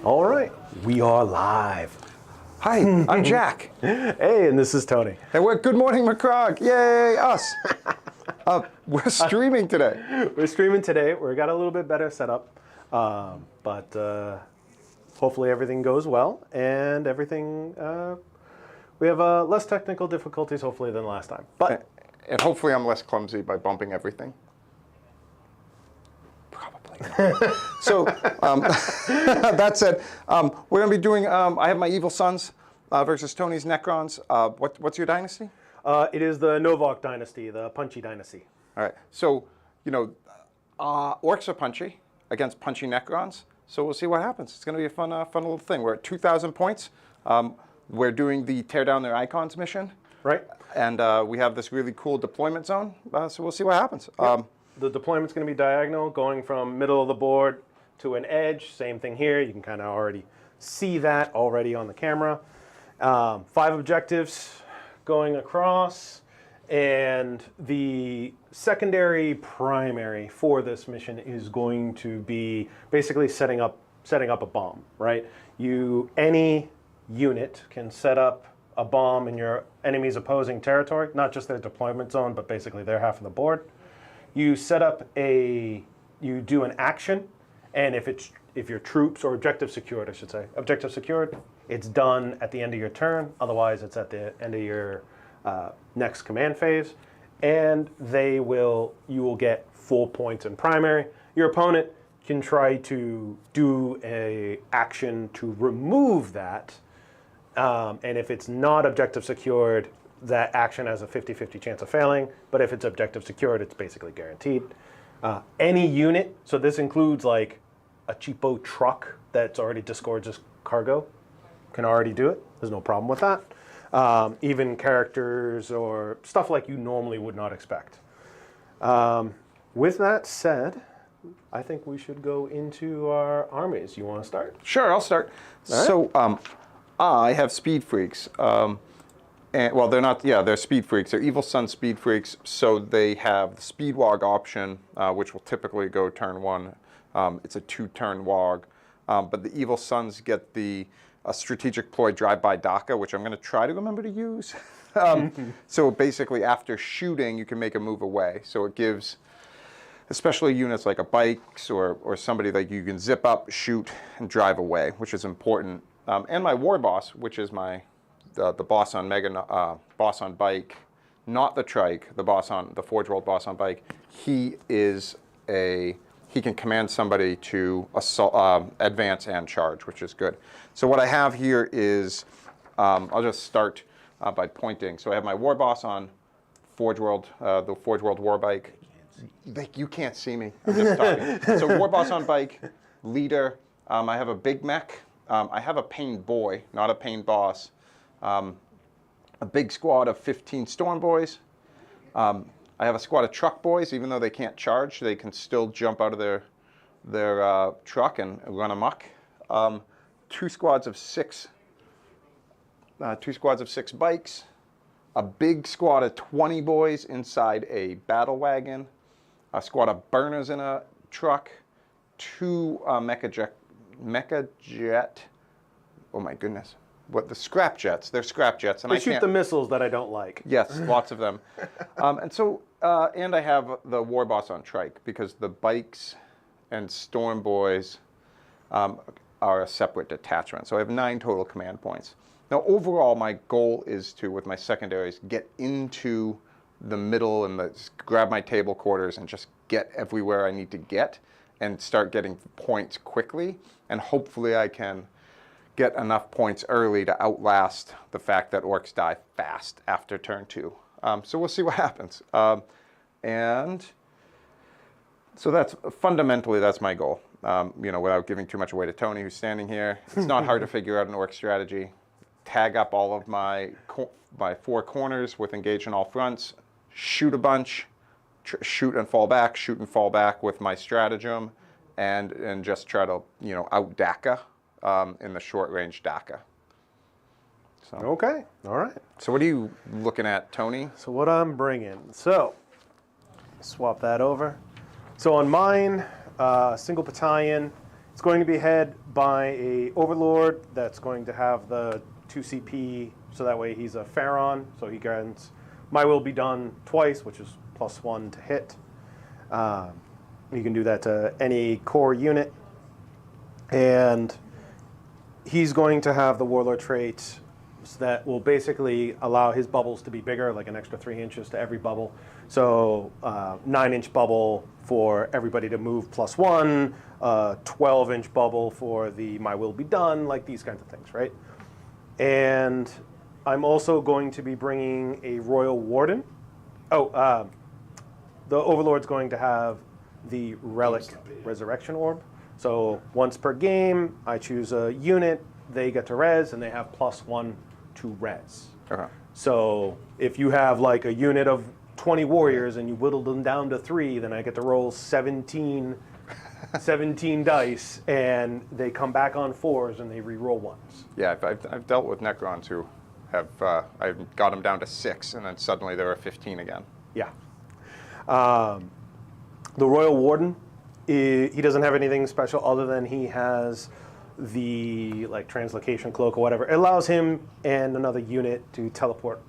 All right, we are live. Hi, I'm Jack. Hey, and this is Tony. And we're Good Morning McCrog. Yay, us. We're streaming today. We're streaming today. We got a little bit better setup, but hopefully everything goes well and everything. We have less technical difficulties, hopefully, than last time. But And hopefully I'm less clumsy by bumping everything. Probably. So, that said, we're going to be doing, I have my Evil Sons versus Tony's Necrons. What's your dynasty? it is the Novok dynasty, the punchy dynasty. All right. So, orcs are punchy against punchy Necrons. So we'll see what happens. It's going to be a fun little thing. We're at 2,000 points. We're doing the Tear Down Their Icons mission. Right. And we have this really cool deployment zone. So we'll see what happens. Yep. The deployment's going to be diagonal, going from middle of the board to an edge. Same thing here. You can kind of already see that already on the camera. 5 objectives going across. And the secondary primary for this mission is going to be basically setting up a bomb, right? Any unit can set up a bomb in your enemy's opposing territory, not just their deployment zone, but basically their half of the board. You do an action, and if your troops, or objective secured, I should say, objective secured, it's done at the end of your turn. Otherwise, it's at the end of your next command phase, and you will get full points in primary. Your opponent can try to do a action to remove that, and if it's not objective secured, that action has a 50-50 chance of failing, but if it's objective secured, it's basically guaranteed. Any unit, so this includes like a cheapo truck that's already disgorges cargo, can already do it. There's no problem with that. Even characters or stuff like you normally would not expect. With that said, I think we should go into our armies. You want to start? Sure, I'll start. Right. So I have speed freaks. Well, they're not, they're speed freaks. They're Evil Sun speed freaks, so they have the speed wog option, which will typically go turn 1. It's a 2-turn wog. But the Evil Sons get the strategic ploy drive-by DACA, which I'm going to try to remember to use. So basically, after shooting, you can make a move away. So it gives, especially units like a bikes or somebody that you can zip up, shoot, and drive away, which is important. And my war boss, which is the boss on boss on bike, not the trike, the Forge World boss on bike. He can command somebody to assault, advance and charge, which is good. So what I have here is, I'll just start by pointing. So I have my war boss on Forge World, the Forge World war bike. You can't see me. I'm just talking. So war boss on bike, leader. I have a big mech. I have a pained boy, not a pained boss. A big squad of 15 storm boys. I have a squad of truck boys. Even though they can't charge, they can still jump out of their truck and run amok. 2 squads of 6 bikes. A big squad of 20 boys inside a battle wagon. A squad of burners in a truck. 2 mecha jet. Oh my goodness. What, the scrap jets? They're scrap jets, and They shoot the missiles that I don't like. Yes, lots of them. And I have the war boss on trike, because the bikes and storm boys are a separate detachment. So I have 9 total command points. Now, overall, my goal is to, with my secondaries, get into the middle and grab my table quarters and just get everywhere I need to get and start getting points quickly. And hopefully I can get enough points early to outlast the fact that orcs die fast after turn 2. So we'll see what happens. And so that's fundamentally, that's my goal. Without giving too much away to Tony, who's standing here. It's not hard to figure out an orc strategy. Tag up all of my 4 corners with engage on all fronts, shoot a bunch, shoot and fall back with my stratagem, and just try to out DACA. In the short range DACA. So. Okay, all right. So what are you looking at, Tony? So what I'm bringing, so swap that over. So on mine, single battalion, It's going to be head by a Overlord that's going to have the 2 CP, so that way he's a Pharaon, so he grants My Will Be Done twice, which is +1 to hit. You can do that to any core unit. And he's going to have the Warlord trait that will basically allow his bubbles to be bigger, like an extra 3 inches to every bubble. So 9-inch bubble for everybody to move +1, 12-inch bubble for the My Will Be Done, like these kinds of things, right? And I'm also going to be bringing a Royal Warden. Oh, the Overlord's going to have the Relic Resurrection Orb. So once per game, I choose a unit, they get to res, and they have +1 to res. Okay. So if you have like a unit of 20 warriors and you whittle them down to 3, then I get to roll 17 dice, and they come back on 4s and they re-roll 1s. Yeah, I've dealt with Necrons who have, I've got them down to 6, and then suddenly they were 15 again. Yeah. The Royal Warden, he doesn't have anything special other than he has the like translocation cloak or whatever. It allows him and another unit to teleport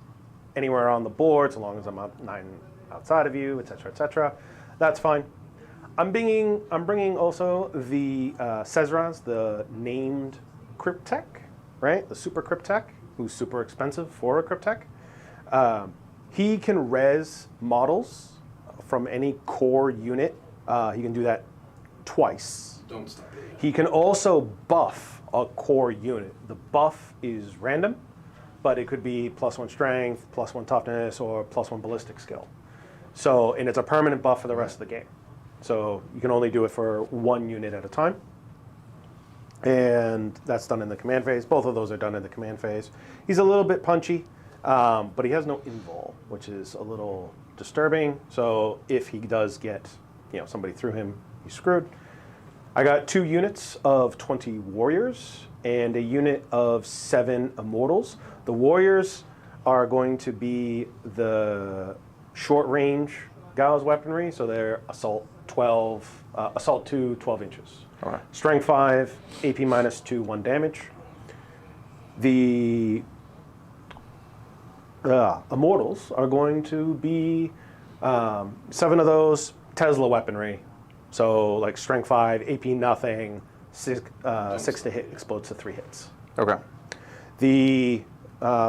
anywhere on the board, so long as I'm 9 outside of you, etc., etc. That's fine. I'm bringing also the Cesras, the named Cryptech, right? The Super Cryptech, who's super expensive for a Cryptech. He can res models from any core unit. He can do that twice. Don't stop it. He can also buff a core unit. The buff is random, but it could be +1 strength, +1 toughness, or +1 ballistic skill. So, and it's a permanent buff for the rest of the game. So you can only do it for 1 unit at a time. And that's done in the command phase. Both of those are done in the command phase. He's a little bit punchy, but he has no invul, which is a little disturbing. So if he does get, somebody through him, he's screwed. I got 2 units of 20 warriors and a unit of 7 immortals. The warriors are going to be the short range Gauss weaponry, so they're assault 12, assault 2, 12 inches. Okay. Strength 5, AP -2, 1 damage. The immortals are going to be 7 of those Tesla weaponry. So like strength 5, AP nothing, 6 to hit, explodes to 3 hits. Okay. The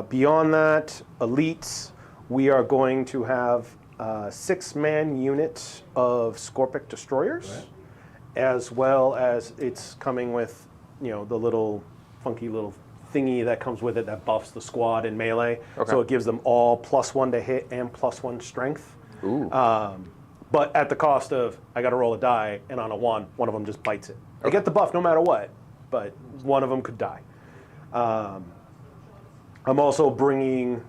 beyond that, elites, we are going to have 6-man unit of Scorpic destroyers, Right. as well as it's coming with the little funky little thingy that comes with it that buffs the squad in melee. Okay. So it gives them all +1 to hit and +1 strength. Ooh. But at the cost of, I got to roll a die, and on a 1 of them just bites it. They get the buff no matter what, but one of them could die. I'm also bringing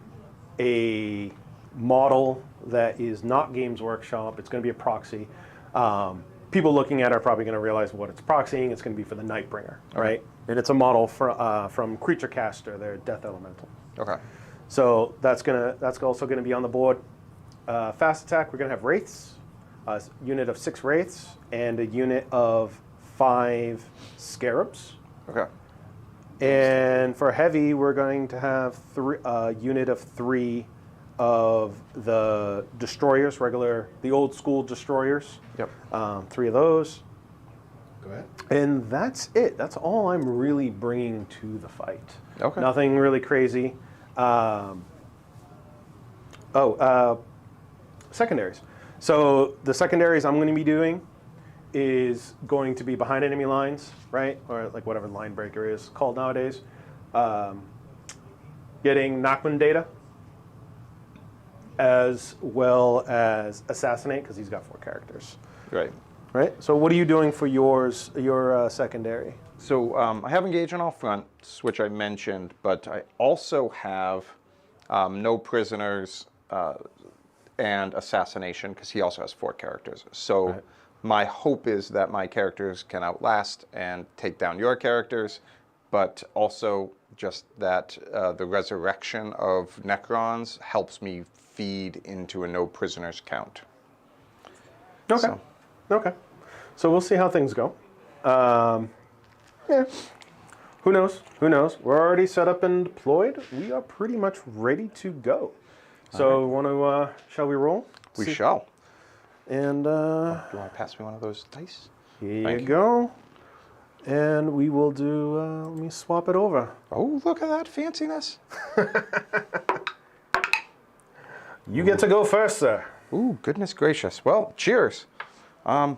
a model that is not Games Workshop. It's going to be a proxy. People looking at it are probably going to realize what it's proxying. It's going to be for the Nightbringer, right? And it's a model from Creature Caster, their Death Elemental. Okay. So that's also going to be on the board. Fast attack, we're going to have Wraiths, a unit of 6 Wraiths, and a unit of 5 Scarabs. Okay. And for heavy, we're going to have a unit of 3 of the destroyers, the old school destroyers. Yep. 3 of those. Go ahead. And that's it. That's all I'm really bringing to the fight. Okay. Nothing really crazy. Secondaries. So the secondaries I'm going to be doing is going to be behind enemy lines, right? Or like whatever line breaker is called nowadays. Getting knockman data, as well as assassinate, because he's got 4 characters. Right. Right? So what are you doing for your secondary? So I have engage on all fronts, which I mentioned, but I also have no prisoners and assassination, because he also has 4 characters. So Right. my hope is that my characters can outlast and take down your characters, but also just that the resurrection of Necrons helps me feed into a no prisoners count. Okay. So- Okay. So we'll see how things go. Yeah. Who knows? Who knows? We're already set up and deployed. We are pretty much ready to go. So, shall we roll? We shall. And Do you want to pass me one of those dice? here you go. And we will do, let me swap it over. Oh, look at that fanciness. You get to go first, sir. Ooh, goodness gracious. Well, cheers. I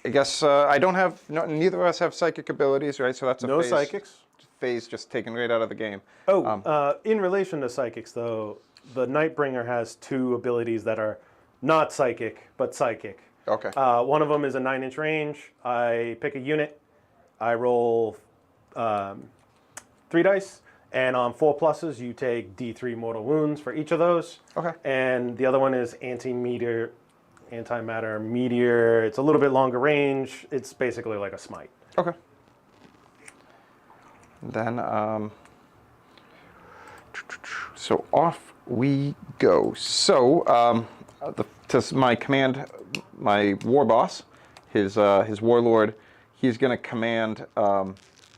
guess I don't have, neither of us have psychic abilities, right? So that's a No phase, psychics. phase just taken right out of the game. Oh, in relation to psychics, though, the Nightbringer has 2 abilities that are not psychic, but psychic. Okay. One of them is a 9-inch range. I pick a unit. I roll 3 dice. And on 4 pluses, you take D3 mortal wounds for each of those. Okay. And the other one is antimatter meteor. It's a little bit longer range. It's basically like a smite. Okay. Then, so off we go. So, to my command, my war boss, his warlord, he's going to command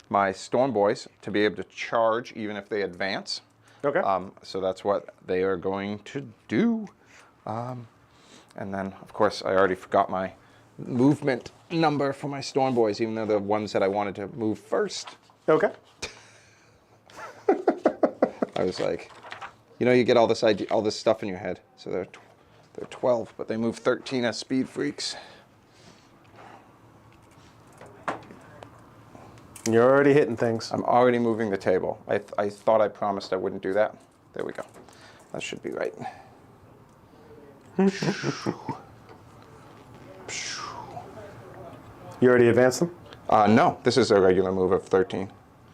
my Storm Boys to be able to charge even if they advance. Okay. So that's what they are going to do. And then, of course, I already forgot my movement number for my Storm Boys, even though they're the ones that I wanted to move first. Okay. I was like, you get all this idea, all this stuff in your head. So they're 12, but they move 13 as speed freaks. You're already hitting things. I'm already moving the table. I thought I promised I wouldn't do that. There we go. That should be right. You already advanced them? No, this is a regular move of 13.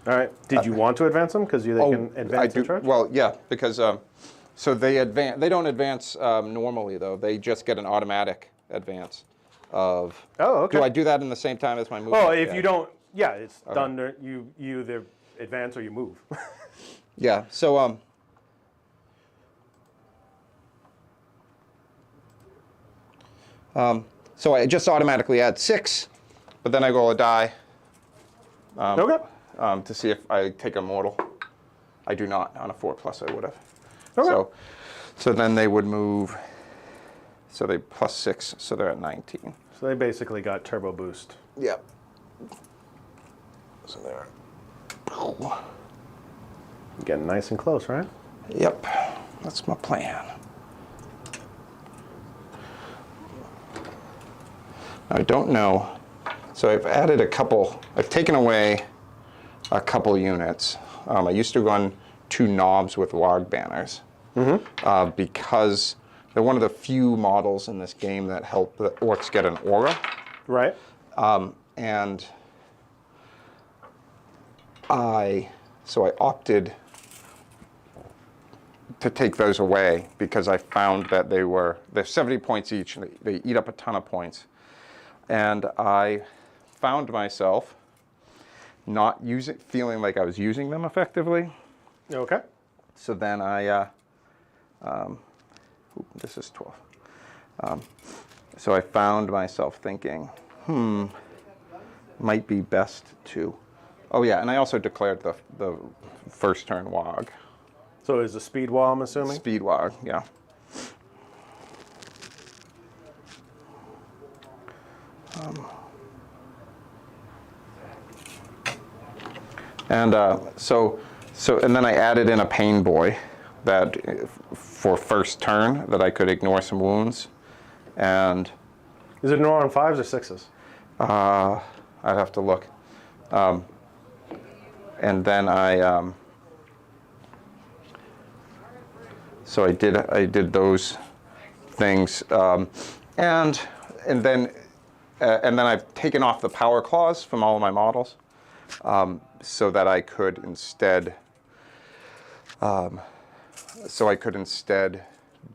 All right. Did you want to advance them? Because they can advance and charge? Well, yeah, because so they advance. They don't advance normally though. They just get an automatic advance of. Oh, okay. Do I do that in the same time as my movement? Oh, if you don't, yeah, it's done. You either advance or you move. Yeah. So so I just automatically add 6, but then I roll a die. Okay. To see if I take a mortal. I do not. On a 4 plus, I would have. Okay. So then they would move. So they plus 6, so they're at 19. So they basically got turbo boost. Yep. So they're. Getting nice and close, right? Yep. That's my plan. I don't know. So I've added a couple. I've taken away a couple units. I used to run 2 knobs with log banners because they're one of the few models in this game that help the orcs get an aura. Right. And so I opted to take those away because I found that they're 70 points each. And they eat up a ton of points. And I found myself not feeling like I was using them effectively. Okay. So then I, this is 12. So I found myself thinking, might be best to, oh yeah, and I also declared the first turn wog. So is the speed wall, I'm assuming? Speed wog, yeah. And and then I added in a pain boy that for first turn that I could ignore some wounds, and Is it an on 5s or 6s? I'd have to look. And then so I did those things, and then I've taken off the power claws from all of my models. So that I could instead,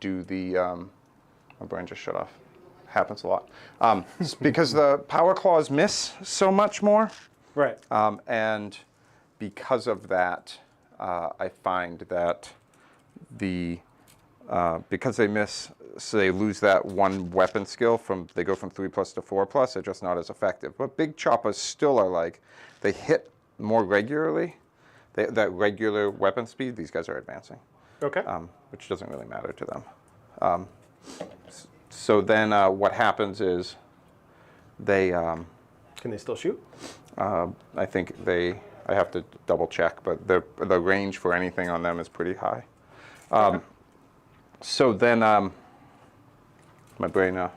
do the, my brain just shut off. Happens a lot. Because the power claws miss so much more. Right. And because of that, I find that the because they miss, so they lose that one weapon skill they go from 3+ to 4+, they're just not as effective. But big choppers still are like, they hit more regularly. That regular weapon speed, these guys are advancing. Okay. Which doesn't really matter to them. So then what happens is they... Can they still shoot? I think I have to double check, but the range for anything on them is pretty high. Okay. So then, my brain,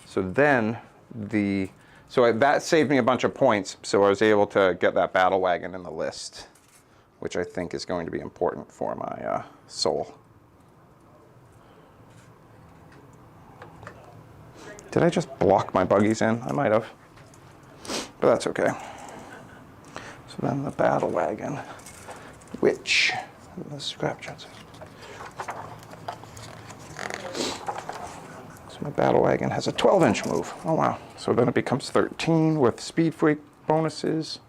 so then that saved me a bunch of points, so I was able to get that battle wagon in the list, which I think is going to be important for my soul. Did I just block my buggies in? I might have, but that's okay. So then the battle wagon, which the scrap jets. So my battle wagon has a 12-inch move. Oh wow! So then it becomes 13 with speed freak bonuses.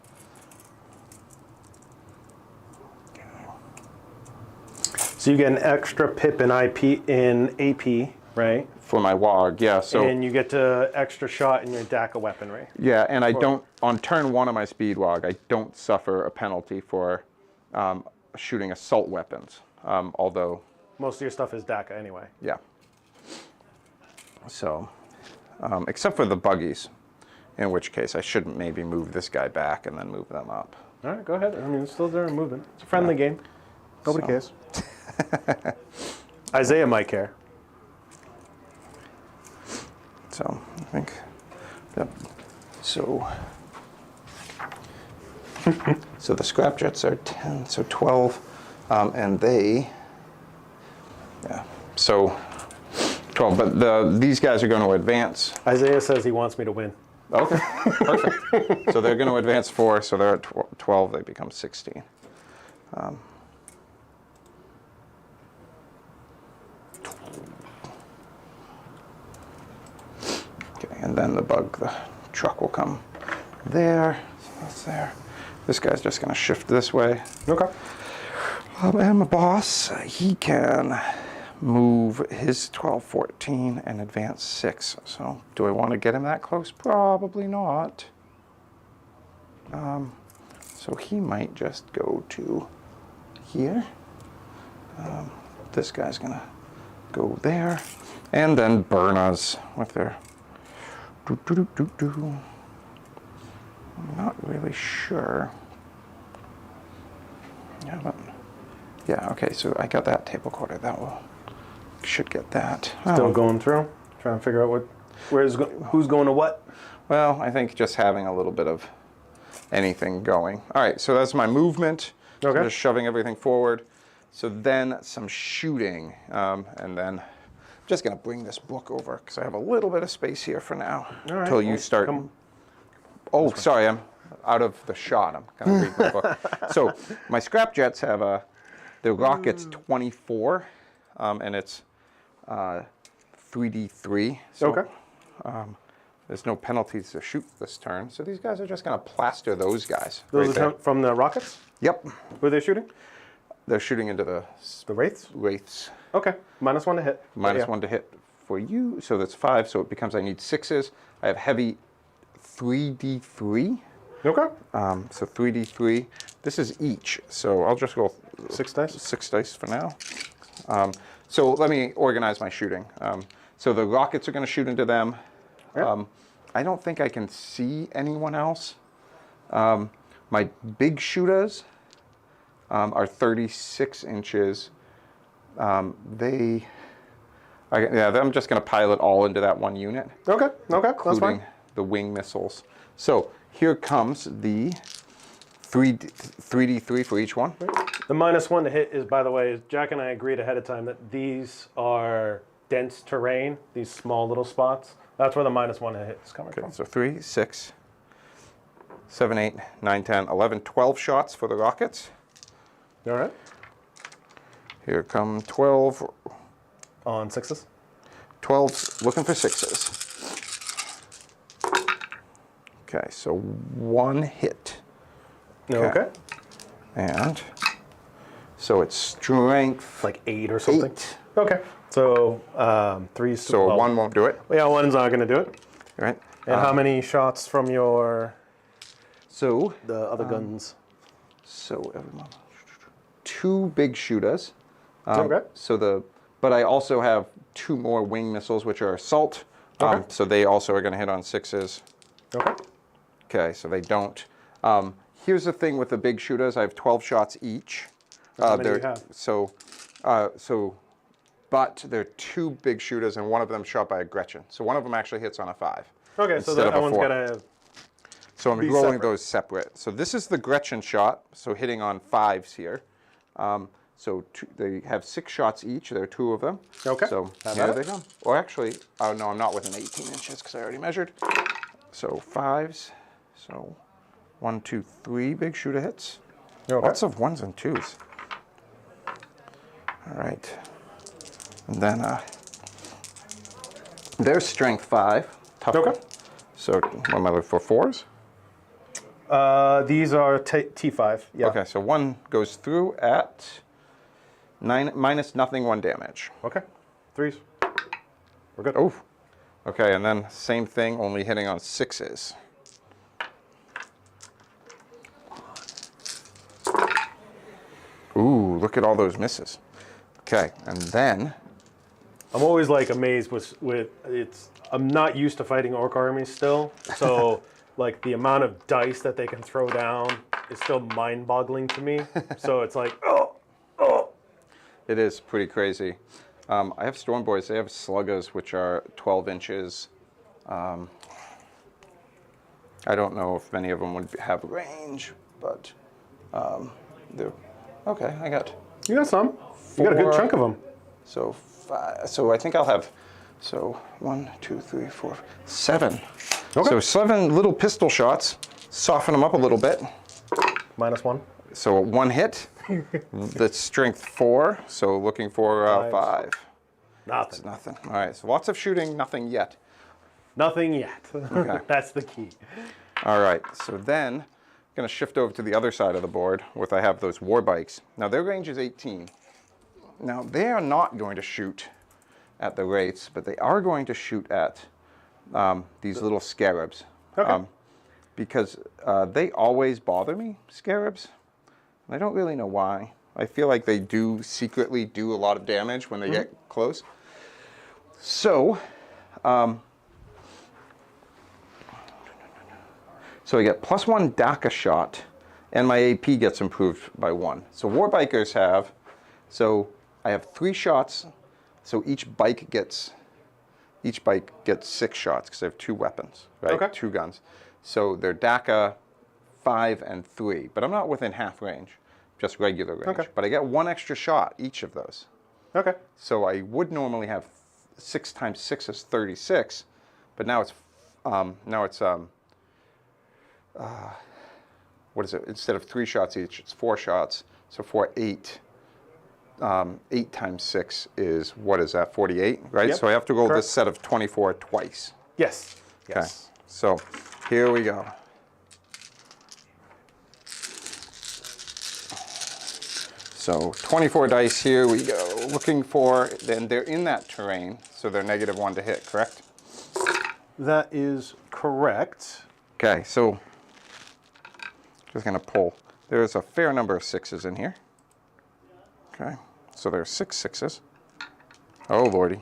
So you get an extra pip in AP, right? For my WOG, yeah. So and you get to extra shot in your DACA weaponry. yeah, and I don't, on turn 1 of my speed WOG, I don't suffer a penalty for shooting assault weapons. Although most of your stuff is DACA anyway. yeah. So, except for the buggies, in which case I shouldn't maybe move this guy back and then move them up. All right, go ahead. I mean, it's still there and moving. It's a friendly game. Nobody cares. Isaiah might care. So I think, yep. So, so the scrap jets are 10, so 12, and they, yeah, so 12. But these guys are going to advance. Isaiah says he wants me to win. Okay, perfect. So they're going to advance 4, so they're at 12. They become 16. And then the truck will come there. So that's there. This guy's just going to shift this way. Okay. And my boss, he can move his 12, 14 and advance 6. So do I want to get him that close? Probably not. So he might just go to here. This guy's going to go there. And then burn us with their... I'm not really sure. Yeah, but yeah, okay, so I got that table quarter. Should get that. Still going through, trying to figure out who's going to what. Well, I think just having a little bit of anything going. All right, so that's my movement. Okay. So I'm just shoving everything forward. So then some shooting, and then just going to bring this book over because I have a little bit of space here for now until you start. Oh, sorry, I'm out of the shot. I'm going to read my book. So my scrap jets have the rocket's 24, and it's 3d3. So, Okay. There's no penalties to shoot this turn, so these guys are just going to plaster those guys. Those right are from the rockets? Yep. Who are they shooting? They're shooting into the Wraiths? wraiths. Okay. -1 to hit. -1 to hit for you, so that's 5. So it becomes I need 6s. I have heavy 3d3. Okay. So 3d3. This is each, so I'll just go 6 dice? 6 dice for now. So let me organize my shooting. So the rockets are going to shoot into them. Yeah. I don't think I can see anyone else. My big shooters are 36 inches. I'm just going to pilot all into that one unit. Okay. That's Including fine. the wing missiles. So here comes the 3d3 for each one. The -1 to hit is, by the way, Jack and I agreed ahead of time that these are dense terrain, these small little spots. That's where the -1 to hit is coming from. So 3, 6, 7, 8, 9, 10, 11, 12 shots for the rockets. All right. Here come 12. On 6s? 12's looking for 6s. Okay, so 1 hit. Okay. And So it's strength Like 8 or something. 8. Okay. So 3's to So well, 1 won't do it. Yeah, 1's not going to do it. Right. And how many shots from your So the other guns? so 2 big shooters. Okay. But I also have 2 more wing missiles, which are assault. Okay. So they also are going to hit on 6s. Okay. Okay, so they don't. Here's the thing with the big shooters. I have 12 shots each. How many do you have? But they're 2 big shooters, and one of them shot by a Gretchen. So one of them actually hits on a 5. Okay, so instead of that a one's 4. got to... So I'm be rolling separate. those separate. So this is the Gretchen shot, so hitting on 5s here. They have 6 shots each. There are 2 of them. Okay. So How here about they it? go. Or actually, oh no, I'm not within 18 inches because I already measured. So 5s. So 1, 2, 3 big shooter hits. Okay. Lots of 1s and 2s. All right. And then there's strength 5. Tough. Okay. So what am I looking for? 4s? These are T5. Yeah. Okay, so 1 goes through at 9 minus nothing, 1 damage. Okay. 3's. We're good. Oh. Okay, and then same thing, only hitting on 6s. Ooh, look at all those misses. Okay, and then I'm always like amazed with it's. I'm not used to fighting orc armies still, so like the amount of dice that they can throw down is still mind-boggling to me. So it's like, oh. it is pretty crazy. I have Storm Boys. They have sluggers, which are 12 inches. I don't know if many of them would have range, but they're okay. You got some. You got a good 4. chunk of them. So 5. So I think I'll have. So 1, 2, 3, 4, 7. Okay. So 7 little pistol shots. Soften them up a little bit. -1. So 1 hit. That's strength 4. So looking for 5. Nothing. Nothing. All right. So lots of shooting. Nothing yet. Nothing yet. Okay. That's the key. All right. So then I'm going to shift over to the other side of the board with I have those war bikes. Now their range is 18. Now they are not going to shoot at the wraiths, but they are going to shoot at these little scarabs. Okay. Because they always bother me, scarabs. And I don't really know why. I feel like they do secretly do a lot of damage when they get close. So, so I get +1 DACA shot, and my AP gets improved by 1. So war bikers have, so I have 3 shots. So each bike gets 6 shots because I have 2 weapons, right? Okay. 2 guns. So they're DACA 5 and 3, but I'm not within half range, just regular range. Okay. But I get 1 extra shot each of those. Okay. So I would normally have 6 times 6 is 36, but now it's what is it? Instead of 3 shots each, it's 4 shots. So 4, 8. 8 times 6 is, what is that, 48, right? Yep. So I have to roll Correct. this set of 24 twice. Yes. Okay, Yes. so here we go. So 24 dice, here we go. Looking for, then they're in that terrain, so they're -1 to hit, correct? That is correct. Okay, so just gonna pull. There's a fair number of 6s in here. Okay, so there's 6 6s. Oh lordy.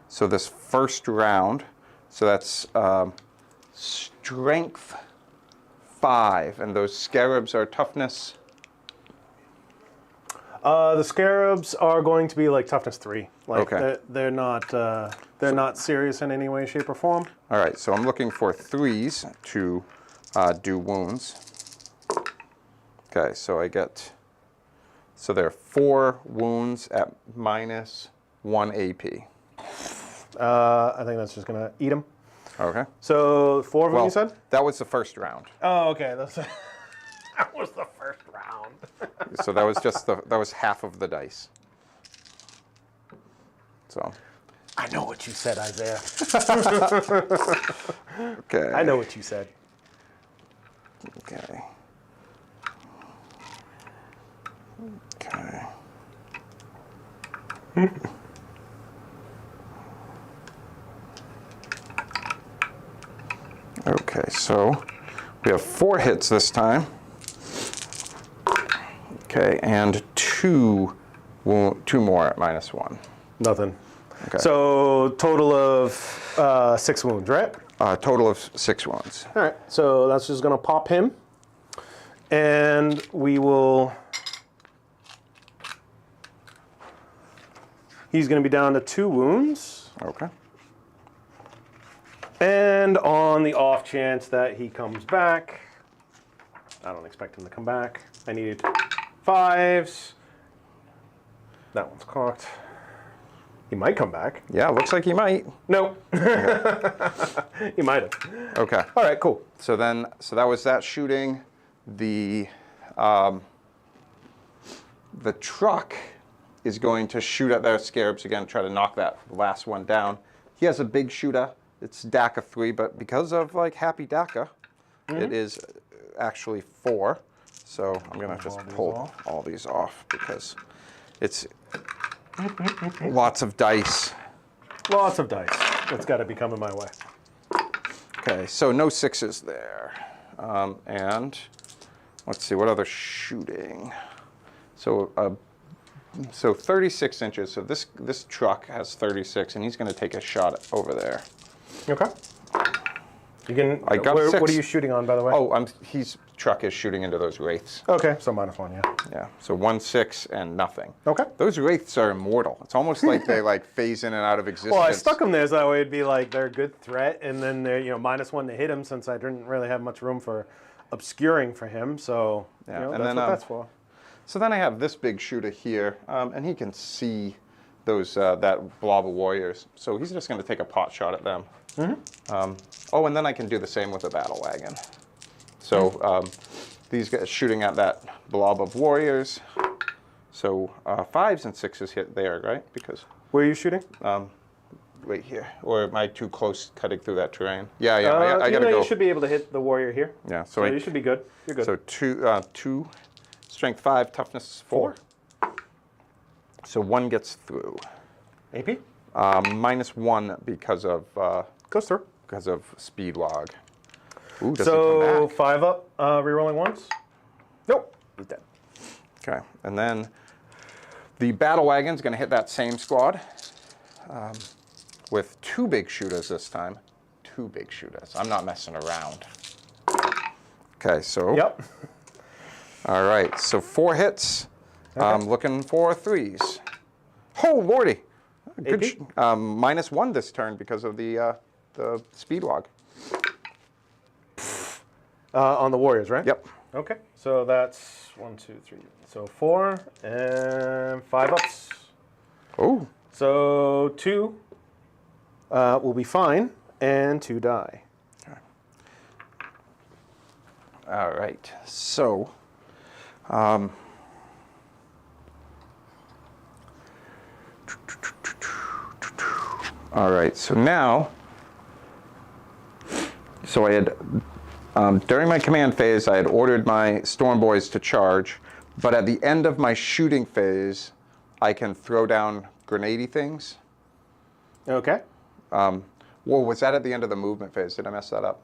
So this first round, so that's strength 5, and those scarabs are toughness. The scarabs are going to be like toughness 3. Like Okay. they're not serious in any way, shape, or form. All right, so I'm looking for 3s to do wounds. Okay, so so there are 4 wounds at -1 AP. I think that's just gonna eat them. Okay. So 4 of them, Well, you said? that was the first round. Oh, okay. That was the first round. So that was just that was half of the dice. So. I know what you said, Isaiah. Okay. I know what you said. Okay. Okay. Okay, so we have 4 hits this time. Okay, and two more at -1. Nothing. Okay. So total of 6 wounds, right? Total of 6 wounds. All right. So that's just going to pop him. And we will... He's going to be down to 2 wounds. Okay. And on the off chance that he comes back, I don't expect him to come back. I needed 5s. That one's cocked. He might come back. Yeah, looks like he might. No. He might have. Okay. All right, cool. So that was that shooting. The truck is going to shoot at their scarabs again, try to knock that last one down. He has a big shooter. It's DACA 3, but because of like Happy DACA, it is actually 4. So I'm gonna just pull all these off because it's lots of dice. Lots of dice. That's got to be coming my way. Okay, so no 6s there. And let's see, what other shooting? So 36 inches. So this truck has 36, and he's going to take a shot over there. Okay. You can. I got 6. What are you shooting on, by the way? Oh, truck is shooting into those wraiths. Okay, so -1, yeah. Yeah. So 1, 6, and nothing. Okay. Those wraiths are immortal. It's almost like they like phase in and out of existence. Well, I stuck them there so that way it'd be like they're a good threat, and then they're -1 to hit him since I didn't really have much room for obscuring for him. So Yeah, that's and then, what that's for. So then I have this big shooter here, and he can see those that blob of warriors. So he's just going to take a pot shot at them. Oh, and then I can do the same with a battle wagon. So these guys shooting at that blob of warriors. So 5s and 6s hit there, right? Because Where are you shooting? right here. Or am I too close cutting through that terrain? Yeah, I gotta go. You should be able to hit the warrior here. Yeah, So you should be good. You're good. So 2, strength 5, toughness 4. So 1 gets through. AP? -1 because of Goes through. speed log. Ooh, does he So come back? 5 up, rerolling once. Nope. He's dead. Okay, and then the battle wagon's going to hit that same squad with 2 big shooters this time. 2 big shooters. I'm not messing around. Okay, so. Yep. All right, so 4 hits. Okay. Looking for 3s. Oh, Lordy. Good. AP? -1 this turn because of the speed log. On the warriors, right? Yep. Okay. So that's 1, 2, 3. So 4 and 5 ups. Oh. So 2 will be fine, and 2 die. All right, so all right, so now, so I had, during my command phase, I had ordered my Storm Boys to charge, but at the end of my shooting phase, I can throw down grenade-y things. Okay. Well, was that at the end of the movement phase? Did I mess that up?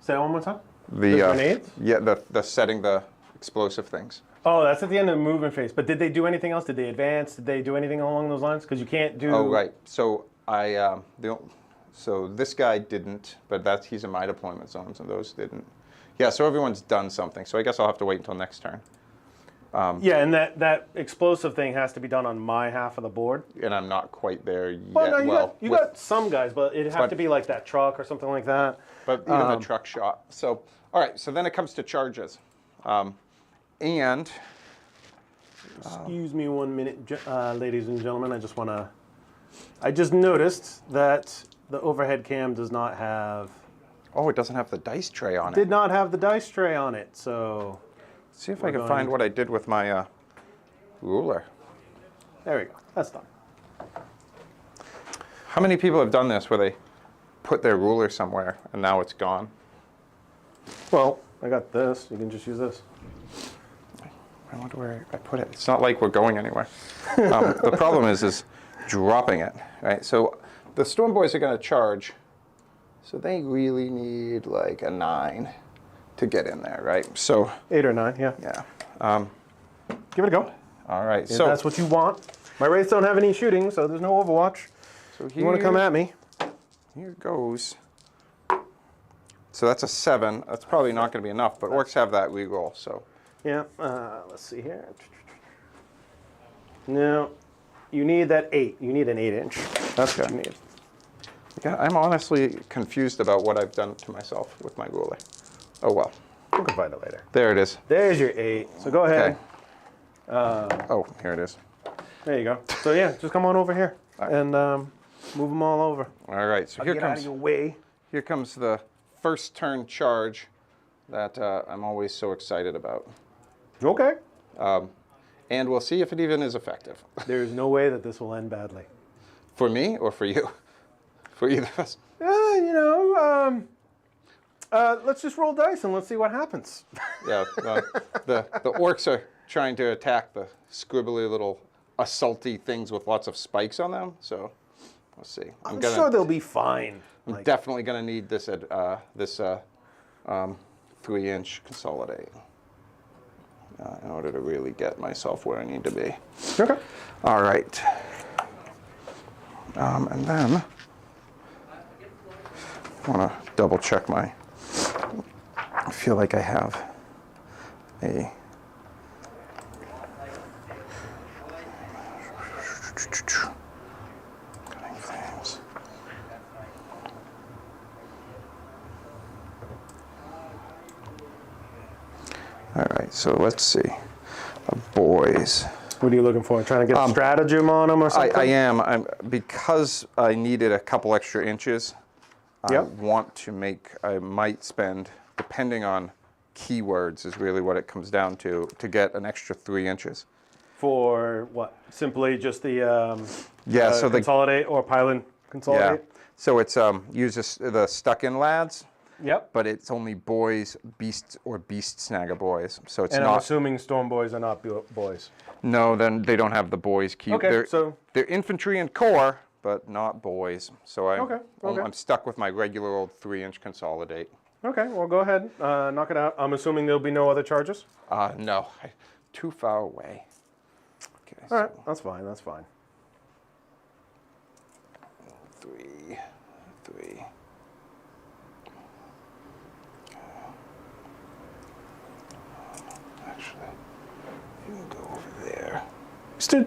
Say that one more time. The grenades? Yeah, the setting the explosive things. Oh, that's at the end of the movement phase. But did they do anything else? Did they advance? Did they do anything along those lines? Because you can't do. Oh, right. So so this guy didn't, but he's in my deployment zones, and those didn't. Yeah. So everyone's done something. So I guess I'll have to wait until next turn. Yeah, and that explosive thing has to be done on my half of the board. And I'm not quite there yet. Well, no, you got some guys, but it'd have to be like that truck or something like that. But even the truck shot. So all right. So then it comes to charges, and. Excuse me 1 minute, ladies and gentlemen. I just noticed that the overhead cam does not have. Oh, it doesn't have the dice tray on it. Did not have the dice tray on it, so. Let's see if I can find what I did with my ruler. There we go. That's done. How many people have done this where they put their ruler somewhere and now it's gone? Well, I got this. You can just use this. I wonder where I put it. It's not like we're going anywhere. The problem is dropping it, right? So the Storm Boys are going to charge, so they really need like a 9 to get in there, right? So 8 or 9, yeah. yeah. Give it a go. All right. If So that's what you want. My wraiths don't have any shooting, so there's no Overwatch. so You want to come at me? Here goes. So that's a 7. That's probably not going to be enough, but Orks have that reroll, so. Yeah. Let's see here. No, you need that 8. You need an 8-inch. That's what you need. Yeah, I'm honestly confused about what I've done to myself with my ruler. Oh well. We can find it later. There it is. There's your 8. So go ahead. Okay. Oh, here it is. There you go. So yeah, just come on over here and move them all over. All right. So Get out of your way. here comes the first turn charge that I'm always so excited about. Okay. And we'll see if it even is effective. There's no way that this will end badly. For me or for you? For either of us. You know, let's just roll dice and let's see what happens. Yeah. The Orks are trying to attack the scribbly little assaulty things with lots of spikes on them. So we'll see. I'm sure they'll be fine. I'm definitely going to need this 3-inch consolidate in order to really get myself where I need to be. Okay. All right. And then I want to double check my. I feel like I have a. Cutting flames. All right, so let's see. Boys. What are you looking for? Trying to get a stratagem on them or something? I am. Because I needed a couple extra inches. Yep. I might spend, depending on keywords is really what it comes down to get an extra 3 inches. For what? Simply just the So the consolidate or pylon consolidate? Yeah. So it's uses the stuck-in lads. Yep. But it's only boys, beasts, or beast snagger boys. So it's And not. I'm assuming Storm Boys are not boys. No, then they don't have the boys key. Okay, they're infantry and core, but not boys. So Okay. I'm stuck with my regular old 3-inch consolidate. Okay, well go ahead, knock it out. I'm assuming there'll be no other charges? No, too far away. Okay. All right, that's fine, that's fine. 3. Actually, you can go over there.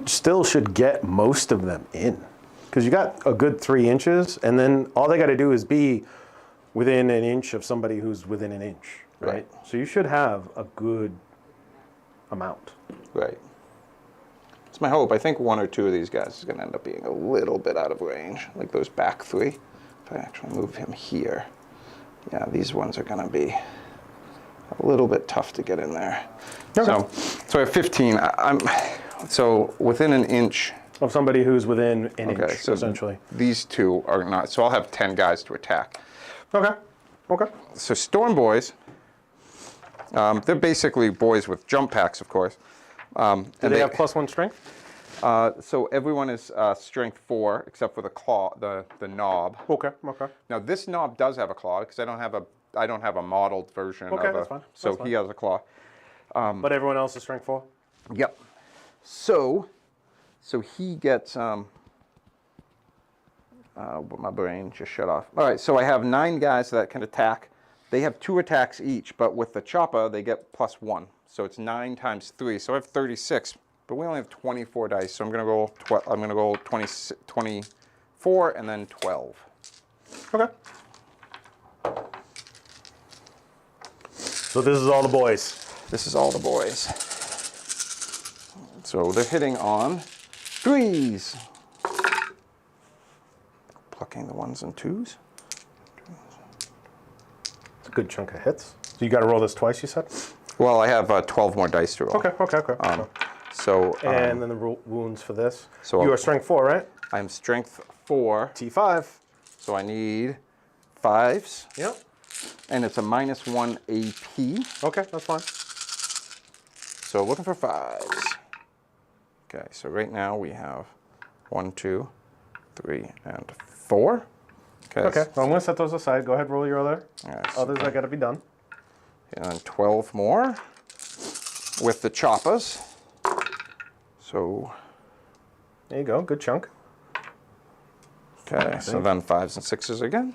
Still should get most of them in. Because you got a good 3 inches, and then all they got to do is be within an inch of somebody who's within an inch, right? So you should have a good amount. Right. It's my hope. I think 1 or 2 of these guys is going to end up being a little bit out of range, like those back 3. If I actually move him here, yeah, these ones are going to be a little bit tough to get in there. Okay. So I have 15. So within an inch. Of somebody who's within an inch, So essentially. These 2 are not. So I'll have 10 guys to attack. Okay. So Storm Boys, they're basically boys with jump packs, of course. Do they have +1 strength? So everyone is strength 4, except for the claw, the knob. Okay. Now this knob does have a claw because I don't have a modeled version. Okay, of that's fine. So That's fine. he has a claw. But everyone else is strength 4? Yep. So he gets. My brain just shut off. All right, so I have 9 guys that can attack. They have 2 attacks each, but with the chopper they get +1. So it's 9 times 3. So I have 36, but we only have 24 dice. So I'm gonna roll. I'm gonna roll 24 and then 12. Okay. So this is all the boys. This is all the boys. So they're hitting on 3s. Plucking the 1s and 2s. It's a good chunk of hits. So you got to roll this twice, you said? Well, I have 12 more dice to roll. Okay. And then the wounds for this. So you are strength 4, right? I'm strength 4. T5. So I need 5s. Yep. and it's a -1 AP. Okay, that's fine. So looking for 5s. Okay, so right now we have 1, 2, 3, and 4. Okay, so I'm going to set those aside. Go ahead, roll your All right, so others that got to be done. and then 12 more with the choppas. So, There you go, good chunk. okay, so then 5s and 6s again.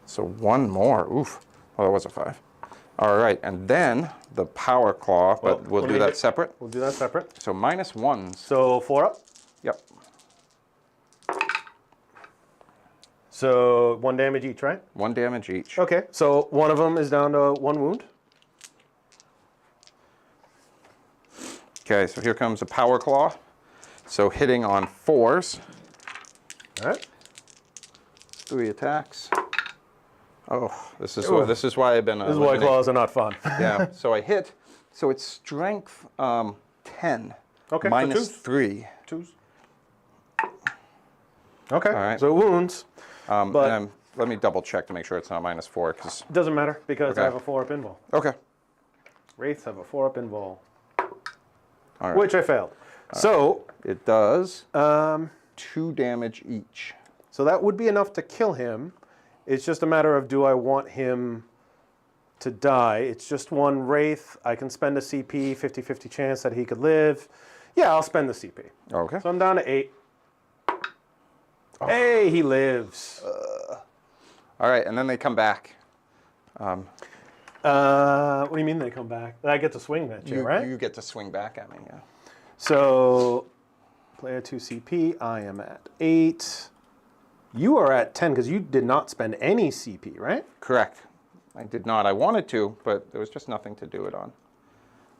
So one more. Oof. Well, that was a 5. All right, and then the power claw, but Well, we'll let do me that get- separate. We'll do that separate. So -1s. So 4 up. Yep. So 1 damage each, right? 1 damage each. Okay, so one of them is down to 1 wound. Okay, so here comes a power claw. So hitting on 4s. All right. 3 attacks. Oh, this is Ooh. this is why I've been. This is why claws are not fun. Yeah. So I hit. So it's strength 10. Okay, so Minus twos. 3. 2s. Okay, All right. so wounds. But- and let me double check to make sure it's not -4. Because Doesn't matter because Okay. I have a 4 up invul. okay. Wraiths have a 4 up invul, All right. which I failed. So, It does 2 damage each. so that would be enough to kill him. It's just a matter of, do I want him to die? It's just 1 wraith. I can spend a CP, 50-50 chance that he could live. Yeah, I'll spend the CP. Okay. So I'm down to 8. Hey, he lives. All right, and then they come back. What do you mean they come back? I get to swing that chair, right? You get to swing back at me. Yeah. So, player 2 CP, I am at 8. You are at 10 because you did not spend any CP, right? Correct. I did not. I wanted to, but there was just nothing to do it on.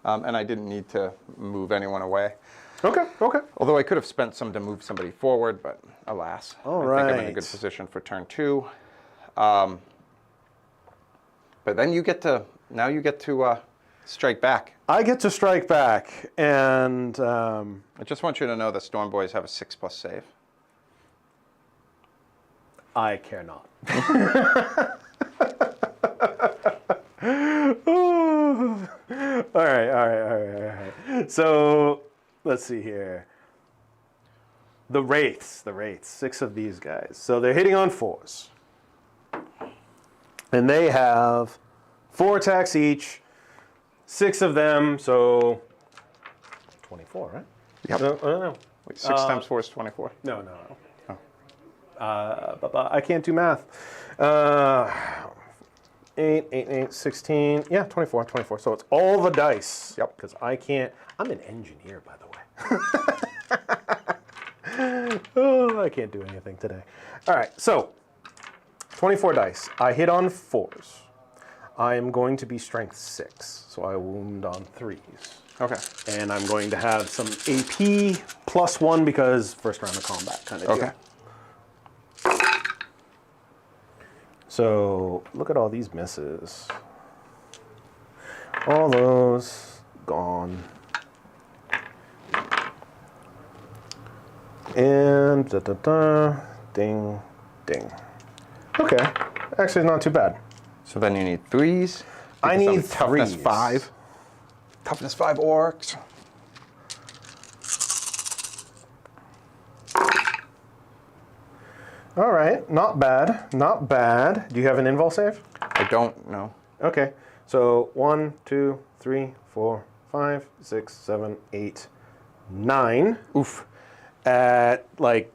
And I didn't need to move anyone away. Okay, okay. Although I could have spent some to move somebody forward, but alas. All I think I'm in a right. good position for turn 2. But then you get to strike back. I get to strike back, and I just want you to know the Storm Boys have a 6+ save. I care not. All right. So, let's see here. The Wraiths, 6 of these guys. So they're hitting on 4s. And they have 4 attacks each, 6 of them, so 24, right? Yep. No. Wait, 6 times 4 is 24. No. Oh. But I can't do math. 8, 16. Yeah, 24. So it's all the dice. Yep. Because I can't. I'm an engineer, by the way. Oh, I can't do anything today. All right, so 24 dice. I hit on 4s. I am going to be strength 6, so I wound on 3s. Okay. And I'm going to have some AP +1 because first round of combat kind of Okay. deal. So look at all these misses. All those gone. And ding, ding. Okay, actually it's not too bad. So then you need 3s. I because I'm need toughness 3s. 5. Toughness 5 orcs. All right, not bad, not bad. Do you have an invul save? I don't know. Okay, so 1, 2, 3, 4, 5, 6, 7, 8, 9. Oof. At like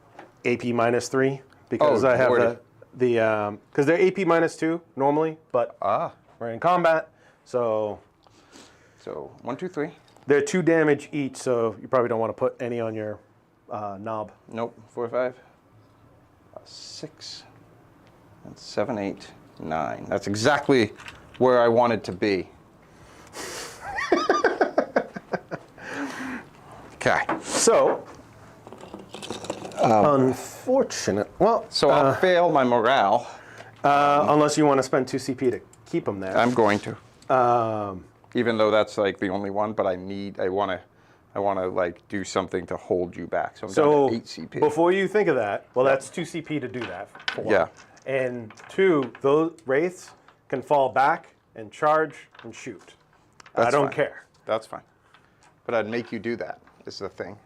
AP -3 because Oh, I have Lordy. the because they're AP -2 normally, but we're in combat, so So 1, 2, 3. they're 2 damage each. So you probably don't want to put any on your knob. Nope. 4, 5. 6. And 7, 8, 9. That's exactly where I wanted to be. Okay. So unfortunate. Well, So I'll fail my morale. unless you want to spend 2 CP to keep them there. I'm going to. Even though that's like the only one, but I want to I want to like do something to hold you back. So I'm So down to 8 CP. before you think of that, well, that's 2 CP to do that. For one. Yeah. And 2, those wraiths can fall back and charge and shoot. I That's don't fine. care. That's fine. But I'd make you do that, is the thing.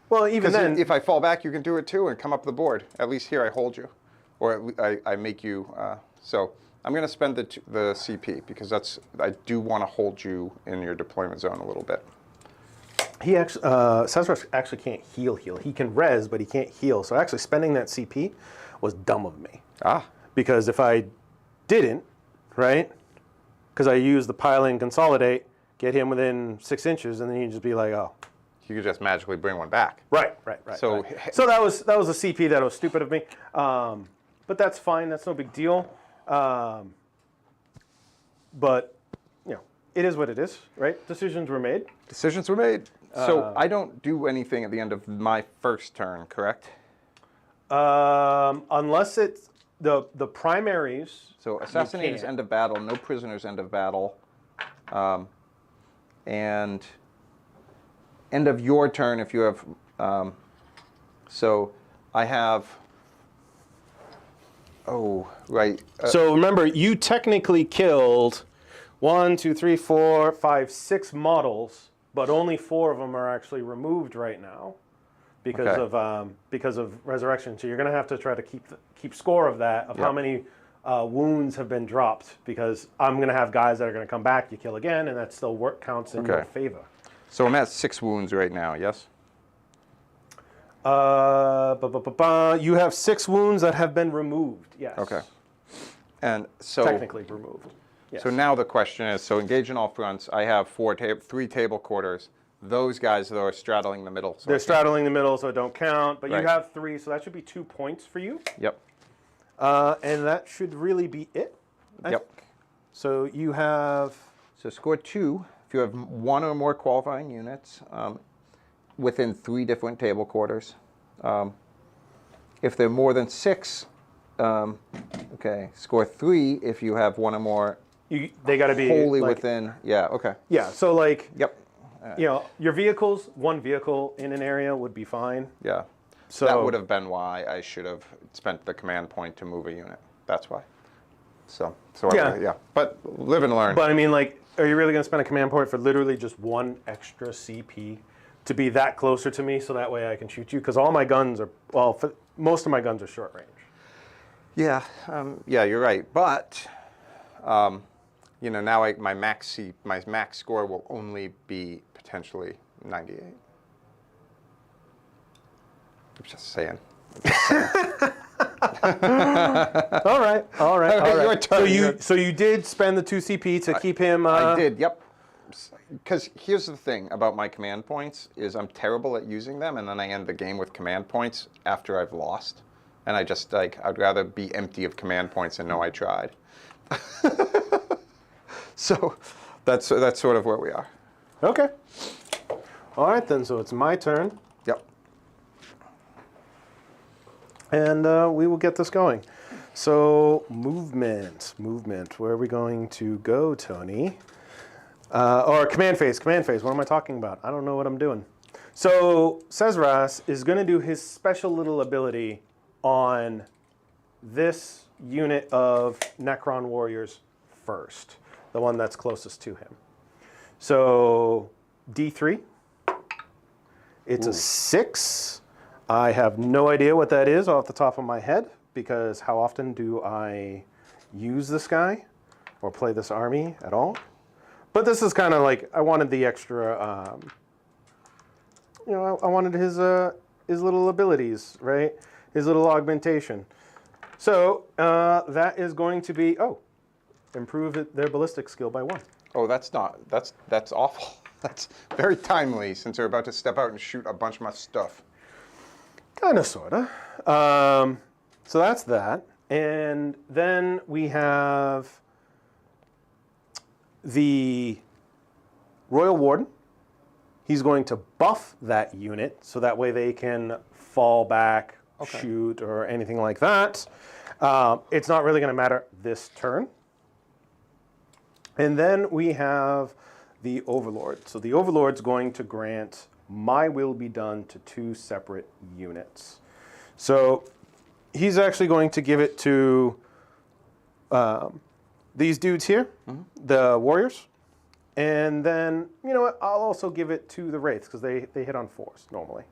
Well, even Because then, if I fall back, you can do it too and come up the board. At least here I hold you. Or I make you, so I'm going to spend the CP because I do want to hold you in your deployment zone a little bit. he actually, Cesarus actually can't heal. He can res, but he can't heal. So actually spending that CP was dumb of me. Ah, Because if I didn't, right, because I used the piling consolidate, get him within 6 inches, and then you just be like, oh. you could just magically bring one back. Right. So- So that was a CP that was stupid of me. But that's fine. That's no big deal. But, you know, it is what it is, right? Decisions were made. Decisions were made. So I don't do anything at the end of my first turn, correct? Unless it's the primaries. So assassinate is can't. end of battle, no prisoners end of battle. And end of your turn if you have, so I have, oh, right. So remember, you technically killed 1, 2, 3, 4, 5, 6 models, but only 4 of them are actually removed right now because of resurrection. So you're going to have to try to keep score of that, of how many wounds have been dropped, because I'm going to have guys that are going to come back. You kill again, and that still counts in your favor. So I'm at 6 wounds right now, yes? You have 6 wounds that have been removed. Yes. Okay. And so Technically removed. Yes. So now the question is, so engage in all fronts. I have 3 table quarters. Those guys, though, are straddling the middle. So they're straddling the middle, so it don't count. But Right. you have 3, so that should be 2 points for you. Yep. And that should really be it. I Yep. think. So you have. So score 2 if you have 1 or more qualifying units within 3 different table quarters. If they're more than 6, okay, score 3 if you have 1 or more They got to be wholly like, within. Yeah. Okay. Yeah. So like. Yep. You know, your vehicles, 1 vehicle in an area would be fine. Yeah. So that would have been why I should have spent the command point to move a unit. That's why. So yeah. But live and learn. But I mean, like, are you really going to spend a command point for literally just 1 extra CP to be that closer to me, so that way I can shoot you? Because all my guns are, well, most of my guns are short range. Yeah. Yeah, you're right. But you know, now my max score will only be potentially 98. I'm just saying. All right. Your turn. So you did spend the 2 CP to keep him. I did. Yep. Because here's the thing about my command points is I'm terrible at using them, and then I end the game with command points after I've lost, and I just like I'd rather be empty of command points and know I tried. So that's sort of where we are. Okay. All right then. So it's my turn, Yep. and we will get this going. So movement. Where are we going to go, Tony? Or command phase. What am I talking about? I don't know what I'm doing. So Cesras is going to do his special little ability on this unit of Necron warriors first, the one that's closest to him. So D3. It's a 6. I have no idea what that is off the top of my head, because how often do I use this guy or play this army at all? But this is kind of like, I wanted the extra, you know, I wanted his little abilities, right? His little augmentation. So that is going to be, improve their ballistic skill by 1. Oh, that's awful. That's very timely since they're about to step out and shoot a bunch of my stuff. Kind of, sort of. So that's that. And then we have the Royal Warden. He's going to buff that unit so that way they can fall back, shoot, or anything like that. It's not really going to matter this turn. And then we have the Overlord. So the Overlord's going to grant my will be done to 2 separate units. So he's actually going to give it to these dudes here, the warriors. And then, you know what, I'll also give it to the wraiths because they hit on 4s normally.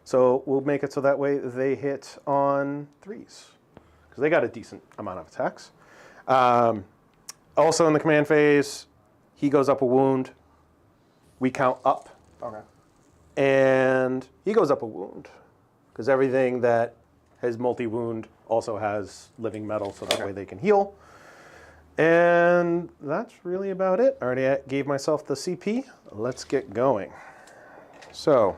So we'll make it so that way they hit on 3s because they got a decent amount of attacks. Also in the command phase, he goes up a wound. We count up. Okay. And he goes up a wound because everything that has multi-wound also has living metal, so that way they can heal. And that's really about it. I already gave myself the CP. Let's get going. So,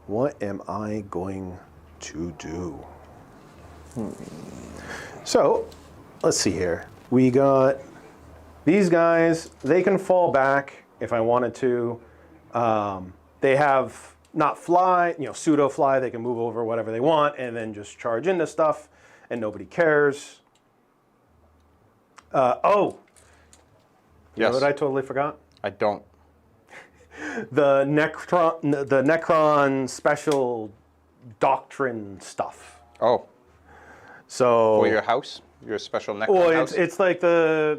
what am I going to do? So, let's see here. We got these guys. They can fall back if I wanted to. They have not fly, pseudo fly. They can move over whatever they want and then just charge into stuff, and nobody cares. You know what I totally forgot? I don't. The Necron special doctrine stuff. Oh. So For your house? Your special Necron well, house? it's like how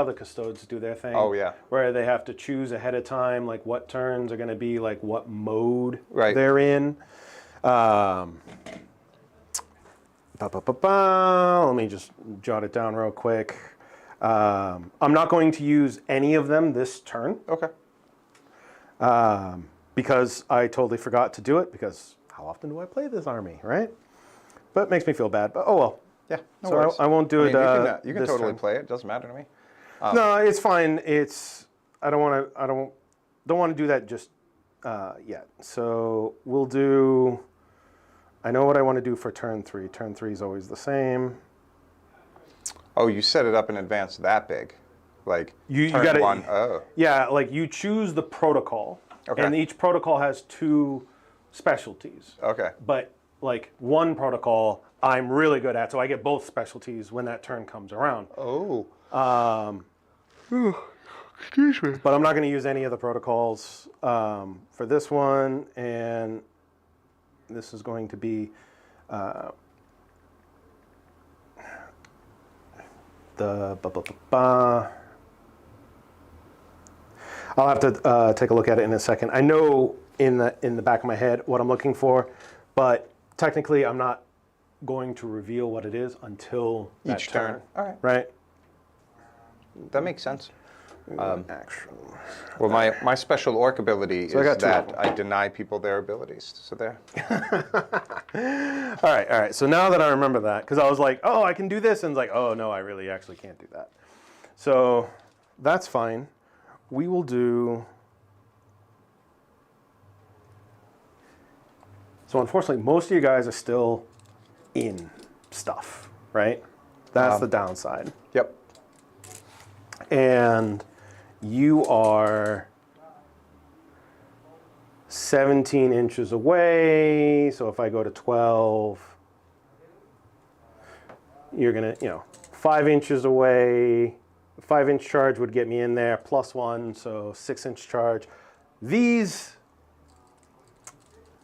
the custodes do their thing. Oh, yeah. Where they have to choose ahead of time, like what turns are going to be, like what mode Right. they're in. Let me just jot it down real quick. I'm not going to use any of them this turn. Okay. Because I totally forgot to do it, because how often do I play this army, right? But it makes me feel bad, but oh well. Yeah, no So worries. I won't do it You can this totally turn. play it. It doesn't matter to me. No, it's fine. I don't want to do that just yet. So we'll do, I know what I want to do for turn 3. Turn 3 is always the same. Oh, you set it up in advance that big? Like You turn gotta, 1? Oh. Yeah, like you choose the protocol. Okay. And each protocol has 2 specialties. Okay. But like one protocol I'm really good at, so I get both specialties when that turn comes around. Oh. Excuse me. But I'm not going to use any of the protocols for this one, and this is going to be I'll have to take a look at it in a second. I know in the back of my head what I'm looking for, but technically I'm not going to reveal what it is until that Each turn. All right. Right? That makes sense. Action. Well, my special orc ability So I is got 2 of that them. I deny people their abilities. So there. All right. So now that I remember that, because I was like, oh, I can do this, and it's like, oh no, I really actually can't do that. So that's fine. We will do. So unfortunately, most of you guys are still in stuff, right? That's the downside. Yep. And you are 17 inches away. So if I go to 12, you're going to, 5 inches away. 5-inch charge would get me in there, +1, so 6-inch charge.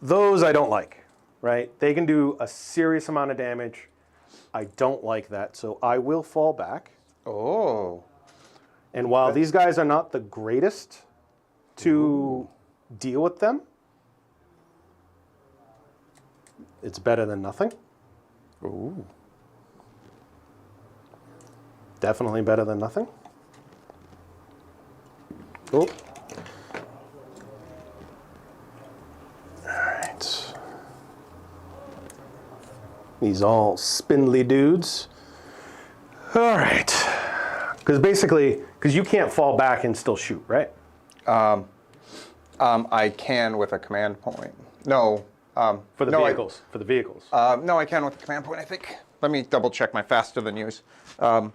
Those I don't like, right? They can do a serious amount of damage. I don't like that, so I will fall back. Oh. And while these guys are not the greatest to deal with them, it's better than nothing. Ooh. Definitely better than nothing. Oh. All right. These all spindly dudes. All right. Because you can't fall back and still shoot, right? I can with a command point. No. For the vehicles. For the vehicles. No, I can with the command point, I think. Let me double check my faster than use. Oh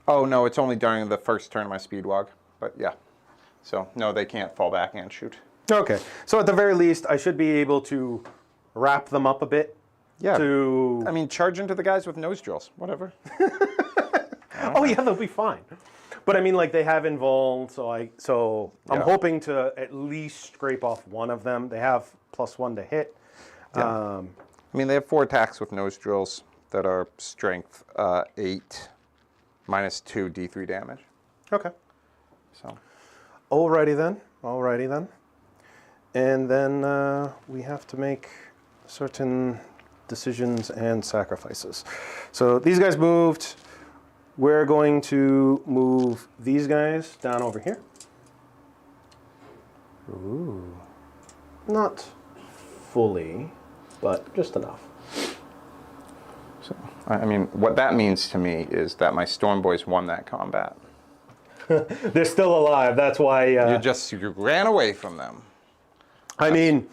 no, it's only during the first turn of my speed walk. But yeah. So no, they can't fall back and shoot. Okay. So at the very least, I should be able to wrap them up a bit. Yeah. To I mean, charge into the guys with nose drills. Whatever. Oh yeah, they'll be fine. But I mean, like they have invuln, so I'm hoping to at least scrape off one of them. They have +1 to hit. Yeah. I mean, they have 4 attacks with nose drills that are strength 8, -2 D3 damage. Okay. So. Alrighty then. Alrighty then. And then we have to make certain decisions and sacrifices. So these guys moved. We're going to move these guys down over here. Ooh. Not fully, but just enough. So, I mean, what that means to me is that my Storm Boys won that combat. They're still alive. That's why... You ran away from them. I mean...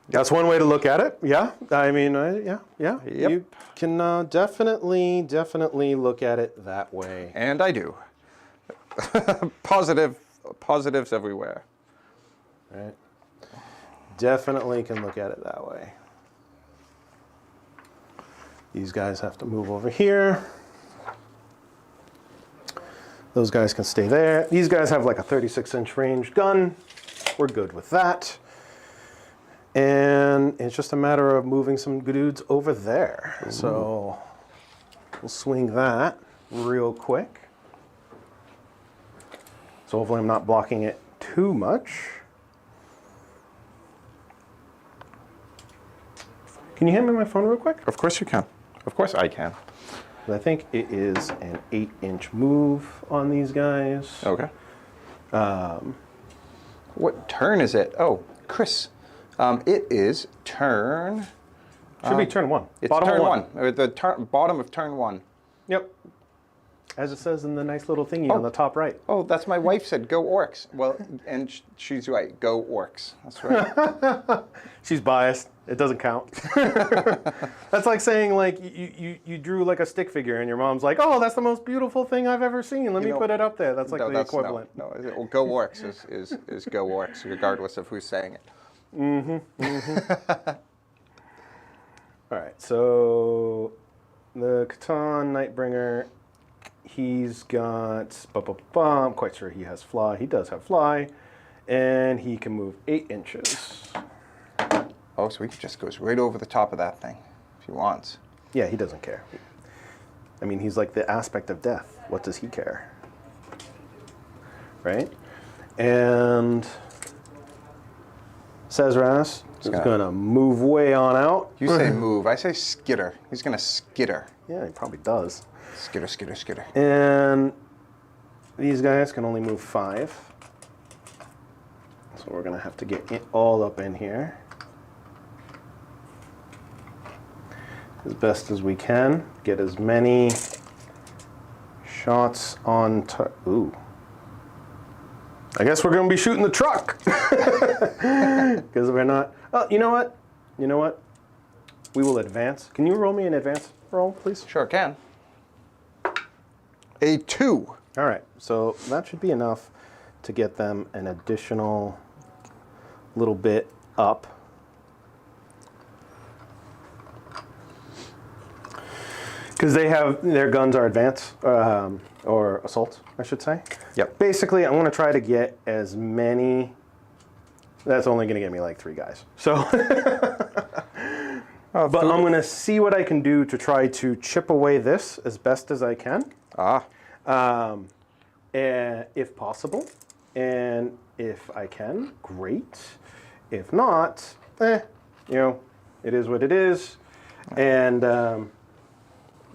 That's one way to look at it. Yeah. I mean, yeah. Yep. You can definitely look at it that way. And I do. Positives everywhere. Right. Definitely can look at it that way. These guys have to move over here. Those guys can stay there. These guys have like a 36-inch range gun. We're good with that. And it's just a matter of moving some dudes over there. Ooh. So we'll swing that real quick. So hopefully I'm not blocking it too much. Can you hand me my phone real quick? Of course you can. Of course I can. I think it is an 8-inch move on these guys. Okay. What turn is it? Oh, Chris. It is turn... Should be turn 1. It's bottom turn one. 1. Or the bottom of turn 1. Yep. As it says in the nice little thingy on the top right. Oh, that's my wife said, go Orks. Well, and she's right. Go Orks. That's right. She's biased. It doesn't count. That's like saying like you drew like a stick figure and your mom's like, oh, that's the most beautiful thing I've ever seen. Let me put it up there. That's like the equivalent. No, well, go Orks is go Orks, regardless of who's saying it. Mm-hmm. Mm-hmm. All right, so the Catan Nightbringer, he's got, I'm quite sure he has fly. He does have fly, and he can move 8 inches. Oh, so he just goes right over the top of that thing if he wants. Yeah, he doesn't care. I mean, he's like the aspect of death. What does he care? Right? And Cesras is going to move way on out. You say move. I say skitter. He's going to skitter. Yeah, he probably does. Skitter, skitter, skitter. And these guys can only move 5. So we're going to have to get it all up in here as best as we can. Get as many shots on... Ooh. I guess we're going to be shooting the truck. Because we're not... Oh, you know what? You know what? We will advance. Can you roll me an advance roll, please? Sure can. A 2. All right. So that should be enough to get them an additional little bit up. Because they have... Their guns are advance. Or assault, I should say. Yep. Basically, I want to try to get as many... That's only going to get me like 3 guys. So, but I'm going to see what I can do to try to chip away this as best as I can. And if possible. And if I can, great. If not, you know, it is what it is. And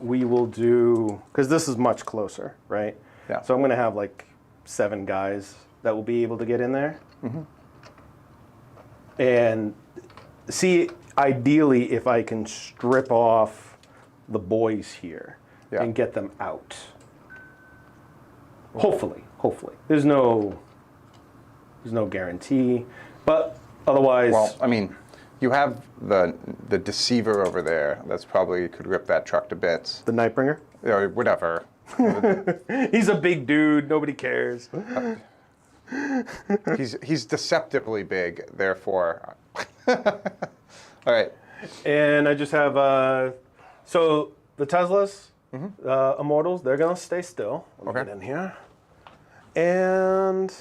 we will do, because this is much closer, right? Yeah. So I'm going to have like 7 guys that will be able to get in there. Mm-hmm. And see, ideally, if I can strip off the boys here and get them out. Hopefully. There's no guarantee, but otherwise. Well, I mean, you have the deceiver over there. That's probably could rip that truck to bits. The Nightbringer? Or whatever. He's a big dude. Nobody cares. He's deceptively big, therefore. All right. And I just have so the Teslas Immortals, they're going to stay still. Let me Okay. get in here. And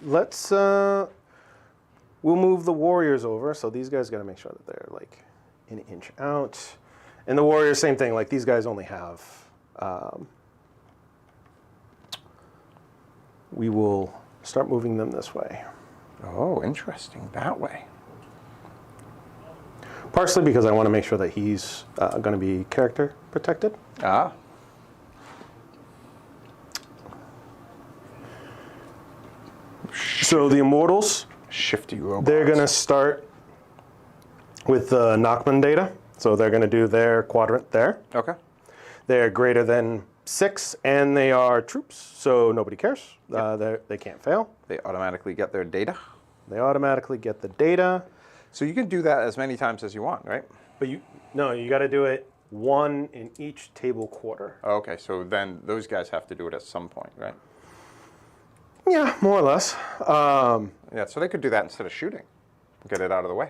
let's, we'll move the warriors over. So these guys got to make sure that they're like an inch out. And the warriors, same thing. Like these guys only have, we will start moving them this way. Oh, interesting. That way. Partially because I want to make sure that he's going to be character protected. Ah. So the immortals, Shifty robots. they're going to start with the Nachman data. So they're going to do their quadrant there. Okay. They're greater than 6, and they are troops, so nobody cares. They can't fail. They automatically get their data. They automatically get the data. So you can do that as many times as you want, right? But you got to do it 1 in each table quarter. Okay, so then those guys have to do it at some point, right? Yeah, more or less. Yeah, so they could do that instead of shooting. Get it out of the way.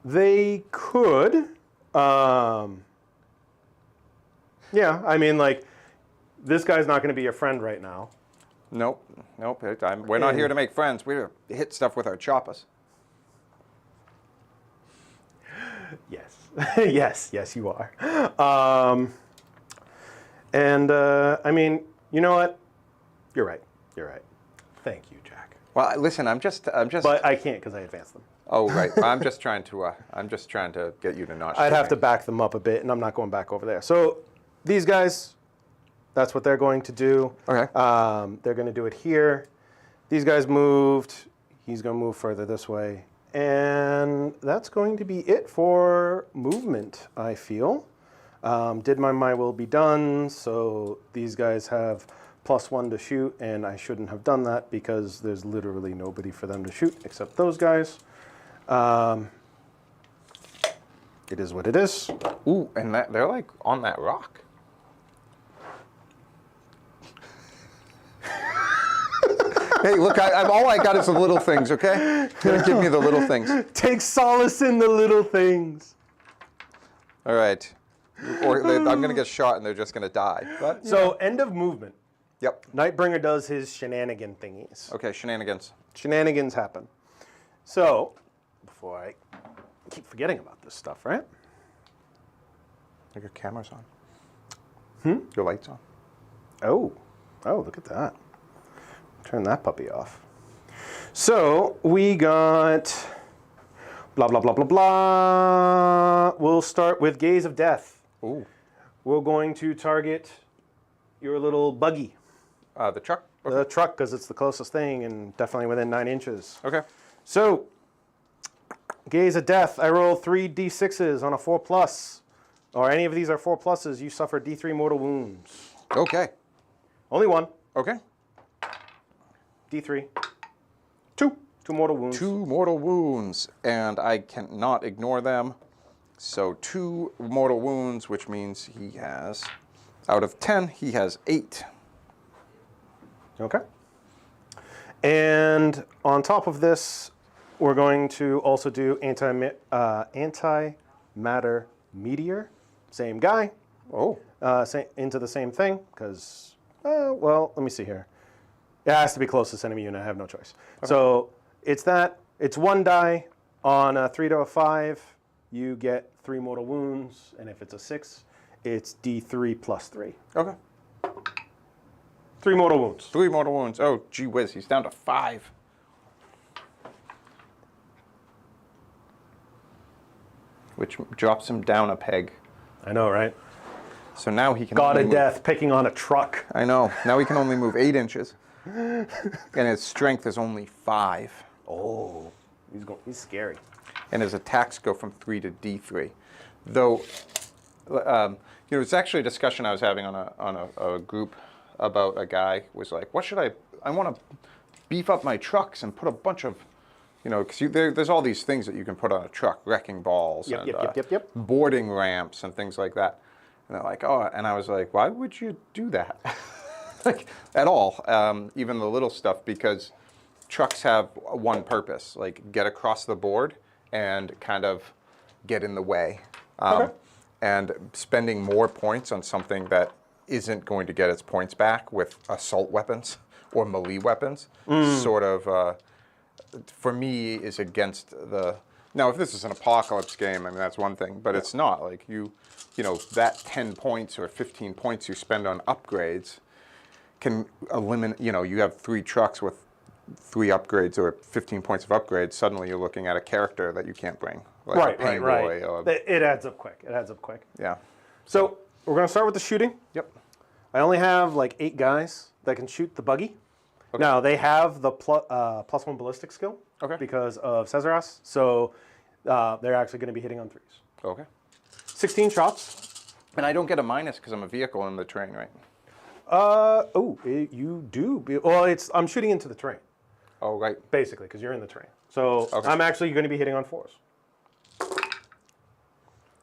They could. Yeah, I mean, like, this guy's not going to be your friend right now. Nope. We're not here to make friends. We're to hit stuff with our choppers. Yes. yes, you are. I mean, you know what? You're right. Thank you, Jack. Well, listen, I'm just. But I can't because I advanced them. Oh, right. I'm just trying to get you to not. I'd shoot have to me. back them up a bit, and I'm not going back over there. So these guys, that's what they're going to do. Okay. They're going to do it here. These guys moved. He's going to move further this way. And that's going to be it for movement, I feel. Did my will be done, so these guys have +1 to shoot, and I shouldn't have done that because there's literally nobody for them to shoot except those guys. It is what it is. Ooh, and they're like on that rock. Hey, look, all I got is the little things, okay? You're gonna give me the little things. Take solace in the little things. All right. Or I'm gonna get shot and they're just gonna die. But, So, end of movement. yep. Nightbringer does his shenanigan thingies. Okay, shenanigans. Shenanigans happen. So, before I keep forgetting about this stuff, right? Are your cameras on? Your lights on? Oh, look at that. Turn that puppy off. So, we got blah, blah, blah, blah, blah. We'll start with Gaze of Death. Ooh. We're going to target your little buggy. The truck? The truck, because it's the closest thing and definitely within 9 inches. Okay. So, Gaze of Death, I roll 3 d6s on a 4+. Or any of these are 4+, you suffer d3 mortal wounds. Okay. Only 1. Okay. D3. 2 mortal wounds. 2 mortal wounds, and I cannot ignore them. So 2 mortal wounds, which means he has, out of 10, he has 8. Okay. And on top of this, we're going to also do antimatter meteor. Same guy. Oh. Into the same thing, because, well, let me see here. It has to be closest enemy unit. I have no choice. Okay. So it's that. It's 1 die. On a 3 to a 5, you get 3 mortal wounds. And if it's a 6, it's D3 + 3. Okay. 3 mortal wounds. 3 mortal wounds. Oh, gee whiz, he's down to 5. Which drops him down a peg. I know, right? So now he can God only of move, Death picking on a truck. I know. Now he can only move 8 inches. And his strength is only 5. Oh, he's scary. And his attacks go from 3 to D3. Though, it's actually a discussion I was having on a group about a guy was like, what should I want to beef up my trucks and put a bunch of, because there's all these things that you can put on a truck, wrecking balls and boarding ramps and things like that. And they're like, oh, and I was like, why would you do that? Like, at all, even the little stuff, because trucks have one purpose, like get across the board and kind of get in the way. Okay. and spending more points on something that isn't going to get its points back with assault weapons or melee weapons sort of, for me, is against the... Now, if this is an apocalypse game, I mean, that's one thing, but it's not. Like, you know, that 10 points or 15 points you spend on upgrades can eliminate, you know, you have 3 trucks with 3 upgrades or 15 points of upgrades, suddenly you're looking at a character that you can't bring. Like Right. Or, It adds up quick. It adds up quick. yeah. So we're going to start with the shooting. Yep. I only have like 8 guys that can shoot the buggy. Okay. Now, they have the +1 ballistic skill because of Cesaras, so they're actually going to be hitting on 3s. Okay. 16 shots. And I don't get a minus because I'm a vehicle in the terrain, right? You do. Well, I'm shooting into the terrain, Oh, right. basically, because you're in the terrain. So I'm actually going to be hitting on 4s.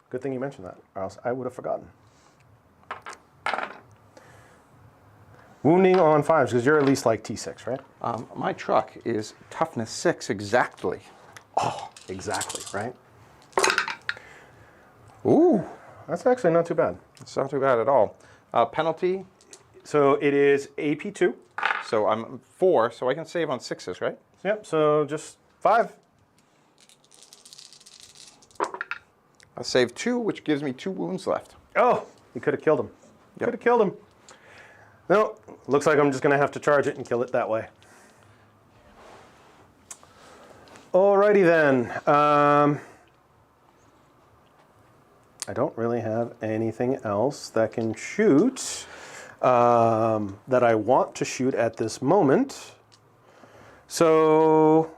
Good thing you mentioned that, or else I would have forgotten. Wounding on 5s, because you're at least like T6, right? My truck is toughness 6 exactly. Oh, exactly, right? Ooh. That's actually not too bad. It's not too bad at all. Penalty. So it is AP2. So I'm 4, so I can save on 6s, right? Yep, so just 5. I'll save 2, which gives me 2 wounds left. Oh, you could have killed him. Yep. Could have killed him. No, looks like I'm just going to have to charge it and kill it that way. Alrighty then. I don't really have anything else that can shoot that I want to shoot at this moment. So,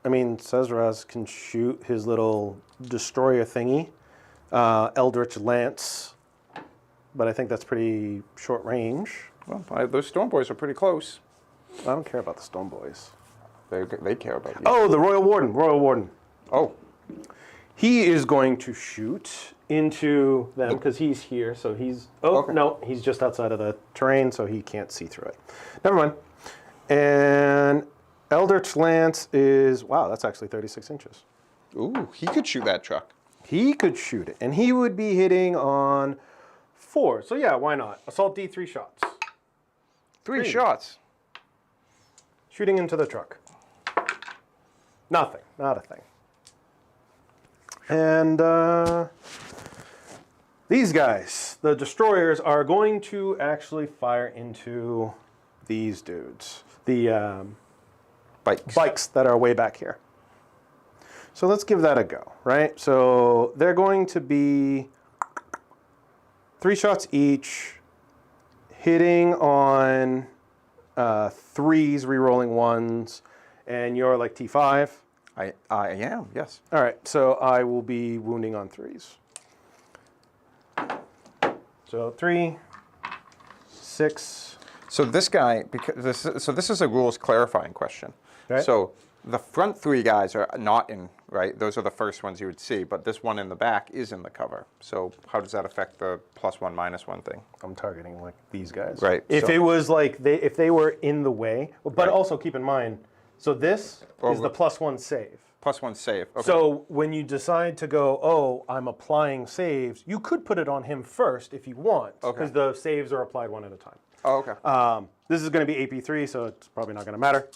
I mean, Cesaras can shoot his little destroyer thingy, Eldritch Lance, but I think that's pretty short range. Well, those Storm Boys are pretty close. I don't care about the Storm Boys. They care about you. Oh, the Royal Warden. Royal Warden. Oh. He is going to shoot into them because he's here. So he's... Oh, Okay. no. He's just outside of the terrain, so he can't see through it. Never mind. And Eldritch Lance is... Wow, that's actually 36 inches. Ooh, he could shoot that truck. He could shoot it. And he would be hitting on 4. So yeah, why not? Assault D, 3 shots. 3 shots. Shooting into the truck. Nothing. Not a thing. And these guys, the destroyers, are going to actually fire into these dudes. The bikes that are way back here. So let's give that a go, right? So they're going to be 3 shots each, hitting on 3s, re-rolling 1s, and you're like T5. I am, yes. All right, so I will be wounding on 3s. So 3, 6. So this guy, because this is a rules clarifying question. Right. So the front 3 guys are not in, right? Those are the first ones you would see, but this one in the back is in the cover. So how does that affect the +1, -1 thing? I'm targeting like these guys. Right. If so, it was like if they were in the way, but Right. also keep in mind, so this is the +1 save. +1 save. Okay. So when you decide to go, oh, I'm applying saves, you could put it on him first if you want, because the saves are applied one at a time. Oh, okay. This is going to be AP3, so it's probably not going to matter.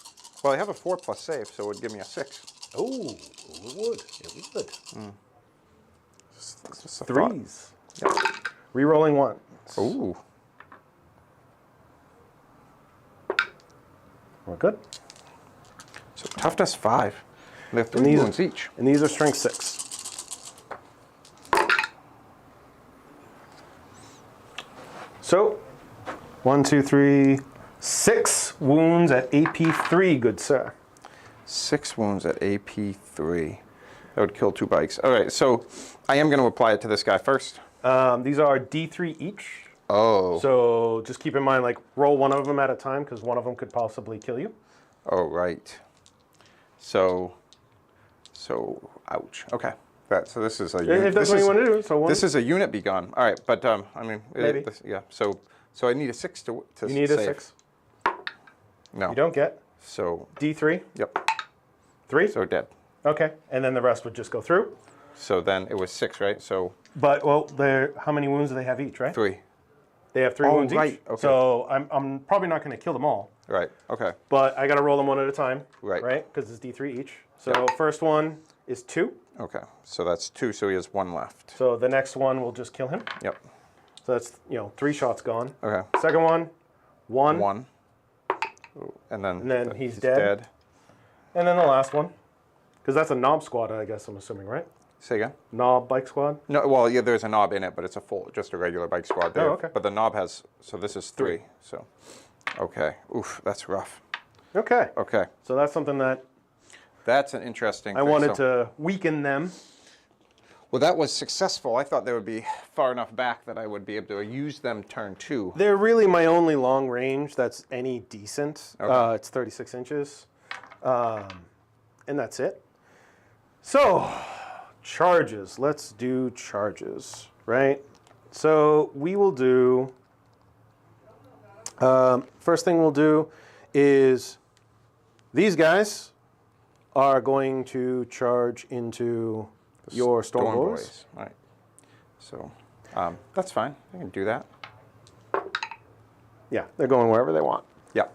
Well, I have a 4+ save, so it would give me a 6. Oh, it would. It would. Just a 3s. Yep. Rerolling 1s. Ooh. We're good. So toughness 5. They're 3 wounds each. And these are strength 6. So, 1, 2, 3, 6 wounds at AP3, good sir. 6 wounds at AP3. That would kill 2 bikes. All right, so I am going to apply it to this guy first. These are D3 each. Oh. So just keep in mind, like, roll one of them at a time, because one of them could possibly kill you. Oh, right. So, ouch. Okay. So this is a unit. If that's what you want to do. So one. This is a unit begun. All right, but I mean, Maybe. Yeah. So I need a 6 to You need a save. 6. No. You don't get. So. D3. Yep. 3. So dead. Okay. And then the rest would just go through. So then it was 6, right? So But well, how many wounds do they have each, right? 3. They have 3 Oh, wounds right, each. okay. So I'm probably not going to kill them all, Right. Okay. but I got to roll them one at a time. Right. Right? Because it's D3 each. So first one is 2. Okay. So that's 2. So he has 1 left. So the next one will just kill him. Yep. So that's 3 shots gone. Okay. Second one, 1. 1. And then he's dead. And then the last one, because that's a knob squad, I guess I'm assuming, right? Say again? Knob bike squad. No, well, yeah, there's a knob in it, but it's just a regular bike squad there. Oh, okay. But the knob has, so this is 3. So, okay. Oof, that's rough. Okay. Okay. So that's something that That's an interesting I thing. wanted to weaken them. Well, that was successful. I thought they would be far enough back that I would be able to use them turn 2. They're really my only long range that's any decent. Okay. It's 36 inches. And that's it. So, charges. Let's do charges, right? So we will do, first thing we'll do is these guys are going to charge into your Storm Boys. Right. So, that's fine. I can do that. Yeah, they're going wherever they want, Yeah.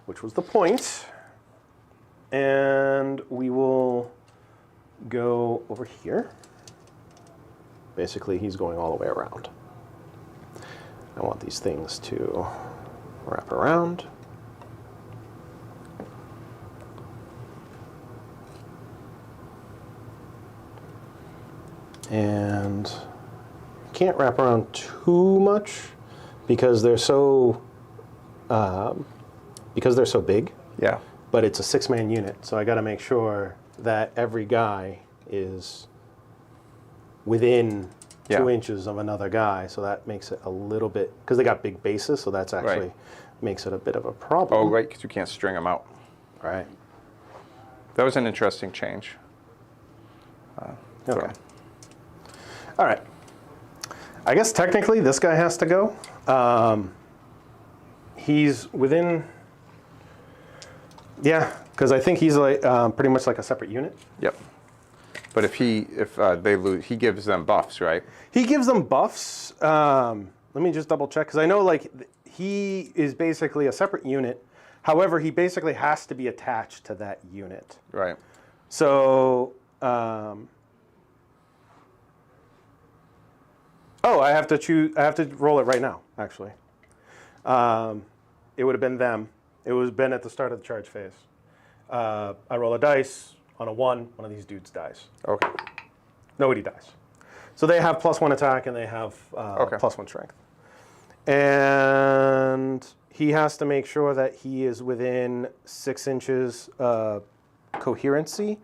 which was the point. And we will go over here. Basically, he's going all the way around. I want these things to wrap around. And can't wrap around too much because they're so big. Yeah. But it's a 6-man unit, so I got to make sure that every guy is within 2 inches of another guy. So that makes it a little bit, because they got big bases, so that's actually makes it a bit of a problem. Oh, right, because you can't string them out. Right. That was an interesting change. Okay. All right. I guess technically this guy has to go. He's within. Yeah, because I think he's like pretty much like a separate unit. Yep. But if they lose, he gives them buffs, right? He gives them buffs. Let me just double check because I know like he is basically a separate unit. However, he basically has to be attached to that unit. Right. So, I have to choose. I have to roll it right now. Actually, it would have been them. It was been at the start of the charge phase. I roll a dice. On a 1, one of these dudes dies. Okay. Nobody dies. So they have +1 attack and they have +1 strength. And he has to make sure that he is within 6 inches coherency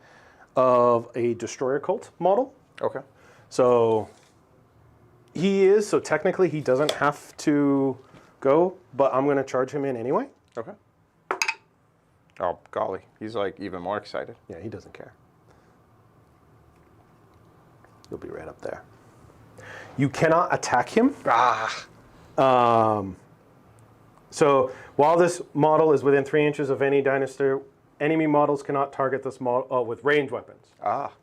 of a destroyer cult model. Okay. So he is. So technically he doesn't have to go, but I'm going to charge him in anyway. Okay. Oh, golly. He's like even more excited. Yeah, he doesn't care. He'll be right up there. You cannot attack him. So while this model is within 3 inches of any dinosaur, enemy models cannot target this model with ranged weapons.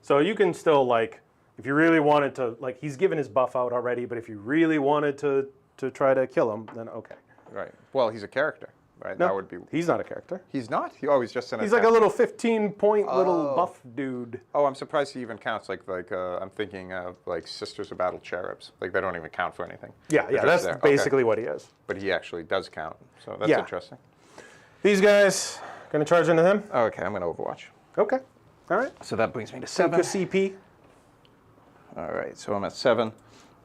So you can still, like, if you really wanted to, like, he's given his buff out already, but if you really wanted to try to kill him, then okay. Right. Well, he's a character, right? No, That would be. he's not a character. He's not. He always just an. He's like a little 15-point little buff dude. Oh, I'm surprised he even counts. I'm thinking of like Sisters of Battle Cherubs. Like they don't even count for anything. Yeah, They're that's just there. basically what he is. But he actually does count. So that's Yeah. interesting. These guys, gonna charge into him? Okay, I'm gonna Overwatch. Okay. All right. So that brings me to Take 7. your CP. All right, so I'm at 7.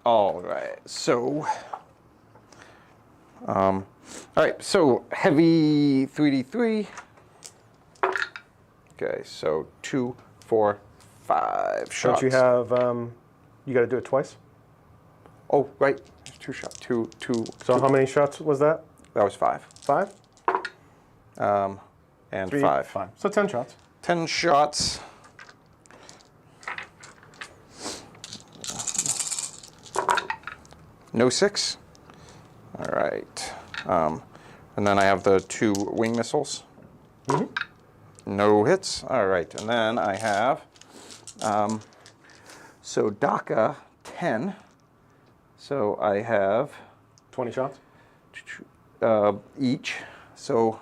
All right, so. All right, so heavy 3d3. Okay, so 2, 4, 5 shots. Don't you have? You got to do it twice. Oh, right, 2 shots. Two. So how many shots was that? That was 5. 5. And 3, 5. 5. So 10 shots. 10 shots. No 6. All right. And then I have the 2 wing missiles. No hits. All right. And then I have So DACA 10. So I have 20 shots? each. So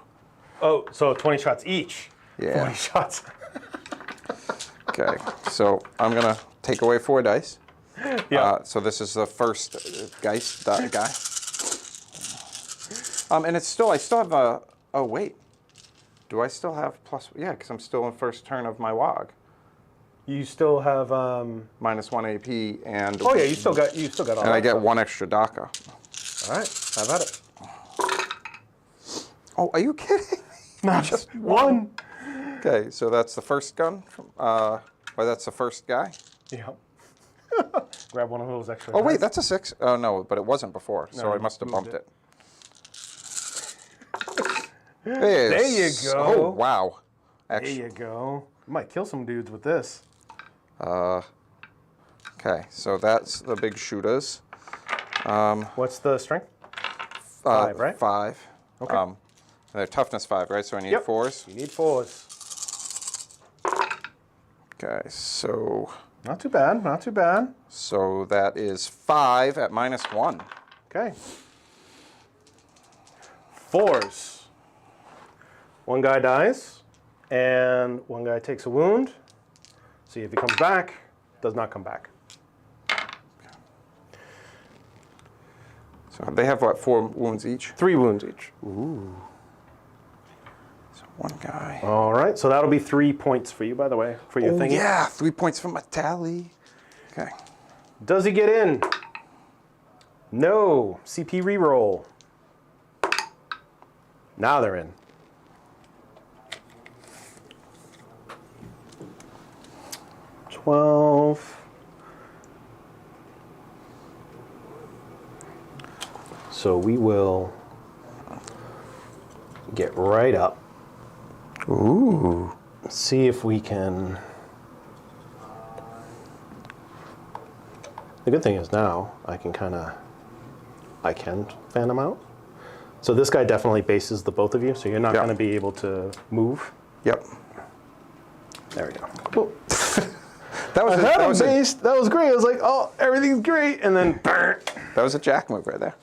Oh, so 20 shots each. Yeah. 40 shots. okay. So I'm gonna take away 4 dice. Yeah. So this is the first guy. And it's still I still have a. Oh wait. Do I still have plus? Yeah, because I'm still in first turn of my WOG. You still have -1 AP and. oh yeah, you still got all And that I get stuff. 1 extra DACA. All right, have at it. Oh, are you kidding? Not just one. Okay, so that's the first gun. Or that's the first guy. Yeah. Grab one of those extra. Oh wait, dice. that's a 6. Oh no, but it wasn't before, so No, I must have moved bumped it. There you go. Oh wow. There Actually, you go. You might kill some dudes with this. okay, so that's the big shooters. What's the strength? 5, right? 5. Okay. And they're toughness 5, right? So I need Yep. 4s. You need 4s. Okay, so Not too bad. Not too bad. that is 5 at -1. Okay. 4s. One guy dies, and one guy takes a wound. See if he comes back. Does not come back. So they have what, 4 wounds each? 3 wounds each. Ooh. So one guy. All right, so that'll be 3 points for you, by the way, for your Oh thingy. yeah, 3 points from my tally. Okay. Does he get in? No. CP reroll. Now they're in. So we will get right up. Ooh. See if we can. The good thing is now I can fan them out. So this guy definitely bases the both of you, so you're not Yeah. going to be able to move. Yep. There we go. Cool. That was That was great. I was like, oh, everything's great, and then that was a jack move right there.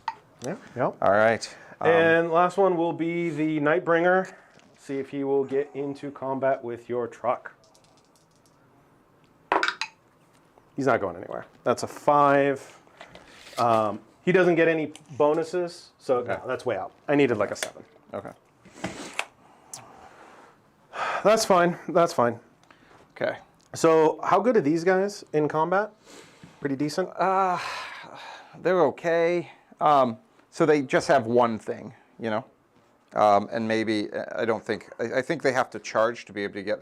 yeah, yeah. All right. And last one will be the Nightbringer. See if he will get into combat with your truck. He's not going anywhere. That's a 5. He doesn't get any bonuses, so no, that's way out. I needed like a 7. Okay. That's fine. That's fine. Okay. So how good are these guys in combat? Pretty decent? They're okay. So they just have one thing, you know, and maybe I don't think I think they have to charge to be able to get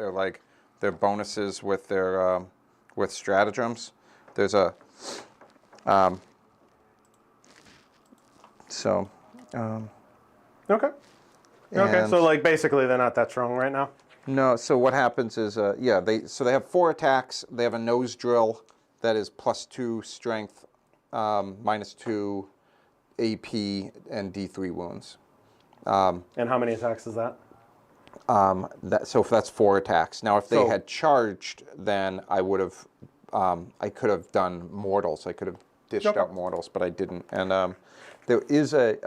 their bonuses with their with stratagems. There's a Okay. Okay, so like basically they're not that strong right now? No, so what happens is, they have 4 attacks. They have a nose drill that is +2 strength, -2 AP, and D3 wounds. And how many attacks is that? So that's 4 attacks. Now, if they So- had charged, then I would have, I could have done mortals. I could have dished Okay. out mortals, but I didn't. And there is a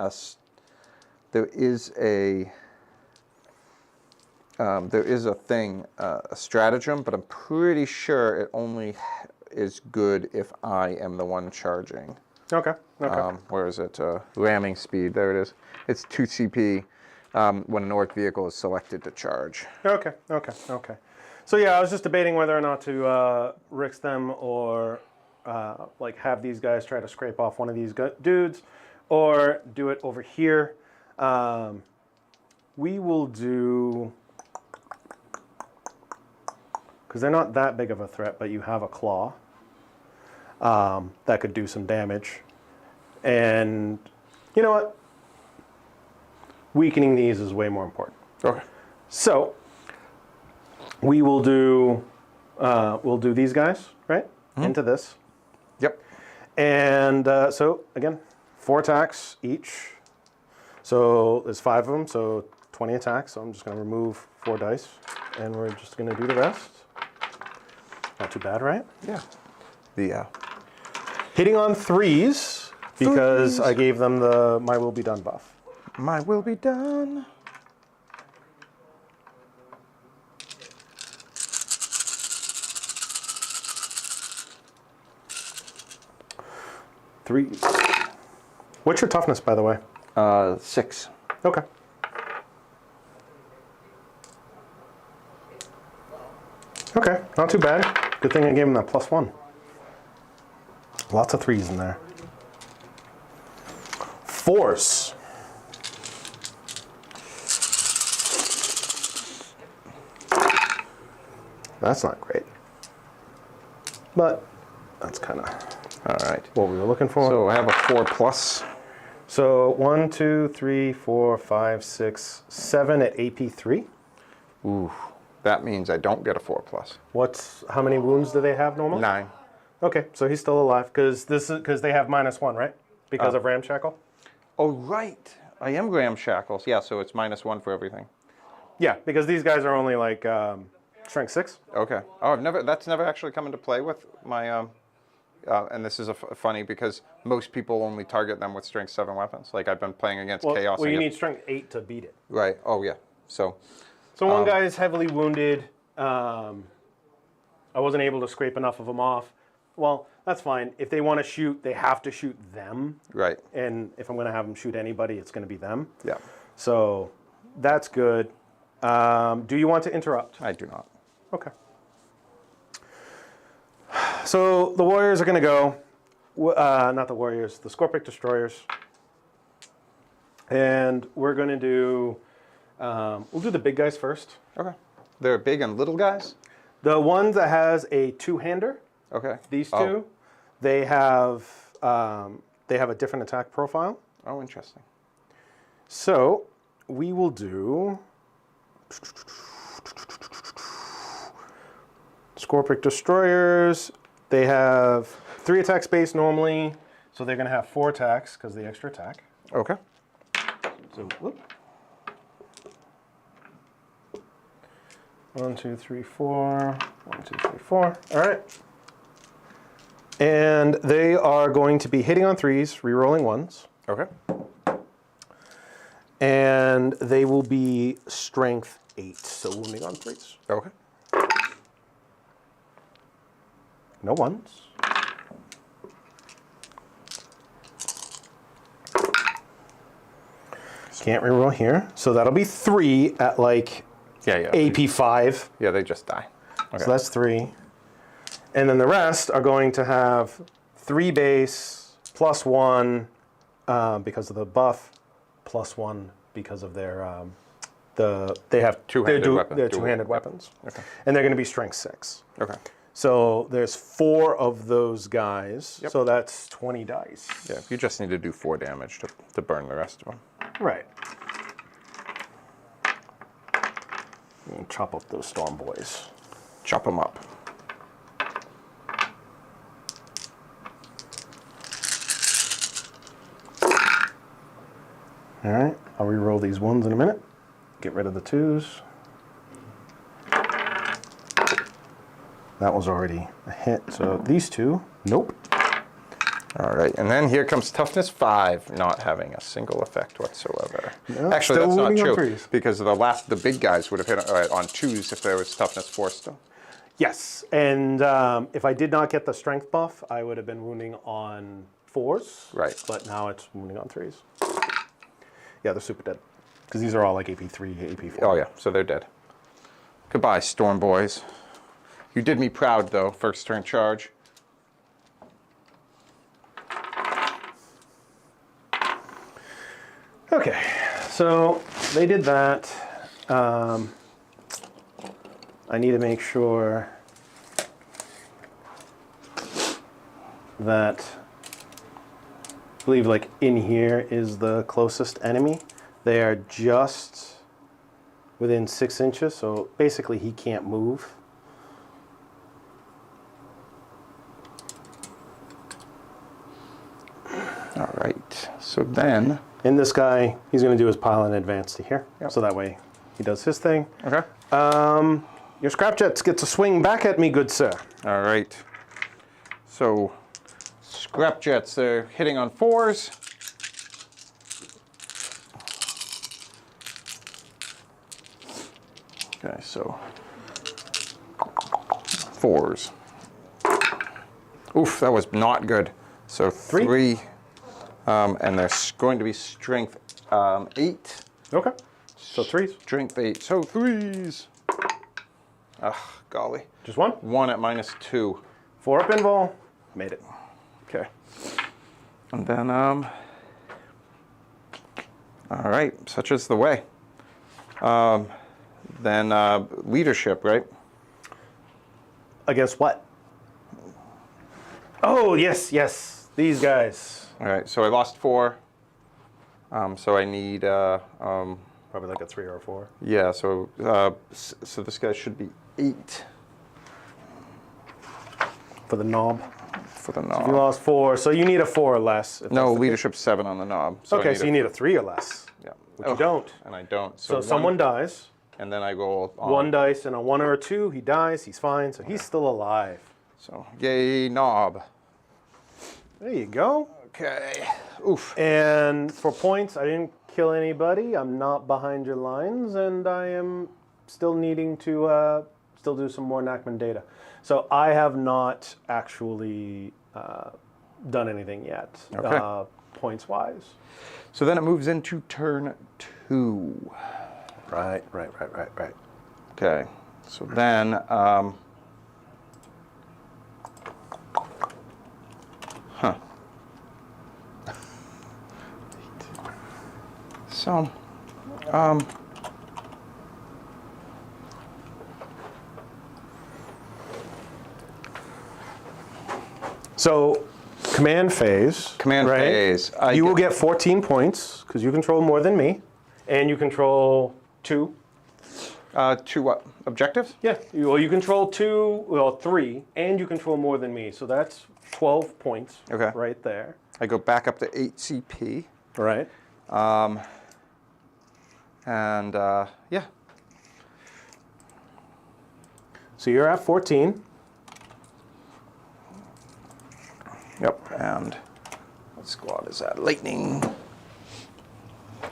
thing, a stratagem, but I'm pretty sure it only is good if I am the one charging. Okay, okay. Where is it? Ramming speed. There it is. It's 2 CP when an orc vehicle is selected to charge. Okay, okay, okay. So yeah, I was just debating whether or not to risk them or like have these guys try to scrape off one of these dudes or do it over here. We will do, because they're not that big of a threat, but you have a claw that could do some damage. And you know what? Weakening these is way more important. Okay. So we will do we'll do these guys right into this, Yep. and so again 4 attacks each. So there's 5 of them, so 20 attacks. So I'm just going to remove 4 dice, and we're just going to do the rest. Not too bad, right? Yeah. The Hitting on threes because I gave them the My Will Be Done buff. My will be done. Threes. What's your toughness, by the way? 6. Okay. Okay, not too bad. Good thing I gave him that +1. Lots of threes in there. Force. That's not great. But that's kind of All right. what we were looking for. So I have a 4+. So 1, 2, 3, 4, 5, 6, 7 at AP3. Ooh, that means I don't get a 4+. How many wounds do they have normally? 9. Okay, so he's still alive because they have -1, right? Because of Ramshackle. Oh, right. I am Graham Shackles. Yeah, so it's -1 for everything. Yeah, because these guys are only like strength 6. Okay. Oh, that's never actually come into play with my, and this is funny because most people only target them with strength 7 weapons. Like I've been playing against Chaos. Well, you need strength 8 to beat it. Right. Oh, yeah. So one guy is heavily wounded. I wasn't able to scrape enough of them off. Well, that's fine. If they want to shoot, they have to shoot them. Right. And if I'm going to have them shoot anybody, it's going to be them. Yeah. So that's good. Do you want to interrupt? I do not. Okay. So the Warriors are going to go. Not the Warriors, the Scorpic Destroyers. And we're going to do, we'll do the big guys first. Okay. They're big and little guys? The one that has a two-hander. Okay. These two, they have a different attack profile. Oh, interesting. So we will do Scorpic Destroyers. They have 3 attack space normally, so they're going to have 4 attacks because of the extra attack. Okay. So, whoop. 1, 2, 3, 4. 1, 2, 3, 4. All right. And they are going to be hitting on 3s, re-rolling 1s. Okay. And they will be strength 8, so wounding on 3s. Okay. No 1s. Can't re-roll here. So that'll be 3 at like AP 5. Yeah, they just die. Okay. So that's 3. And then the rest are going to have 3 base, +1 because of the buff, +1 because of their they have two-handed weapons. Okay. And they're going to be strength 6. Okay. So there's 4 of those guys. Yep. So that's 20 dice. Yeah, you just need to do 4 damage to burn the rest of them. Right. And chop up those storm boys. Chop them up. All right, I'll re-roll these 1s in a minute. Get rid of the 2s. That was already a hit, so these 2, nope. All right, and then here comes toughness 5, not having a single effect whatsoever. No, actually, that's not true, threes. because the big guys would have hit on 2s if there was toughness 4 still. Yes, and if I did not get the strength buff, I would have been wounding on 4s. Right. But now it's wounding on 3s. Yeah, they're super dead. Because these are all like AP3, AP4. Oh yeah, so they're dead. Goodbye, Storm Boys. You did me proud, though, first turn charge. Okay, so they did that. I need to make sure that, I believe like in here is the closest enemy. They are just within 6 inches, so basically he can't move. All right, so then... And this guy, he's going to do his pile in advance to here. Yep. So that way he does his thing. Okay. Your Scrapjets gets a swing back at me, good sir. All right. So scrap jets, they're hitting on 4s. Okay, so 4s. Oof, that was not good. So 3, and there's going to be strength 8. Okay. So 3s. Strength 8. So 3s. Ugh, golly. Just 1? 1 at -2. 4 up invul. Made it. Okay. And then, all right, such is the way. Then leadership, right? Against what? Oh, yes, yes. These guys. All right, so I lost 4. So I need, Probably like a 3 or a 4. yeah, so so this guy should be 8 For the knob. for the If you knob. lost 4, so you need a 4 or less. If No, that's the leadership 7 on the knob. case. So Okay, so you need a 3 or less. yeah. Which you don't. And I don't. So one- someone dies. And then I go on. 1 dice and a 1 or a 2, he dies, he's fine, so he's still alive. So yay, knob. There you go. Okay. Oof. And for points, I didn't kill anybody. I'm not behind your lines, and I am still needing to still do some more Nachman data. So I have not actually done anything yet, Okay. points-wise. So then it moves into turn 2. Right. Okay. So then, So, So command phase. Command right? phase. You will get 14 points because you control more than me, and you control 2. 2 what? Objectives? Yeah, you control 2, well 3, and you control more than me. So that's 12 points Okay. right there. I go back up to 8 CP. Right. And yeah. So you're at 14. Yep. And what squad is that? Lightning.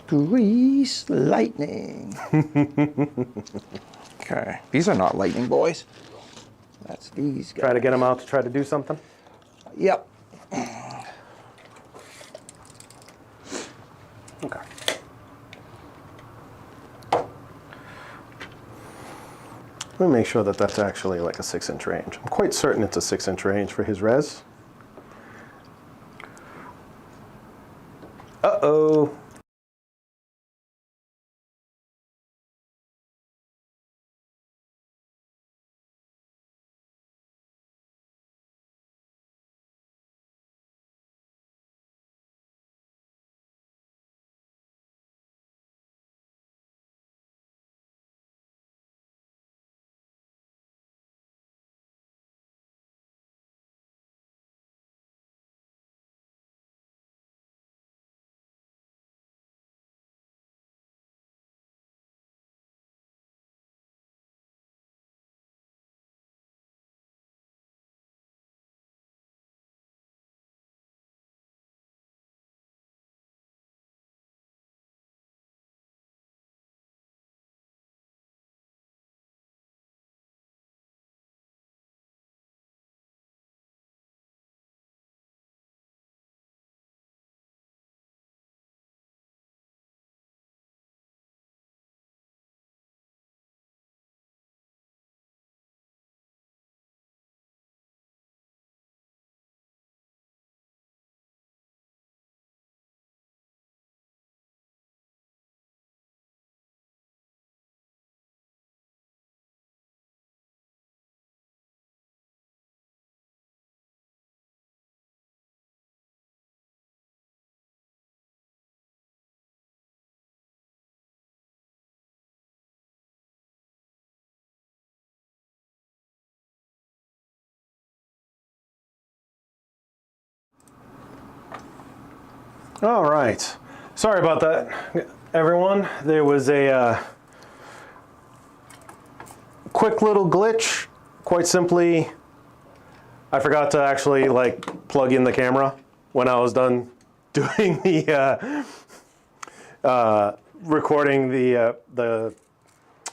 Grease lightning. Okay. These are not lightning boys. That's these guys. Try to get them out to try to do something. Yep. Okay. Let me make sure that that's actually like a 6-inch range. I'm quite certain it's a 6-inch range for his res. Uh-oh. All right. Sorry about that, everyone. There was a quick little glitch. Quite simply, I forgot to actually like plug in the camera when I was done doing the recording the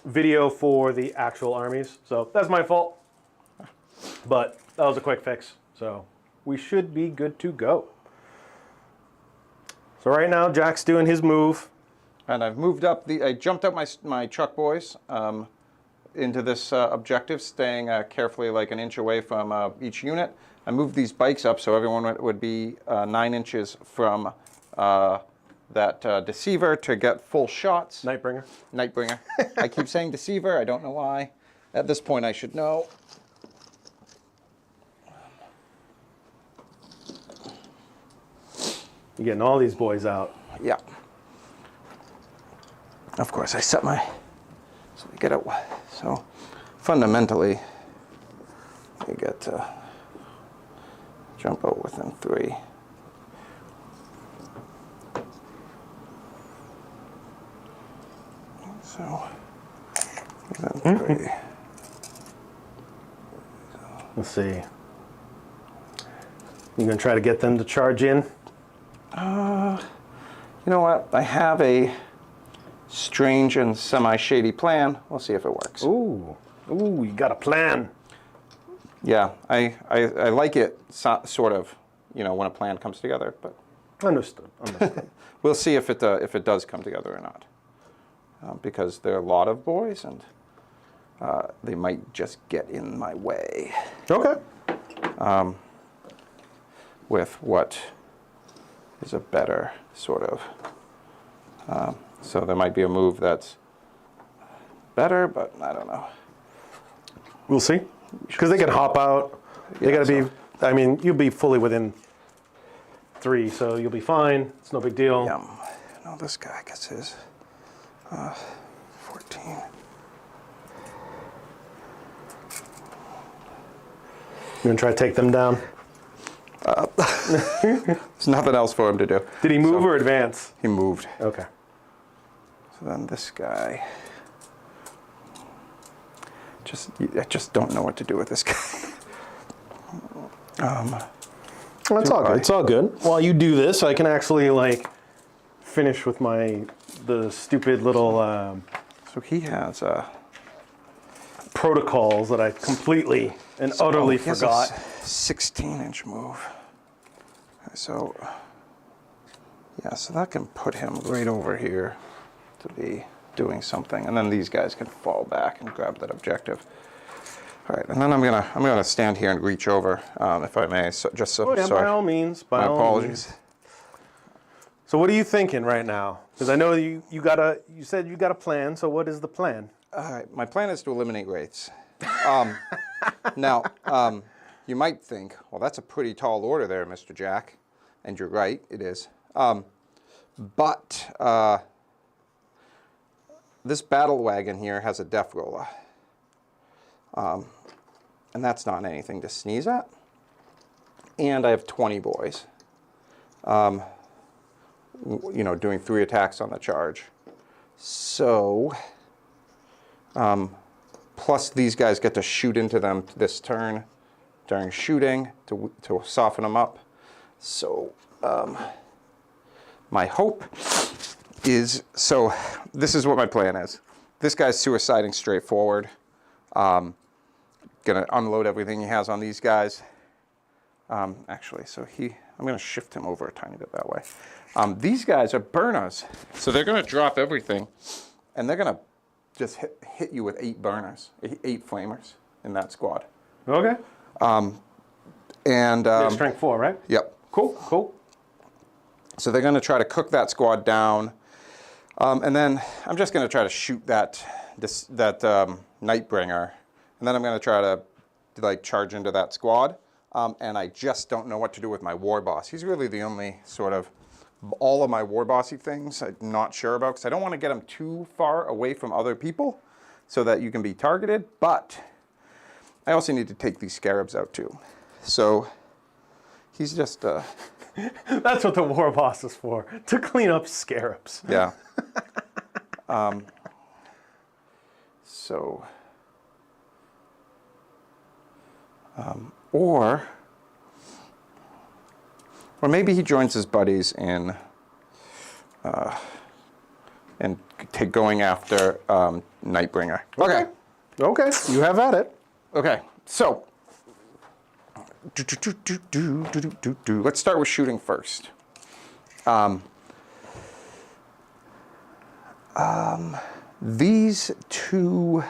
video for the actual armies. So that's my fault. But that was a quick fix. So we should be good to go. So right now Jack's doing his move. And I've moved up I jumped up my truck boys into this objective, staying carefully like an inch away from each unit. I moved these bikes up so everyone would be 9 inches from that deceiver to get full shots. Nightbringer. Nightbringer. I keep saying deceiver, I don't know why. At this point I should know. You're getting all these boys out. Yeah. Of course, I set my, so we get it, so fundamentally, you get to jump out within 3. So, within 3. Let's see. You gonna try to get them to charge in? You know what, I have a strange and semi-shady plan. We'll see if it works. Ooh, you got a plan. Yeah, I like it sort of, you know, when a plan comes together, but Understood. we'll see if it does come together or not. Because there are a lot of boys, and they might just get in my way. Okay. With what is a better sort of. So there might be a move that's better, but I don't know. We'll see. Because they can hop out. They Yeah, got to be, I mean, you'll be fully within 3, so you'll be fine. It's no big deal. Yeah. No, this guy gets his 14. You gonna try to take them down? There's nothing else for him to do. Did he move or advance? He moved. Okay. So then this guy, I just don't know what to do with this guy. That's all good. It's all good. While you do this, I can actually like finish with the stupid little So he has protocols that I completely and utterly he has forgot. a 16-inch move. So yeah, so that can put him right over here to be doing something, and then these guys can fall back and grab that objective. All right, and then I'm gonna stand here and reach over, if I may. So just so Oh, yeah, sorry. by all means. By My all apologies. means. So what are you thinking right now? Because I know you said you got a plan. So what is the plan? All right, my plan is to eliminate wraiths. Now, you might think, well, that's a pretty tall order there, Mr. Jack, and you're right, it is. But this battle wagon here has a death roller, and that's not anything to sneeze at. And I have 20 boys, you know, doing 3 attacks on the charge. So, plus these guys get to shoot into them this turn during shooting to soften them up. So, my hope is, so this is what my plan is. This guy's suiciding straight forward. Gonna unload everything he has on these guys. Actually, so I'm gonna shift him over a tiny bit that way. These guys are burners, so they're gonna drop everything, and they're gonna just hit you with 8 burners, 8 flamers in that squad. Okay. And Strength 4, right? yep. Cool. So they're going to try to cook that squad down, and then I'm just going to try to shoot that Nightbringer, and then I'm going to try to like charge into that squad. And I just don't know what to do with my war boss. He's really the only sort of all of my war bossy things I'm not sure about, because I don't want to get him too far away from other people so that you can be targeted. But I also need to take these scarabs out too. So he's just That's what the war boss is for, to clean up scarabs. yeah. So Or maybe he joins his buddies in going after Nightbringer. Okay. Okay, you have at it. Okay, so let's start with shooting first. These two.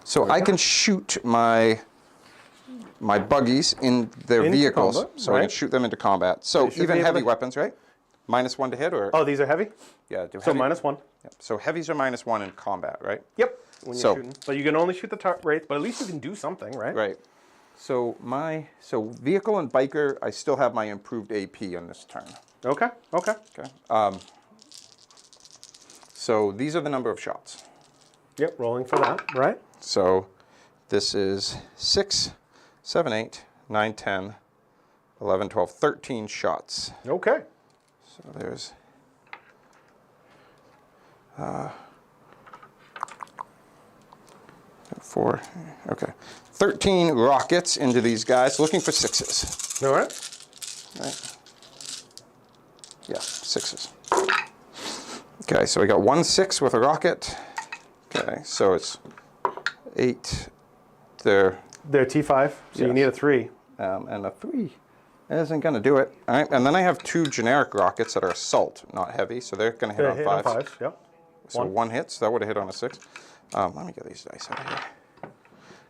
So I can shoot my buggies in their Into vehicles, combat, so I right. can shoot them into combat. So should even be able heavy to- weapons, right? -1 to hit, or Oh, these are heavy? yeah. So -1. Yep. So heavies are -1 in combat, right? Yep. When you're So- shooting. But you can only shoot the wraith, but at least you can do something, right? Right. So vehicle and biker, I still have my improved AP on this turn. Okay, okay. Okay. So these are the number of shots. Yep, rolling for that, right? So this is 6, 7, 8, 9, 10, 11, 12, 13 shots. Okay. So there's 4, okay. 13 rockets into these guys, looking for 6s. All right. Right? Yeah, 6s. Okay, so we got 1 6 with a rocket. Okay, so it's 8 there, They're T5, so you Yes. need a 3. and a 3 isn't going to do it. All right, and then I have 2 generic rockets that are assault, not heavy, so they're going to hit on Hit 5s. on 5s, yep. So one hit, so that would have hit on a 6. Let me get these dice out of here.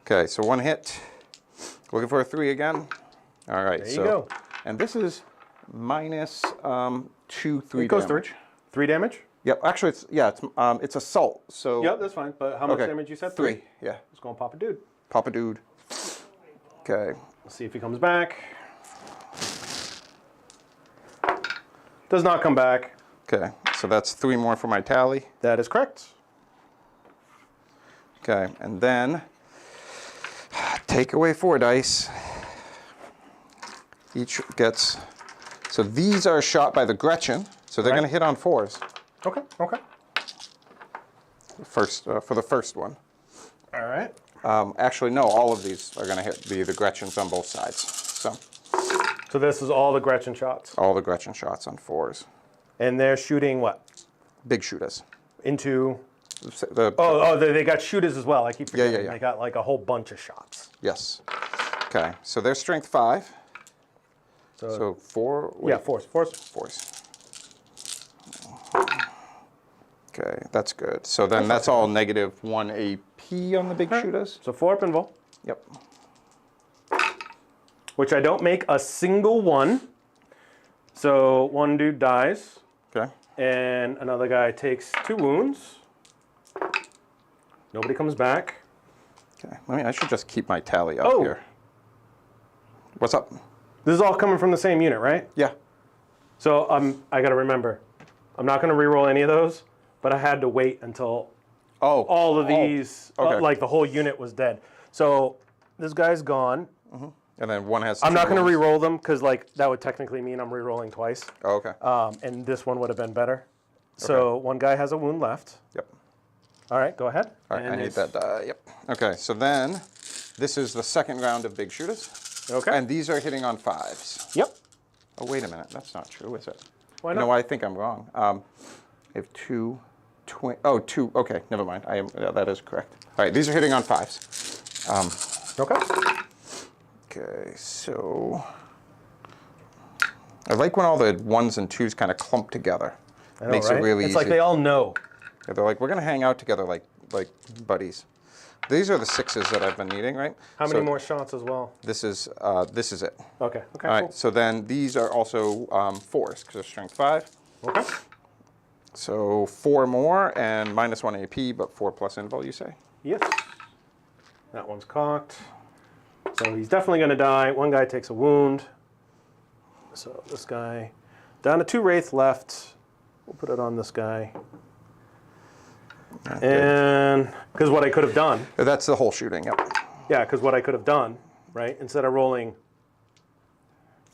Okay, so 1 hit. Looking for a 3 again. All right, There you go. And this is minus 2, 3 It goes damage. through. 3 damage? Yep, actually, it's assault. So Yep, that's fine. But how much okay, damage you said? 3. Yeah, Let's go and pop a dude. pop a dude. Okay, Let's see if he comes back. Does not come back. okay, so that's 3 more for my tally. That is correct. Okay, and then take away 4 dice. Each gets. So these are shot by the Gretchen, so they're Right. going to hit on 4s. Okay, okay. First for the first one. All right. Actually, no, all of these are going to hit the Gretchens on both sides. So So this is all the Gretchen shots. all the Gretchen shots on 4s. And they're shooting what? Big shooters. Into... The, Oh, they got shooters as well. I keep forgetting. yeah. They got like a whole bunch of shots. Yes. Okay, so they're strength 5. So 4. Yeah, force. 4s. Okay, that's good. So then that's all -1 AP on the big shooters. So 4 pinball, Yep. which I don't make a single one. So one dude dies, Okay. and another guy takes 2 wounds. Nobody comes back. Okay. I should just keep my tally up Oh. here. What's up? This is all coming from the same unit, right? Yeah. So I got to remember, I'm not going to re-roll any of those, but I had to wait until Oh. all of these, okay. like the whole unit was dead. So this guy's gone. And then one has. I'm 2 not going to wounds. re-roll them because like that would technically mean I'm re-rolling twice. Oh, okay. And this one would have been better. So one guy has a wound left. Yep. All right, go ahead. All right, And I need it's- that die. Yep. Okay, so then this is the second round of big shooters. Okay. And these are hitting on 5s. Yep. Oh, wait a minute. That's not true, is it? Why You know not? what? I think I'm wrong. I have 2 2. Okay, never mind. That is correct. All right, these are hitting on 5s. Okay. Okay, so I like when all the 1s and 2s kind of clump together. I know, Makes right? it really It's easy. like they all know. Yeah, they're like, we're gonna hang out together like buddies. These are the 6s that I've been needing, right? How many So more shots as well? This is it. Okay. Okay. All right. Cool. So then these are also 4s because they're strength 5. Okay. So 4 more and -1 AP, but 4 plus invul, you say? Yes. That one's cocked. So he's definitely going to die. One guy takes a wound. So this guy, down to 2 wraith left. We'll put it on this guy. And because what I could have done, That's the whole shooting. Yep. yeah, because what I could have done, right, instead of rolling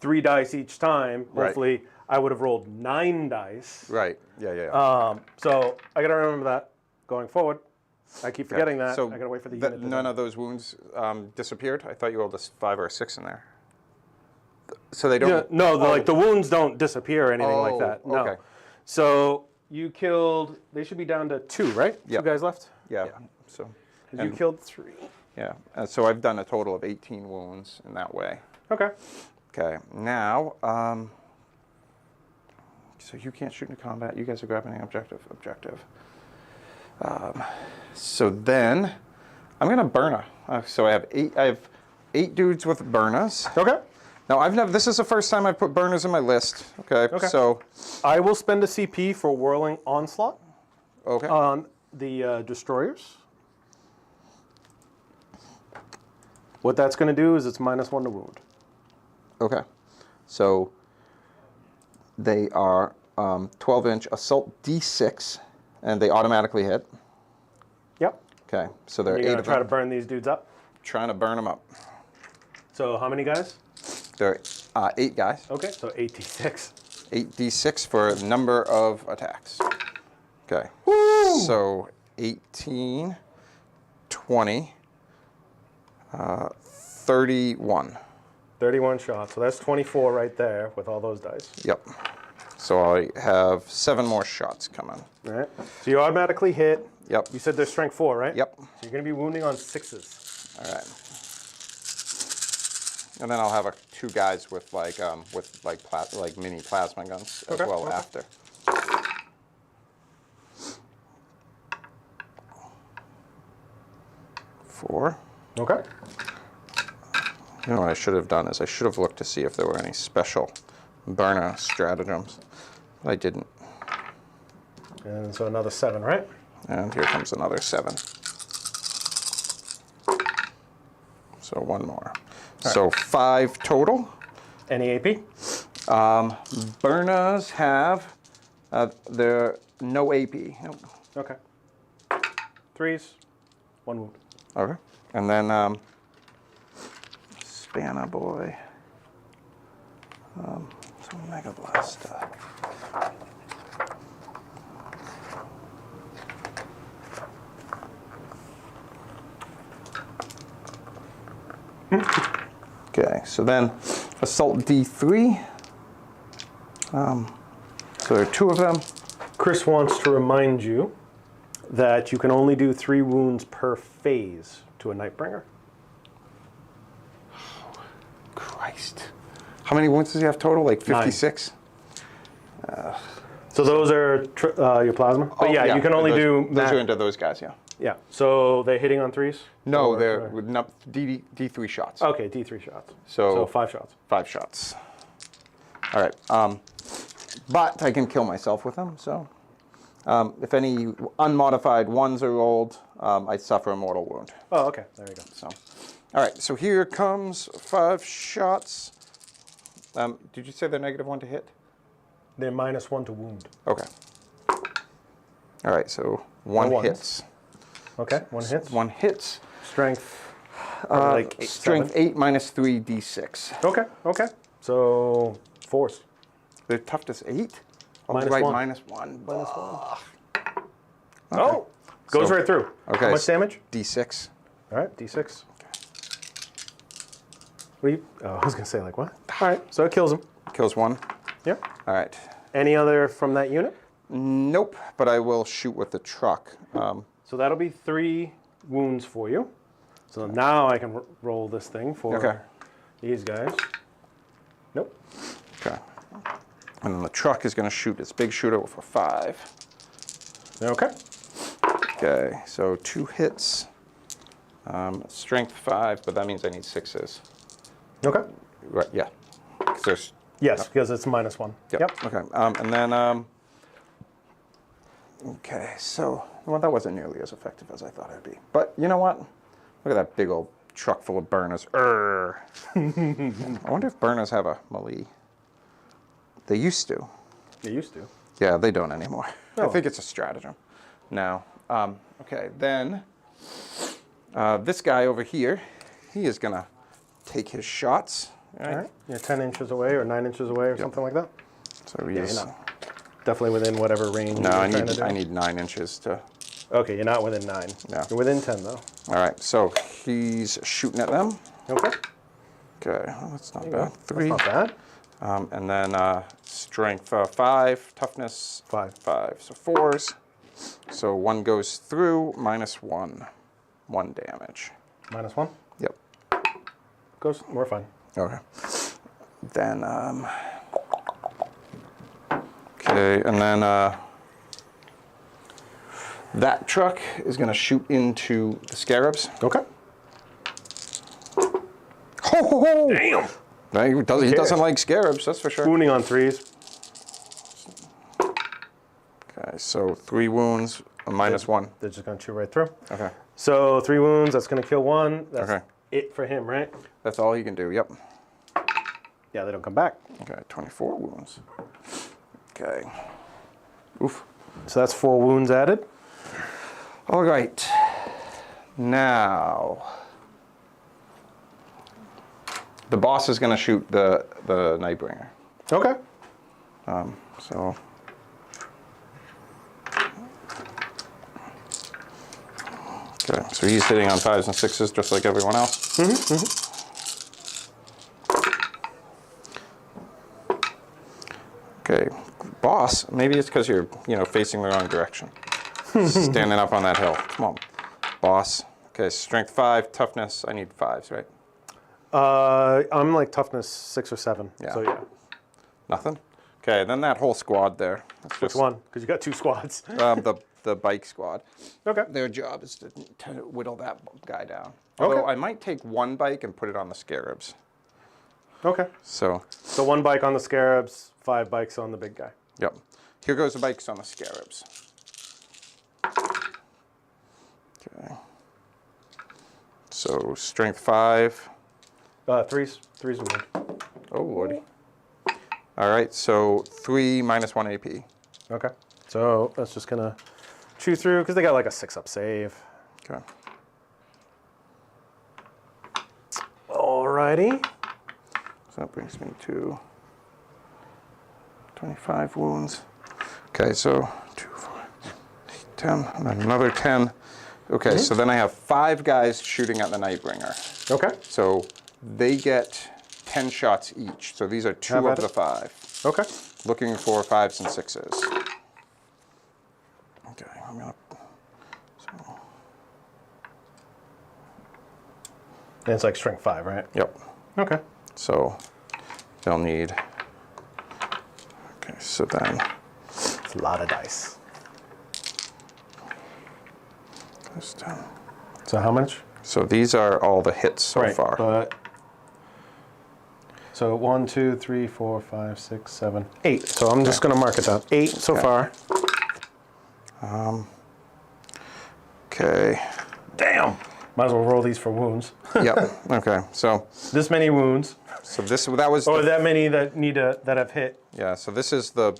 3 dice each time, Right. hopefully I would have rolled 9 dice. Right. Yeah. So I got to remember that going forward. I keep forgetting that. So I gotta wait for the unit. none of those wounds disappeared? I thought you rolled a 5 or a 6 in there. So they don't... Yeah, no, like the wounds don't disappear or anything like that. No. Okay. So you killed, they should be down to 2, right? Yep. 2 guys left? Yeah. So, You killed 3. yeah. So I've done a total of 18 wounds in that way. Okay. Okay. Now, so you can't shoot into combat. You guys are grabbing an objective. So then, I'm gonna burner. So I have 8 dudes with burners. Okay. Now this is the first time I've put burners in my list. Okay. Okay. So, I will spend a CP for Whirling Onslaught okay. on the destroyers. What that's going to do is it's -1 to wound. Okay. So they are 12-inch assault D6, and they automatically hit. Yep. Okay. So there are You're 8 going of to try to them. burn these dudes up. Trying to burn them up. So how many guys? There are 8 guys. Okay, so 8d6. 8d6 for the number of attacks. Okay. Woo! So 18, 20, 31. 31 shots. So that's 24 right there with all those dice. Yep. So I have 7 more shots coming. All right. So you automatically hit. Yep. You said they're strength 4, right? Yep. So you're going to be wounding on 6s. All right. And then I'll have 2 guys with like mini plasma guns as well after. Four. Okay. You know what I should have done is I should have looked to see if there were any special burner stratagems. But I didn't. And so another 7, right? And here comes another 7. So 1 more. So 5 total. Any AP? Burners have no AP. Nope. Okay. 3s, 1 wound. Okay. And then Spanner Boy. So Mega Blaster. Okay, so then Assault D3. So there are 2 of them. Chris wants to remind you that you can only do 3 wounds per phase to a Nightbringer. Christ. How many wounds does he have total? Like 56? So those are your plasma? But yeah, you can only do... Those are into those guys, yeah. Yeah, so they're hitting on 3s? No, Or- they're with D3 shots. Okay, D3 shots. So 5 shots. 5 shots. All right. But I can kill myself with them, so... if any unmodified 1s are rolled, I suffer a mortal wound. Oh, okay, there you go. So, all right, so here comes 5 shots. Did you say they're -1 to hit? They're -1 to wound. Okay. All right, so 1 ones. hits. Okay, 1 hits. 1 hits. Strength, like 8, Strength 7. 8 minus 3 d6. Okay, okay. So 4s. They're tough to 8? Oh, -1. right, -1. -1. Okay. Oh, goes So- right through. Okay. How much damage? D6. All right, D6. What do you, I was going to say, like, what? All right, so it kills him. Kills 1. Yep. All right. Any other from that unit? Nope, but I will shoot with the truck. So that'll be 3 wounds for you. So now I can roll this thing for Okay. these guys. Nope. Okay. And then the truck is going to shoot its big shooter for 5. Okay. Okay, so 2 hits. Strength 5, but that means I need 6s. Okay. Right, yeah. 'Cause there's, Yes, because it's -1. yep. Okay, and then, okay, so, well, that wasn't nearly as effective as I thought it'd be. But you know what? Look at that big old truck full of burners. I wonder if burners have a melee. They used to. They used to. Yeah, they don't anymore. I Oh. think it's a stratagem now. Okay, then this guy over here, he is going to take his shots. All right. You're 10 inches away or 9 inches away or something like that. So he's... you're not definitely within whatever range No, you're I trying to do. need 9 inches to Okay, you're not within 9. No. You're within 10, though. All right, so he's shooting at them. Okay. Okay, well, that's not bad. 3. That's not bad. And then strength 5, toughness 5. 5. So 4s. So 1 goes through, -1. 1 damage. -1? Yep. Goes. We're fine. Okay. Then, okay, and then that truck is going to shoot into the scarabs. Okay. Ho, ho, ho. Damn! No, he doesn't like scarabs, that's for sure. Wounding on 3s. Okay, so 3 wounds, a -1. They're just going to chew right through. Okay. So 3 wounds, that's going to kill 1. That's Okay. it for him, right? That's all he can do, yep. Yeah, they don't come back. Okay, 24 wounds. Okay. Oof. So that's 4 wounds added. All right. Now, the boss is going to shoot the Nightbringer. Okay. So, okay, so he's hitting on 5s and 6s just like everyone else. Okay, boss, maybe it's because you're, facing the wrong direction. Standing up on that hill. Come on, boss. Okay, strength 5, toughness, I need 5s, right? I'm like toughness 6 or 7. Yeah. So yeah. Nothing? Okay, then that whole squad there. That's Which one? Because you got 2 squads. The bike squad. Okay. Their job is to whittle that guy down. Although I might take 1 bike and put it on the scarabs. Okay. So, So 1 bike on the scarabs, 5 bikes on the big guy. yep. Here goes the bikes on the scarabs. Okay. So, strength 5. 3s. 3s wound. Oh, lordy. All right, so 3 -1 AP. Okay. So that's just going to chew through because they got like a 6-up save. Okay. Alrighty. So that brings me to 25 wounds. Okay, so 2, 4, 8, 10, and then another 10. Okay, so then I have 5 guys shooting at the Nightbringer. Okay. So they get 10 shots each. So these are 2 How of about the it? 5. Okay. Looking for 5s and 6s. Okay, I'm gonna. So, And it's like strength 5, right? yep. Okay. So they'll need. Okay, so then. It's a lot of dice. There's 10. So how much? So these are all the hits so far. But so 1, 2, 3, 4, 5, 6, 7, 8. So I'm just going to mark it down. 8 so far. Okay. Damn. Might as well roll these for wounds. Yep. Okay. So This many wounds, that was. or that many that that have hit. Yeah. So this is the.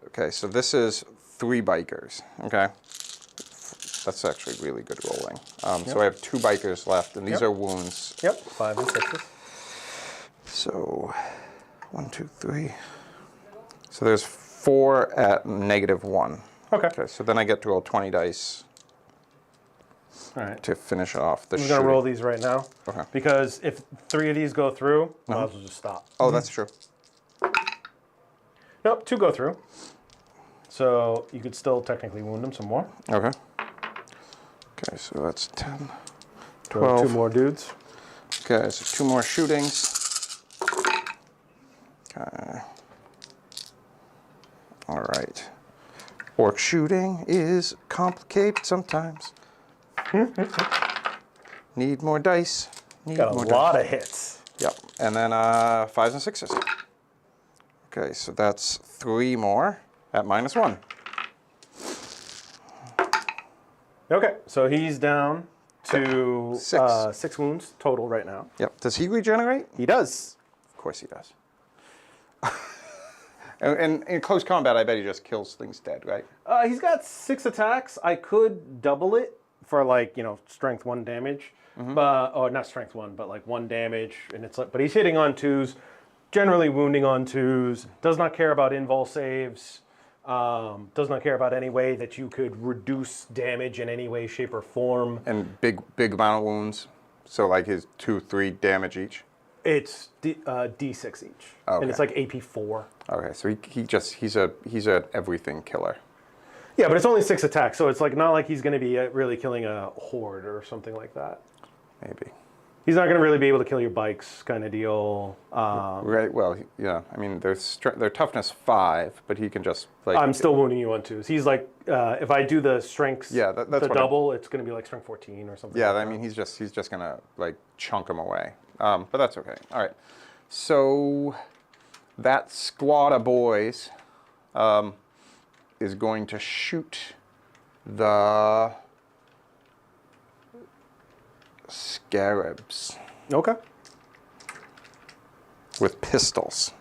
Okay. So this is 3 bikers. Okay. That's actually really good rolling. So I have 2 bikers left, and these are wounds. Yep. 5 and 6s. So 1, 2, 3. So there's 4 at -1. Okay. Okay. So then I get to roll 20 dice All right. to finish off the I'm shooting. going to roll these right now. Okay. Because if 3 of these go through, might as well just stop. Oh, that's true. Nope, 2 go through. So you could still technically wound them some more. Okay. Okay, so that's 10, So 12. 2 more dudes. Okay, so 2 more shootings. Okay. All right. Orc shooting is complicated sometimes. Need more dice. Need Got a more lot dice. of hits. Yep. And then 5s and 6s. Okay, so that's 3 more at -1. Okay, so he's down to 6. 6 wounds total right now. Yep. Does he regenerate? He does. Of course he does. And in close combat, I bet he just kills things dead, right? He's got 6 attacks. I could double it for like, strength 1 damage. But, or not strength 1, but like 1 damage. And it's like, but he's hitting on 2s, generally wounding on 2s, does not care about invul saves. Does not care about any way that you could reduce damage in any way, shape, or form. And big amount of wounds. So like his 2-3 damage each. It's D6 each, Okay. and it's like AP 4. Okay, so he's a everything killer. Yeah, but it's only 6 attacks, so it's like not like he's going to be really killing a horde or something like that. Maybe. He's not going to really be able to kill your bikes, kind of deal. Right. Well, yeah. I mean, they're toughness 5, but he can just like. I'm still wounding you on 2s. He's like, if I do the strengths, Yeah, that's the what double, it's going to be like strength 14 or something. Yeah, like I mean, he's just gonna like chunk him away. But that's okay. All right. So that squad of boys is going to shoot the scarabs Okay. with pistols.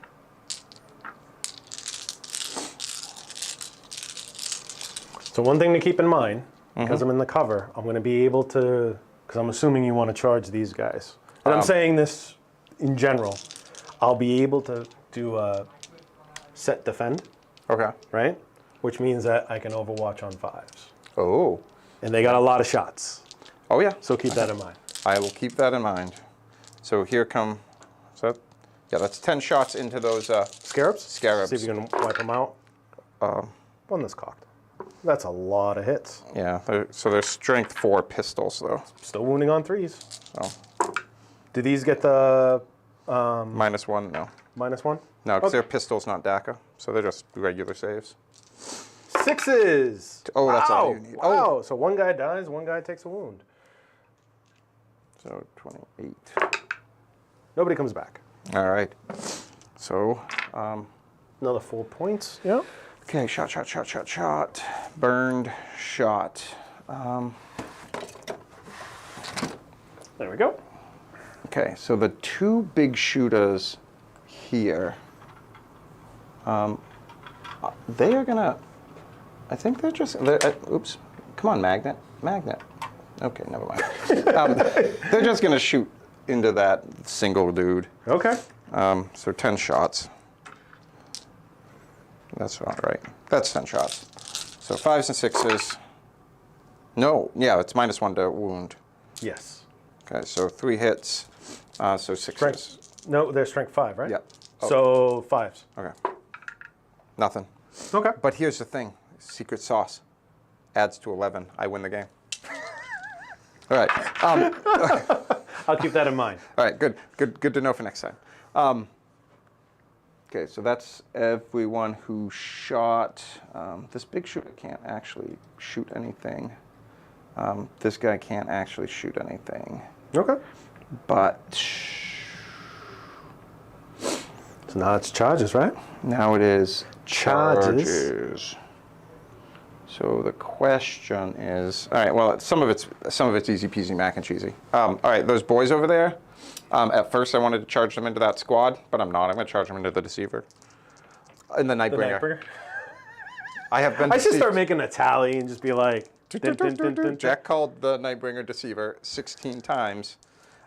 So one thing to keep in mind, because I'm in the cover, I'm going to be able to, because I'm assuming you want to charge these guys. And I'm saying this in general. I'll be able to do a set defend, Okay. right? Which means that I can overwatch on 5s. Oh. And they got a lot of shots. Oh yeah. So keep that in mind. I will keep that in mind. So here come. So yeah, that's 10 shots into those. Scarabs? Scarabs. See if you can wipe them out. One that's cocked. That's a lot of hits. Yeah. So there's strength 4 pistols though. Still wounding on 3s. So Do these get the -1, no. -1? No, because Okay. they're pistols, not DACA. So they're just regular saves. 6s! Oh, that's all Wow. you need. Wow. Oh. So one guy dies, one guy takes a wound. So 28. Nobody comes back. All right. So, Another 4 points. Yeah. okay, shot. Burned, shot. There we go. Okay, so the 2 big shooters here, they are gonna, I think they're just, oops, come on, magnet. Okay, never mind. They're just gonna shoot into that single dude. Okay. So 10 shots. That's not right. That's 10 shots. So 5s and 6s. No, yeah, it's -1 to wound. Yes. Okay, so 3 hits. So 6s. Strength. No, they're strength 5, right? Yeah. Oh. So 5s. Okay. Nothing. Okay. But here's the thing. Secret sauce. Adds to 11. I win the game. All right. I'll keep that in mind. All right. Good to know for next time. Okay, so that's everyone who shot. This big shooter can't actually shoot anything. This guy can't actually shoot anything. Okay. But So now it's charges, right? now it is Charges. charges. So the question is, all right. Well, some of it's easy peasy mac and cheesy. All right, those boys over there. At first, I wanted to charge them into that squad, but I'm not. I'm going to charge them into the Deceiver. In the Nightbringer. Nightbringer. I have been. I should deceived. start making a tally and just be like, dun, dun, dun, dun, Jack called the Nightbringer Deceiver 16 times.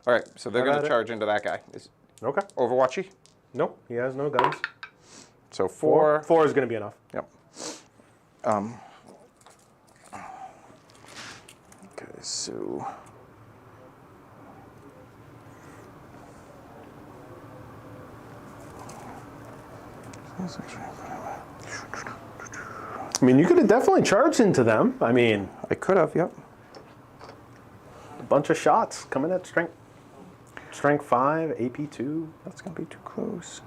All right, so they're I going got to it. charge into that guy. Is Okay. Overwatchy? Nope, he has no guns. So 4. 4 is going to be enough. Yep. Okay, so. I mean, you could have definitely charged into them. I mean, I could have, yep. a bunch of shots coming at strength 5, AP 2. That's going to be too close.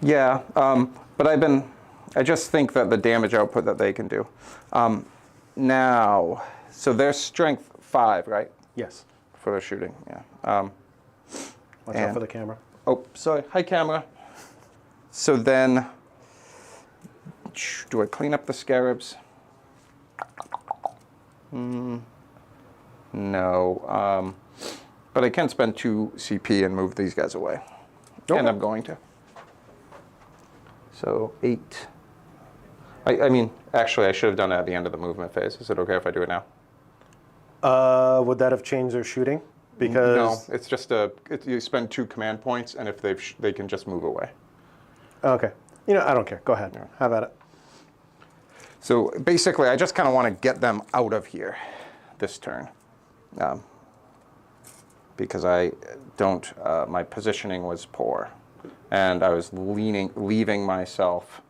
Yeah, but I just think that the damage output that they can do. Now, so they're strength 5, right? Yes. For their shooting, yeah. Watch out for the camera. Oh, sorry. Hi, camera. So then, do I clean up the scarabs? No. But I can spend 2 CP and move these guys away. Okay. And I'm going to. So 8. I mean, actually, I should have done it at the end of the movement phase. Is it okay if I do it now? Would that have changed their shooting? Because No, it's just you spend 2 command points, and if they can just move away. Okay. You know, I don't care. Go ahead. Have at it. So basically, I just kind of want to get them out of here this turn. Because I don't, my positioning was poor. And I was leaving myself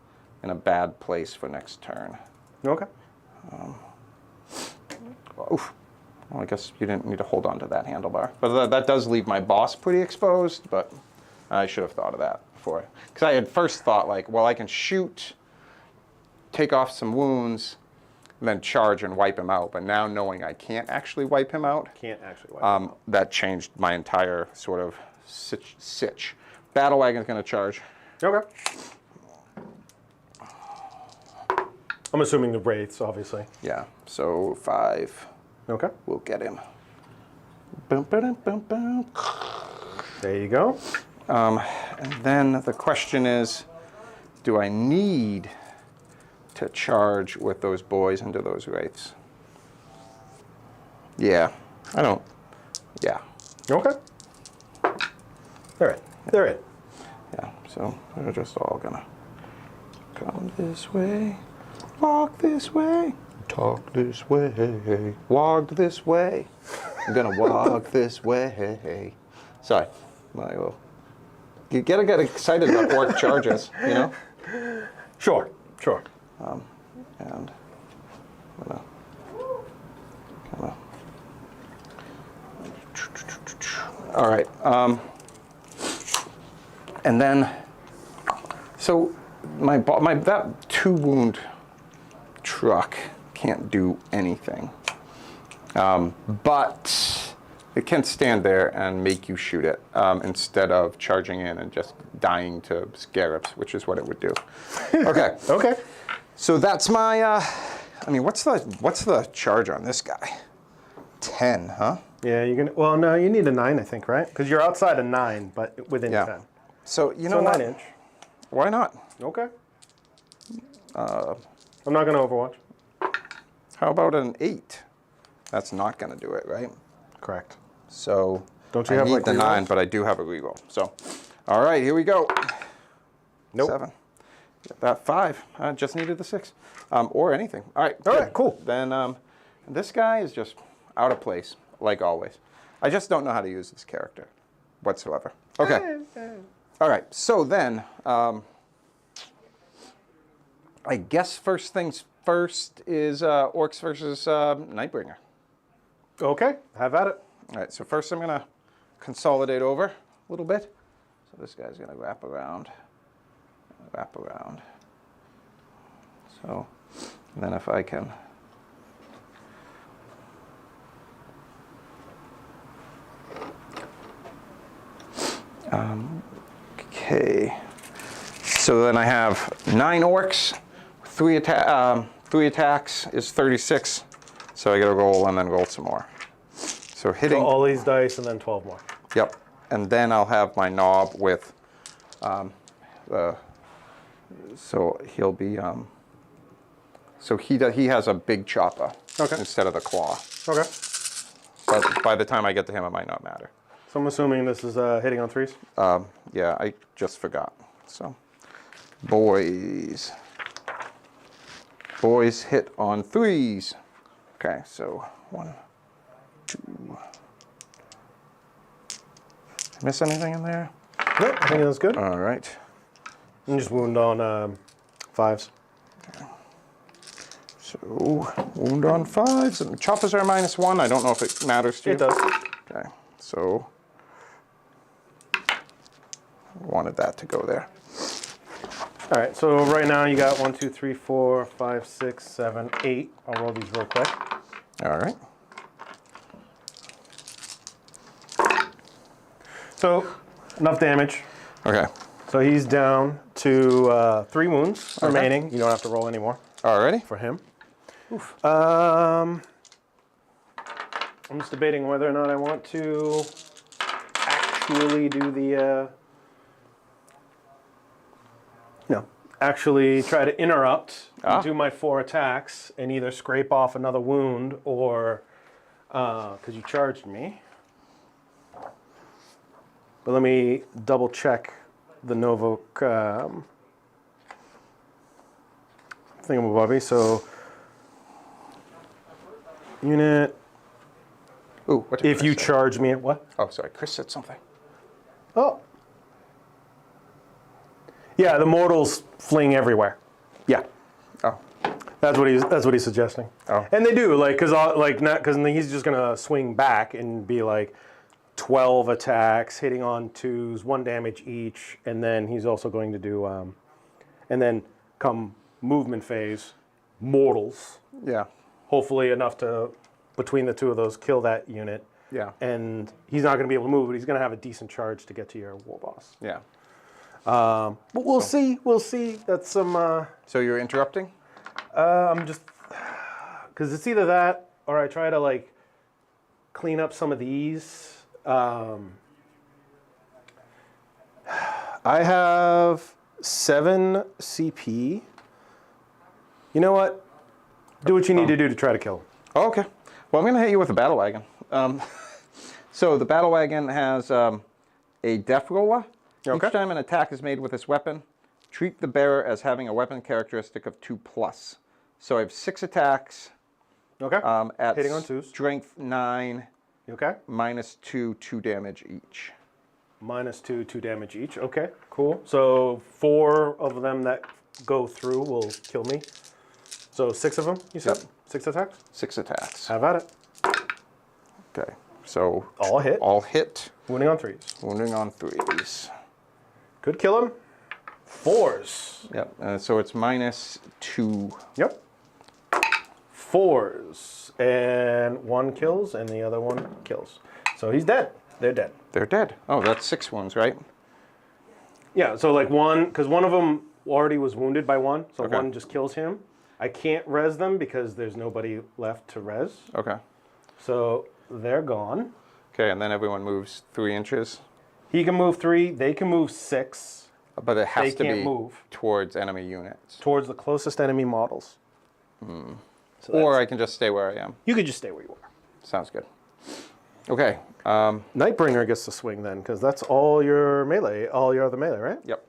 in a bad place for next turn. Okay. Oof. Well, I guess you didn't need to hold on to that handlebar. But that does leave my boss pretty exposed, but I should have thought of that before. Because I had first thought, like, well, I can shoot, take off some wounds, and then charge and wipe him out. But now knowing I can't actually wipe him out, that changed my entire sort of sitch. Battle Wagon's going to charge. Okay. I'm assuming the Wraiths, obviously. Yeah, so 5. Okay. We'll get him. Boom, boom, boom, boom. There you go. And then the question is, do I need to charge with those boys into those Wraiths? Yeah, I don't. Yeah. Okay. They're in. They're in. Yeah, so they're just all gonna come this way, walk this way, talk this way, walk this way. I'm gonna walk this way. Sorry, you gotta get excited about orc charges, you know? Sure, sure. And I'm gonna kinda. All right. And then, so that 2-wound truck can't do anything, but it can stand there and make you shoot it instead of charging in and just dying to scarabs, which is what it would do. Okay. Okay. So that's my. I mean, what's the charge on this guy? 10, huh? Yeah, you're gonna. Well, no, you need a 9, I think, right? Because you're outside a 9, but within 10. So you know what? 9 inch. Why not? Okay. I'm not gonna Overwatch. How about an 8? That's not gonna do it, right? Correct. So don't you I have need like the rerolls? 9, but I do have a reroll. So, all right, here we go. Nope. 7. Get that 5. I just needed the 6, or anything. All right. All good. right. Cool. Then this guy is just out of place, like always. I just don't know how to use this character whatsoever. Okay. All right. So then, I guess first things first is Orks versus Nightbringer. Okay. Have at it. All right, so first I'm gonna consolidate over a little bit. So this guy's gonna wrap around. So, and then if I can. Okay, so then I have 9 orcs, 3 attacks is 36. So I gotta roll and then roll some more. So hitting. So all these dice and then 12 more. Yep, and then I'll have my knob with. So he'll be. So he has a big chopper instead of the claw. Okay. But by the time I get to him, it might not matter. So I'm assuming this is hitting on 3s? Yeah, I just forgot. So, boys hit on 3s. Okay, so 1, 2. Miss anything in there? Nope, I think that's good. All right. And just wound on 5s. So, wound on 5s. And choppers are -1. I don't know if it matters to you. It does. Okay, so wanted that to go there. All right, so right now you got 1, 2, 3, 4, 5, 6, 7, 8. I'll roll these real quick. All right. So, enough damage. Okay. So he's down to 3 wounds remaining. You don't have to roll anymore Alrighty. for him. I'm just debating whether or not I want to actually do the actually try to interrupt, do my 4 attacks, and either scrape off another wound or because you charged me. But let me double check the Novok thingamabobby. So unit. Ooh, what did If you Chris say? charge me, what? Oh, sorry. Chris said something. Oh. Yeah, the mortals fling everywhere. Yeah. Oh. That's what he's suggesting. Oh. And they do, like, because he's just gonna swing back and be like 12 attacks, hitting on 2s, 1 damage each, and then he's also going to do, and then come movement phase, mortals. Yeah. Hopefully enough to, between the two of those, kill that unit. Yeah. And he's not gonna be able to move, but he's gonna have a decent charge to get to your war boss. Yeah. But we'll see. We'll see. That's some. So you're interrupting? I'm just, because it's either that or I try to like clean up some of these. I have 7 CP. You know what? Do what you need to do to try to kill him. Oh, okay. Well, I'm going to hit you with a battle wagon. So the battle wagon has a death roller. Okay. Each time an attack is made with this weapon, treat the bearer as having a weapon characteristic of 2+. So I have 6 attacks. Okay. At Hitting on 2s. Strength 9. You okay? -2, 2 damage each. -2, 2 damage each. Okay, cool. So 4 of them that go through will kill me. So 6 of them, you said? Yep. 6 attacks? 6 attacks. Have at it. Okay. So All hit. all hit. Wounding on 3s. Wounding on 3s. Could kill him. 4s. Yep. So it's -2. Yep. 4s. And 1 kills and the other 1 kills. So he's dead. They're dead. They're dead. Oh, that's 6 wounds, right? Yeah, so like 1, because one of them already was wounded by 1, so Okay. 1 just kills him. I can't res them because there's nobody left to res. Okay. So they're gone. Okay, and then everyone moves 3 inches. He can move 3, they can move 6 But it has They to can't be move. towards enemy units. towards the closest enemy models. So Or that's- I can just stay where I am. you could just stay where you are. Sounds good. Okay. Nightbringer gets to swing then, because that's all your melee, all your other melee, right? Yep.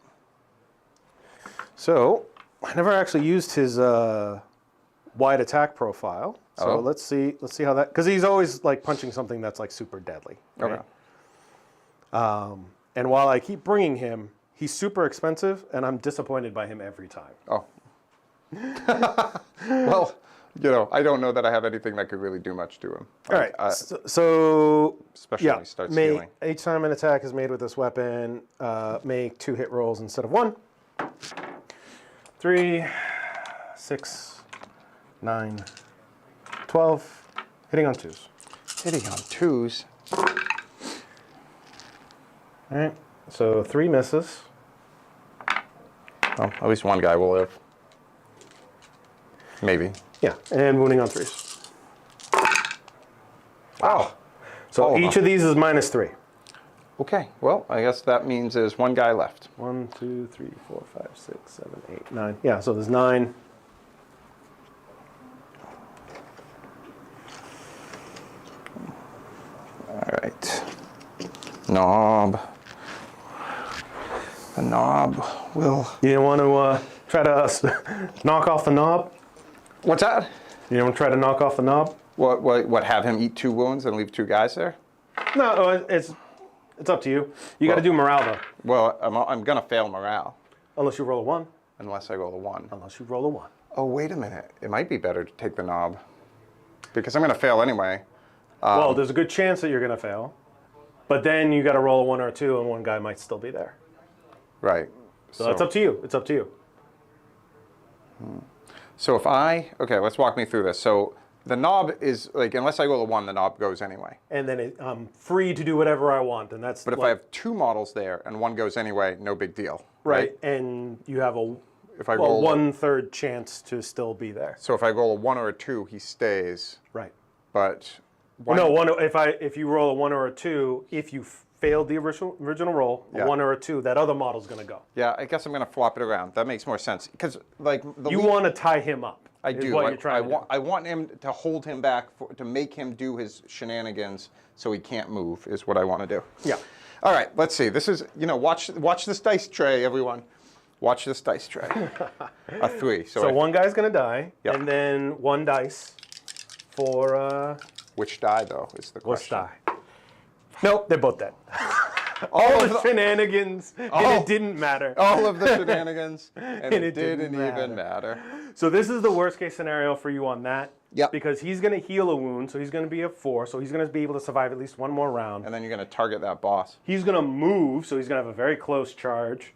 So I never actually used his wide attack profile. So Oh. let's see how that, because he's always like punching something that's like super deadly. Right? Okay. And while I keep bringing him, he's super expensive, and I'm disappointed by him every time. Oh. Well, you know, I don't know that I have anything that could really do much to him. All right. So especially yeah, when he starts healing. each time an attack is made with this weapon, make 2 hit rolls instead of 1. 3, 6, 9, 12. Hitting on 2s. Hitting on 2s. All right. So 3 misses. Well, at least one guy will live. Maybe. Yeah, and wounding on 3s. Wow. So Oh, each of these is -3. Okay. Well, I guess that means there's one guy left. 1, 2, 3, 4, 5, 6, 7, 8, 9. Yeah, so there's 9. All right. Knob. The knob will... You didn't want to try to knock off the knob? What's that? You didn't want to try to knock off the knob? What, have him eat 2 wounds and leave 2 guys there? No, it's up to you. You got to do morale though, Well, I'm going to fail morale unless you roll a 1. unless I roll a 1. Unless you roll a 1. Oh, wait a minute. It might be better to take the knob because I'm going to fail anyway. Well, there's a good chance that you're going to fail, but then you got to roll a 1 or a 2, and one guy might still be there. Right. So that's up to you. It's up to you. So if okay, let's walk me through this. So the knob is like, unless I roll a 1, the knob goes anyway. And then I'm free to do whatever I want, and that's. But if I have 2 models there and 1 goes anyway, no big deal. right, and you have a If I roll 1/3 chance to still be there. So if I roll a 1 or a 2, he stays. Right. But No, if you roll a 1 or a 2, if you failed the original roll, Yeah. a 1 or a 2, that other model's going to go. Yeah, I guess I'm going to flop it around. That makes more sense because like You want to tie him up. I is do. What you're trying to do. I want him to hold him back to make him do his shenanigans so he can't move. Is what I want to do. Yeah. All right. Let's see. This is watch this dice tray, everyone. Watch this dice tray. A 3. So one guy's going to die, Yep. and then one dice for... Which die, though, is the What's question. die? Nope, they're both dead. All The of the, shenanigans, and it didn't matter. all of the shenanigans, and it it didn't didn't even matter. So this is the worst case scenario for you on that. Yep. Because he's going to heal a wound, so he's going to be a 4, so he's going to be able to survive at least one more round. And then you're going to target that boss. He's going to move, so he's going to have a very close charge.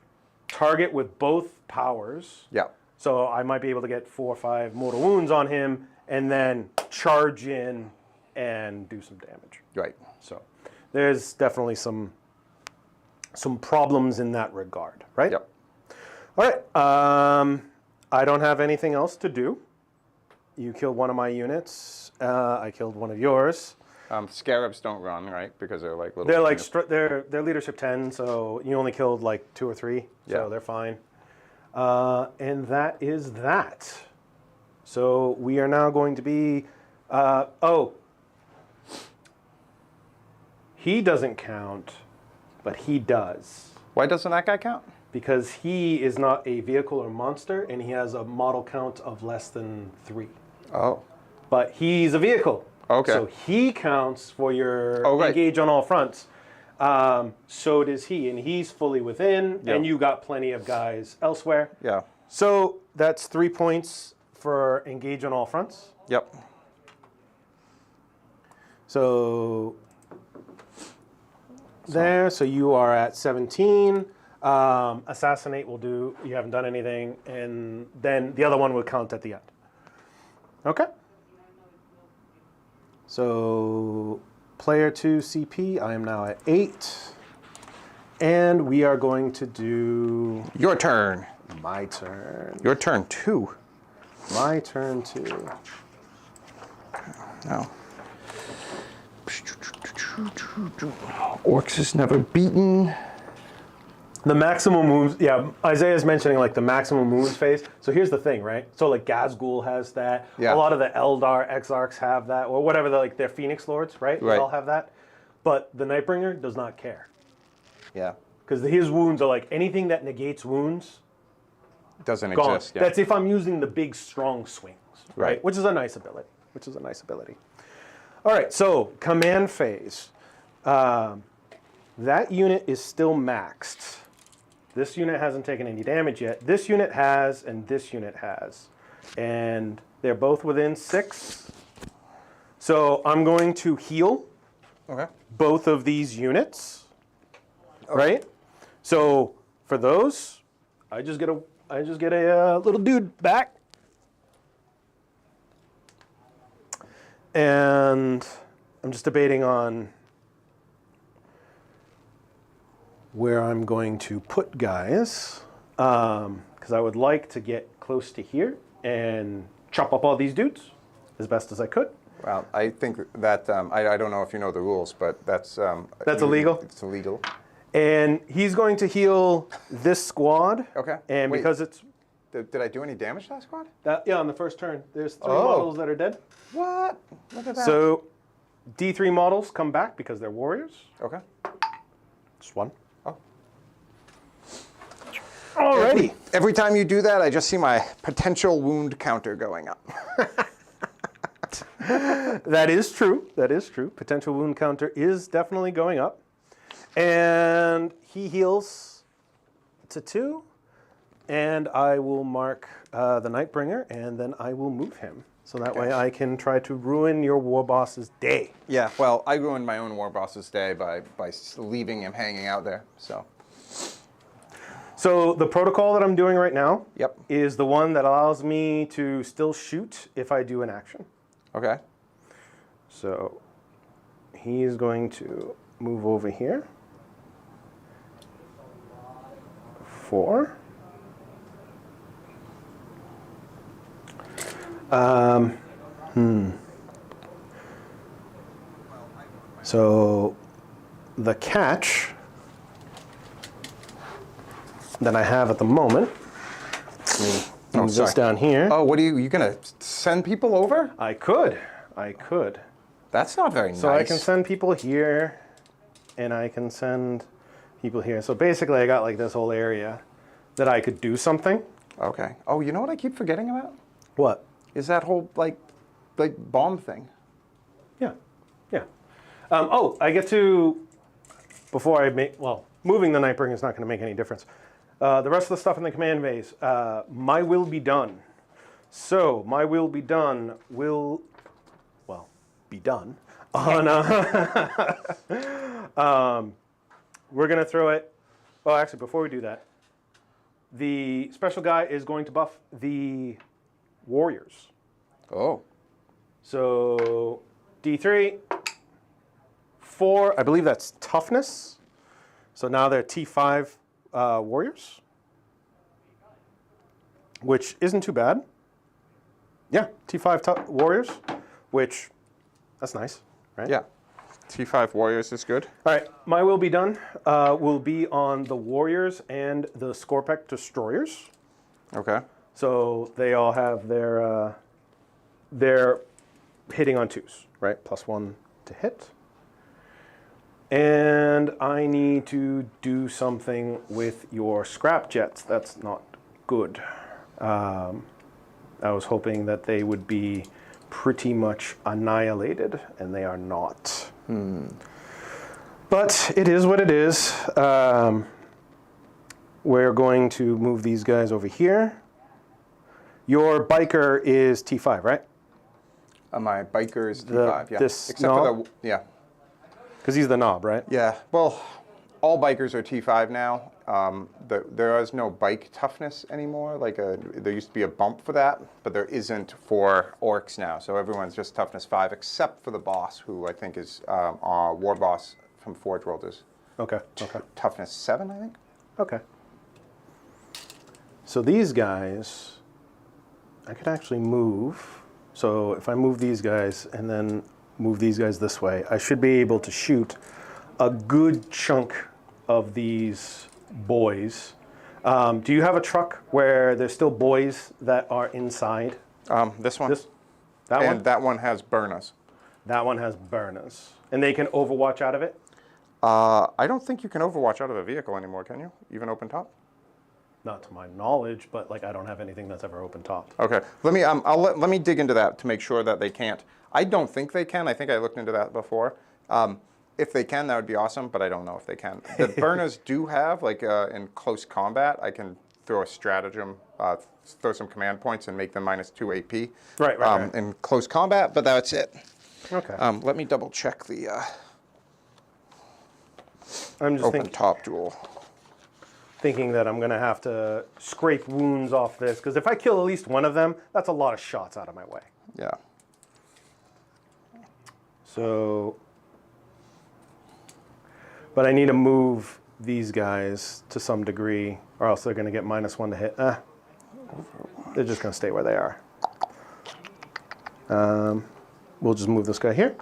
Target with both powers. Yeah. So I might be able to get 4 or 5 mortal wounds on him, and then charge in and do some damage. Right. So there's definitely some problems in that regard, right? Yep. All right. I don't have anything else to do. You killed one of my units. I killed one of yours. Scarabs don't run, right? Because they're like little. They're like they're leadership 10, so you only killed like 2 or 3, Yeah. so they're fine. And that is that. So we are now going to be. He doesn't count, but he does. Why doesn't that guy count? Because he is not a vehicle or monster, and he has a model count of less than 3. Oh. But he's a vehicle. Okay. So he counts for your Oh, right. engage on all fronts. So does he, and he's fully within, Yep. and you got plenty of guys elsewhere. Yeah. So that's 3 points for engage on all fronts. Yep. So there, so you are at 17. Assassinate will do, you haven't done anything, and then the other one will count at the end. Okay. So player 2 CP, I am now at 8. And we are going to do Your turn. my turn. Your turn 2. My turn 2. No. Orks is never beaten. The maximum moves, yeah, Isaiah's mentioning like the maximum moves phase. So here's the thing, right? So like Gazgul has that. Yeah. A lot of the Eldar Exarchs have that, or whatever, like they're Phoenix Lords, right? They Right. all have that. But the Nightbringer does not care. Yeah. Because his wounds are like anything that negates wounds, Doesn't gone. exist. Yeah. That's if I'm using the big strong swings, right? Right. Which is a nice ability. All right, so command phase. That unit is still maxed. This unit hasn't taken any damage yet. This unit has, and this unit has. And they're both within 6. So I'm going to heal Okay. both of these units, right? So for those, I just get a little dude back. And I'm just debating on where I'm going to put guys, because I would like to get close to here and chop up all these dudes as best as I could. Well, I think that I don't know if you know the rules, but that's illegal? It's illegal. And he's going to heal this squad. Okay. And Wait. because it's Did I do any damage to that squad? yeah, on the first turn, there's 3 Oh. models that are dead. What? Look at that. So D3 models come back because they're warriors. Okay. Just 1. Oh. Alrighty. Every time you do that, I just see my potential wound counter going up. That is true. That is true. Potential wound counter is definitely going up. And he heals to 2. And I will mark the Nightbringer, and then I will move him. So that way I can try to ruin your war boss's day. Yeah, well, I ruined my own war boss's day by leaving him hanging out there, so. So the protocol that I'm doing right now Yep. is the one that allows me to still shoot if I do an action. Okay. So he's going to move over here. 4. So the catch that I have at the moment, move this down here. Oh, what are you gonna send people over? I could. That's not very nice. So I can send people here, and I can send people here. So basically I got like this whole area that I could do something. Okay. Oh, you know what I keep forgetting about? What? Is that whole like bomb thing. Yeah, yeah. Oh, I get to, before I make, well, moving the Nightbringer is not going to make any difference. The rest of the stuff in the command phase, my will be done. So, my will be done will, well, be done on, we're going to throw it, well, actually, before we do that, the special guy is going to buff the warriors. Oh. So, D3, 4, I believe that's toughness. So now they're T5 warriors, which isn't too bad. Yeah, T5 warriors, which, that's nice, right? Yeah. T5 warriors is good. All right, my will be done will be on the warriors and the Scorpec destroyers. Okay. So they all have their hitting on 2s, right? +1 to hit. And I need to do something with your scrap jets. That's not good. I was hoping that they would be pretty much annihilated, and they are not. But it is what it is. We're going to move these guys over here. Your biker is T5, right? My biker is T5, yeah. This Except knob? for the, yeah. Because he's the knob, right? Yeah, well, all bikers are T5 now. There is no bike toughness anymore. Like there used to be a bump for that, but there isn't for orcs now. So everyone's just toughness 5, except for the boss, who I think is our war boss from Forge World is Okay, okay. toughness 7, I think. Okay. So these guys, I could actually move. So if I move these guys and then move these guys this way, I should be able to shoot a good chunk of these boys. Do you have a truck where there's still boys that are inside? This one. That and one? that one has burners. That one has burners. And they can overwatch out of it? I don't think you can overwatch out of a vehicle anymore, can you? Even open top? Not to my knowledge, but like I don't have anything that's ever open top. Okay, let me dig into that to make sure that they can't. I don't think they can. I think I looked into that before. If they can, that would be awesome, but I don't know if they can. The burners do have, like in close combat, I can throw a stratagem, throw some command points and make them -2 AP. Right. In close combat, but that's it. Okay. Let me double check the I'm just open top duel. thinking that I'm going to have to scrape wounds off this, because if I kill at least one of them, that's a lot of shots out of my way. Yeah. So, but I need to move these guys to some degree, or else they're going to get -1 to hit. They're just going to stay where they are. We'll just move this guy here.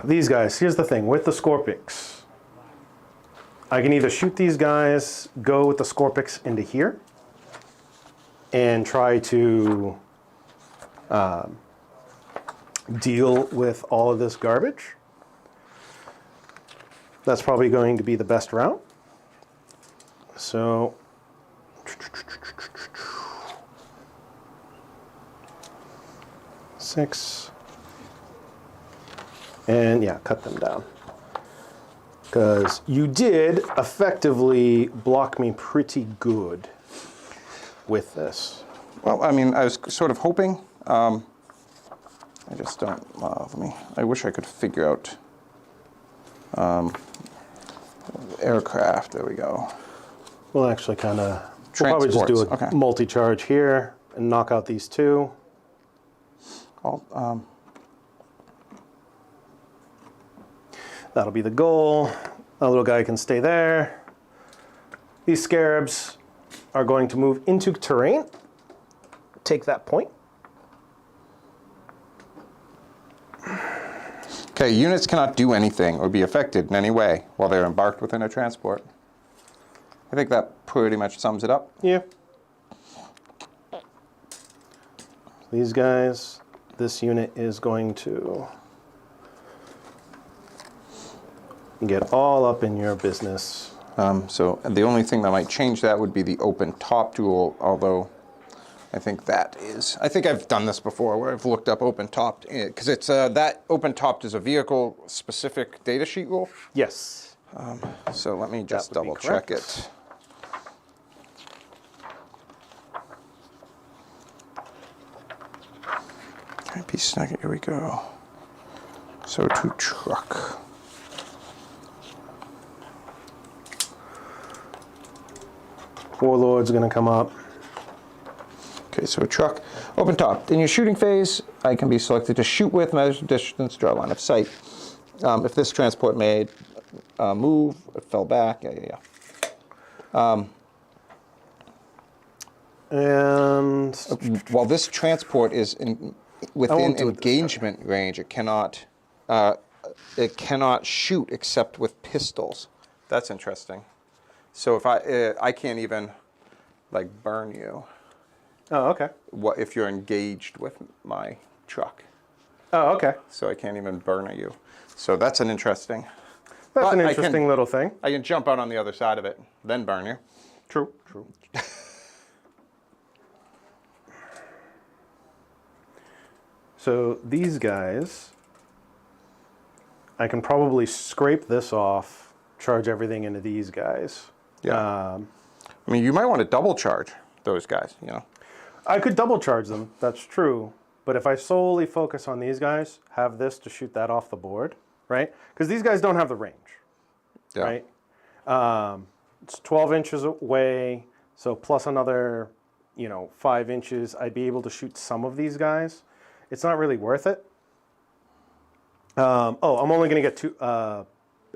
These guys, here's the thing, with the Scorpics, I can either shoot these guys, go with the Scorpics into here, and try to deal with all of this garbage. That's probably going to be the best route. So, six. And yeah, cut them down. Because you did effectively block me pretty good with this. Well, I mean, I was sort of hoping. I just don't. I wish I could figure out aircraft. There we go. We'll actually kind of. We'll probably just do a multi-charge here and knock out these two. That'll be the goal. That little guy can stay there. These scarabs are going to move into terrain. Take that point. Okay, units cannot do anything or be affected in any way while they're embarked within a transport. I think that pretty much sums it up. Yeah. These guys, this unit is going to get all up in your business. So the only thing that might change that would be the open top dual, although I think I've done this before where I've looked up open topped, because it's that open topped is a vehicle specific datasheet rule. Yes. So let me just That would double be check correct. it. Piece nugget, here we go. So to truck. Warlord's going to come up. Okay, so a truck, open top. In your shooting phase, I can be selected to shoot with, measure distance, draw line of sight. If this transport made a move, it fell back, And While this transport is within won't do it this engagement range, it cannot shoot except with pistols. That's interesting. So if I can't even like burn you. oh, okay. What if you're engaged with my truck? Oh, okay. So I can't even burn you. So that's an interesting. That's But an I interesting can- little thing. I can jump out on the other side of it, then burn you. True. True. So these guys, I can probably scrape this off, charge everything into these guys. Yeah. I mean, you might want to double charge those guys, you know. I could double charge them, that's true. But if I solely focus on these guys, have this to shoot that off the board, right? Because these guys don't have the range, Yeah. right? It's 12 inches away, so plus another, 5 inches, I'd be able to shoot some of these guys. It's not really worth it. I'm only going to get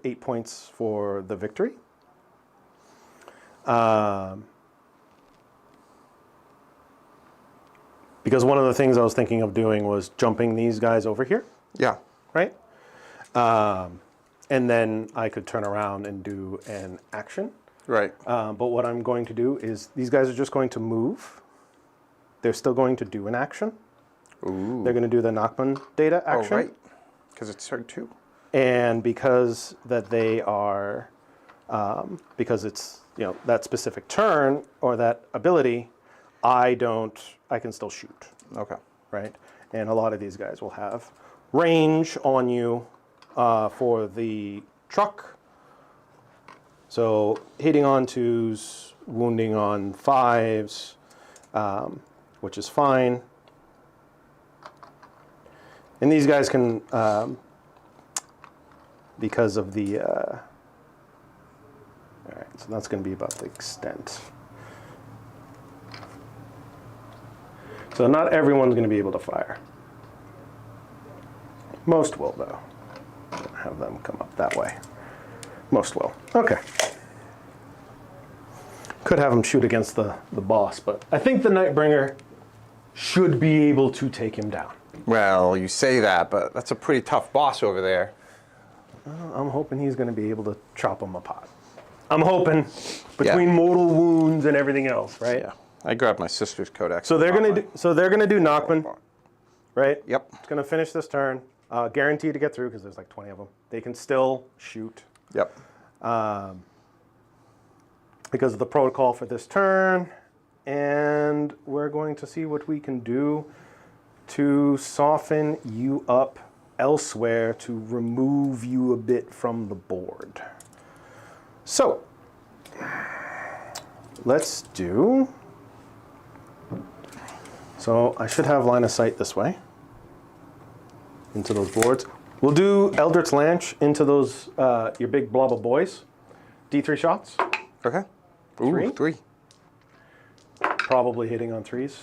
8 points for the victory. Because one of the things I was thinking of doing was jumping these guys over here, Yeah. right? And then I could turn around and do an action. Right. But what I'm going to do is these guys are just going to move. They're still going to do an action. Ooh. They're going to do the Nachman data Oh, action. right. Because it's turn 2. And because that they are, because it's that specific turn or that ability, I can still shoot, Okay. right? And a lot of these guys will have range on you for the truck. So hitting on 2s, wounding on 5s, which is fine. And these guys can, because of the, all right, so that's going to be about the extent. So not everyone's going to be able to fire. Most will, though. Have them come up that way. Most will. Okay. Could have them shoot against the boss, but I think the Nightbringer should be able to take him down. Well, you say that, but that's a pretty tough boss over there. I'm hoping he's going to be able to chop him apart. I'm hoping, between mortal wounds and everything else, right? Yeah. I grabbed my sister's codex. So they're going to do Nachman, right? Yep. It's going to finish this turn. Guaranteed to get through because there's like 20 of them. They can still shoot. Yep. Because of the protocol for this turn. And we're going to see what we can do to soften you up elsewhere to remove you a bit from the board. So, let's do... So I should have line of sight this way into those boards. We'll do Eldritch Lance into those, your big blob of boys. D3 shots. Okay. Ooh, 3. Probably hitting on 3s.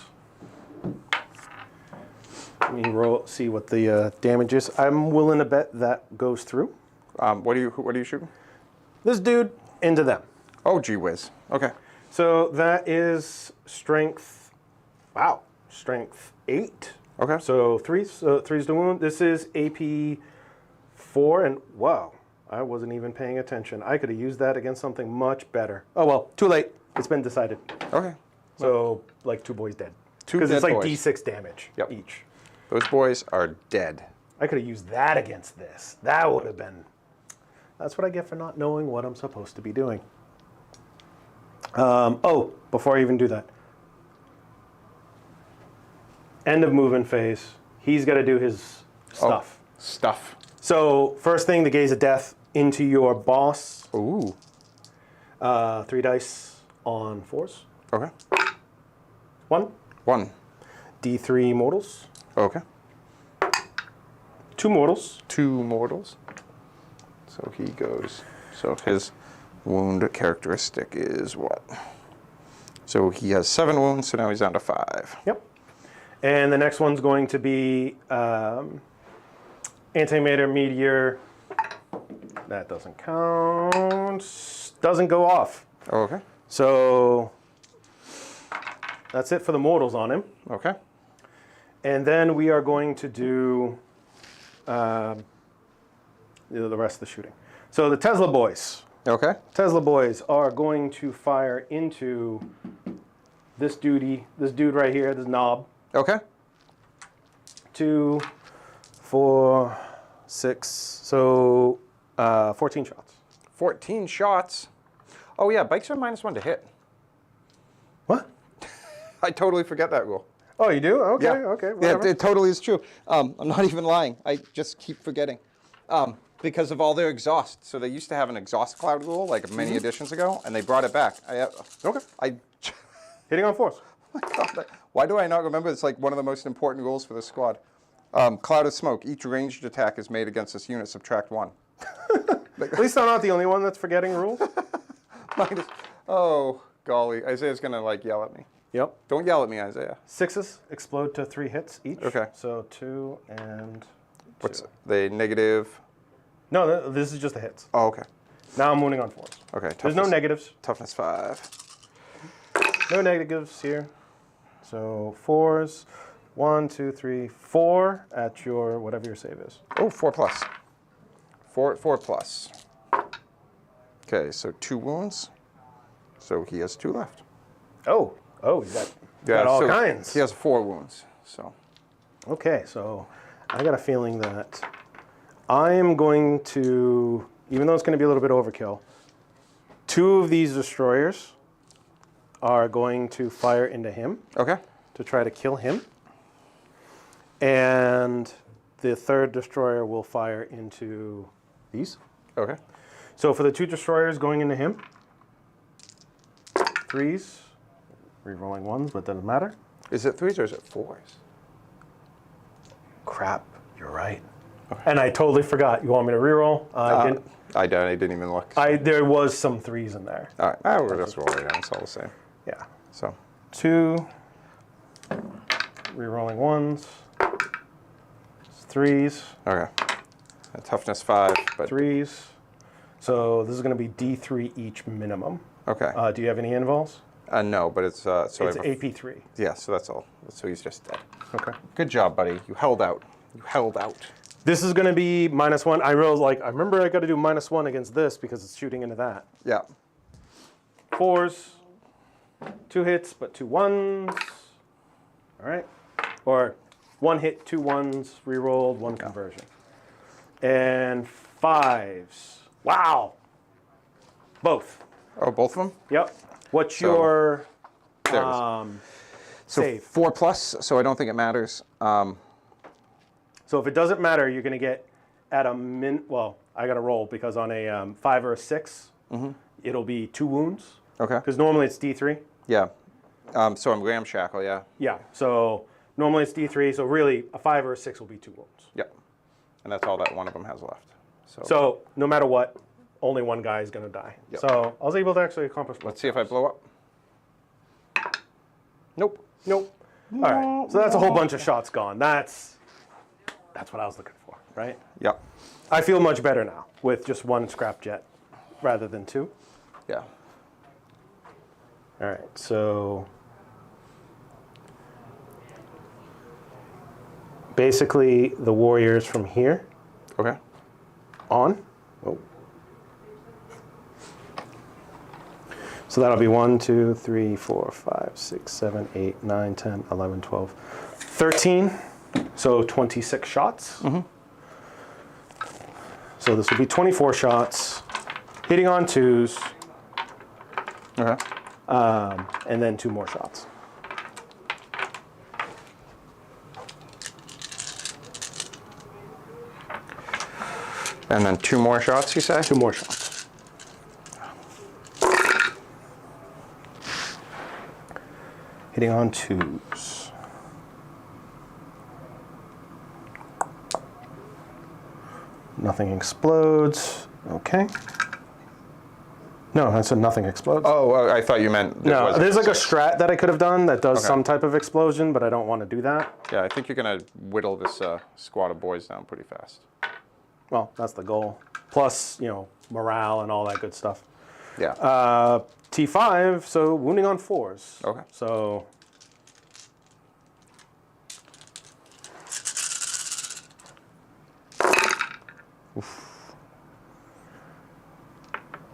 Let me roll, see what the damage is. I'm willing to bet that goes through. What are you shooting? This dude into them. Oh, gee whiz. Okay. So that is strength. Wow, strength 8. Okay. So 3's to wound. This is AP 4, and wow, I wasn't even paying attention. I could have used that against something much better. Oh well, too late. It's been decided. Okay. So like 2 boys dead. 2 Because dead it's like boys. D6 damage Yep. each. Those boys are dead. I could have used that against this. That would have been... That's what I get for not knowing what I'm supposed to be doing. Oh, before I even do that. End of movement phase. He's got to do his stuff. Oh, stuff. So first thing, the Gaze of Death into your boss. Ooh. 3 dice on 4s. Okay. 1. 1. D3 mortals. Okay. 2 mortals. 2 mortals. So he goes. So his wound characteristic is what? So he has 7 wounds, so now he's down to 5. Yep. And the next one's going to be Antimatter Meteor. That doesn't count. Doesn't go off. Okay. So that's it for the mortals on him. Okay. And then we are going to do the rest of the shooting. So the Tesla boys. Okay. Tesla boys are going to fire into this dude right here, this knob. Okay. 2, 4, 6, so 14 shots. 14 shots. Oh yeah, bikes are -1 to hit. What? I totally forget that rule. Oh, you do? Okay, Yeah. okay, whatever. Yeah, it totally is true. I'm not even lying. I just keep forgetting. Because of all their exhaust. So they used to have an exhaust cloud rule like many editions ago, and they brought it back. Okay. Hitting on 4s. Oh my God, why do I not remember? It's like one of the most important rules for the squad. Cloud of smoke. Each ranged attack is made against this unit. Subtract 1. At least I'm not the only one that's forgetting rules. Oh, golly. Isaiah's going to like yell at me. Yep. Don't yell at me, Isaiah. 6s explode to 3 hits each. Okay. So 2 and 2. What's the negative? No, this is just the hits. Oh, okay. Now I'm moving on 4s. Okay. There's no negatives. Toughness 5. No negatives here. So 4s. 1, 2, 3, 4 at your whatever your save is. Oh, 4 plus. 4 plus. Okay, so 2 wounds. So he has 2 left. Oh, you got all so kinds. He has 4 wounds. So. Okay, so I got a feeling that I am going to, even though it's going to be a little bit overkill, 2 of these destroyers are going to fire into him. Okay. To try to kill him. And the 3rd destroyer will fire into these. Okay. So for the 2 destroyers going into him, 3s, rerolling 1s, but doesn't matter. Is it 3s or is it 4s? Crap, you're right. Okay. And I totally forgot. You want me to reroll? I didn't even look. There was some 3s in there. All right, we'll just roll it down. It's all the same. Yeah. So 2, rerolling 1s, 3s. Okay. A toughness 5, but 3s. So this is going to be D3 each minimum. Okay. Do you have any invols? No, but it's so it's AP3. Yeah, so that's all. So he's just dead. Okay. Good job, buddy. You held out. You held out. This is going to be -1. I remember I got to do -1 against this because it's shooting into that. Yeah. 4s, 2 hits, but 2 1s. All right. Or 1 hit, 2 1s, rerolled, 1 conversion. And 5s. Wow. Both. Oh, both of them? Yep. What's your so save? 4 plus, so I don't think it matters. So if it doesn't matter, you're going to get at a well, I got to roll because on a 5 or a 6, it'll be 2 wounds. Okay. Because normally it's D3. Yeah. So I'm ramshackle, yeah. Yeah. So normally it's D3. So really a 5 or a 6 will be 2 wounds. Yep. And that's all that one of them has left. So no matter what, only one guy is going to die. Yep. So I was able to actually accomplish. Let's see if I blow up. Nope. Nope. All right. So that's a whole bunch of shots gone. That's what I was looking for, right? Yep. I feel much better now with just 1 scrap jet rather than 2. Yeah. All right. So basically the warriors from here Okay. on. Oh. So that'll be 1, 2, 3, 4, 5, 6, 7, 8, 9, 10, 11, 12, 13. So 26 shots. So this would be 24 shots, hitting on 2s, Okay. and then 2 more shots. And then 2 more shots, you say? 2 more shots. Hitting on 2s. Nothing explodes. Okay. No, I said nothing explodes. Oh, I thought you meant... No, there's like a strat that I could have done that does Okay. some type of explosion, but I don't want to do that. Yeah, I think you're going to whittle this squad of boys down pretty fast. Well, that's the goal. Plus, you know, morale and all that good stuff. Yeah. T5, so wounding on 4s. Okay. So...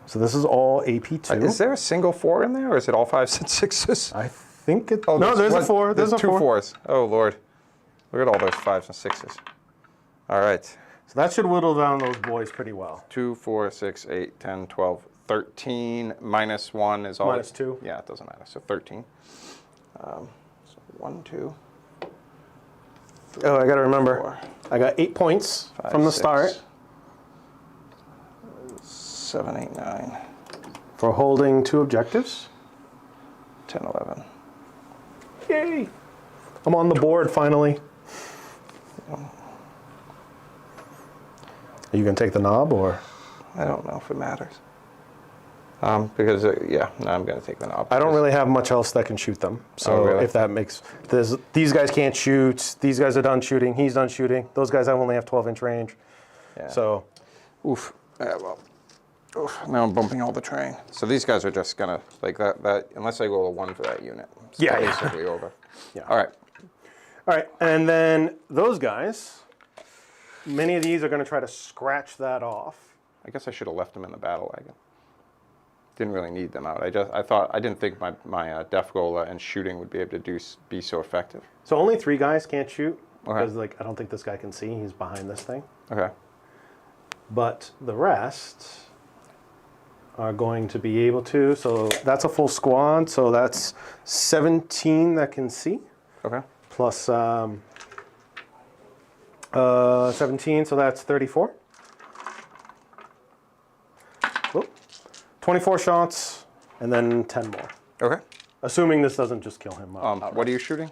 So this is all AP2. Is there a single 4 in there, or is it all 5s and 6s? I think it... Oh, no, there's a 4. There's a 2 4. 4s. Oh, Lord. Look at all those 5s and 6s. All right. So that should whittle down those boys pretty well. 2, 4, 6, 8, 10, 12, 13, minus 1 is all... Minus 2. Yeah, it doesn't matter. So 13. So 1, 2, Oh, I got to remember. 4, I got 8 points 5, from the 6, start 7, 8, 9, for holding 2 objectives. 10, 11. Yay! I'm on the board finally. Are you going to take the knob or? I don't know if it matters. Because, yeah, no, I'm going to take the knob. I don't really have much else that can shoot them. So Oh, really? if that makes... These guys can't shoot. These guys are done shooting. He's done shooting. Those guys only have 12-inch range. Yeah. So... Oof. Yeah, well. Oof. Now I'm bumping all the terrain. So these guys are just going to, like that, unless I roll a 1 for that unit. It's Yeah, yeah. basically over. Yeah. All right. All right, and then those guys, many of these are going to try to scratch that off. I guess I should have left them in the battle wagon. Didn't really need them out. I didn't think my def roller and shooting would be able to be so effective. So only 3 guys can't shoot Okay. because like I don't think this guy can see. He's behind this thing. Okay. But the rest are going to be able to. So that's a full squad. So that's 17 that can see. Okay. Plus 17, so that's 34. Whoop. 24 shots, and then 10 more. Okay. Assuming this doesn't just kill him. Outright. What are you shooting?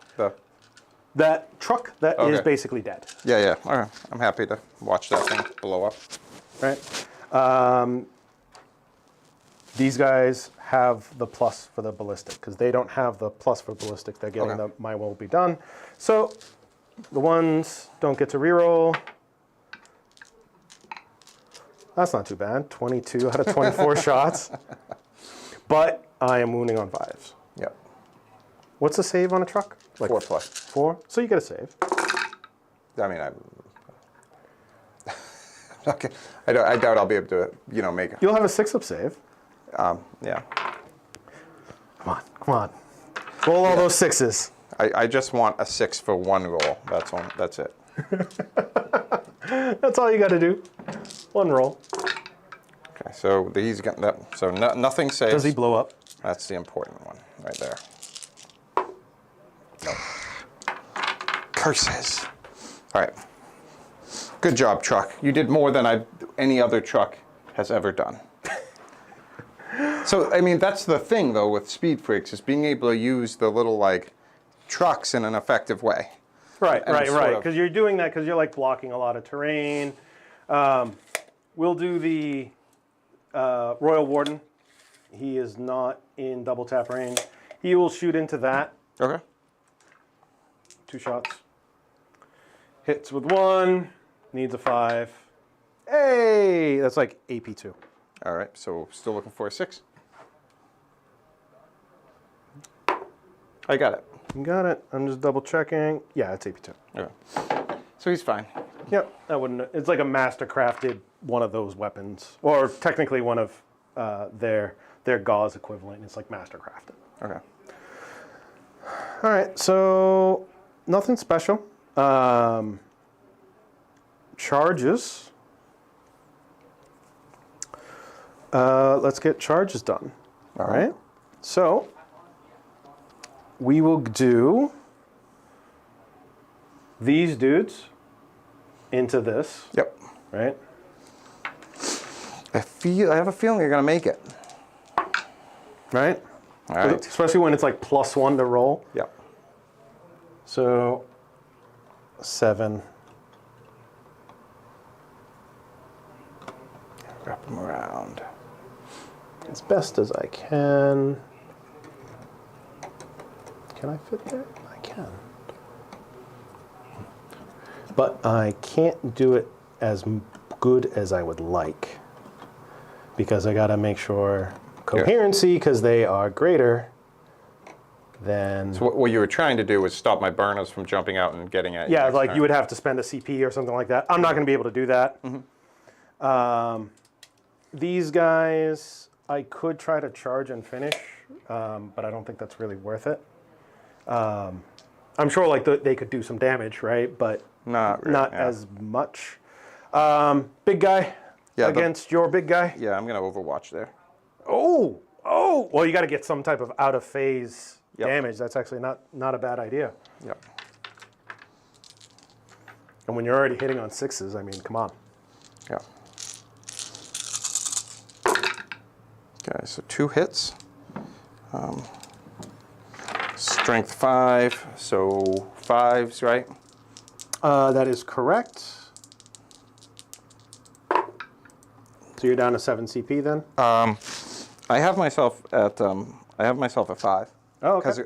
That truck that is Okay. basically dead. Yeah, yeah. All right. I'm happy to watch that thing blow up. Right. These guys have the plus for the ballistic because they don't have the plus for ballistic. They're getting Okay. the my will be done. So the ones don't get to reroll. That's not too bad. 22 out of 24 shots. But I am wounding on 5s. Yep. What's the save on a truck? Like 4 plus. 4? So you get a save. I mean, okay. I doubt I'll be able to, make it. You'll have a 6-up save. Yeah. Come on. Roll all those 6s. I just want a 6 for 1 roll. That's it. That's all you got to do. 1 roll. Okay, so he's got that. So nothing saves. Does he blow up? That's the important one right there. No. Curses. All right. Good job, truck. You did more than any other truck has ever done. So, I mean, that's the thing, though, with Speed Freaks, is being able to use the little, trucks in an effective way. Right. And sort of- Because you're doing that because you're, blocking a lot of terrain. We'll do the Royal Warden. He is not in double tap range. He will shoot into that. Okay. 2 shots. Hits with 1. Needs a 5. Hey! That's like AP2. All right, so still looking for a 6. I got it. You got it. I'm just double checking. Yeah, it's AP2. Okay. So he's fine. Yep, that wouldn't. It's like a master crafted one of those weapons, or technically one of their gauze equivalent. It's like master crafted. Okay. All right, so nothing special. Charges. Let's get charges done. All right. So we will do these dudes into this. Yep. Right. I have a feeling you're gonna make it. Right. All right. Especially when it's like +1 to roll. Yep. So 7. Wrap them around. As best as I can. Can I fit there? I can. But I can't do it as good as I would like. Because I gotta make sure coherency, because they are greater than... So what you were trying to do was stop my burners from jumping out and getting at you. Yeah, next like turn. you would have to spend a CP or something like that. I'm not gonna be able to do that. These guys, I could try to charge and finish, but I don't think that's really worth it. I'm sure like they could do some damage, right? But Not really, not yeah. as much. Big guy against your big guy. Yeah, I'm gonna overwatch there. Oh, well, you got to get some type of out of phase damage. That's actually not a bad idea. Yep. And when you're already hitting on 6s, I mean, come on. Yeah. Okay, so 2 hits. Strength 5, so 5s, right? That is correct. So you're down to 7 CP then? I have myself at 5. Oh, okay.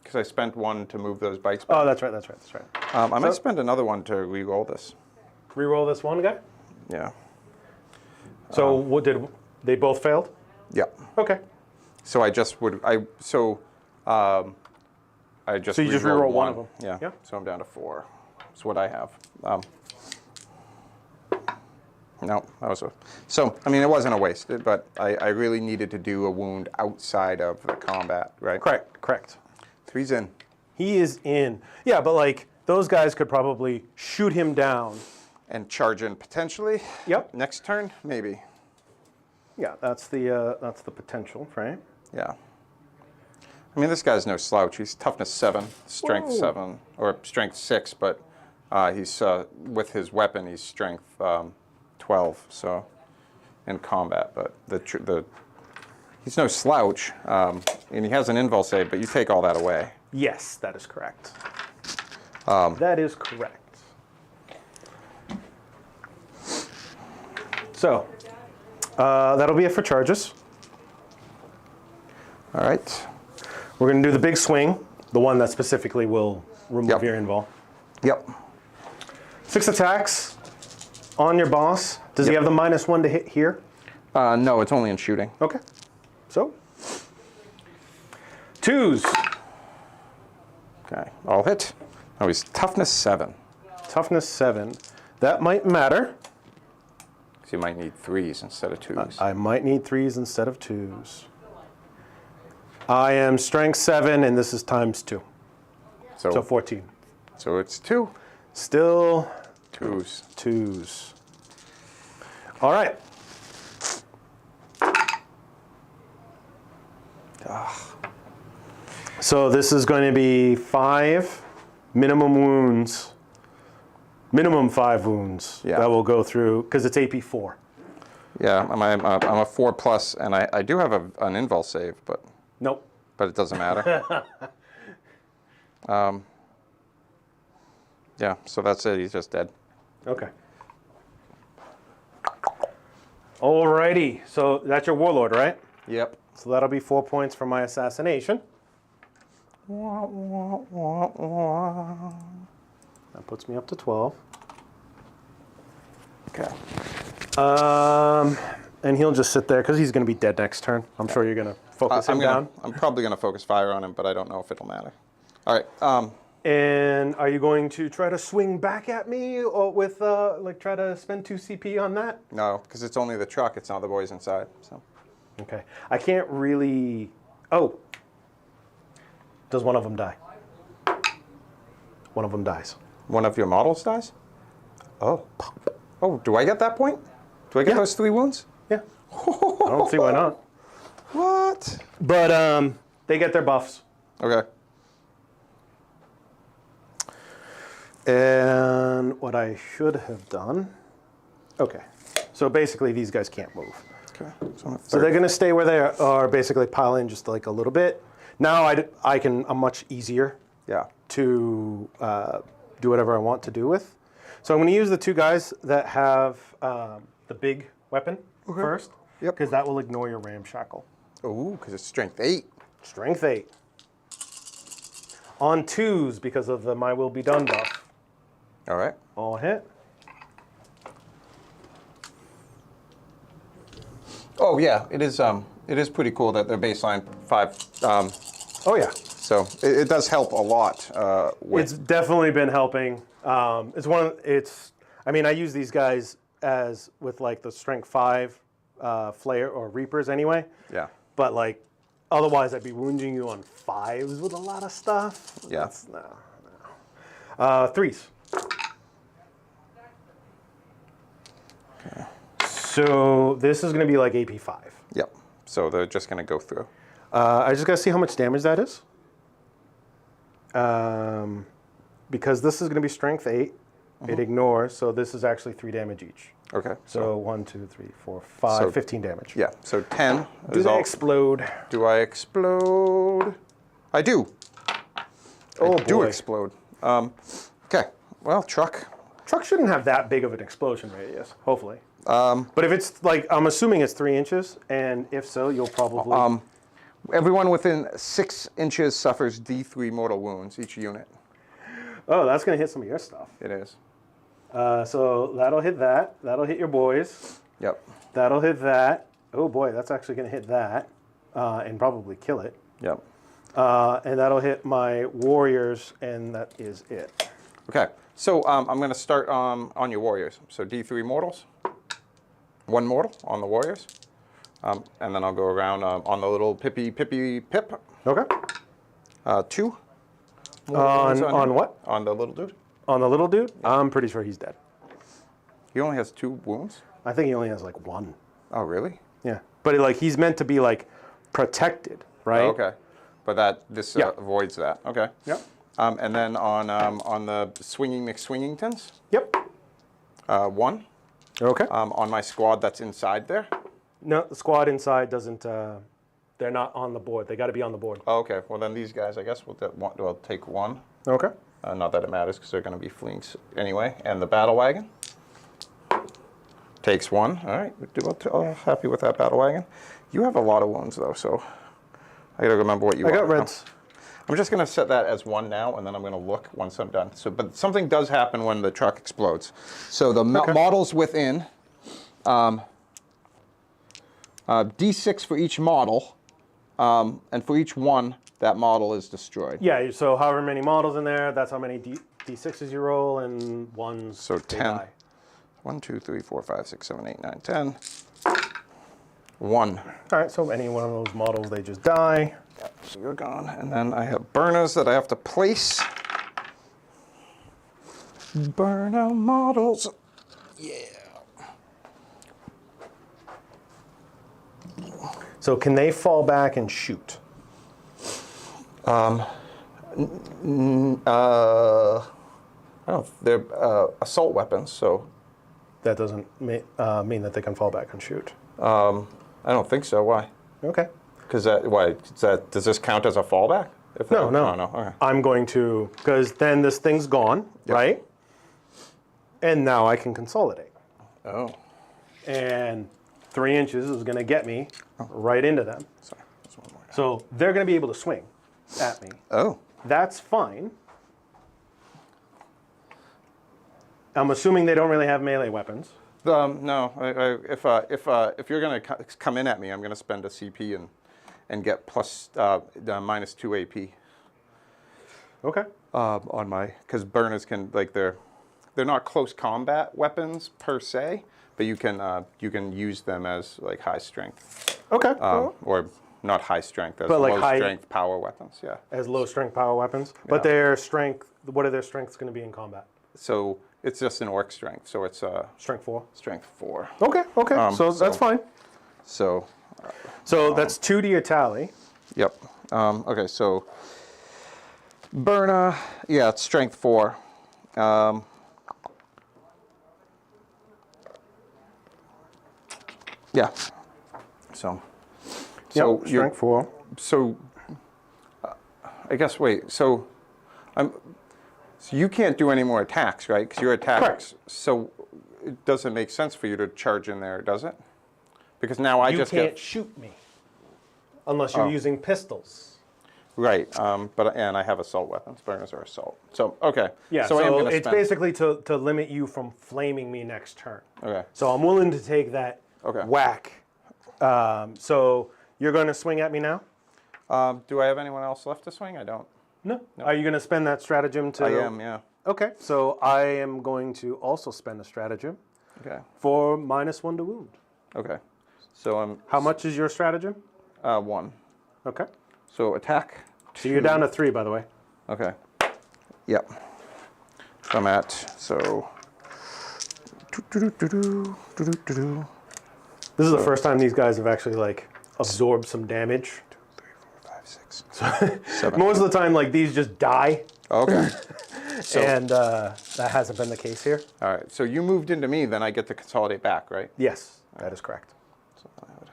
Because I spent 1 to move those bikes back. Oh, that's right. I might spend another 1 to re-roll this. Reroll this one guy. Yeah. So what did they both failed? Yep. Okay. So I just would I just So you just re-rolled reroll one of them. Yeah. Yeah. So I'm down to 4. That's what I have. No, that was a. So I mean, it wasn't a waste, but I really needed to do a wound outside of the combat, right? Correct. 3's in. He is in. Yeah, but like those guys could probably shoot him down. And charge in potentially. Yep. Next turn, maybe. Yeah, that's the potential, right? Yeah. I mean, this guy's no slouch. He's toughness 7, strength Whoa. 7, or strength 6, but he's with his weapon, he's strength 12. So in combat, but he's no slouch, and he has an invul save, but you take all that away. Yes, that is correct. That is correct. So that'll be it for charges. All right. We're going to do the big swing, the one that specifically will remove your invul. Yep. 6 attacks on your boss. Does he have the -1 to hit here? No, it's only in shooting. Okay. So 2s. Okay, all hit. Oh, he's toughness 7. Toughness 7. That might matter. So you might need 3s instead of 2s. I might need 3s instead of 2s. I am strength 7, and this is times 2. So 14. So it's 2. Still 2s. 2s. All right. So this is going to be 5 minimum wounds. Minimum 5 wounds that will go through, because it's AP 4. Yeah, I'm a 4+, and I do have an invul save, but Nope. but it doesn't matter. Yeah, so that's it. He's just dead. Okay. Alrighty. So that's your warlord, right? Yep. So that'll be 4 points for my assassination. That puts me up to 12. Okay. And he'll just sit there because he's going to be dead next turn. I'm sure you're going to focus him down. I'm probably going to focus fire on him, but I don't know if it'll matter. All right. And are you going to try to swing back at me or with like try to spend 2 CP on that? No, because it's only the truck. It's not the boys inside. So. Okay. I can't really. Oh. Does one of them die? one of them dies. One of your models dies? Oh. Oh, do I get that point? Do I get those 3 wounds? Yeah. I don't see why not. What? But they get their buffs. Okay. And what I should have done. Okay. So basically, these guys can't move. Okay. So they're going to stay where they are, basically pile in just like a little bit. Now I'm much easier to do whatever I want to do with. So I'm going to use the 2 guys that have the big weapon first. Yep. Because that will ignore your ramshackle. Ooh, because it's strength 8. Strength 8. On 2s because of the My Will Be Done buff. All right. All hit. Oh yeah, it is pretty cool that they're baseline 5. Oh yeah. So it does help a lot. It's definitely been helping. I mean, I use these guys as with like the strength 5 Flayer or Reapers anyway. Yeah. But like, otherwise I'd be wounding you on 5s with a lot of stuff. Yeah. No. 3s. Okay. So this is going to be like AP 5. Yep. So they're just going to go through. I just got to see how much damage that is. Because this is going to be strength 8. It ignores, so this is actually 3 damage each. Okay. So 1, 2, 3, 4, 5, 15 damage. Yeah. So 10. Do they explode? Do I explode? I do. Oh, I do boy. explode. Okay. Well, truck. Truck shouldn't have that big of an explosion radius, hopefully. But if it's like, I'm assuming it's 3 inches, and if so, you'll probably... Everyone within 6 inches suffers D3 mortal wounds, each unit. Oh, that's going to hit some of your stuff. It is. So that'll hit that. That'll hit your boys. Yep. That'll hit that. Oh boy, that's actually going to hit that and probably kill it. Yep. And that'll hit my warriors, and that is it. Okay. So I'm going to start on your warriors. So D3 mortals. 1 mortal on the warriors. And then I'll go around on the little pip. Okay. 2. On what? On the little dude. On the little dude? I'm pretty sure he's dead. He only has 2 wounds? I think he only has like 1. Oh, really? Yeah. But like he's meant to be like protected, right? Oh, okay. But this avoids that. Okay. Yep. And then on the swinging McSwingingtons. Yep. 1. Okay. On my squad that's inside there. No, the squad inside doesn't. They're not on the board. They got to be on the board. Oh, okay. Well, then these guys, I guess, will take 1. Okay. Not that it matters because they're going to be fleeing anyway. And the battle wagon takes 1. All right. Happy with that battle wagon. You have a lot of wounds though, so I got to remember what you want. I got reds. I'm just going to set that as 1 now, and then I'm going to look once I'm done. So, but something does happen when the truck explodes. So the models within, D6 for each model, and for each one, that model is destroyed. Yeah. So however many models in there, that's how many D6s you roll, and 1s. So 10. Die. 1, 2, 3, 4, 5, 6, 7, 8, 9, 10. 1. All right. So any one of those models, they just die. Yep, so you're gone. And then I have burners that I have to place. Burner models. Yeah. So can they fall back and shoot? I don't. They're assault weapons, so. That doesn't mean that they can fall back and shoot. I don't think so. Why? Okay. Because does this count as a fallback? No. Okay. I'm going to, because then this thing's gone, right? And now I can consolidate. Oh. And 3 inches is going to get me right into them. Sorry. There's one more. So they're going to be able to swing at me. Oh. That's fine. I'm assuming they don't really have melee weapons. No. If you're going to come in at me, I'm going to spend a CP and get minus 2 AP. Okay. On my, because burners can, like, they're not close combat weapons per se, but you can use them as like high strength. Okay. Or not high strength, as but like low strength power weapons. Yeah. As low strength power weapons, but they're strength what are their strengths going to be in combat? So it's just an orc strength. So it's Strength 4. strength 4. Okay, okay. So that's fine. So That's 2 to your tally. yep. Okay, so Berna, yeah, it's strength 4. Yeah. So Yep, strength 4. So I guess wait. So you can't do any more attacks, right? Because your attacks. Correct. So it doesn't make sense for you to charge in there, does it? Because now I You just can't get shoot me unless you're using pistols. right. And I have assault weapons. Burners are assault. So okay. Yeah, So, I am so gonna it's spend, basically to limit you from flaming me next turn. okay. So I'm willing to take that Okay. whack. So you're going to swing at me now? Do I have anyone else left to swing? I don't. No. Are you going to spend that stratagem to... I am. Yeah. Okay, so I am going to also spend a stratagem Okay. for -1 to wound. Okay. So I'm How much is your stratagem? 1. Okay. So attack. So you're down to 3, by the way. Okay. Yep. So I'm at so. This is the first time these guys have actually like absorbed some damage. 2, 3, 4, 5, 6, 7. Most of the time, like these just die, Okay. So and that hasn't been the case here. all right. So you moved into me, then I get to consolidate back, right? Yes, that is correct. So then I would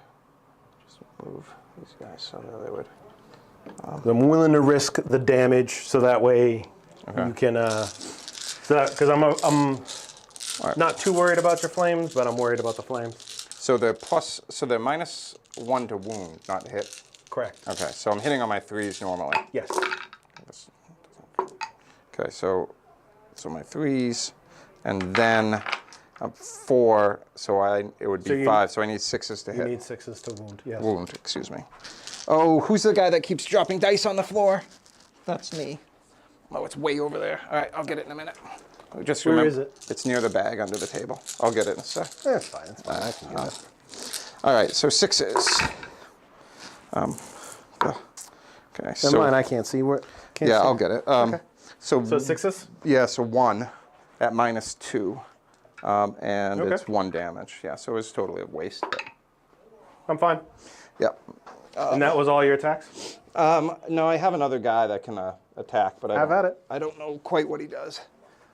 just move these guys so that they would. I'm willing to risk the damage so that way you can. Because I'm not too worried about your flames, but I'm worried about the flames. So they're plus. So they're -1 to wound, not hit. Correct. Okay. So I'm hitting on my 3s normally. Yes. Okay. So my 3s, and then 4. So it would be 5. So I need 6s to You hit. need 6s to wound. Yes. Wound. Excuse me. Oh, who's the guy that keeps dropping dice on the floor? That's me. Oh, it's way over there. All right, I'll get it in a minute. Just Where remember, is it? It's near the bag under the table. I'll get it in a sec. That's fine. It's fine. I can get it. All right, so 6s. Okay, Never so mind. I can't see where. Can't yeah, see. I'll get it. Okay. So So 6s. yeah, so 1 at -2, and Okay. it's 1 damage. Yeah, so it's totally a waste. But, I'm fine. yep. And that was all your attacks? No, I have another guy that can attack, but Have at it. I don't know quite what he does.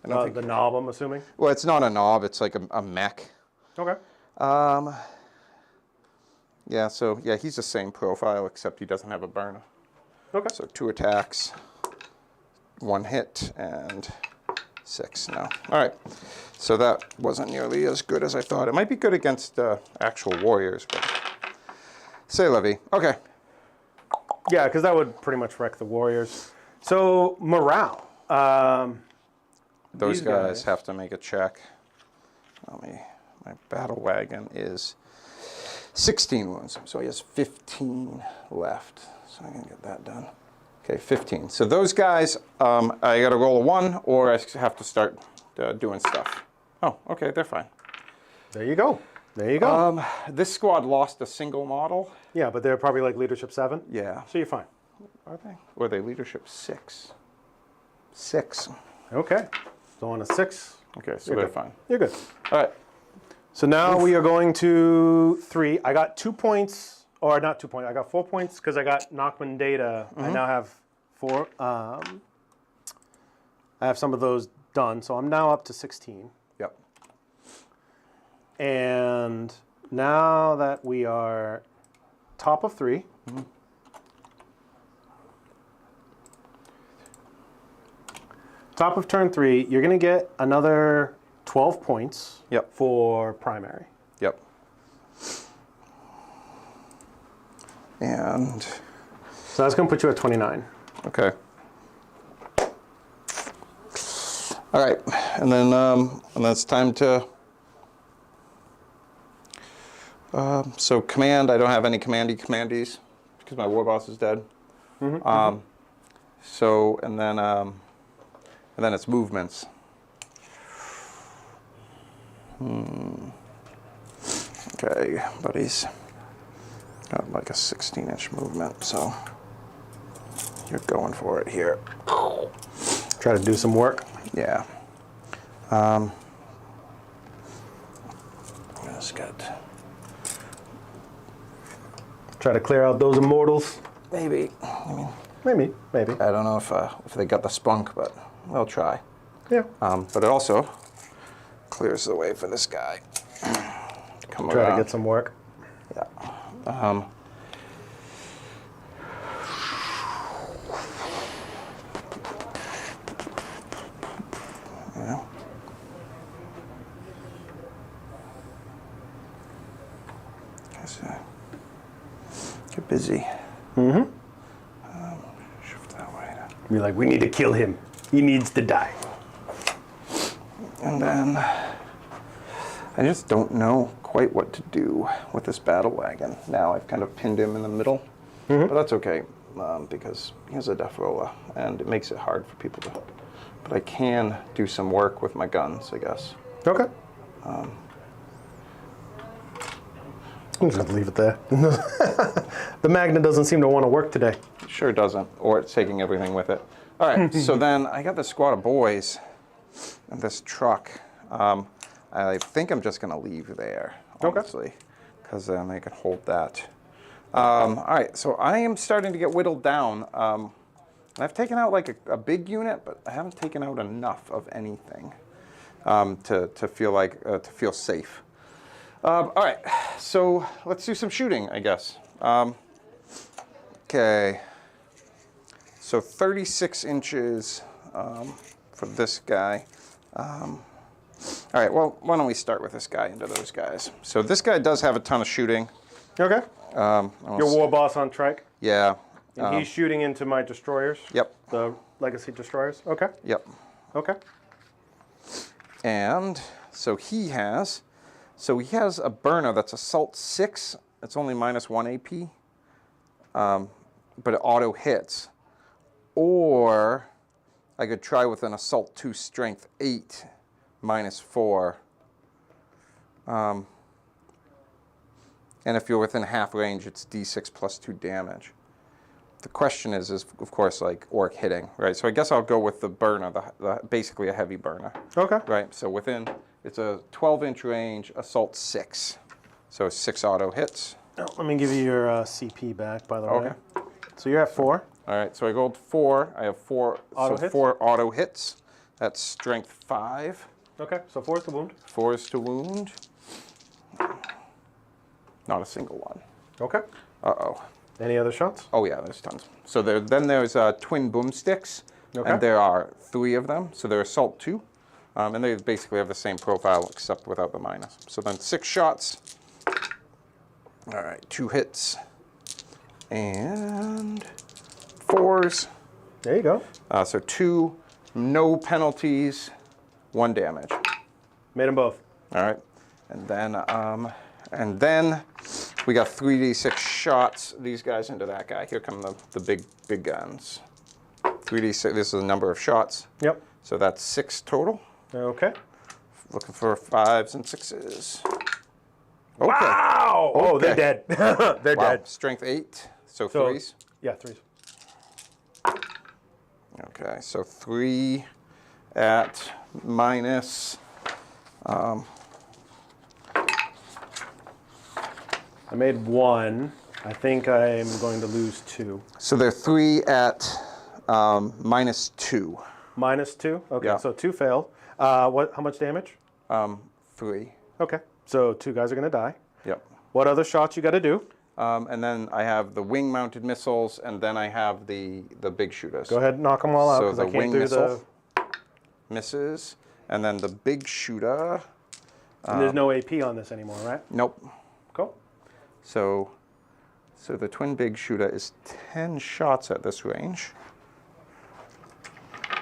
I don't think. The knob, I'm assuming. Well, it's not a knob. It's like a mech. Okay. Yeah. So yeah, he's the same profile except he doesn't have a burner. Okay. So 2 attacks, 1 hit, and 6. No. All right. So that wasn't nearly as good as I thought. It might be good against actual warriors, but say Levy. Okay. Yeah, because that would pretty much wreck the warriors. So morale. Those These guys guys. have to make a check. My battle wagon is 16 wounds, so he has 15 left. So I can get that done. Okay, 15. So those guys, I got to roll a 1, or I have to start doing stuff. Oh, okay, they're fine. There you go. There you go. This squad lost a single model. Yeah, but they're probably like leadership 7. Yeah. So you're fine. Are they? Or are they leadership 6? 6. Okay. So on a 6. Okay, so You're they're good. fine. You're good. All right. So now we are going to 3. I got 2 points, or not 2 points. I got 4 points because I got Nachman data. I now have 4. I have some of those done, so I'm now up to 16. Yep. And now that we are top of 3, top of turn 3, you're going to get another 12 points Yep. for primary. Yep. And So that's going to put you at 29. okay. All right, and then it's time to. So command, I don't have any commandees because my war boss is dead. So and then it's movements. Okay, but he's got like a 16-inch movement, so you're going for it here. Try to do some work. Yeah. Just got Try to clear out those immortals. maybe. I mean, Maybe. I don't know if they got the spunk, but they'll try. Yeah. But it also clears the way for this guy. Come Try around. to get some work. Yeah. Yeah. Get busy. Mm-hmm. Shift that way. Be like, we need to kill him. He needs to die. And then I just don't know quite what to do with this battle wagon. Now I've kind of pinned him in the middle, but that's okay because he has a death roller and it makes it hard for people to. But I can do some work with my guns, I guess. Okay. I'm just going to leave it there. The magnet doesn't seem to want to work today. It sure doesn't, or it's taking everything with it. All right, so then I got this squad of boys and this truck. I think I'm just going to leave there, honestly, because then I can hold that. All right, so I am starting to get whittled down. I've taken out like a big unit, but I haven't taken out enough of anything to feel safe. All right, so let's do some shooting, I guess. Okay, so 36 inches for this guy. All right, well, why don't we start with this guy into those guys. So this guy does have a ton of shooting. Okay. Your war boss on trike. Yeah. And he's shooting into my destroyers. Yep. The legacy destroyers. Okay. Yep. Okay. And so he has a burner that's assault 6. It's only -1 AP, but it auto hits. Or I could try with an assault 2 strength 8 -4. And if you're within half range, it's D6 plus 2 damage. The question is of course like orc hitting, right? So I guess I'll go with the burner, basically a heavy burner. Okay. Right. So it's a 12-inch range, assault 6, so 6 auto hits. Oh, let me give you your CP back, by the way. Okay. So you're at 4. All right. So I rolled 4. I have 4. Auto so hits? 4 auto hits. That's strength 5. Okay. So 4 is the wound. 4 is to wound. Not a single one. Okay. Uh-oh. Any other shots? Oh yeah, there's tons. So then there's twin boomsticks, Okay. and there are 3 of them. So they're assault 2, and they basically have the same profile except without the minus. So then 6 shots. All right, 2 hits, and 4s. There you go. So 2, no penalties, 1 damage. Made them both. All right, and then we got 3d6 shots. These guys into that guy. Here come the big guns. 3d6. This is the number of shots. Yep. So that's 6 total. Okay. Looking for 5s and 6s. Okay. Wow! Oh, they're Okay. dead. They're Wow. dead. Strength 8. So So- 3s. Yeah, 3s. Okay. So 3 at minus. I made 1. I think I'm going to lose 2. So they're 3 at -2. -2. Okay. Yeah. So 2 failed. How much damage? 3. Okay. So 2 guys are going to die. Yep. What other shots you got to do? And then I have the wing-mounted missiles, and then I have the big shooters. Go ahead and knock them all out So because the I can't wing do missile misses, and then the big shooter. And there's no AP on this anymore, right? Nope. Cool. So the twin big shooter is 10 shots at this range.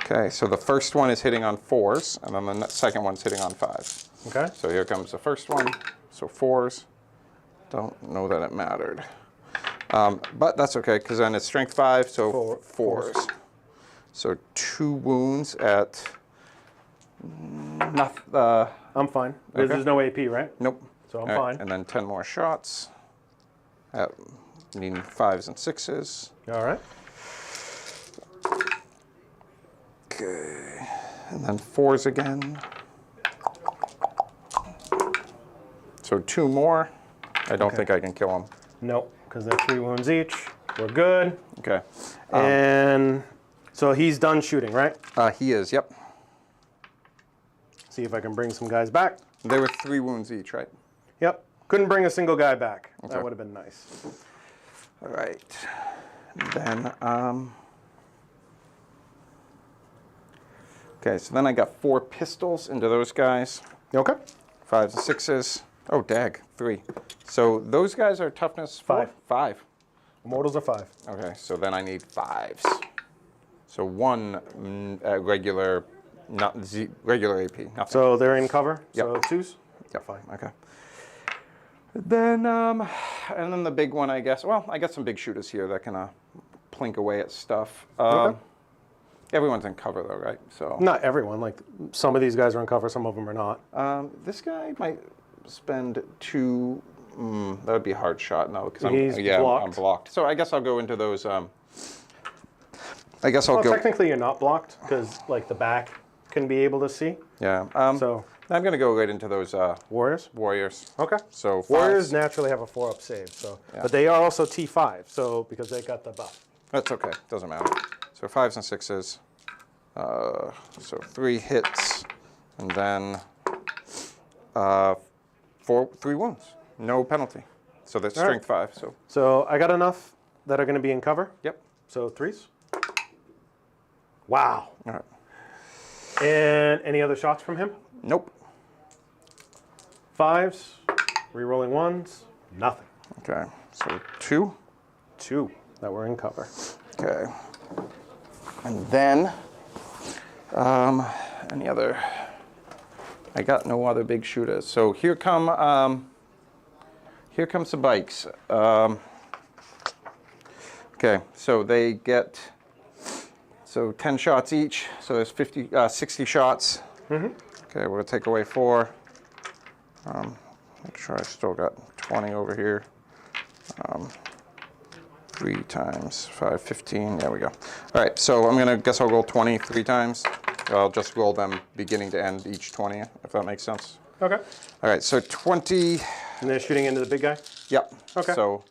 Okay, so the first one is hitting on 4s, and then the second one's hitting on 5s. Okay. So here comes the first one. So 4s. Don't know that it mattered. But that's okay, because then it's strength 5, so 4s. So 2 wounds at nothing. I'm fine. Okay. There's no AP, right? Nope. So I'm All right, fine. and then 10 more shots. At needing 5s and 6s. All right. Okay. And then 4s again. So 2 more. I don't think I can kill him. Nope, because they're 3 wounds each. We're good. Okay. And so he's done shooting, right? He is, yep. See if I can bring some guys back. They were 3 wounds each, right? Yep. Couldn't bring a single guy back. Okay. That would have been nice. All right. Then, okay, so then I got 4 pistols into those guys. Okay. 5s and 6s. Oh, dag, 3. So those guys are toughness 4? 5. Immortals are 5. Okay, so then I need 5s. So 1 regular, regular AP. Nothing. So they're in cover. Yep. So 2s. Yep. Fine. Okay. Then, and then the big one, I guess. Well, I got some big shooters here that can plink away at stuff. Okay. Everyone's in cover though, right? So Not everyone. Like some of these guys are in cover. Some of them are not. this guy might spend 2. That would be a hard shot. No, because He's blocked. I'm blocked. So I guess I'll go into those. I guess I'll go. Technically, you're not blocked because like the back can be able to see. Yeah. So I'm going to go right into those warriors. warriors. Okay. So 5s. Warriors naturally have a 4-up save. So, but they are also T5. So because they got the buff. That's okay. Doesn't matter. So 5s and 6s. So 3 hits, and then 3 wounds. No penalty. So that's strength 5. So I got enough that are going to be in cover. Yep. So 3s. Wow. All right. And any other shots from him? Nope. 5s. Rerolling 1s. Nothing. Okay. So 2. 2 that were in cover. Okay. And then any other? I got no other big shooters. So here comes the bikes. Okay, so they get 10 shots each. So there's 60 shots. Okay, we're gonna take away 4. Make sure I still got 20 over here. 3 times 5, 15. There we go. All right, so I'll roll 20 3 times. I'll just roll them beginning to end, each 20, if that makes sense. Okay. All right, so 20. And they're shooting into the big guy? Yep. Okay. So,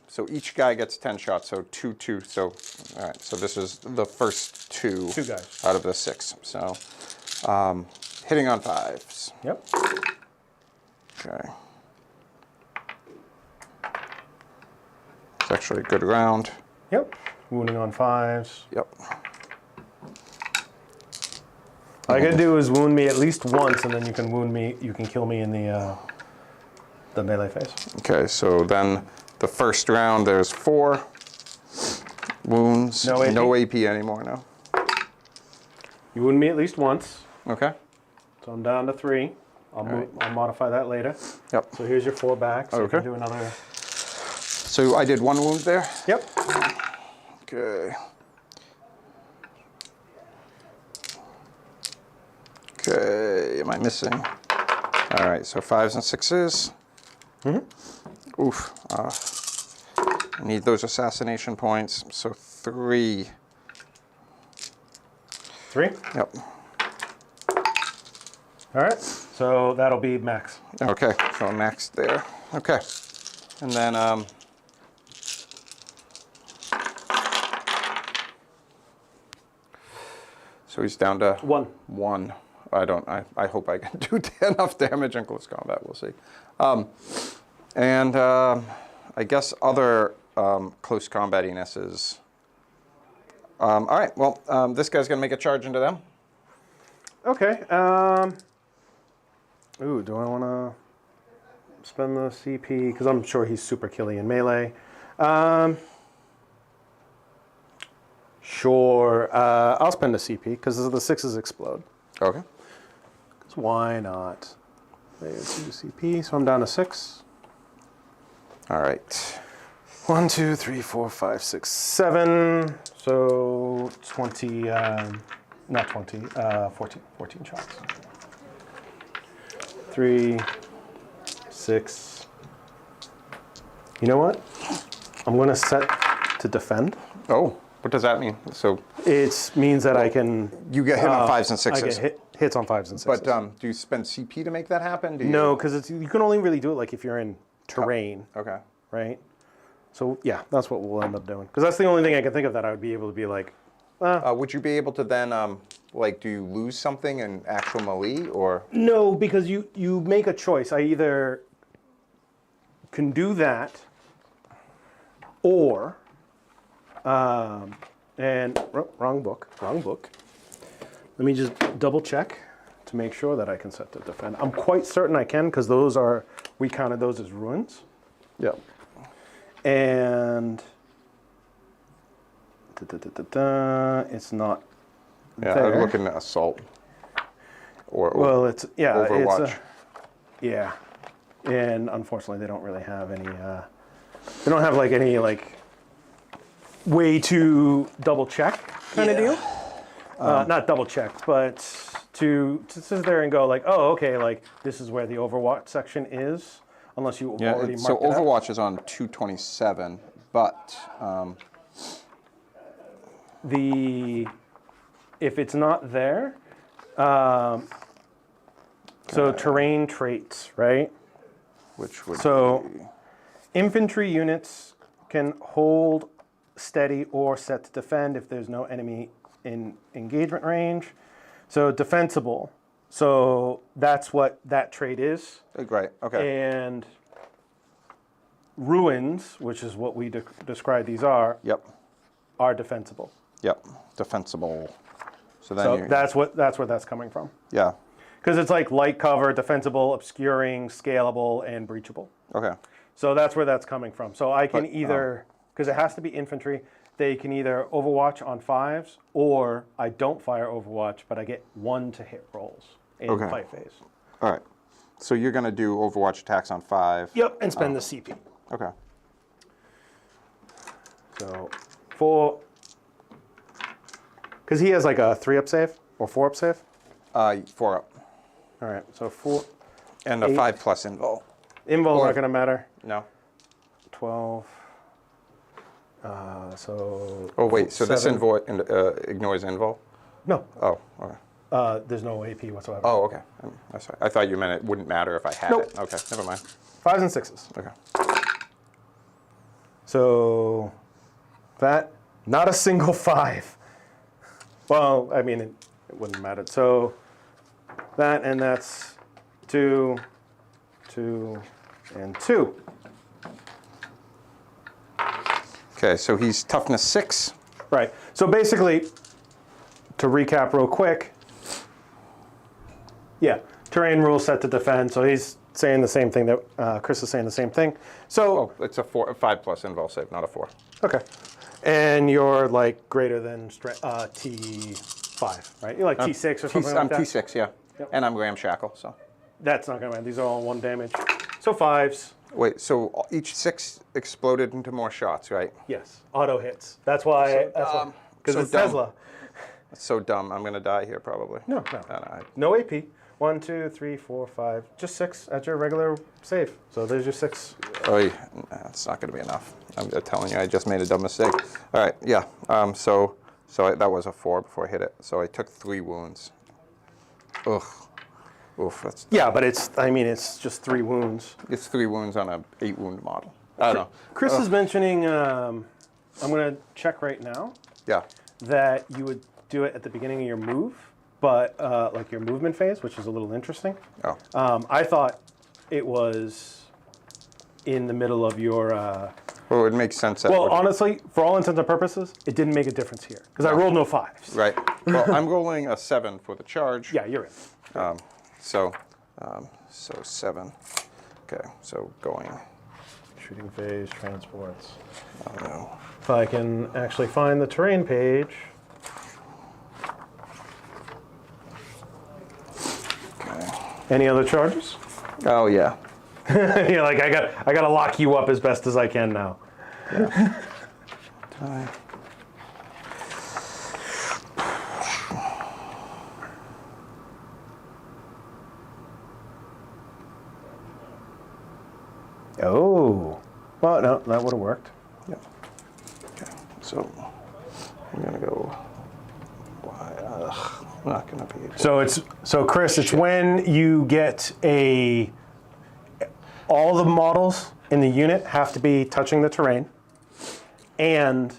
so each guy gets 10 shots, so 2, 2. So, all right, so this is the first 2 guys out of the 6. So, hitting on 5s. Yep. Okay. It's actually a good round. Yep. Wounding on 5s. Yep. All I gotta do is wound me at least once, and then you can wound me. You can kill me in the melee phase. Okay, so then the first round, there's 4 wounds. No AP? No AP anymore, no. You wound me at least once, Okay. so I'm down to 3. I'll modify that later. Yep. So here's your 4 back. So you Okay. can do another. So I did 1 wound there. Yep. Okay. Okay, am I missing? All right, so 5s and 6s. Oof. I need those assassination points. So 3. 3. Yep. All right. So that'll be max. Okay, so max there. Okay. And then so he's down to 1. I hope I can do enough damage in close combat. We'll see. And I guess other close combatiness is. All right. Well, this guy's gonna make a charge into them. Okay. Ooh, do I want to spend the CP? Because I'm sure he's super killy in melee. Sure. I'll spend a CP because the 6s explode. Okay. So why not? There's 2 CP, so I'm down to 6. All right. 1, 2, 3, 4, 5, 6, 7. So 20, not 20, 14 shots. 3, 6. You know what? I'm going to set to defend. Oh, What does that mean? So It means that I can. you get hit on 5s and I 6s. get hits on 5s and 6s. But do you spend CP to make that happen? Do you? No, because you can only really do it like if you're in terrain, Okay. right? So yeah, that's what we'll end up doing. Because that's the only thing I can think of that I would be able to be like. Would you be able to then, like, do you lose something in actual melee, or? No, because you make a choice. I either can do that, or, and wrong book. Let me just double check to make sure that I can set to defend. I'm quite certain I can because we counted those as ruins. Yep. And it's not. Yeah, there. I was looking at assault. Or Well, it's Overwatch. Yeah, and unfortunately, they don't really have any. They don't have like any like way to double check kind of deal. Not double check, but to sit there and go like, oh, okay, like this is where the Overwatch section is, unless you already marked so it up. Overwatch is on 227, but if it's not there, so terrain traits, right? which would So be, infantry units can hold steady or set to defend if there's no enemy in engagement range. So defensible. So that's what that trait is. great. Okay. And ruins, which is what we describe these are defensible. Yep. Defensible. So then So that's where that's coming from. Yeah. Because it's like light cover, defensible, obscuring, scalable, and breachable. Okay. So that's where that's coming from. So I can either, because it has to be infantry, they can either Overwatch on 5s, or I don't fire Overwatch, but I get 1 to hit rolls in fight phase. All right. So you're going to do Overwatch attacks on 5. Yep, and spend the CP. Okay. So because he has like a 3-up save or 4-up save. 4 up. All right, so 4. And a 5+ invul. Invul not going to matter. No. 12. So. Oh wait. So 7. this ignores invul. No. Oh. Okay. There's no AP whatsoever. Oh. Okay. I'm sorry. I thought you meant it wouldn't matter if I had Nope. it. Okay. Never mind. 5s and 6s. Okay. So that, not a single 5. Well, I mean, it wouldn't matter. So that, and that's 2, 2, and 2. Okay, so he's toughness 6. Right. So basically, to recap real quick, yeah, terrain rules set to defend. So he's saying the same thing that Chris is saying the same thing. So Oh, it's a 5+ invul save, not a 4. okay, and you're like greater than T5, right? You're like T6 or something like that. I'm T6, yeah. Yep. And I'm Graham Shackle, so. That's not gonna matter. These are all 1 damage. So 5s. Wait, so each 6 exploded into more shots, right? Yes, auto hits. That's why. Because so it's dumb. Tesla. That's so dumb. I'm gonna die here probably. No. No AP. 1, 2, 3, 4, 5. Just 6 at your regular save. So there's your 6. Oh, it's not gonna be enough. I'm telling you, I just made a dumb mistake. All right, yeah. So that was a 4 before I hit it. So I took 3 wounds. Ugh. Oof. That's. Yeah, but it's just 3 wounds. It's 3 wounds on a 8 wound model. I don't know. Chris is mentioning. I'm gonna check right now. Yeah. That you would do it at the beginning of your move, but like your movement phase, which is a little interesting. Oh. I thought it was in the middle of your. Well, it makes sense. That Well, honestly, for all intents and purposes, it didn't make a difference here because I rolled no 5s. Right. Well, I'm rolling a 7 for the charge. Yeah, you're in. So 7. Okay. So going. Shooting phase, transports. Oh no. If I can actually find the terrain page. Okay. Any other charges? Oh yeah. You're like, I got to lock you up as best as I can now. Yeah. Die. Oh. Well, no, that would have worked. Yeah. Okay. So not going to be able. So Chris, it's when you get all the models in the unit have to be touching the terrain, and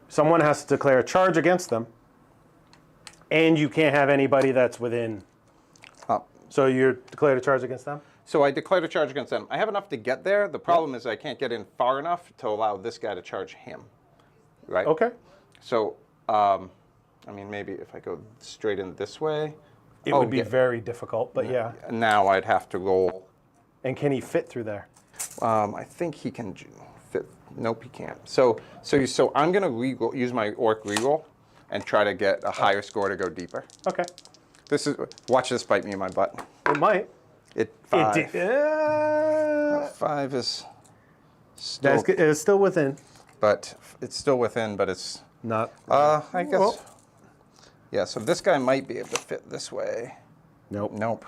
someone has to declare a charge against them, and you can't have anybody that's within. So you declared a charge against them? So I declared a charge against them. I have enough to get there. The problem is I can't get in far enough to allow this guy to charge him. Right? Okay. So, I mean, maybe if I go straight in this way. It would be very difficult, but yeah. Now I'd have to roll. And can he fit through there? I think he can fit. Nope, he can't. So I'm going to use my orc reroll and try to get a higher score to go deeper. Okay. Watch this bite me in my butt. It might. Five. It did. 5 is still, It's still within. but it's still within, but it's Not. I guess. Well. Yeah, so this guy might be able to fit this way. Nope. Nope.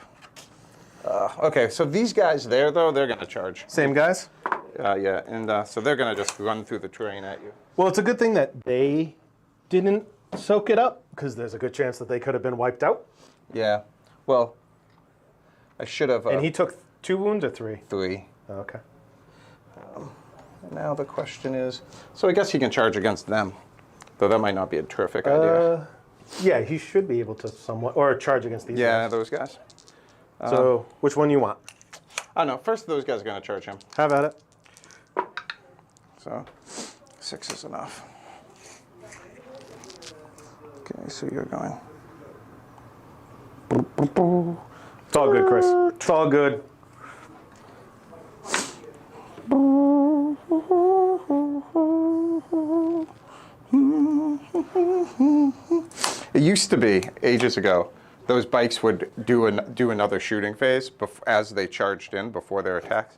Okay, so these guys there, though, they're going to charge. Same guys? Yeah, and so they're going to just run through the terrain at you. Well, it's a good thing that they didn't soak it up, because there's a good chance that they could have been wiped out. Yeah. Well, I should have. And he took 2 wounds or 3? 3. Okay. Now the question is, so I guess he can charge against them, though that might not be a terrific idea. Yeah, he should be able to somewhat, or charge against these guys. Those guys. So, which one you want? I don't know. First, those guys are going to charge him. Have at it. So 6 is enough. Okay, so you're going. It's all good, Chris. It's all good. It used to be, ages ago, those bikes would do another shooting phase as they charged in before their attacks.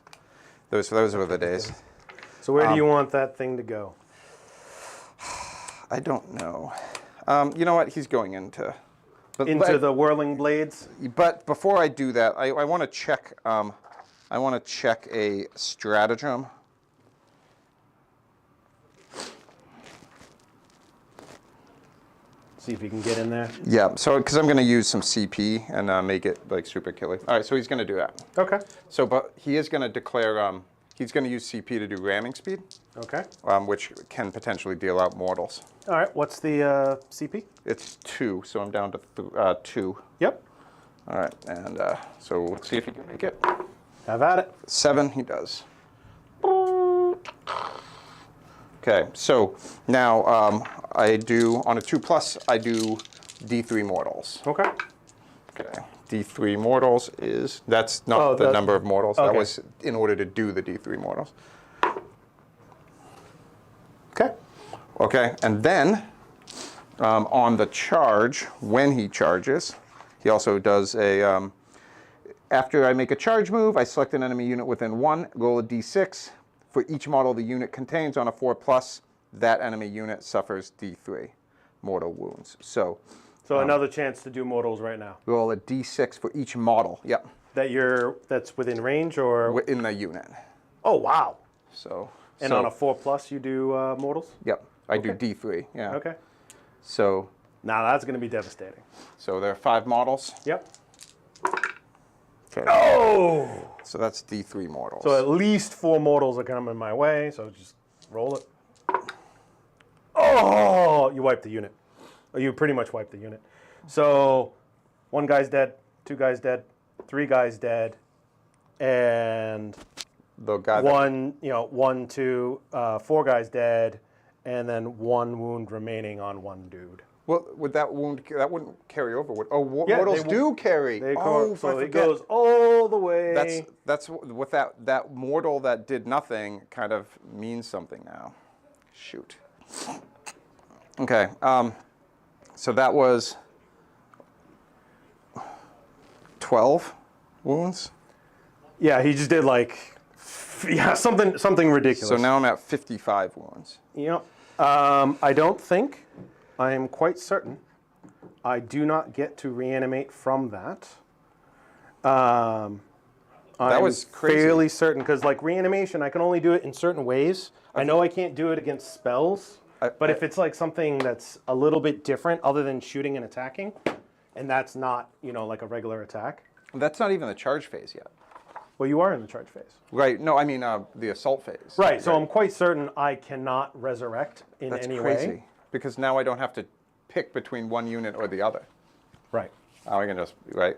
Those were the days. So where do you want that thing to go? I don't know. You know what? He's going into The whirling blades? But before I do that, I want to check. I want to check a stratagem. See if you can get in there. Yeah. So because I'm going to use some CP and make it like super killy. All right. So he's going to do that. Okay. So, but he is going to declare. He's going to use CP to do ramming speed. Okay. Which can potentially deal out mortals. All right. What's the CP? It's 2, so I'm down to 2. Yep. All right, and so let's see if he can make it. Have at it. 7, he does. Okay, so now I do, on a 2+, I do D3 mortals. Okay. Okay, D3 mortals is, that's not the number of mortals. Okay. That was in order to do the D3 mortals. Okay. Okay, and then on the charge, when he charges, he also does a, after I make a charge move, I select an enemy unit within 1, roll a d6. For each model the unit contains on a 4+, that enemy unit suffers d3 mortal wounds. So another chance to do mortals right now. roll a d6 for each model. Yep. That's within range or? In the unit. Oh, wow. So. On a 4+ you do mortals? Yep. I do d3. Yeah. Okay. So. Now that's going to be devastating. So there are 5 models. Yep. Okay. Oh! So that's d3 mortals. So at least 4 mortals are coming my way, so just roll it. Oh! You wiped the unit. Oh, you pretty much wiped the unit. So 1 guy's dead, 2 guys dead, 3 guys dead, and the guy 1, 2, 4 guys dead, and then 1 wound remaining on 1 dude. Well, would that wound, that wouldn't carry over? Yeah, mortals do carry. So it goes all the way. That's with that mortal that did nothing kind of means something now. Shoot. Okay. So that was 12 wounds. Yeah, he just did something ridiculous. So now I'm at 55 wounds. Yep. I don't think, I am quite certain, I do not get to reanimate from that. That was crazy. Fairly certain, because like reanimation, I can only do it in certain ways. I know I can't do it against spells, but if it's like something that's a little bit different other than shooting and attacking, and that's not, you know, like a regular attack. That's not even the charge phase yet. Well, you are in the charge phase. Right. No, I mean the assault phase. Right. So I'm quite certain I cannot resurrect in That's any crazy. way. Because now I don't have to pick between one unit or the other. Right. Oh, I can just, right?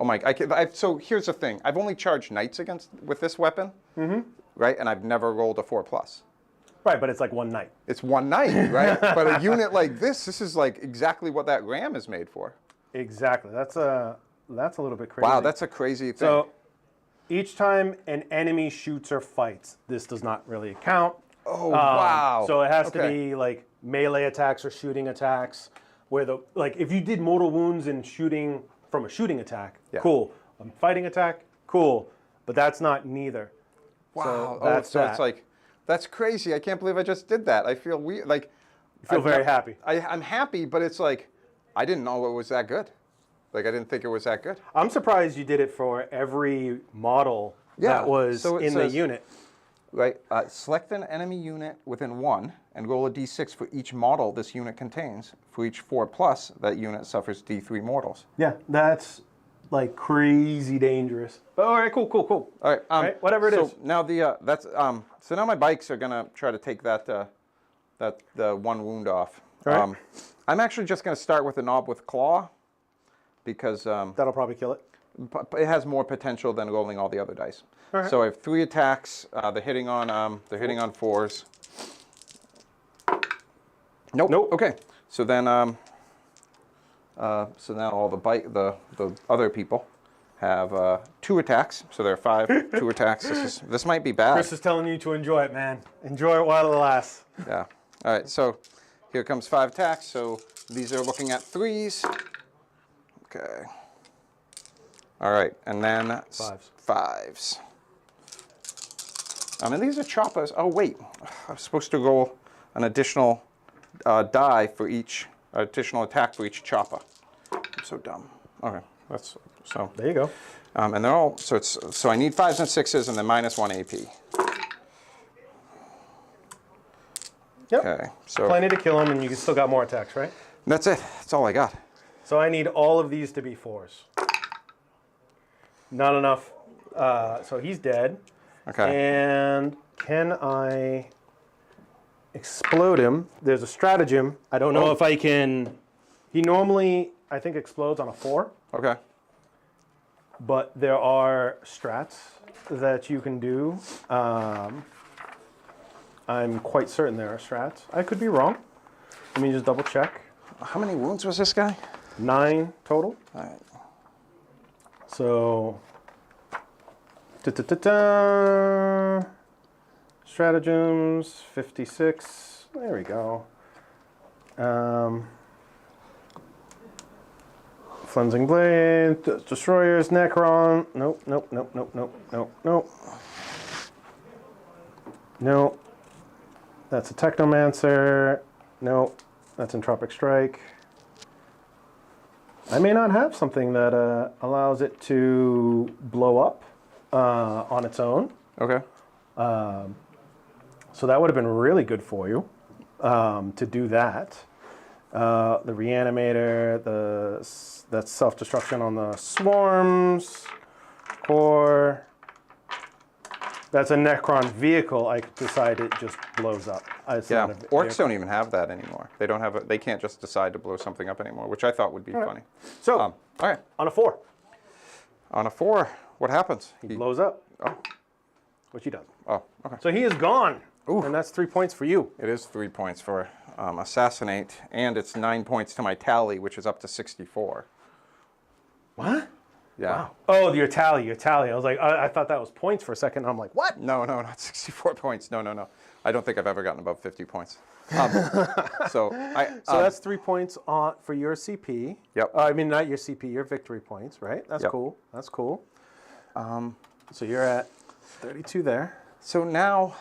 Oh my, so here's the thing. I've only charged knights with this weapon, right? And I've never rolled a 4+. Right, but it's like one night. It's one knight, right? But a unit like this is like exactly what that ram is made for. Exactly. That's a little bit crazy. Wow, that's a crazy thing. So each time an enemy shoots or fights, this does not really count. Oh, wow. So it has to be like melee attacks or shooting attacks, where like if you did mortal wounds and shooting from a shooting attack, cool. A fighting attack, cool. But that's not neither. Wow. So it's like, that's crazy. I can't believe I just did that. I feel weird. Like, you feel very happy. I'm happy, but it's like, I didn't know it was that good. Like, I didn't think it was that good. I'm surprised you did it for every model that was in the unit. Right. Select an enemy unit within 1 and roll a d6 for each model this unit contains. For each 4+, that unit suffers d3 mortals. Yeah, that's like crazy dangerous. But, all right, cool. All right. Right, whatever it is. So now so now my bikes are gonna try to take the one wound off. Right. I'm actually just gonna start with a knob with claw because That'll probably kill it. it has more potential than rolling all the other dice. Right. So I have 3 attacks. They're hitting on 4s. Nope. Okay. So then so now all the other people have 2 attacks. So there are 5 2 attacks. This might be bad. Chris is telling you to enjoy it, man. Enjoy it while it lasts. Yeah. All right. So here comes 5 attacks. So these are looking at 3s. Okay. All right, and then 5s. And these are choppers. Oh wait, I'm supposed to roll an additional die for each additional attack for each chopper. I'm so dumb. Okay, that's so. There you go. And they're all so I need 5s and 6s and then -1 AP. Yep. Okay, so Plenty to kill him, and you still got more attacks, right? that's it. That's all I got. So I need all of these to be 4s. Not enough. So he's dead. Okay. And can I explode him? There's a stratagem. I don't know if I can. He normally, I think, explodes on a 4. Okay. But there are strats that you can do. I'm quite certain there are strats. I could be wrong. Let me just double check. How many wounds was this guy? 9 total. All right. So, stratagems, 56. There we go. Flensing Blade, Destroyers, Necron. Nope. Nope. That's a Technomancer. Nope. That's Entropic Strike. I may not have something that allows it to blow up on its own. Okay. So that would have been really good for you to do that. The Reanimator, that's self-destruction on the swarms, core. That's a Necron vehicle. I decide it just blows up. Yeah, orcs don't even have that anymore. They don't have they can't just decide to blow something up anymore, which I thought would be funny. So, all right, on a 4. on a 4, what happens? He blows up. Oh, Which he does. oh, okay. So he is gone. Ooh. And that's 3 points for you. It is 3 points for assassinate, and it's 9 points to my tally, which is up to 64. What? Yeah. Wow. Oh, your tally. I was like, I thought that was points for a second. I'm like, what? No, not 64 points. No. I don't think I've ever gotten above 50 points. So that's 3 points for your CP. Yep. I mean, not your CP, your victory points, right? That's cool. That's cool. So you're at 32 there. So now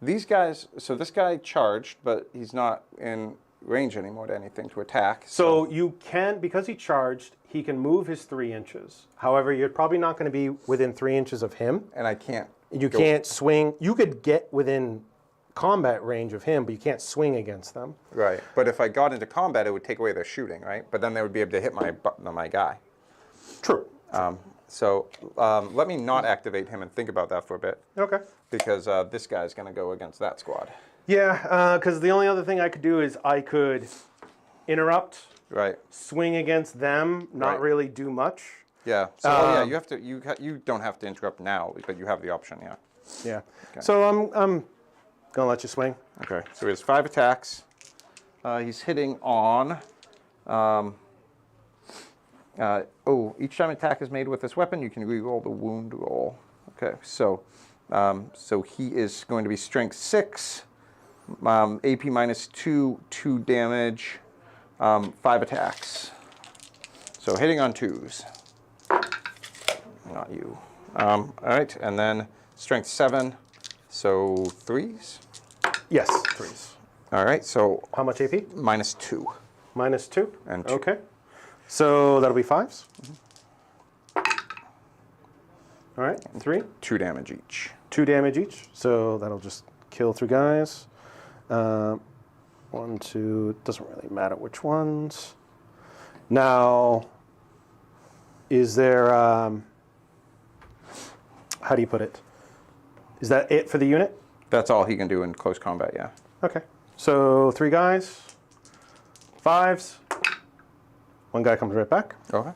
these guys. So this guy charged, but he's not in range anymore to anything to attack. So you can, because he charged, he can move his 3 inches. However, you're probably not going to be within 3 inches of him. And I can't. You can't swing. You could get within combat range of him, but you can't swing against them. Right. But if I got into combat, it would take away their shooting, right? But then they would be able to hit my guy. True. Let me not activate him and think about that for a bit. Okay. Because this guy's going to go against that squad. Yeah, because the only other thing I could do is I could interrupt, Right. swing against them, not Right. really do much. Yeah. So yeah, you have to. You don't have to interrupt now, but you have the option. Yeah. Yeah. Okay. So I'm gonna let you swing. Okay. So he has 5 attacks. He's hitting on. Each time an attack is made with this weapon, you can re-roll the wound roll. Okay. So he is going to be strength 6, AP -2, 2 damage, 5 attacks. So hitting on 2s. Not you. All right, and then strength 7, so 3s. Yes, 3s. All right, so How much AP? -2. -2. And 2. Okay. So that'll be 5s. All right, 3. 2 damage each. 2 damage each. So that'll just kill 3 guys. 1, 2. Doesn't really matter which ones. Now, is there? How do you put it? Is that it for the unit? That's all he can do in close combat, yeah. Okay. So 3 guys, 5s. 1 guy comes right back. Okay.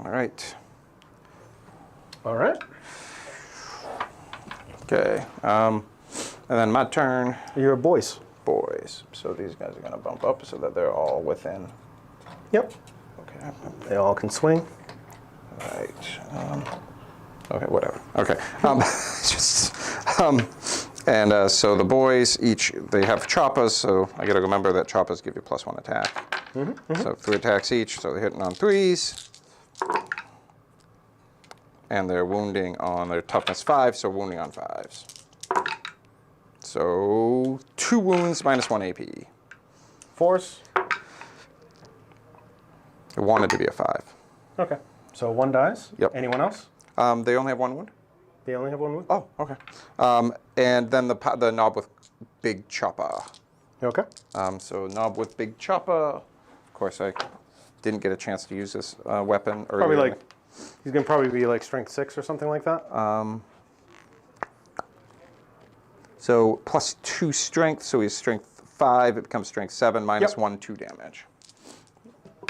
All right. All right. Okay. And then my turn. You're boys. Boys. So these guys are going to bump up so that they're all within. Yep. Okay. They all can swing. Right. Okay, whatever. Okay. So the boys each, they have choppas, so I got to remember that choppas give you +1 attack. So 3 attacks each, so they're hitting on 3s. And they're wounding on their toughness 5, so wounding on 5s. So 2 wounds, -1 AP. 4s. It wanted to be a 5. Okay. So 1 dies. Yep. Anyone else? They only have 1 wound? They only have 1 wound. Oh, okay. And then the knob with big chopper. Okay. So knob with big chopper. Of course, I didn't get a chance to use this weapon earlier. Probably like, he's gonna probably be like strength 6 or something like that. So +2 strength, so he's strength 5. It becomes strength 7, -1, 2 damage.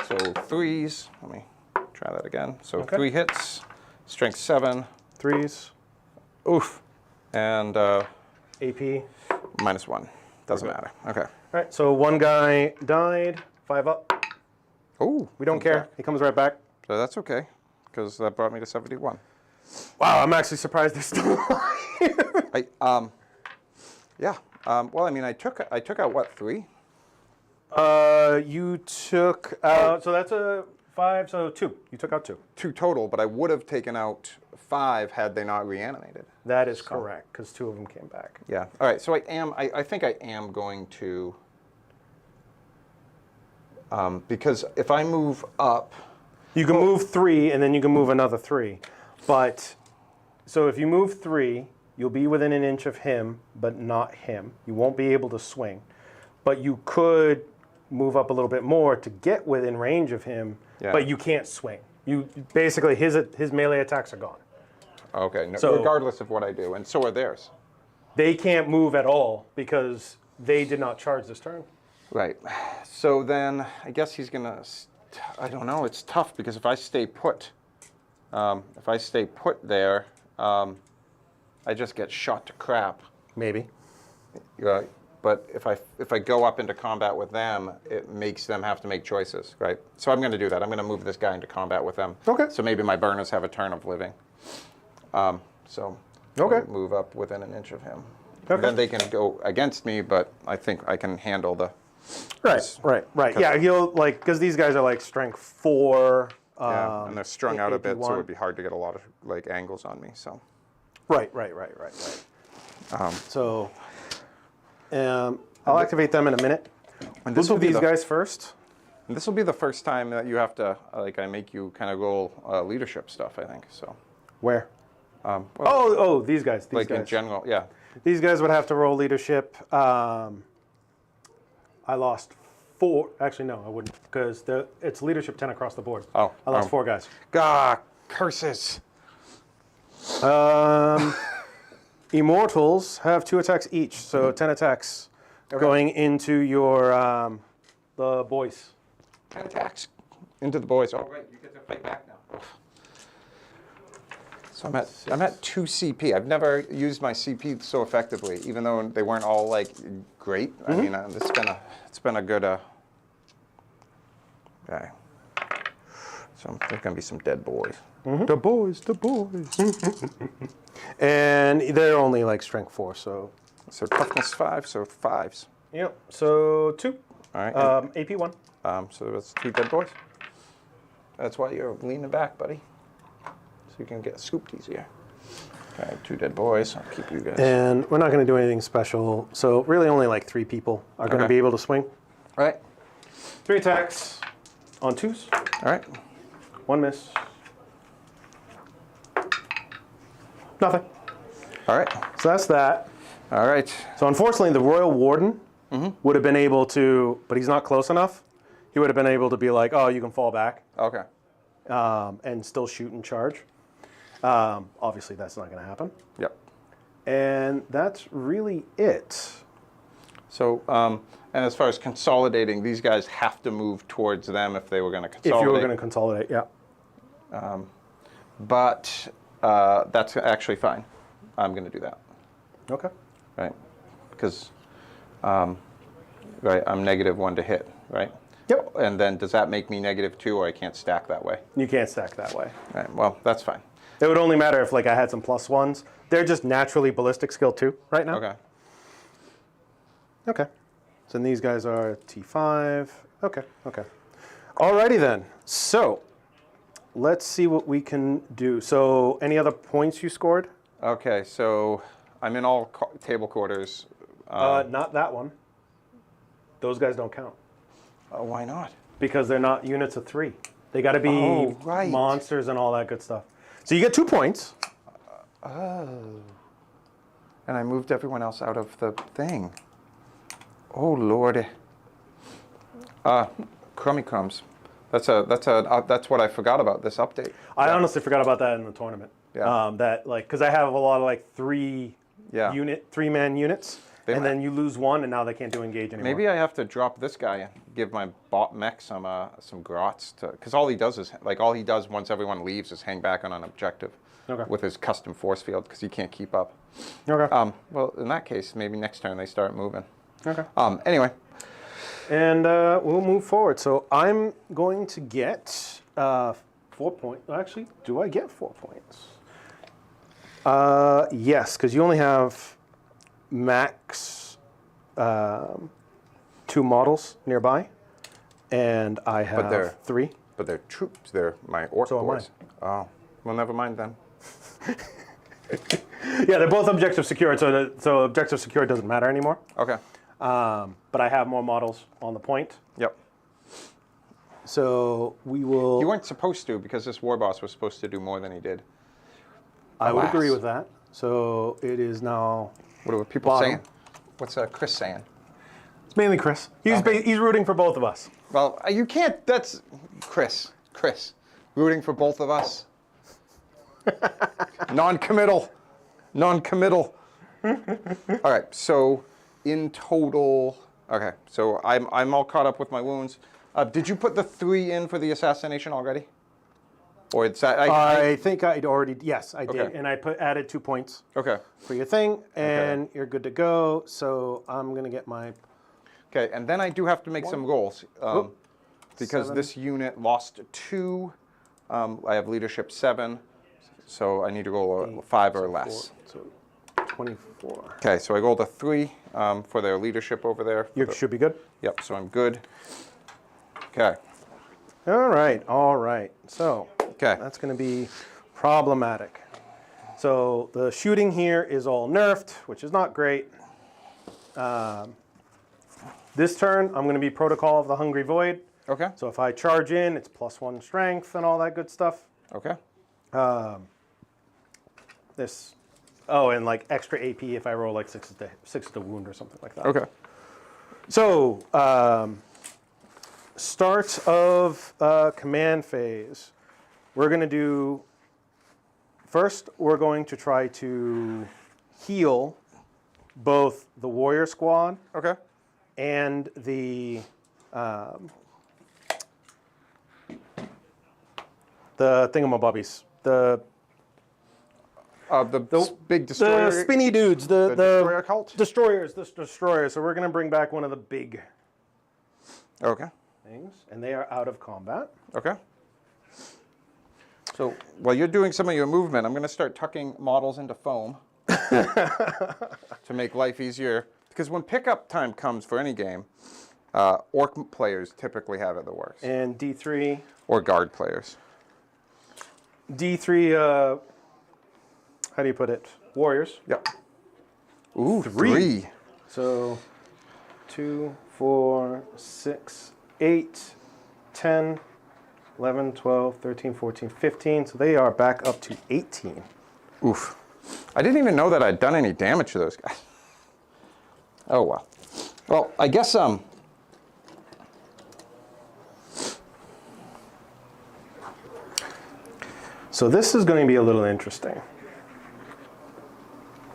So 3s. Let me try that again. So Okay. 3 hits, strength 7. 3s. Oof. And AP. -1. Doesn't matter. Okay. All right. So 1 guy died. 5 up. Oh, We don't care. He comes right back. So that's okay, because that brought me to 71. Wow. I'm actually surprised they're still alive. Yeah. Well, I mean, I took out what, 3? You took out. So that's a 5. So 2. You took out 2. 2 total, but I would have taken out 5 had they not reanimated. That is correct, because 2 of them came back. Yeah. All right. So I think I am going to, because if I move up, You can move 3, and then you can move another 3. But so if you move 3, you'll be within an inch of him, but not him. You won't be able to swing, but you could move up a little bit more to get within range of him. Yeah. But you can't swing. You basically his melee attacks are gone. okay, no, So- regardless of what I do, and so are theirs. They can't move at all because they did not charge this turn. Right. So then I guess he's gonna. I don't know. It's tough because if I stay put, there, I just get shot to crap. Maybe. Right. But if I go up into combat with them, it makes them have to make choices, right? So I'm going to do that. I'm going to move this guy into combat with them. Okay. So maybe my burners have a turn of living. So Okay. I'll move up within an inch of him. Okay. Then they can go against me, but I think I can handle the. Right. Yeah, he'll because these guys are like strength 4. Yeah, and they're strung out a bit, so AP1. it would be hard to get a lot of angles on me. So. Right. So, I'll activate them in a minute. And We'll this will do be these the- guys first. And this will be the first time that you have to I make you kind of roll leadership stuff. I think so. Where? Well, Oh, these guys. These like guys. in general, yeah. These guys would have to roll leadership. I lost 4. Actually, no, I wouldn't, because it's leadership 10 across the board. Oh, I lost 4 guys. Gah, curses. Immortals have 2 attacks each, so 10 attacks going into your the boys. 10 attacks into the boys. Oh, right, you get to fight back now. So I'm at 2 CP. I've never used my CP so effectively, even though they weren't all like great. I mean, it's been a good. Okay. So there's gonna be some dead boys. The boys. And they're only like strength 4, so. So toughness 5, so 5s. Yep. So 2. All right. AP 1. So that's 2 dead boys. That's why you're leaning back, buddy. So you can get scooped easier. Okay, 2 dead boys. I'll keep you guys. And we're not going to do anything special. So really only like 3 people are going to be able to swing. All right. 3 attacks on 2s. All right. 1 miss. Nothing. All right. So that's that. All right. So unfortunately, the Royal Warden would have been able to, but he's not close enough. He would have been able to be like, oh, you can fall back. Okay. And still shoot and charge. Obviously, that's not going to happen. Yep. And that's really it. So, and as far as consolidating, these guys have to move towards them if they were going to consolidate. If you were going to consolidate, yeah. But that's actually fine. I'm going to do that. Okay. Right. Because, right, I'm -1 to hit, right? Yep. And then does that make me -2, or I can't stack that way? You can't stack that way. All right. Well, that's fine. It would only matter if like I had some +1s. They're just naturally ballistic skill 2 right now. Okay. Okay. So these guys are T5. Okay. Okay. Alrighty then. So let's see what we can do. So any other points you scored? Okay. So I'm in all table quarters. Not that one. Those guys don't count. Oh, why not? Because they're not units of 3. They got to be monsters and all that good stuff. So you get 2 points. Oh. And I moved everyone else out of the thing. Oh Lord. Crummy crumbs. That's what I forgot about this update. I honestly forgot about that in the tournament. Yeah. That like because I have a lot of like 3-man units, and then you lose 1, and now they can't do engage anymore. Maybe I have to drop this guy and give my bot mech some grots to, because all he does once everyone leaves is hang back on an objective with his custom force field because he can't keep up. Okay. Well, in that case, maybe next turn they start moving. Okay. Anyway. And we'll move forward. So I'm going to get 4 points. Actually, do I get 4 points? Yes, because you only have max 2 models nearby, and I have 3. But they're troops. They're my orc So am boys. Oh, well, never mind then. Yeah, they're both objective secured, so objective secured doesn't matter anymore. Okay. But I have more models on the point. Yep. So we will. You weren't supposed to, because this war boss was supposed to do more than he did. I would agree with that. So it is now. What are people bottom. saying? What's Chris saying? It's mainly Chris. He's rooting for both of us. Well, you can't. That's Chris. Rooting for both of us. Non-committal. All right. So in total, okay. So I'm all caught up with my wounds. Did you put the 3 in for the assassination already? Or it's I think I'd already. Yes, I did, Okay. and I added 2 points. Okay. For your thing, and you're good to go. So I'm gonna get my. Okay, and then I do have to make some rolls because 7. this unit lost 2. I have leadership 7, so I need to roll a 5 or less. 4, so 24. Okay, so I rolled a 3 for their leadership over there. You should be good. Yep, so I'm good. Okay. All right. So that's going to be problematic. So the shooting here is all nerfed, which is not great. This turn, I'm going to be Protocol of the Hungry Void. Okay. So if I charge in, it's +1 strength and all that good stuff. Okay. This Oh, and like extra AP if I roll like 6 to wound or something like that. Okay. So, start of command phase. We're going to do, first we're going to try to heal both the warrior squad Okay. and the thingamabobbies. The big destroyer. The spinny dudes, the destroyer cult? Destroyers, the destroyers. So we're going to bring back one of the big Okay. things, and they are out of combat. Okay. So while you're doing some of your movement, I'm going to start tucking models into foam to make life easier. Because when pickup time comes for any game, orc players typically have it the worst. And D3. Or guard players. D3, how do you put it? Warriors. Yep. Ooh, 3. So 2, 4, 6, 8, 10, 11, 12, 13, 14, 15. So they are back up to 18. Oof. I didn't even know that I'd done any damage to those guys. Oh, well. Well, I guess, So this is going to be a little interesting.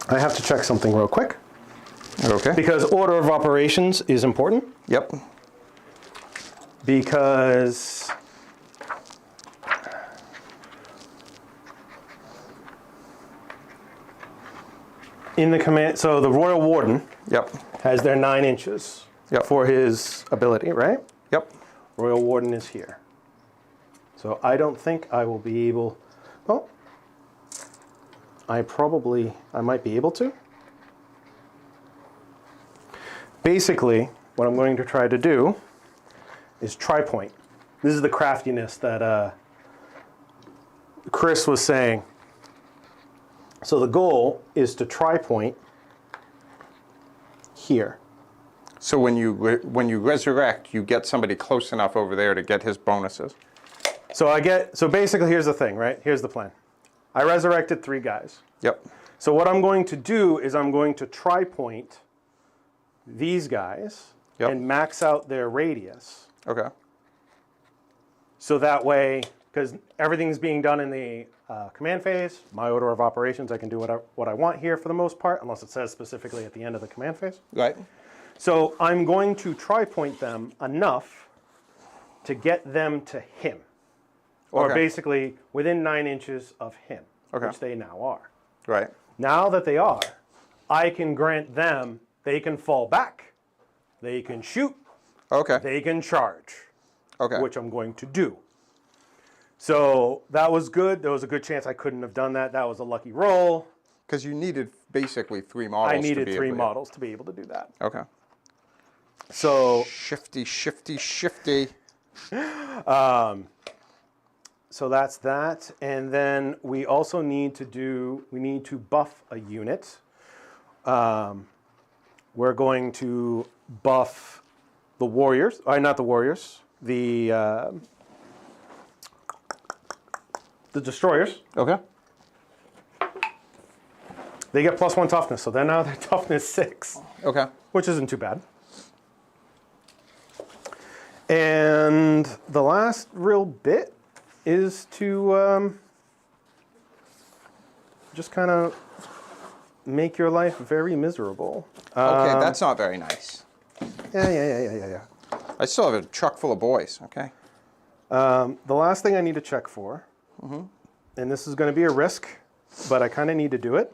I have to check something real quick. Okay. Because order of operations is important. Yep. Because in the command, so the Royal Warden Yep. has their 9 inches Yep. for his ability, right? Yep. Royal Warden is here. So I don't think I will be able, well, I might be able to. Basically, what I'm going to try to do is tri-point. This is the craftiness that Chris was saying. So the goal is to tri-point here. So when you resurrect, you get somebody close enough over there to get his bonuses. So basically here's the thing, right? Here's the plan. I resurrected 3 guys. Yep. So what I'm going to do is I'm going to tri-point these guys Yep. and max out their radius. Okay. So that way, because everything's being done in the command phase, my order of operations, I can do what I want here for the most part, unless it says specifically at the end of the command phase. Right. So I'm going to tri-point them enough to get them to him. Or Okay. basically within 9 inches of him, Okay. which they now are. Right. Now that they are, I can grant them, they can fall back, they can shoot, Okay. they can charge, Okay. which I'm going to do. So that was good. There was a good chance I couldn't have done that. That was a lucky roll. Because you needed basically 3 models. I needed to be 3 able to- models to be able to do that. Okay. So, Shifty, shifty, shifty. so that's that. And then we also need to buff a unit. We're going to buff the warriors, not the warriors, the destroyers. Okay. They get +1 toughness, so then now their toughness 6, Okay. which isn't too bad. And the last real bit is to just kind of make your life very miserable. Okay, that's not very nice. Yeah. I still have a truck full of boys, okay? The last thing I need to check for, and this is going to be a risk, but I kind of need to do it.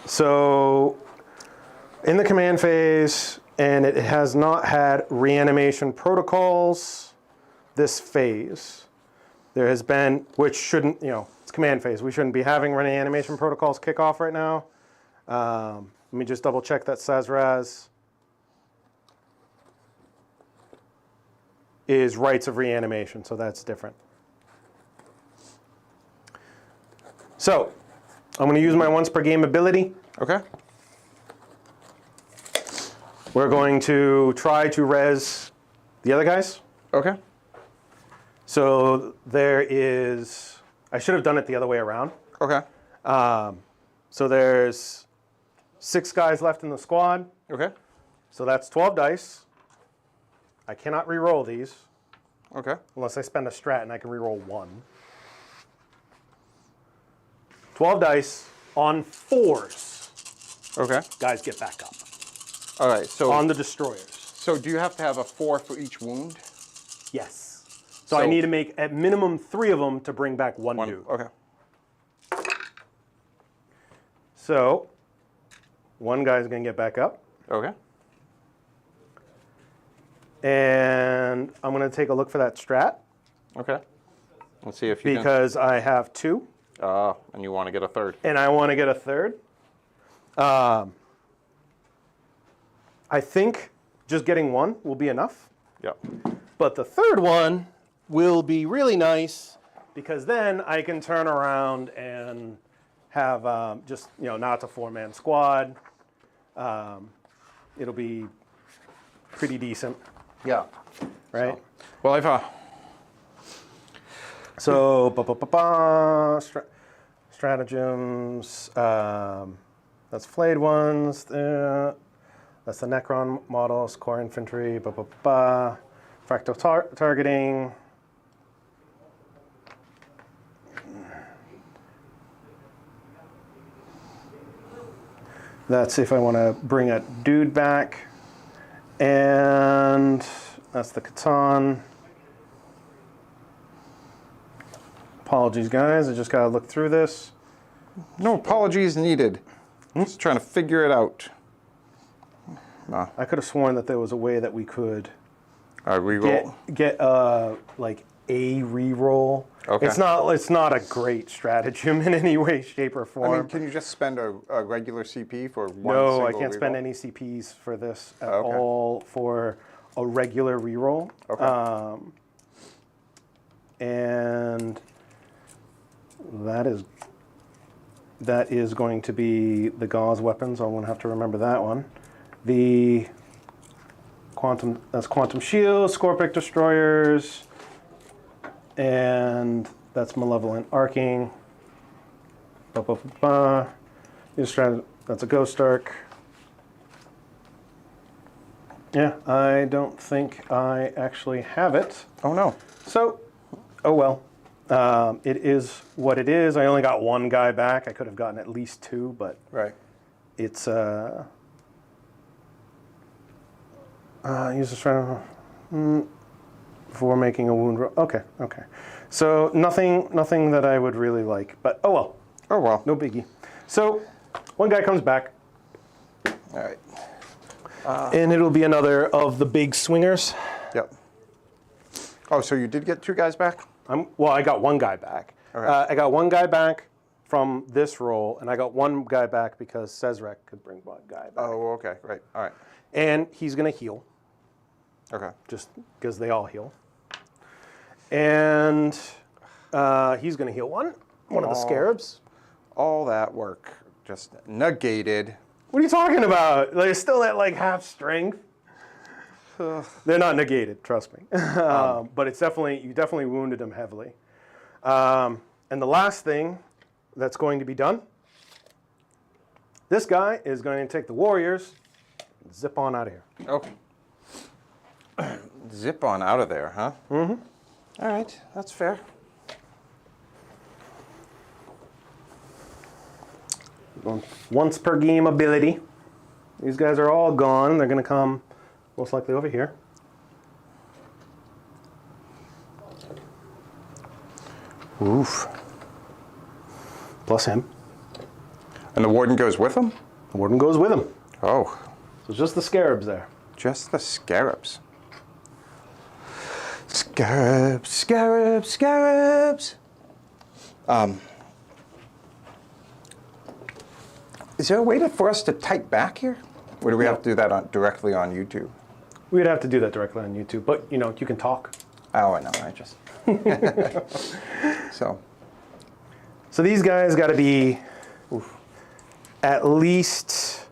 So in the command phase, and it has not had reanimation protocols this phase. There has been, which shouldn't, it's command phase. We shouldn't be having reanimation protocols kick off right now. Let me just double check that Sazraz is rights of reanimation, so that's different. So I'm going to use my once per game ability. Okay. We're going to try to res the other guys. Okay. So there is, I should have done it the other way around. Okay. So there's 6 guys left in the squad. Okay. So that's 12 dice. I cannot re-roll these Okay. unless I spend a strat and I can re-roll 1. 12 dice on 4s. Okay. Guys get back up. All right. So On the destroyers. So do you have to have a 4 for each wound? Yes. So I need to make at minimum 3 of them to bring back one dude. Okay. So 1 guy's going to get back up. Okay. And I'm going to take a look for that strat. Okay. Let's see if you because I have 2. and you want to get a 3rd. And I want to get a 3rd. I think just getting 1 will be enough. Yep. But the 3rd one will be really nice because then I can turn around and have just, now it's a 4-man squad. It'll be pretty decent. Yeah. Right? Well, I've So, stratagems. That's flayed ones. That's the Necron models, core infantry. Fractal targeting. That's if I want to bring a dude back. And that's the Catan. Apologies, guys. I just got to look through this. no apologies needed. Just trying to figure it out. I could have sworn that there was a way that we could Reroll. get like a reroll. Okay. It's not a great stratagem in any way, shape, or form. I mean, can you just spend a regular CP for one No, single I can't spend reroll? any CPs for this at Okay. all for a regular reroll. Okay. And that is going to be the gauze weapons. I'm going to have to remember that one. The quantum shields, Scorpic destroyers, and that's malevolent arcing. That's a ghost arc. Yeah, I don't think I actually have it. Oh no. So, oh well. It is what it is. I only got 1 guy back. I could have gotten at least 2, but Right. it's use the strength before making a wound roll. Okay. So nothing that I would really like, but oh well. Oh well. No biggie. So 1 guy comes back, All right. and it'll be another of the big swingers. Yep. Oh, so you did get 2 guys back? Well, I got 1 guy back. Okay. I got 1 guy back from this roll, and I got 1 guy back because Cesrek could bring 1 guy back. Oh, okay. Right. All right. And he's going to heal, Okay. just because they all heal. And he's going to heal one of the scarabs. All that work just negated. What are you talking about? They're still at like half strength. They're not negated, trust me. But it's you definitely wounded him heavily. And the last thing that's going to be done, this guy is going to take the warriors, and zip on out of here. Okay. Zip on out of there, huh? Mm-hmm. All right, that's fair. Once per game ability. These guys are all gone. They're going to come most likely over here. Oof. Plus him. And the warden goes with him? The warden goes with him. Oh, So it's just the scarabs there. just the scarabs. Scarabs, scarabs, scarabs. Is there a way for us to type back here? Or do we have to do that directly on YouTube? We'd have to do that directly on YouTube, but you can talk. Oh, I know. I just. So these guys got to be at least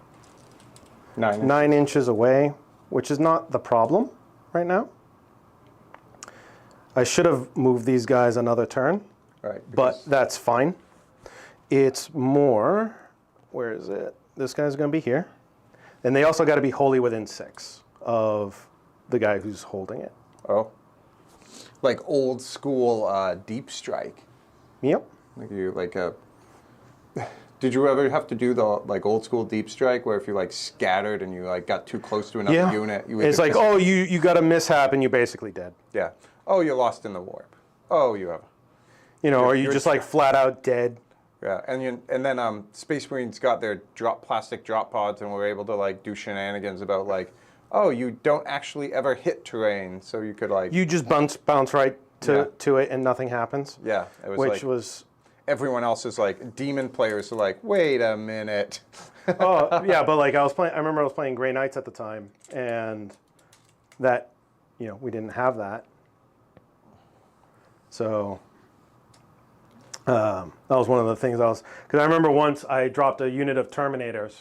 9. 9 inches away, which is not the problem right now. I should have moved these guys another turn, Right. but that's fine. It's more, where is it? This guy's going to be here. And they also got to be wholly within 6 of the guy who's holding it. Oh. Like old school deep strike. Yep. Like you like a. Did you ever have to do the like old school deep strike where if you like scattered and you like got too close to another unit, you would it's like, oh, you got a mishap and you're basically dead. Yeah. Oh, you're lost in the warp. Oh, you have. You know, or you just like flat out dead. Yeah, and then Space Marines got their plastic drop pods and were able to like do shenanigans about like, oh, you don't actually ever hit terrain, so you could like. You just bounce right to it and nothing happens. Yeah, it was which like, was. Everyone else is like demon players are like, wait a minute. Oh yeah, but like I remember I was playing Grey Knights at the time, and that, you know, we didn't have that. So that was one of the things because I remember once I dropped a unit of Terminators,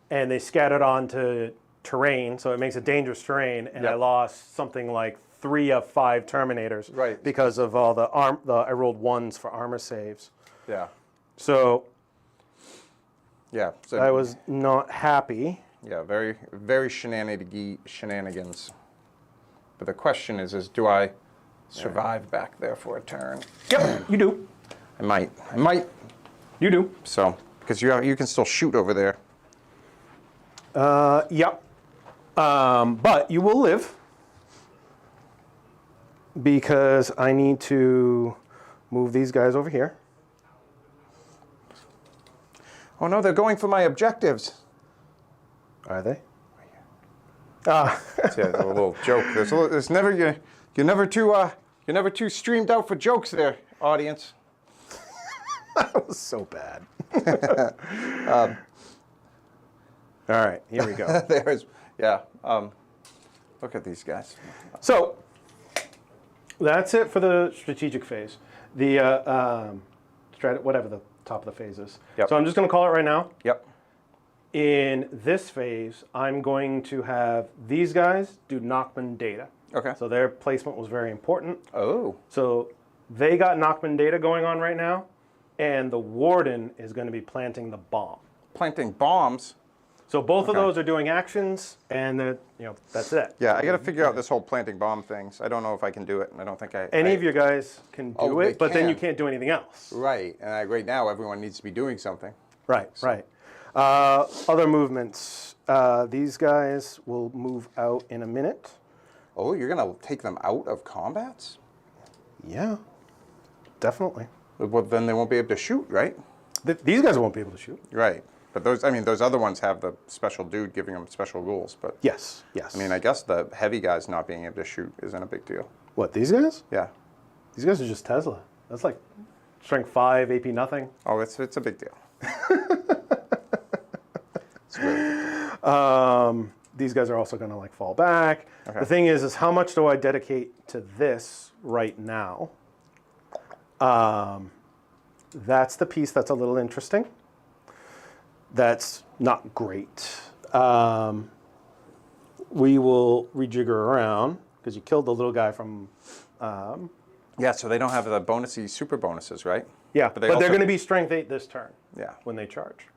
and they scattered onto terrain, so it makes it dangerous terrain, and I lost something like 3 of 5 Terminators, right? Because of all the I rolled 1s for armor saves. Yeah. So. Yeah. So I was not happy. Yeah, very very shenanigans. But the question is do I survive back there for a turn? Yep, you do. I might. You do. So because you can still shoot over there. Yep. But you will live because I need to move these guys over here. Oh no, they're going for my objectives. Are they? It's a little joke. There's never you're never too streamed out for jokes there, audience. That was so bad. All right, here we go. Look at these guys. So that's it for the strategic phase. The whatever the top of the phase is. Yep. So I'm just going to call it right now. Yep. In this phase, I'm going to have these guys do Nachman data. Okay. So their placement was very important. Oh. So they got Nachman data going on right now, and the Warden is going to be planting the bomb. Planting bombs. So both of those are doing actions, and that's it. Yeah, I got to figure out this whole planting bomb things. I don't know if I can do it, and I don't think Any of you guys can do it, but then you can't do anything else. Right, and right now everyone needs to be doing something. Right, right. Other movements. These guys will move out in a minute. Oh, you're going to take them out of combats? Yeah, definitely. Well, then they won't be able to shoot, right? These guys won't be able to shoot. Right. But those other ones have the special dude giving them special rules. But yes. I mean, I guess the heavy guys not being able to shoot isn't a big deal. What, these guys? Yeah. These guys are just Tesla. That's like strength 5, AP nothing. Oh, it's a big deal. It's really big deal. These guys are also going to like fall back. Okay. The thing is how much do I dedicate to this right now? That's the piece that's a little interesting. That's not great. We will rejigger around because you killed the little guy from. Yeah, so they don't have the super bonuses, right? Yeah, but they're going to be strength 8 this turn. Yeah. When they charge.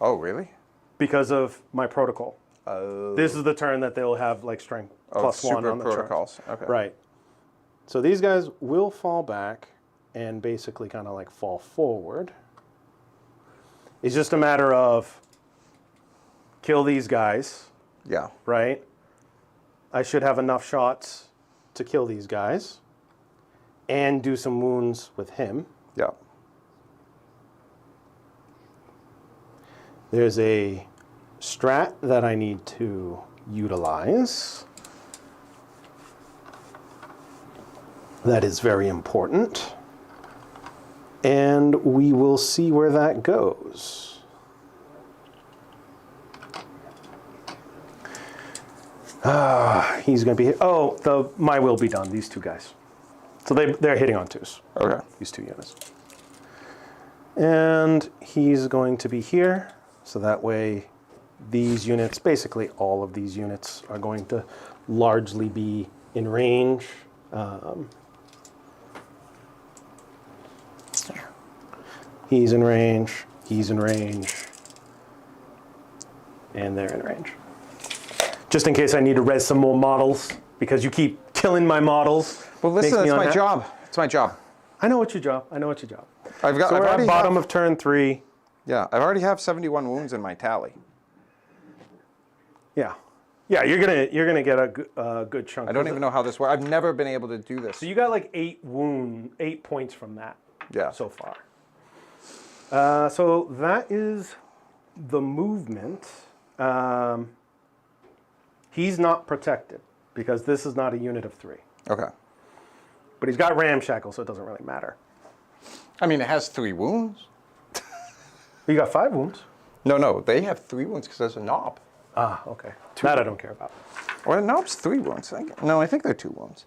Oh, really? Because of my protocol. Oh. This is the turn that they'll have like strength plus 1 on the protocols. charge. Okay. Right. So these guys will fall back and basically kind of like fall forward. It's just a matter of kill these guys. Yeah. Right? I should have enough shots to kill these guys and do some wounds with him. Yeah. There's a strat that I need to utilize. That is very important. And we will see where that goes. He's going to be hit. Oh, my will be done, these 2 guys. So they're hitting on 2s. Okay. These 2 units. And he's going to be here. So that way these units, basically all of these units, are going to largely be in range. He's in range. He's in range. And they're in range. Just in case I need to res some more models, because you keep killing my models. Well, listen, that's my job. It's my job. I know what your job. I know what your job. I've got. So I've we're already at bottom of turn 3. Yeah, I already have 71 wounds in my tally. Yeah. Yeah, you're gonna get a good chunk. I don't even know how this works. I've never been able to do this. So you got like 8 points from that. Yeah. So far. So that is the movement. He's not protected because this is not a unit of 3. Okay. But he's got ramshackle, so it doesn't really matter. I mean, it has 3 wounds. You got 5 wounds. No, they have 3 wounds because there's a knob. Ah, okay. That I don't care about. Or a knob's 3 wounds. No, I think they're 2 wounds.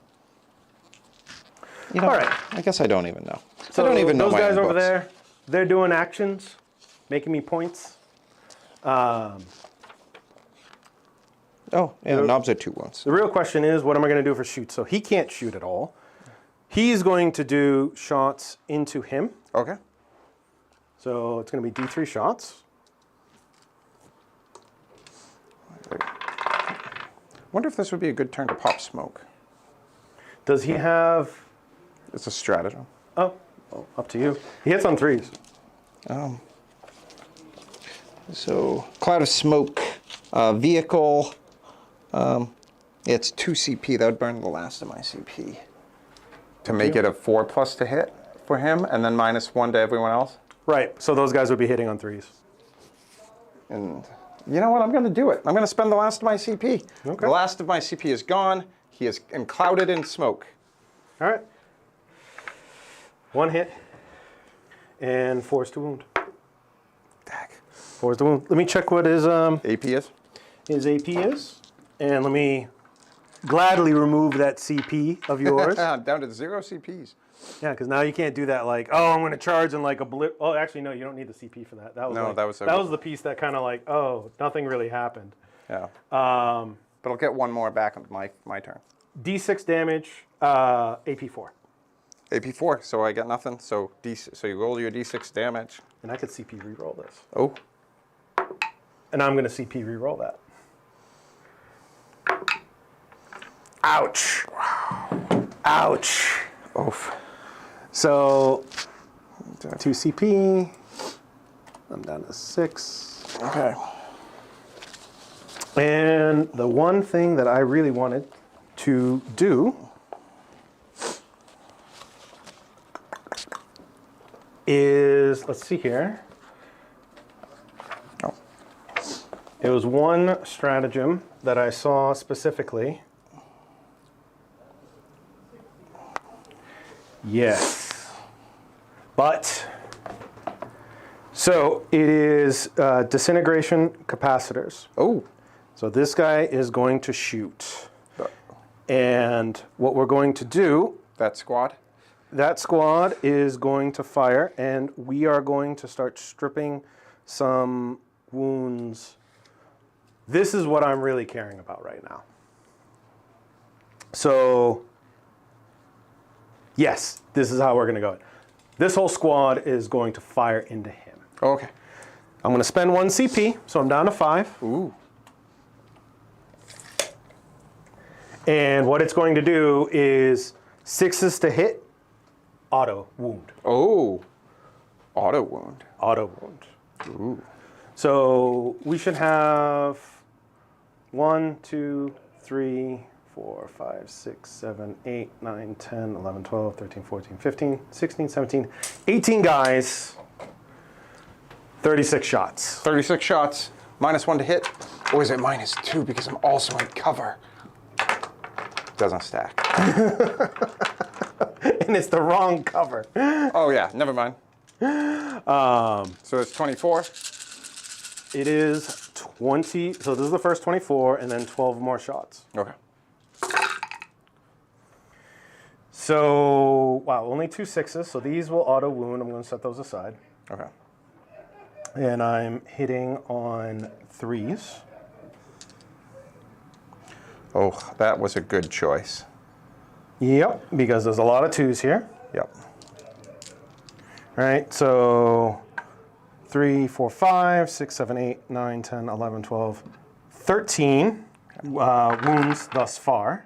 You know, all right. I guess I don't even know. So I don't even know those my guys own over books. there, they're doing actions, making me points. Oh, yeah, knobs are 2 wounds. The real question is, what am I going to do for shoot? So he can't shoot at all. He's going to do shots into him. Okay. So it's going to be D3 shots. Wonder if this would be a good turn to pop smoke. Does he have... It's a stratagem. Oh, up to you. He hits on 3s. So, cloud of smoke, vehicle. It's 2 CP. That would burn the last of my CP. To make it a 4+ to hit for him, and then -1 to everyone else. Right, so those guys would be hitting on 3s. And you know what? I'm going to do it. I'm going to spend the last of my CP. Okay. The last of my CP is gone. He is enclouded in smoke. All right. 1 hit. And 4 is to wound. Dag. 4 is to wound. Let me check what his AP is? AP is. And let me gladly remove that CP of yours. Down to 0 CPs. Yeah, because now you can't do that like, oh, I'm going to charge and like a blip. Oh, actually, no, you don't need the CP for that. That was No, like, that was the piece that kind of like, oh, nothing really happened. Yeah. But I'll get 1 more back on my turn. D6 damage, AP4. AP4, so I get nothing. So so you roll your D6 damage. And I could CP reroll this. Oh. And I'm going to CP reroll that. Ouch. Ouch. Oof. So, 2 CP. I'm down to 6. Okay. And the one thing that I really wanted to do is, let's see here. Oh. It was one stratagem that I saw specifically. Yes. But, so it is disintegration capacitors. Oh. So this guy is going to shoot. And what we're going to do, That squad? that squad is going to fire, and we are going to start stripping some wounds. This is what I'm really caring about right now. So, yes, this is how we're going to go. This whole squad is going to fire into him. Okay. I'm going to spend 1 CP, so I'm down to 5. Ooh. And what it's going to do is 6s to hit, auto wound. Oh. Auto wound. Auto wound. Ooh. So we should have 1, 2, 3, 4, 5, 6, 7, 8, 9, 10, 11, 12, 13, 14, 15, 16, 17, 18 guys, 36 shots. 36 shots. -1 to hit. Or is it -2 because I'm also in cover? Doesn't stack. And it's the wrong cover. Oh yeah, never mind. So it's 24. It is 20, so this is the first 24, and then 12 more shots. Okay. So, wow, only 2 6s, so these will auto wound. I'm going to set those aside. Okay. And I'm hitting on 3s. Oh, that was a good choice. Yep, because there's a lot of 2s here. Yep. All right, so 3, 4, 5, 6, 7, 8, 9, 10, 11, 12, 13 wounds thus far.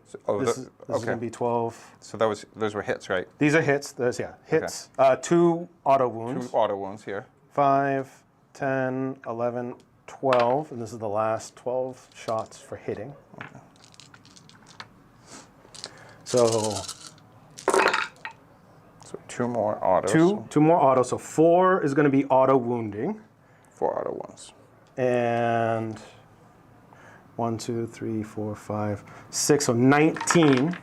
So, oh, This is going to be 12. So those were hits, right? These are hits. There's, yeah, hits. 2 auto wounds. 2 auto wounds here. 5, 10, 11, 12. And this is the last 12 shots for hitting. Okay. So 2 more autos. two more auto. So 4 is going to be auto wounding. 4 auto wounds. And 1, 2, 3, 4, 5, 6. So 19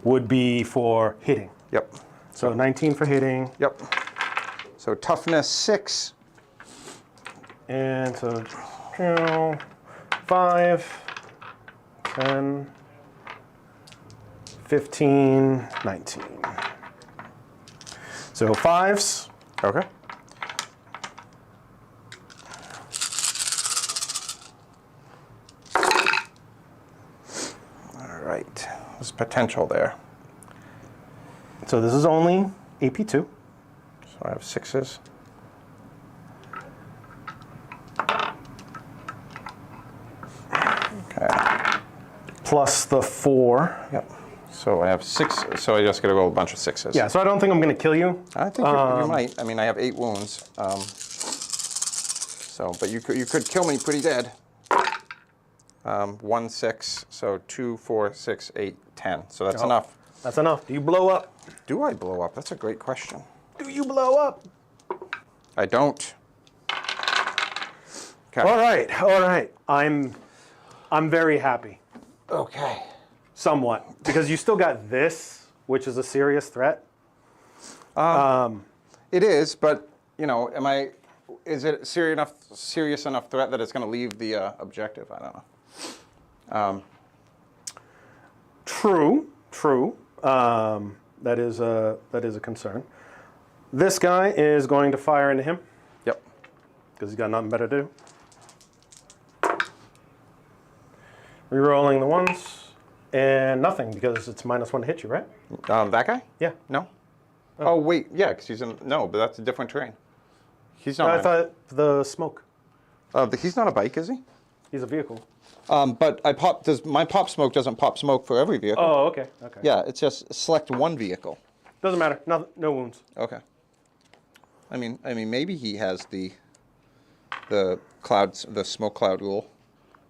would be for hitting. Yep. So 19 for hitting. Yep. So toughness 6. And so 5, 10, 15, 19. So 5s. Okay. All right. There's potential there. So this is only AP2. So I have 6s. Okay. Plus the 4. Yep. So I have 6. So I just got to roll a bunch of 6s. Yeah, so I don't think I'm going to kill you. I think you might. I mean, I have 8 wounds. So, but you could kill me pretty dead. 1, 6. So 2, 4, 6, 8, 10. So that's enough. That's enough. Do you blow up? Do I blow up? That's a great question. Do you blow up? I don't. Okay. All right, all right. I'm very happy. Okay. Somewhat, because you still got this, which is a serious threat. It is, but you know, is it serious enough threat that it's going to leave the objective? I don't know. True. That is a concern. This guy is going to fire into him. Yep. Because he's got nothing better to do. Rerolling the ones, and nothing because it's -1 to hit you, right? That guy? Yeah. No. Oh wait, yeah, because he's in. No, but that's a different terrain. He's not. I thought the smoke. He's not a bike, is he? He's a vehicle. But my pop smoke doesn't pop smoke for every vehicle. Oh, okay. Yeah, it's just select one vehicle. Doesn't matter. No wounds. Okay. I mean, maybe he has the smoke cloud rule.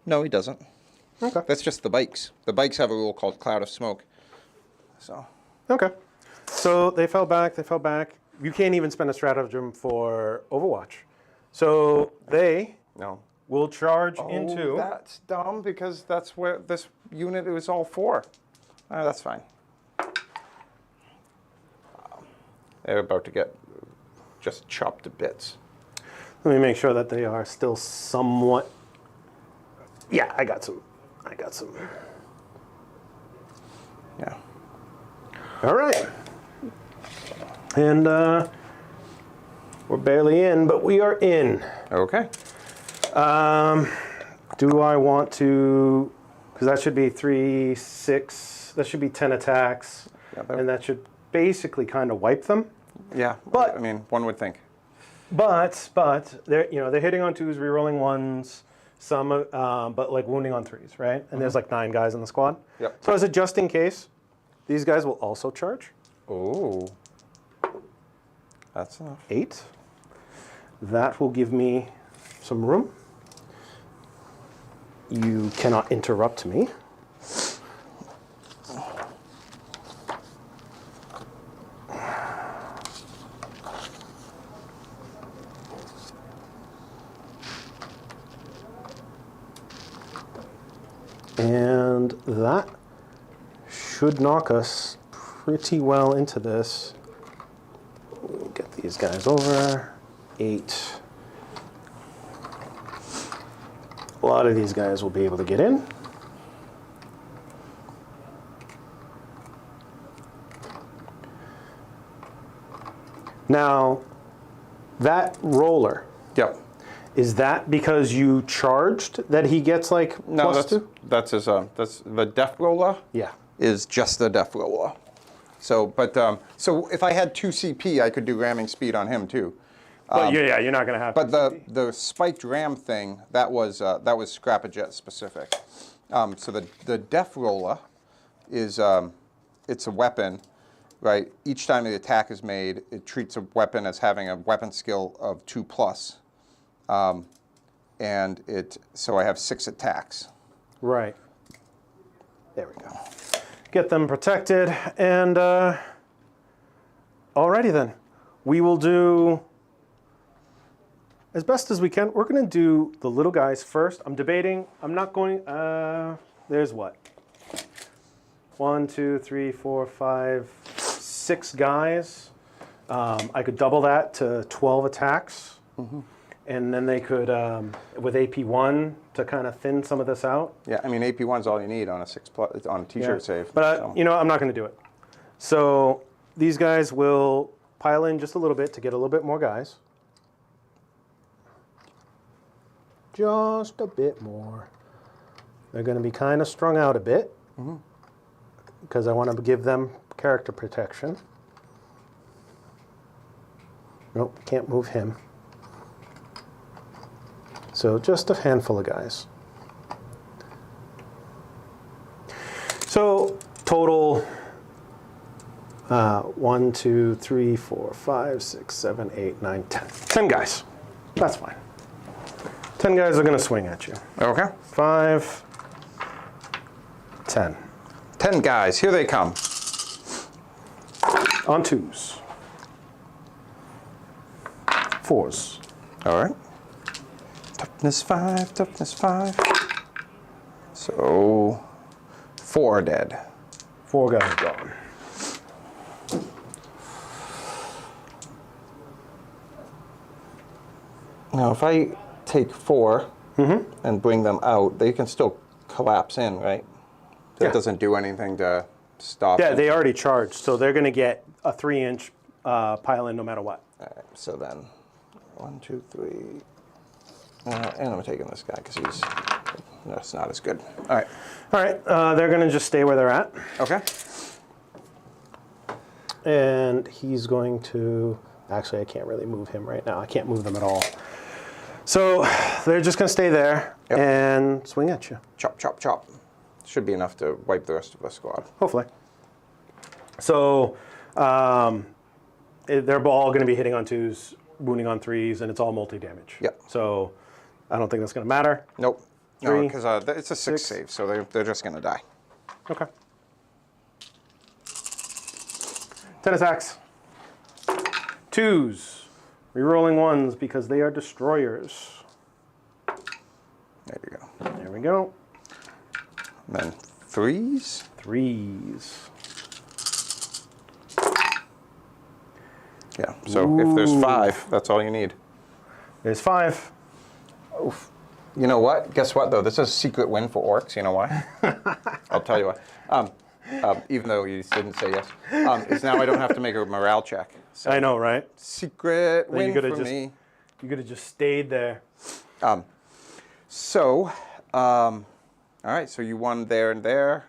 No, he doesn't. Okay. That's just the bikes. The bikes have a rule called cloud of smoke. So. Okay. So they fell back. You can't even spend a stratagem for Overwatch. So they will charge into. That's dumb because that's where this unit is all for. That's fine. They're about to get just chopped to bits. Let me make sure that they are still somewhat. Yeah, I got some. Yeah. All right. And we're barely in, but we are in. Okay. Do I want to? Because that should be 3, 6. That should be 10 attacks, and that should basically kind of wipe them. Yeah. But I mean, one would think. But they're hitting on 2s, rerolling 1s. Some, but like wounding on 3s, right? And there's like 9 guys in the squad. Yep. So as a just in case, these guys will also charge. Oh. That's enough. 8. That will give me some room. You cannot interrupt me. And that should knock us pretty well into this. We'll get these guys over. 8. A lot of these guys will be able to get in. Now, that roller. Yep. Is that because you charged that he gets like No, +2? that's the death roller. Yeah. Is just the death roller. So, but so if I had 2 CP, I could do ramming speed on him too. But yeah, you're not going to have. But the spiked ram thing, that was Scrap-A-Jet specific. So the Def Roller is it's a weapon, right? Each time the attack is made, it treats a weapon as having a weapon skill of 2+, and so I have 6 attacks. Right. There we go. Get them protected, and alrighty then, we will do. As best as we can, we're going to do the little guys first. I'm debating. I'm not going. There's what? 1, 2, 3, 4, 5, 6 guys. I could double that to 12 attacks. And then they could, with AP1, to kind of thin some of this out. Yeah, I mean, AP1's all you need on a 6+ on a t-shirt save. But, so. you know, I'm not going to do it. So these guys will pile in just a little bit to get a little bit more guys. Just a bit more. They're going to be kind of strung out a bit because I want to give them character protection. Nope, can't move him. So just a handful of guys. So total 1, 2, 3, 4, 5, 6, 7, 8, 9, 10. 10 guys. That's fine. 10 guys are going to swing at you. Okay. 5, 10. 10 guys, here they come. On 2s. 4s. All right. Toughness 5, toughness 5. So 4 are dead. 4 guys gone. Now, if I take 4 and bring them out, they can still collapse in, right? That doesn't do anything to stop. Yeah, they already charged, so they're going to get a 3-inch pile in no matter what. All right, so then 1, 2, 3. And I'm taking this guy because that's not as good. All right. All right, they're going to just stay where they're at. Okay. And he's going to, actually I can't really move him right now. I can't move them at all. So they're just going to stay there and swing at you. Chop, chop, chop. Should be enough to wipe the rest of the squad. Hopefully. So they're all going to be hitting on 2s, wounding on 3s, and it's all multi-damage. Yep. So I don't think that's going to matter. Nope. 3, no, because it's a 6 save, so they're just going to die. Okay. 10 attacks. 2s. Rerolling 1s because they are destroyers. There you go. There we go. And then 3s. 3s. Yeah, so if there's 5, that's all you need. There's 5. Oof. You know what? Guess what, though? This is a secret win for Orks. You know why? I'll tell you why. Even though you didn't say yes. Is now I don't have to make a morale check. So I know, right? secret win for me. You could have just stayed there. All right, so you won there and there.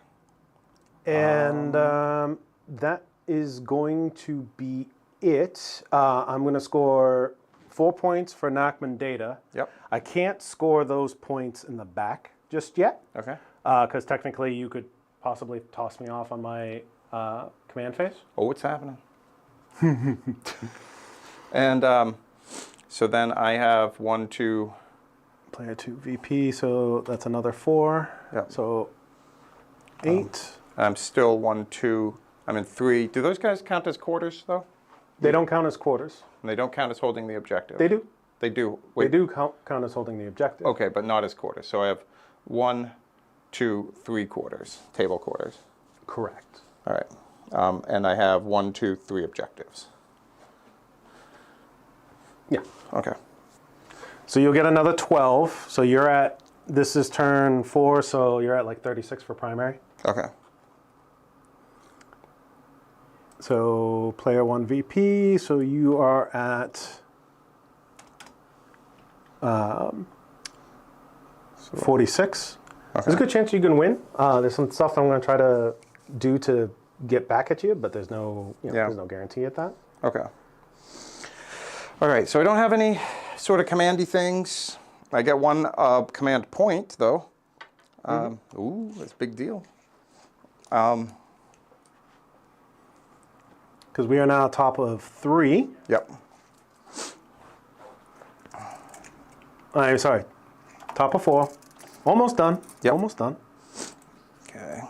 And that is going to be it. I'm going to score 4 points for Nachman data. Yep. I can't score those points in the back just yet. Okay. Because technically you could possibly toss me off on my command phase. Oh, what's happening? And so then I have 1, 2. Player 2 VP, so that's another 4. Yep. So 8. I'm still 1, 2. I'm in 3. Do those guys count as quarters, though? They don't count as quarters. And they don't count as holding the objective. They do. They do. They do count as holding the objective. Okay, but not as quarters. So I have 1, 2, 3 quarters, table quarters. Correct. All right. And I have 1, 2, 3 objectives. Yeah. Okay. So you'll get another 12. So you're at, this is turn 4, so you're at like 36 for primary. Okay. So player 1 VP, so you are at 46. Okay. There's a good chance you can win. There's some stuff I'm going to try to do to get back at you, but there's no, Yeah. there's no guarantee at that. Okay. All right, so I don't have any sort of commandy things. I get one command point, though. Ooh, that's a big deal. Because we are now top of 3. Yep. I'm sorry, top of 4. Almost done. Yep. Almost done. Okay.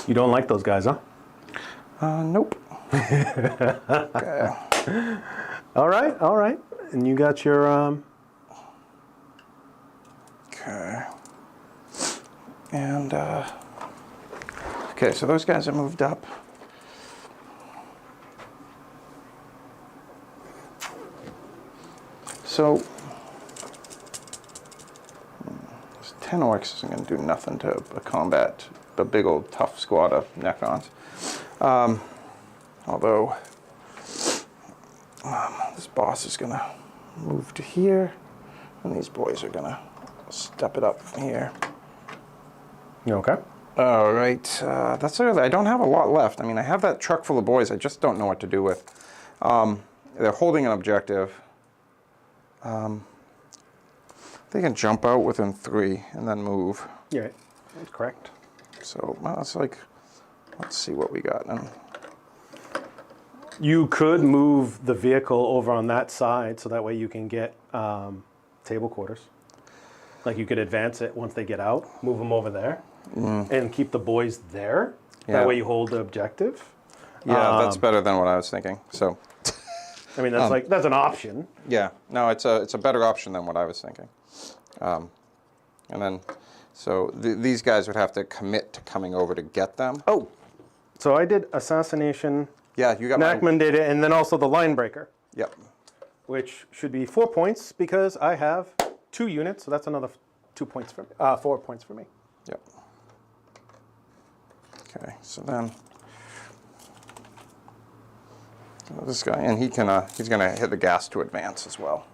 You don't like those guys, huh? Nope. Okay. All right, all right. And you got your Okay. And, okay, so those guys are moved up. So, this 10 orcs isn't going to do nothing to combat the big old tough squad of Necrons. Although, this boss is going to move to here, and these boys are going to step it up from here. You okay? All right, that's really, I don't have a lot left. I mean, I have that truck full of boys. I just don't know what to do with. They're holding an objective. They can jump out within 3 and then move. Yeah, right. That's correct. So, well, it's like, let's see what we got. You could move the vehicle over on that side so that way you can get table quarters. Like you could advance it once they get out, move them over there, and keep the boys there. Yeah. That way you hold the objective. Yeah, that's better than what I was thinking. So, I mean, that's that's an option. yeah, no, it's a better option than what I was thinking. And then, so these guys would have to commit to coming over to get them. Oh, so I did assassination. Yeah, you got Nachman did it, and then also the line breaker, Yep. which should be 4 points because I have 2 units, so that's another 2 points for 4 points for me. Yep. Okay, so then this guy, and he can he's going to hit the gas to advance as well.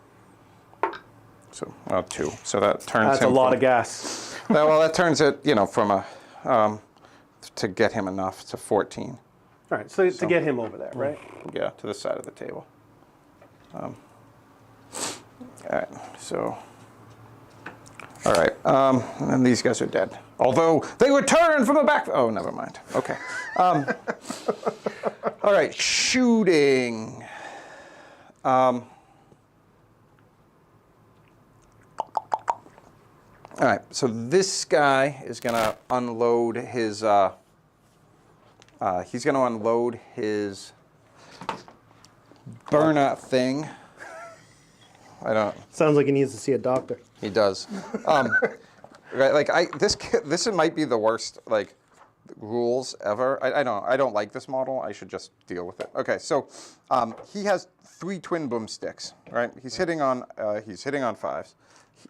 So 2. So that turns That's him a lot from- of gas. well, that turns it, from a to get him enough to 14. All right, so to get him over there, right? Yeah, to the side of the table. All right, so. All right, and these guys are dead. Although they return from the back. Oh, never mind. Okay. All right, shooting. All right, so this guy is going to unload his. He's going to unload his burner thing. I don't. Sounds like he needs to see a doctor. He does. Right, like this might be the worst rules ever. I don't like this model. I should just deal with it. Okay, so he has 3 twin boomsticks. Right, he's hitting on 5s.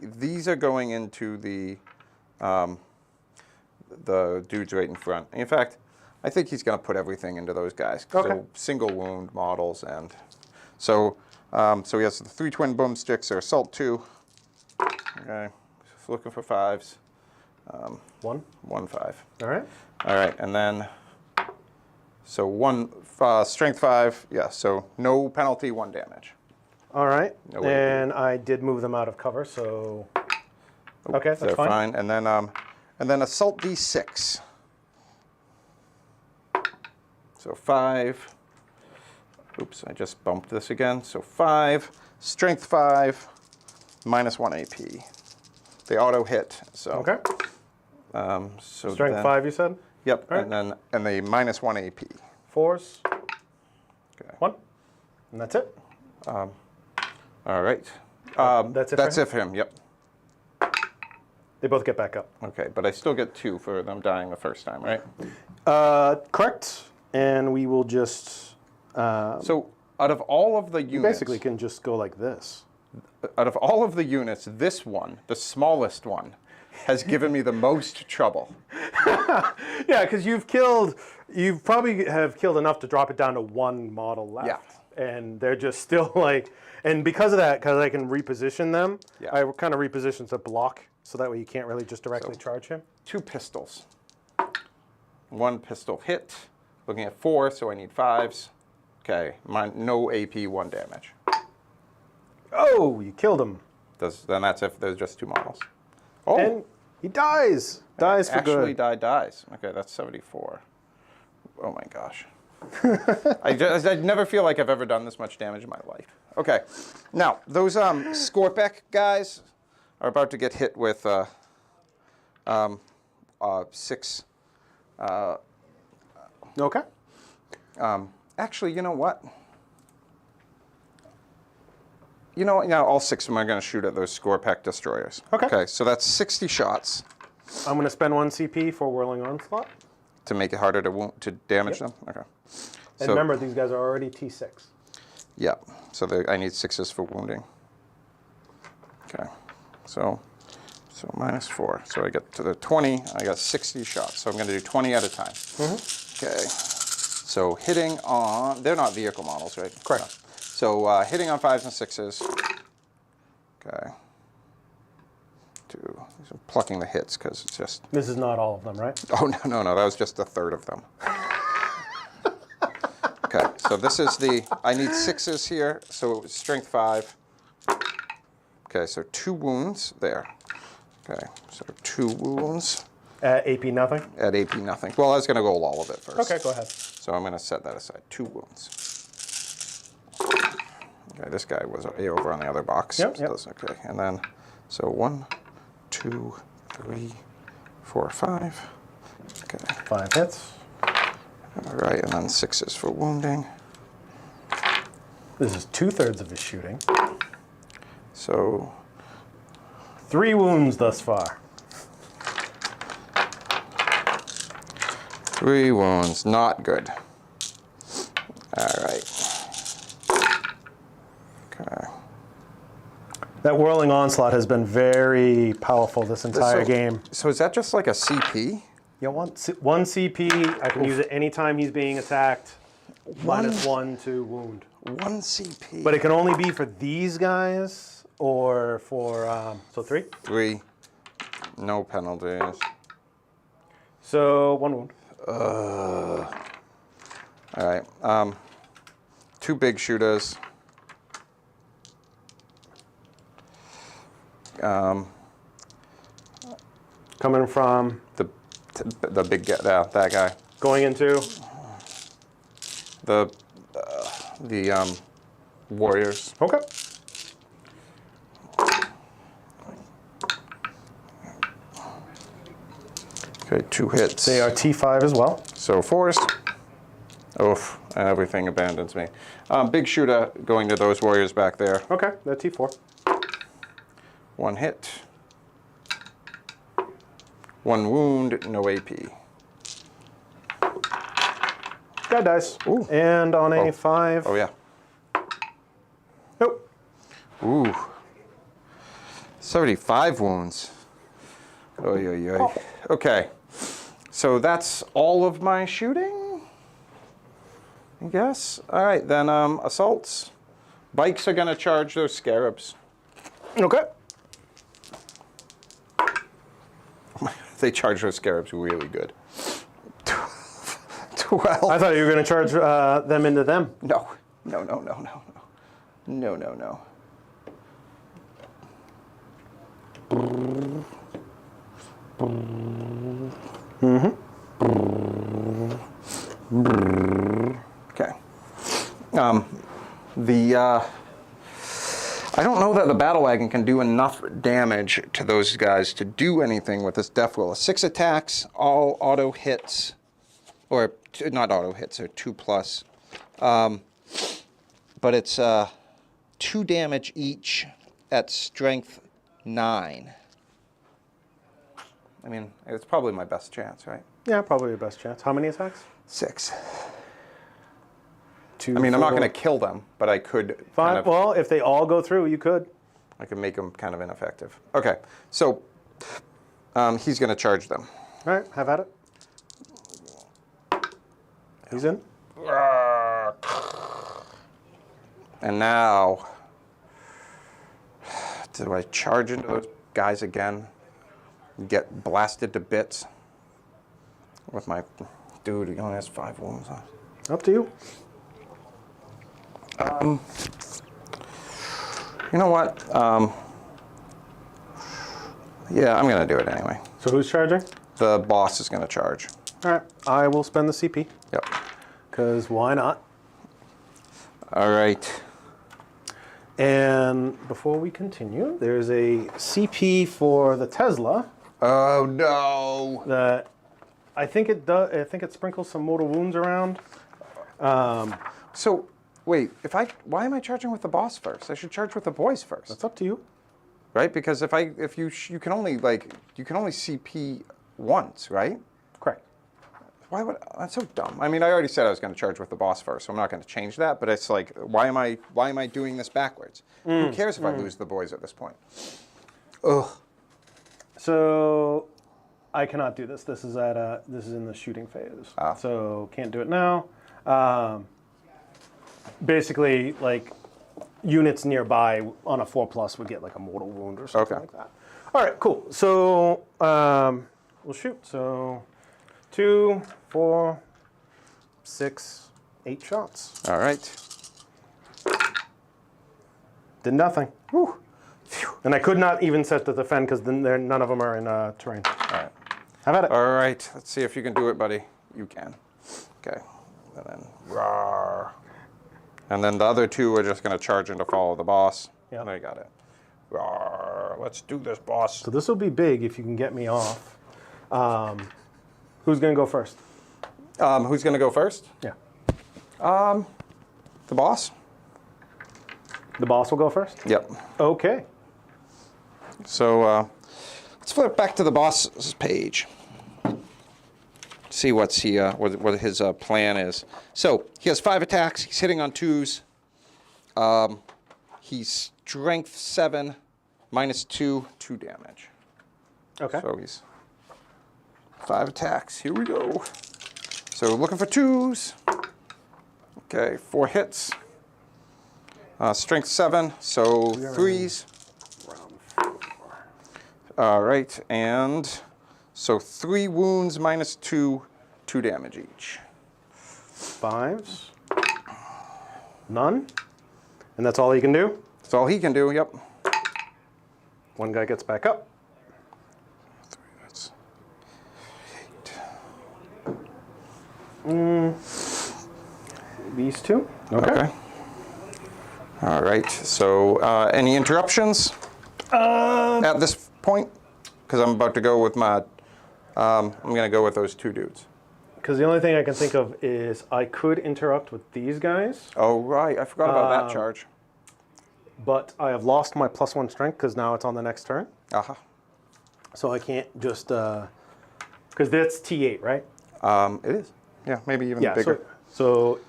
These are going into the dudes right in front. In fact, I think he's going to put everything into those guys. Okay. So single wound models, and so he has the 3 twin boomsticks. They're assault 2. Okay, just looking for 5s. 1. 1 5. All right. All right, and then so 1 strength 5. Yeah, so no penalty, 1 damage. All right. No way. And I did move them out of cover, so okay, that's They're fine. fine. And then assault D6. So 5. Oops, I just bumped this again. So 5, strength 5, -1 AP. They auto hit. So Okay. So Strength then, 5, you said? Yep, All right. and the -1 AP. 4s. Okay. 1. And that's it. All right. That's it for That's it for him. Yep. They both get back up. Okay, but I still get 2 for them dying the first time, right? Correct. And we will just So out of all of the you units, basically can just go like this. out of all of the units, this one, the smallest one, has given me the most trouble. Yeah, because you probably have killed enough to drop it down to 1 model left. Yeah. and they're just still like, and because of that, because I can reposition them, Yeah. I kind of reposition to block, so that way you can't really just directly charge him. 2 pistols. 1 pistol hit. Looking at 4, so I need 5s. Okay, no AP, 1 damage. Oh, you killed him. Then that's if there's just 2 models. Oh, And he dies. Dies for actually good. dies. Okay, that's 74. Oh my gosh. I never feel like I've ever done this much damage in my life. Okay, now those Skorpek guys are about to get hit with 6. Okay. Actually, you know what? You know what? Yeah, all 6 of them are going to shoot at those Skorpek destroyers. Okay. Okay, so that's 60 shots I'm going to spend 1 CP for Whirling Onslaught. to make it harder to damage them. Okay. And remember, these guys are already T6. Yeah. So I need 6s for wounding. Okay. So -4. So I get to the 20. I got 60 shots. So I'm going to do 20 at a time. Okay. So hitting on, they're not vehicle models, right? Correct. No. So hitting on 5s and 6s. Okay. So plucking the hits because it's just. This is not all of them, right? Oh no! That was just a third of them. Okay. So this is I need 6s here. So strength 5. Okay. So 2 wounds there. Okay. So 2 wounds. At AP nothing? At AP nothing. Well, I was going to go all of it first. Okay, go ahead. So I'm going to set that aside. 2 wounds. Okay, this guy was over on the other box. Yep. Okay, and then, so 1, 2, 3, 4, 5. Okay. 5 hits. All right, and then 6s for wounding. This is 2/3 of his shooting. So 3 wounds thus far. 3 wounds, not good. All right. Okay. That Whirling Onslaught has been very powerful this entire game. So is that just like a CP? Yeah, one CP. I can use it anytime he's being attacked. -1 to wound. 1 CP. But it can only be for these guys or for, so 3? 3. No penalties. So 1 wound. All right. 2 big shooters. Coming from, The big guy, that guy. going into, The warriors. okay. Okay, 2 hits. They are T5 as well. So 4s. Oof, everything abandons me. Big shooter going to those warriors back there. Okay, they're T4. 1 hit. 1 wound, no AP. Guy dies. Ooh. And on a 5. Oh yeah. Nope. Ooh. 75 wounds. Oy, oy, oy. Okay. So that's all of my shooting, I guess. All right, then assaults. Bikes are going to charge those scarabs. Okay. They charge those scarabs really good. 12. I thought you were going to charge them into them. No. No, no, no, no, no. No, no, no. Okay. I don't know that the battle wagon can do enough damage to those guys to do anything with this death roll. 6 attacks, all auto hits, or not auto hits, or 2+. But it's 2 damage each at strength 9. I mean, it's probably my best chance, right? Yeah, probably your best chance. How many attacks? 6. 2, I mean, I'm not 4, going to kill them, but I could 5. kind of, Well, if they all go through, you could. I could make them kind of ineffective. Okay, so he's going to charge them. All right, have at it. He's in. And now, do I charge into those guys again? Get blasted to bits with my dude? He only has 5 wounds. Up to you. You know what? Yeah, I'm gonna do it anyway. So who's charging? The boss is gonna charge. All right, I will spend the CP. Yep. Because why not? All right. And before we continue, there's a CP for the Tesla Oh no! that I think it does. I think it sprinkles some mortal wounds around. So wait, why am I charging with the boss first? I should charge with the boys first, That's up to you. right? Because if you can only CP once, right? Correct. Why would that's so dumb? I mean, I already said I was going to charge with the boss first, so I'm not going to change that. But it's like, why am I doing this backwards? Who cares if I lose the boys at this point? Ugh. So I cannot do this. This is in the shooting phase. So can't do it now. Basically, like units nearby on a 4+ would get like a mortal wound or something like that. All right, cool. So we'll shoot. So 2, 4, 6, 8 shots. All right. Did nothing. Whew. And I could not even set the defend because none of them are in terrain. All right. Have at it. All right. Let's see if you can do it, buddy. You can. Okay. And then rawr. And then the other 2 are just going to charge in to follow the boss. Yeah. There you got it. Rawr. Let's do this, boss. So this will be big if you can get me off. Who's going to go first? Who's going to go first? Yeah. The boss? The boss will go first? Yep. Okay. So let's flip back to the boss's page. See what his plan is. So he has 5 attacks. He's hitting on 2s. He's strength 7, -2, 2 damage. Okay. So he's 5 attacks. Here we go. So looking for 2s. Okay, 4 hits. Strength 7, so 3s. All right, and so 3 wounds -2, 2 damage each. 5s. None. And that's all he can do? That's all he can do, yep. One guy gets back up. 3, that's 8. These 2. Okay. All right, so any interruptions at this point? Because I'm about to go with my, I'm going to go with those 2 dudes. Because the only thing I can think of is I could interrupt with these guys, Oh, right, I forgot about that charge. but I have lost my +1 strength because now it's on the next turn. Aha. So I can't just, because that's T8, right? It is. Yeah, maybe even Yeah, bigger. so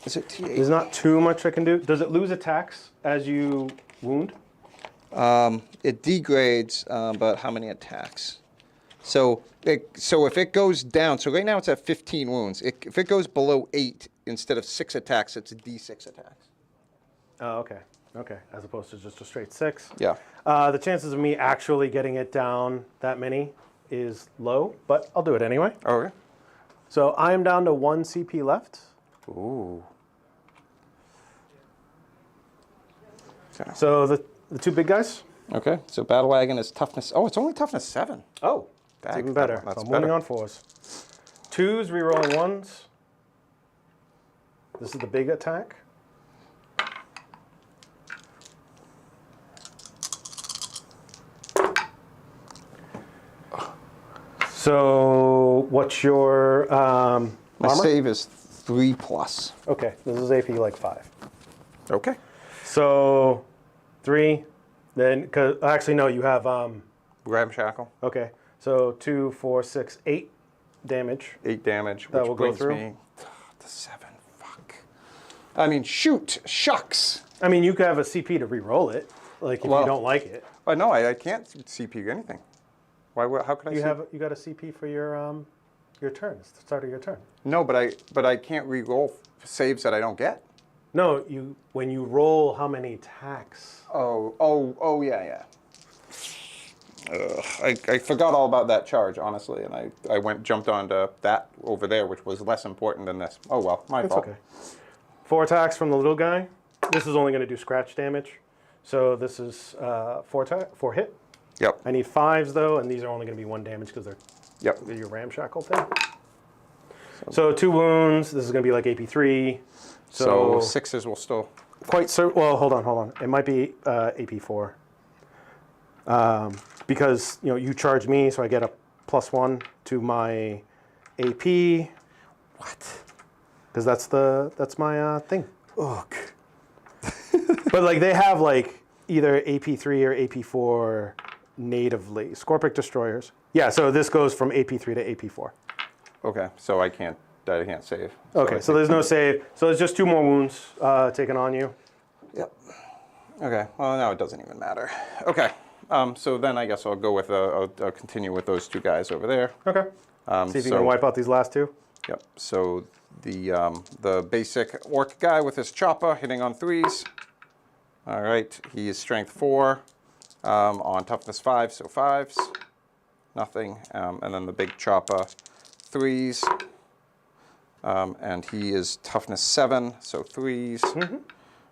Is it T8? there's not too much I can do. Does it lose attacks as you wound? It degrades, but how many attacks? So if it goes down, so right now it's at 15 wounds. If it goes below 8, instead of 6 attacks, it's D6 attacks. Oh, okay. Okay, as opposed to just a straight 6. Yeah. The chances of me actually getting it down that many is low, but I'll do it anyway. Okay. So I am down to 1 CP left. Ooh. Okay. So the 2 big guys. Okay. So Battle Wagon is toughness. Oh, it's only toughness 7. Oh, that's even better. That's so I'm moving better. on 4s. 2s, rerolling 1s. This is the big attack. So what's your My armor? save is 3+. Okay, this is AP like 5. Okay. So 3, then, actually no, you have, Ramshackle. okay, so 2, 4, 6, 8 damage. 8 damage, That which will go brings through. me to 7. Fuck. I mean, shoot. Shucks. I mean, you could have a CP to re-roll it, like if Well, you don't like it. No, I can't CP anything. Why? How could I? You got a CP for your turn. It's the start of your turn. No, but I can't re-roll saves that I don't get. No, when you roll how many attacks. Oh, yeah. I forgot all about that charge, honestly, and I jumped onto that over there, which was less important than this. Oh well, my fault. Okay. 4 attacks from the little guy. This is only going to do scratch damage. So this is 4 hit. Yep. I need 5s though, and these are only going to be 1 damage because they're Yep. your ramshackle thing. So 2 wounds. This is going to be like AP3. So 6s will still. Well, hold on. It might be AP4. Because you charge me, so I get a +1 to my AP. What? Because that's my thing. Ugh. But like they have like either AP3 or AP4 natively. Scorpic destroyers. Yeah, so this goes from AP3 to AP4. Okay, so I can't save. Okay, so there's no save. So there's just 2 more wounds taken on you. Yep. Okay. Well, now it doesn't even matter. Okay. So then I guess I'll go with I'll continue with those 2 guys over there. Okay. See if you can wipe out these last 2. Yep. So the basic orc guy with his chopper hitting on 3s. All right. He is strength 4 on toughness 5, so 5s. Nothing. And then the big chopper 3s. And he is toughness 7, so 3s. Mm-hmm.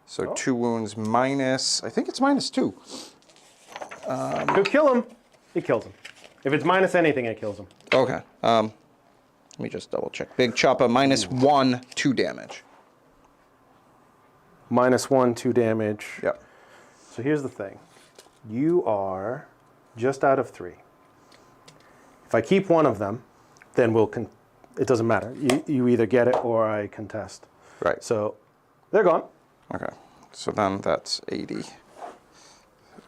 So 2 wounds minus. I think it's -2. Could kill him. It kills him. If it's minus anything, it kills him. Okay. Let me just double check. Big chopper -1, 2 damage. -1, 2 damage. Yep. So here's the thing. You are just out of 3. If I keep one of them, then it doesn't matter. You either get it or I contest. Right. So they're gone. Okay. So then that's 80.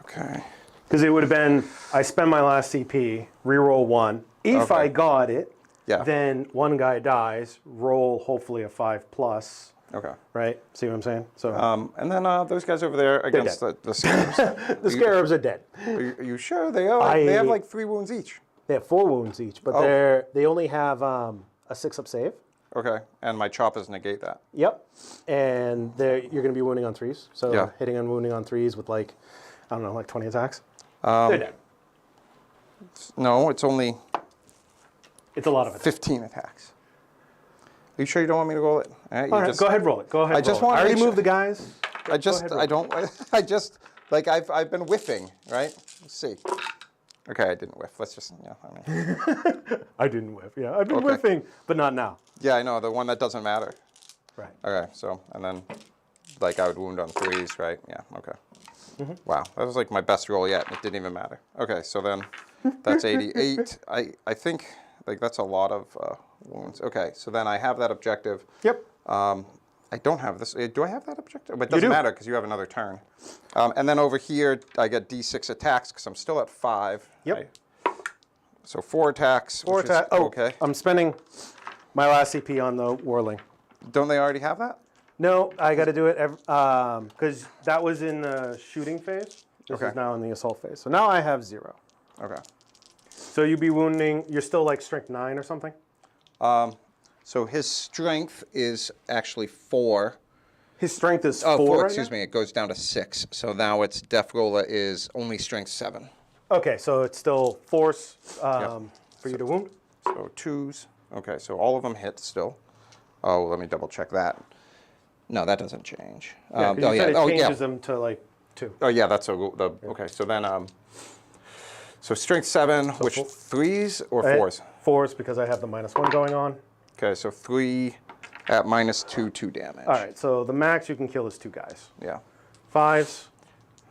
Okay. Because it would have been, I spend my last CP, reroll 1. If I got it, then 1 guy dies, roll hopefully a 5+. Okay. Right? See what I'm saying? So. And then those guys over there against the scarabs. The scarabs are dead. Are you sure? They have like 3 wounds each. They have 4 wounds each, but they only have a 6-up save. Okay. And my choppers negate that. Yep. And you're going to be wounding on 3s. So hitting and wounding on 3s with like, I don't know, like 20 attacks. They're dead. No, it's only... It's a lot of attacks. 15 attacks. Are you sure you don't want me to roll it? All right, go ahead, roll it. Go ahead. I already moved the guys. I've been whiffing, right? Let's see. Okay, I didn't whiff. Let's just, I didn't whiff, yeah. I've been whiffing, but not now. Yeah, I know, the one that doesn't matter. Right. Okay, so, and then, I would wound on 3s, right? Yeah, okay. Mm-hmm. Wow, that was like my best roll yet. It didn't even matter. Okay, so then that's 88. I think that's a lot of wounds. Okay, so then I have that objective. Yep. I don't have this. Do I have that objective? But it doesn't matter because you have another turn. And then over here, I get D6 attacks because I'm still at 5. Yep. So 4 attacks. 4 attacks. Oh, okay. I'm spending my last CP on the Whirling. Don't they already have that? No, I got to do it because that was in the shooting phase. This is now in the assault phase. So now I have 0. Okay. So you'd be wounding. You're still like strength 9 or something. So his strength is actually 4. His strength is 4. Oh, 4. Right Excuse me. It goes down to 6. So now its Death Roller is only strength 7. Okay, so it's still force for you to wound. So 2s. Okay, so all of them hit still. Oh, let me double check that. No, that doesn't change. It changes them to like 2. Oh yeah, that's okay. So then, so strength 7, which 3s or 4s? 4s because I have the -1 going on. Okay, so 3 at -2, 2 damage. All right, so the max you can kill is 2 guys. Yeah. 5s.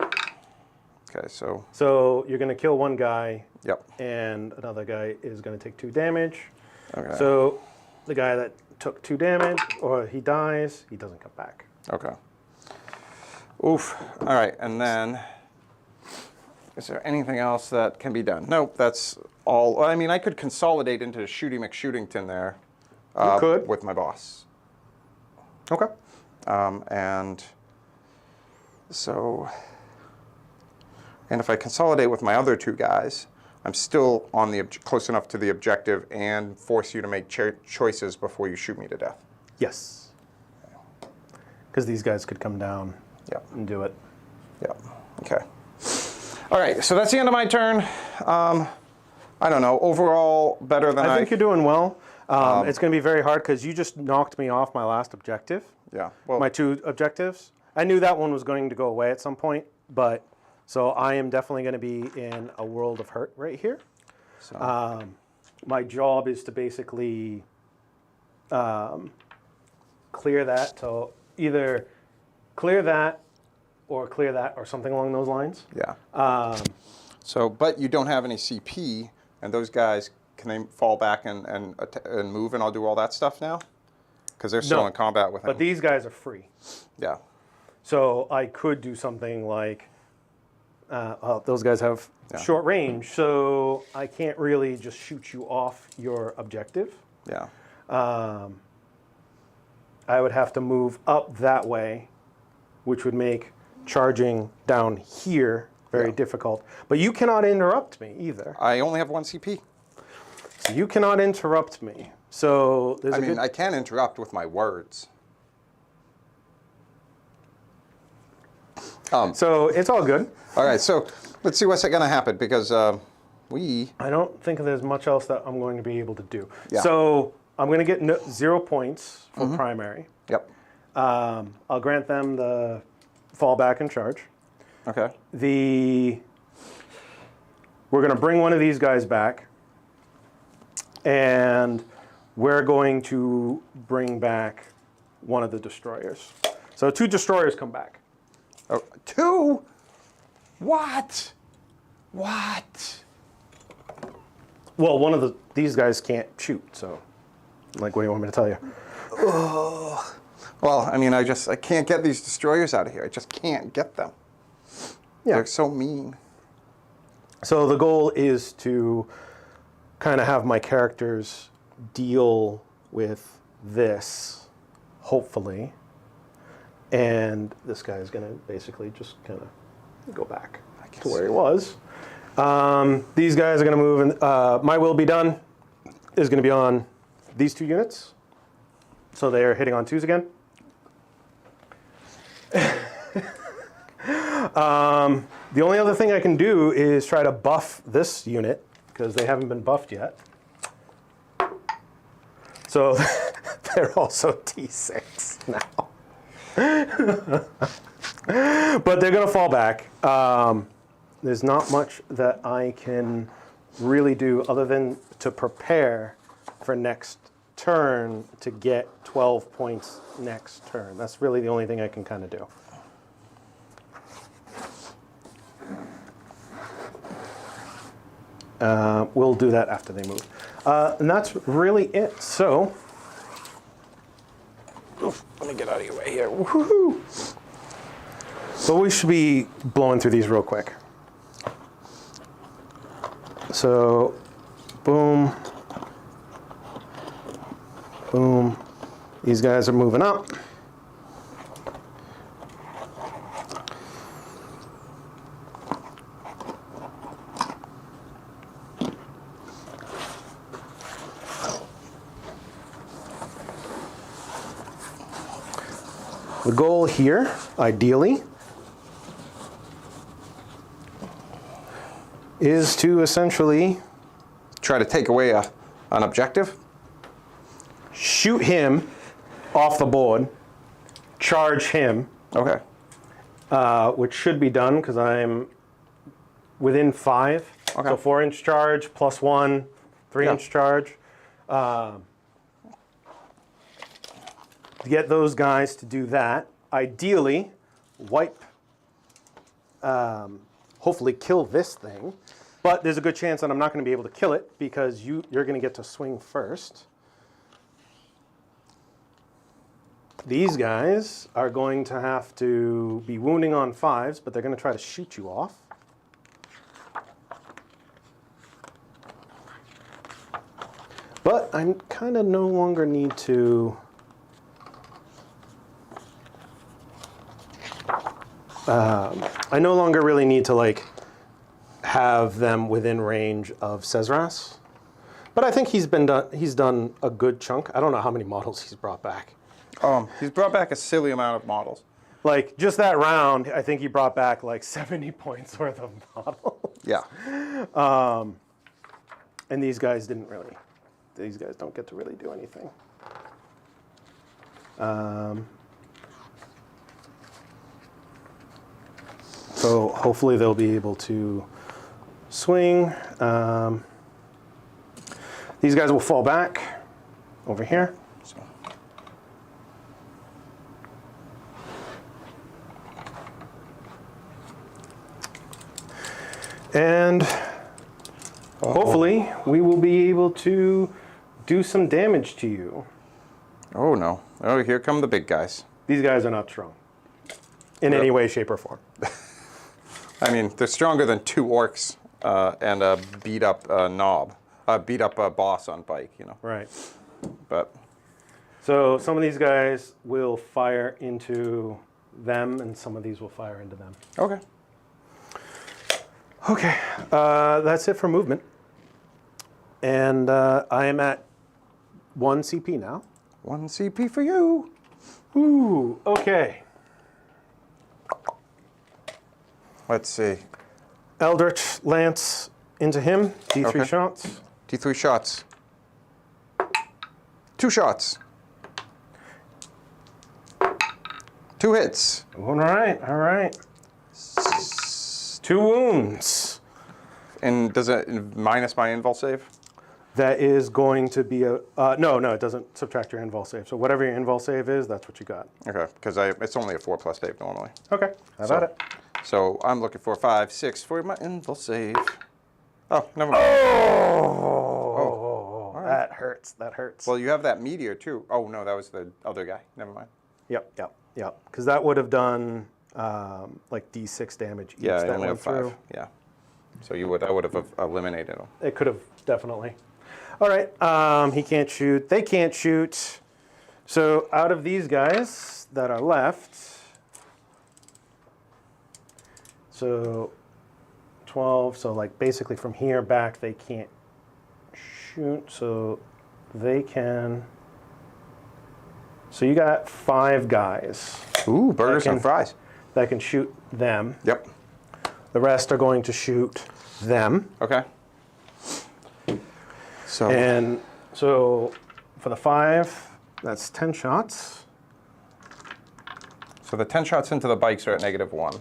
Okay, so. So you're going to kill 1 guy. Yep. And another guy is going to take 2 damage. Okay. So the guy that took 2 damage, or he dies, he doesn't come back. Okay. Oof. All right, and then, is there anything else that can be done? Nope, that's all. I mean, I could consolidate into Shooty McShootington there. You could. With my boss. Okay. And so, and if I consolidate with my other 2 guys, I'm still on close enough to the objective and force you to make choices before you shoot me to death. Yes. because these guys could come down and do it. Yep. Okay. All right, so that's the end of my turn. I don't know. Overall, better than I think you're doing well. It's going to be very hard because you just knocked me off my last objective. Yeah. Well, my 2 objectives. I knew that one was going to go away at some point, but so I am definitely going to be in a world of hurt right here. so, My job is to basically clear that, to either clear that or something along those lines. yeah. So, but you don't have any CP, and those guys, can they fall back and move, and I'll do all that stuff now? Because they're still No, in combat with him. But these guys are free. Yeah. So I could do something like, those guys have short range, so I can't really just shoot you off your objective. Yeah. I would have to move up that way, which would make charging down here very difficult. But you cannot interrupt me either. I only have 1 CP. So you cannot interrupt me. So there's I can interrupt with my words. So it's all good. All right, so let's see what's going to happen, because I don't think there's much else that I'm going to be able to do. Yeah. So I'm going to get 0 points for primary. Yep. I'll grant them the fallback and charge. Okay. We're going to bring one of these guys back, and we're going to bring back one of the destroyers. So 2 destroyers come back. Oh, 2? What? What? Well, one of these guys can't shoot, so like, what do you want me to tell you? Oh. Well, I can't get these destroyers out of here. I just can't get them. Yeah. They're so mean. So the goal is to kind of have my characters deal with this, hopefully, and this guy is going to basically just kind of go back to where he was. These guys are going to move, and my will be done is going to be on these 2 units. So they are hitting on 2s again. The only other thing I can do is try to buff this unit, because they haven't been buffed yet. So they're also T6 now. But they're going to fall back. There's not much that I can really do other than to prepare for next turn to get 12 points next turn. That's really the only thing I can kind of do. We'll do that after they move. And that's really it. So, let me get out of your way here. Woohoo! So we should be blowing through these real quick. So, boom, boom. These guys are moving up. The goal here, ideally, is to essentially Try to take away an objective? shoot him off the board, charge him, Okay. which should be done because I'm within 5. Okay. So 4-inch charge plus 1, 3-inch charge. To get those guys to do that, ideally, wipe, hopefully kill this thing. But there's a good chance that I'm not going to be able to kill it because you're going to get to swing first. These guys are going to have to be wounding on 5s, but they're going to try to shoot you off. But I kind of no longer need to I no longer really need to like have them within range of Cesras. But I think he's done a good chunk. I don't know how many models he's brought back. He's brought back a silly amount of models. Like, just that round, I think he brought back like 70 points worth of models. Yeah. And these guys didn't really. These guys don't get to really do anything. So hopefully they'll be able to swing. These guys will fall back over here. So. And hopefully we will be able to do some damage to you. Oh no. Oh, here come the big guys. These guys are not strong in any way, shape, or form. I mean, they're stronger than 2 orcs and a beat up knob, beat up boss on bike, you know. Right. But So some of these guys will fire into them, and some of these will fire into them. okay. Okay, that's it for movement. And I am at 1 CP now. 1 CP for you. Ooh, okay. Let's see. Eldritch Lance into him, D3 Okay. shots. D3 shots. 2 shots. 2 hits. All right, all right. 2 wounds. And does it minus my invul save? That is going to be a, no, it doesn't subtract your invul save. So whatever your invul save is, that's what you got. Okay, because it's only a 4+ save normally. Okay, how about it? So I'm looking for 5, 6 for my invul save. Oh, never mind. Oh, right. that hurts, that hurts. Well, you have that meteor too. Oh no, that was the other guy. Never mind. Yep. Because that would have done like D6 damage each Yeah, I that only went have 5. through. Yeah. So I would have eliminated him. It could have, definitely. All right, he can't shoot. They can't shoot. So out of these guys that are left, so 12, so like basically from here back they can't shoot, so they can. So you got 5 guys Ooh, burgers and fries. that can shoot them. Yep. The rest are going to shoot them. Okay. So And so for the 5, that's 10 shots. the 10 shots into the bikes are at -1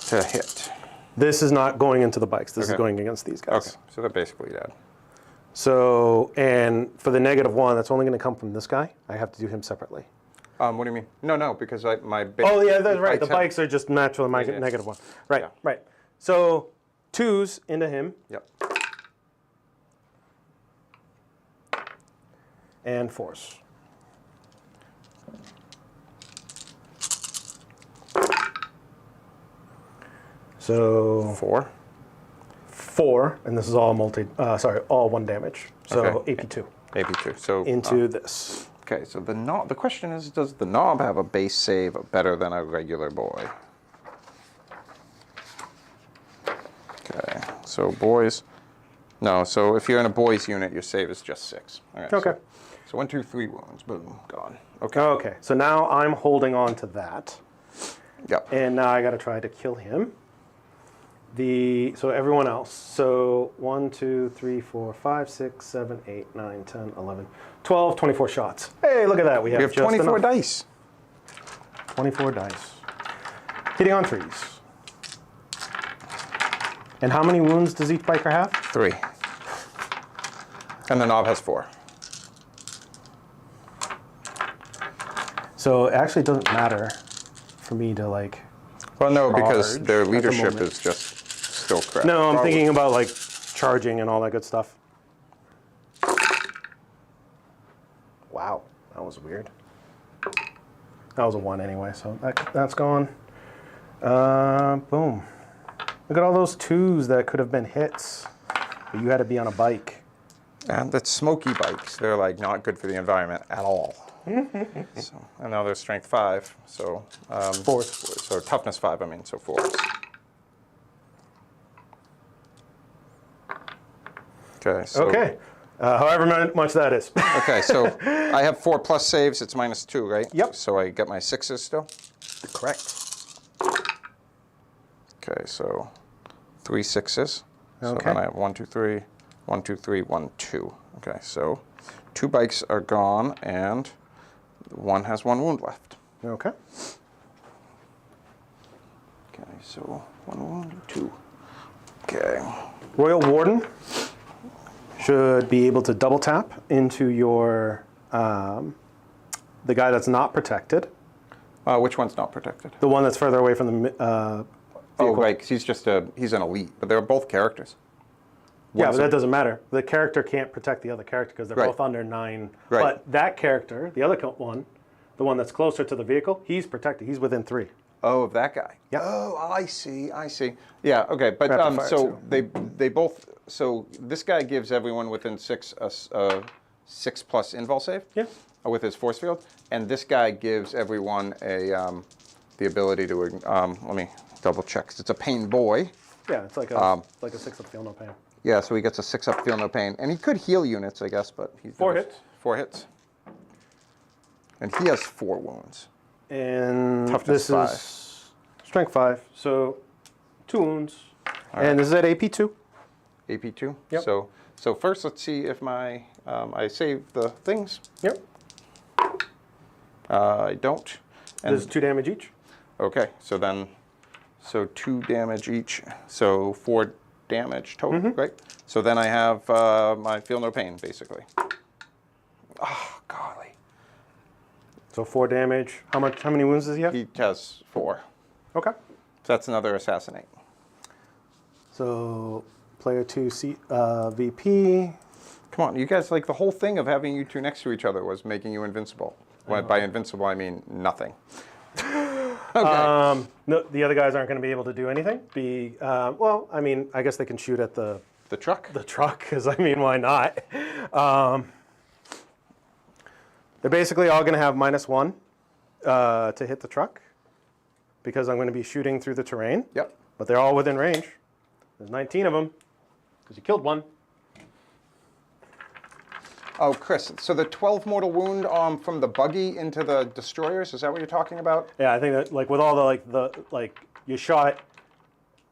to hit. This is not going into the bikes. This is Okay. going against these guys. Okay, so they're basically dead. So, and for the -1, that's only going to come from this guy. I have to do him separately. What do you mean? No, because my Oh, yeah, that's right. The bikes have- bikes are just naturally my Yeah. -1. Right, Yeah. right. So 2s into him Yep. and 4s. So 4. 4, and this is all all 1 damage. So Okay. AP2 AP2. So into this. okay, so the knob. The question is, does the knob have a base save better than a regular boy? Okay, so boys. No, so if you're in a boys unit, your save is just 6. All right, Okay. So 1, 2, 3 wounds. Boom, gone. Okay. Okay, so now I'm holding on to that. Yep. And now I got to try to kill him. So everyone else. So 1, 2, 3, 4, 5, 6, 7, 8, 9, 10, 11, 12, 24 shots. Hey, look at that. We have We have just 24 enough. dice. 24 dice. Hitting on 3s. And how many wounds does each biker have? 3. And the knob has 4. So it actually doesn't matter for me to like. Well, no, because Charge their at the leadership moment. is just still crap. No, I'm Probably. thinking about like charging and all that good stuff. Wow, that was weird. That was a 1 anyway, so that's gone. Boom. Look at all those 2s that could have been hits, but you had to be on a bike. And the smoky bikes, they're like not good for the environment at all. So, and now they're strength 5, so 4s. so toughness 5. I mean, so 4s. Okay. So Okay, However much that is. Okay, so I have 4 plus saves. It's -2, right? Yep. So I get my 6s still? Correct. Okay, so 3 6s. So Okay. then I have 1, 2, 3, 1, 2, 3, 1, 2. Okay, so 2 bikes are gone, and 1 has 1 wound left. Okay. Okay, so 1 wound, 2. Okay. Royal Warden should be able to double tap into your the guy that's not protected, Which one's not protected? the one that's further away from the Oh, right, because he's an elite, but they're both characters. yeah, but that doesn't matter. The character can't protect the other character because they're Right. both under 9. Right. But that character, the other one, the one that's closer to the vehicle, he's protected. He's within 3. Oh, of that guy. Yep. Oh, I see. Yeah, okay, but Rapid fire, so too. they both. So this guy gives everyone within 6 a 6+ invul save. Yeah. With his force field, and this guy gives everyone the ability to. Let me double check. 'Cause it's a pain boy. Yeah, it's like a 6 up feel no pain. Yeah, so he gets a 6 up, feel no pain, and he could heal units, I guess, but he's 4 hits. 4 hits, and he has 4 wounds. And Toughness this 5. is strength 5, so 2 wounds. And this is at AP2. AP2. Yep. So first, let's see if my I save the things. Yep. I don't. And This is 2 damage each. okay, so 2 damage each, so 4 damage total, right? So then I have my feel no pain, basically. Oh, golly. So 4 damage. How many wounds does he have? He has 4. Okay. So that's another assassinate. So player 2 VP. Come on, you guys, like the whole thing of having you two next to each other was making you invincible. By invincible, I mean nothing. Okay. No, the other guys aren't going to be able to do anything. Well, I mean, I guess they can shoot at the truck? truck, because I mean, why not? They're basically all going to have -1 to hit the truck, because I'm going to be shooting through the terrain. Yep. But they're all within range. There's 19 of them, because you killed one. Oh, Chris, so the 12 mortal wound from the buggy into the destroyers, is that what you're talking about? Yeah, I think that like with all the you shot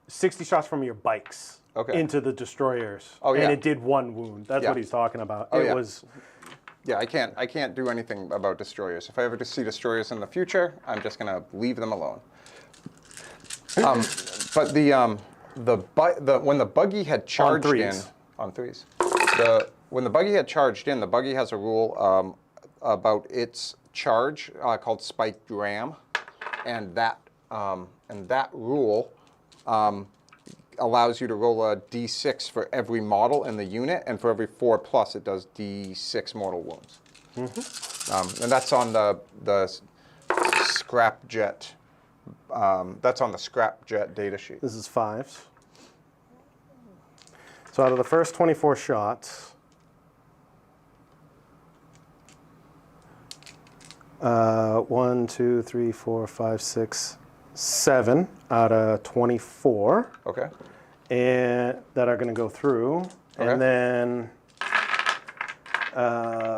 60 shots from your bikes into the destroyers. Oh, yeah. And it did 1 wound. That's what he's talking about. Oh, it yeah. was Yeah, I can't do anything about destroyers. If I ever see destroyers in the future, I'm just gonna leave them alone. But when the buggy had charged on 3s, when the buggy had charged in, the buggy has a rule about its charge called spiked ram, and that rule allows you to roll a d6 for every model in the unit, and for every 4+, it does d6 mortal wounds. And that's on the scrap jet. That's on the scrap jet data sheet. This is 5s. So out of the first 24 shots, 1, 2, 3, 4, 5, 6, 7 out of 24. Okay. And that are going to go through. Okay. And then,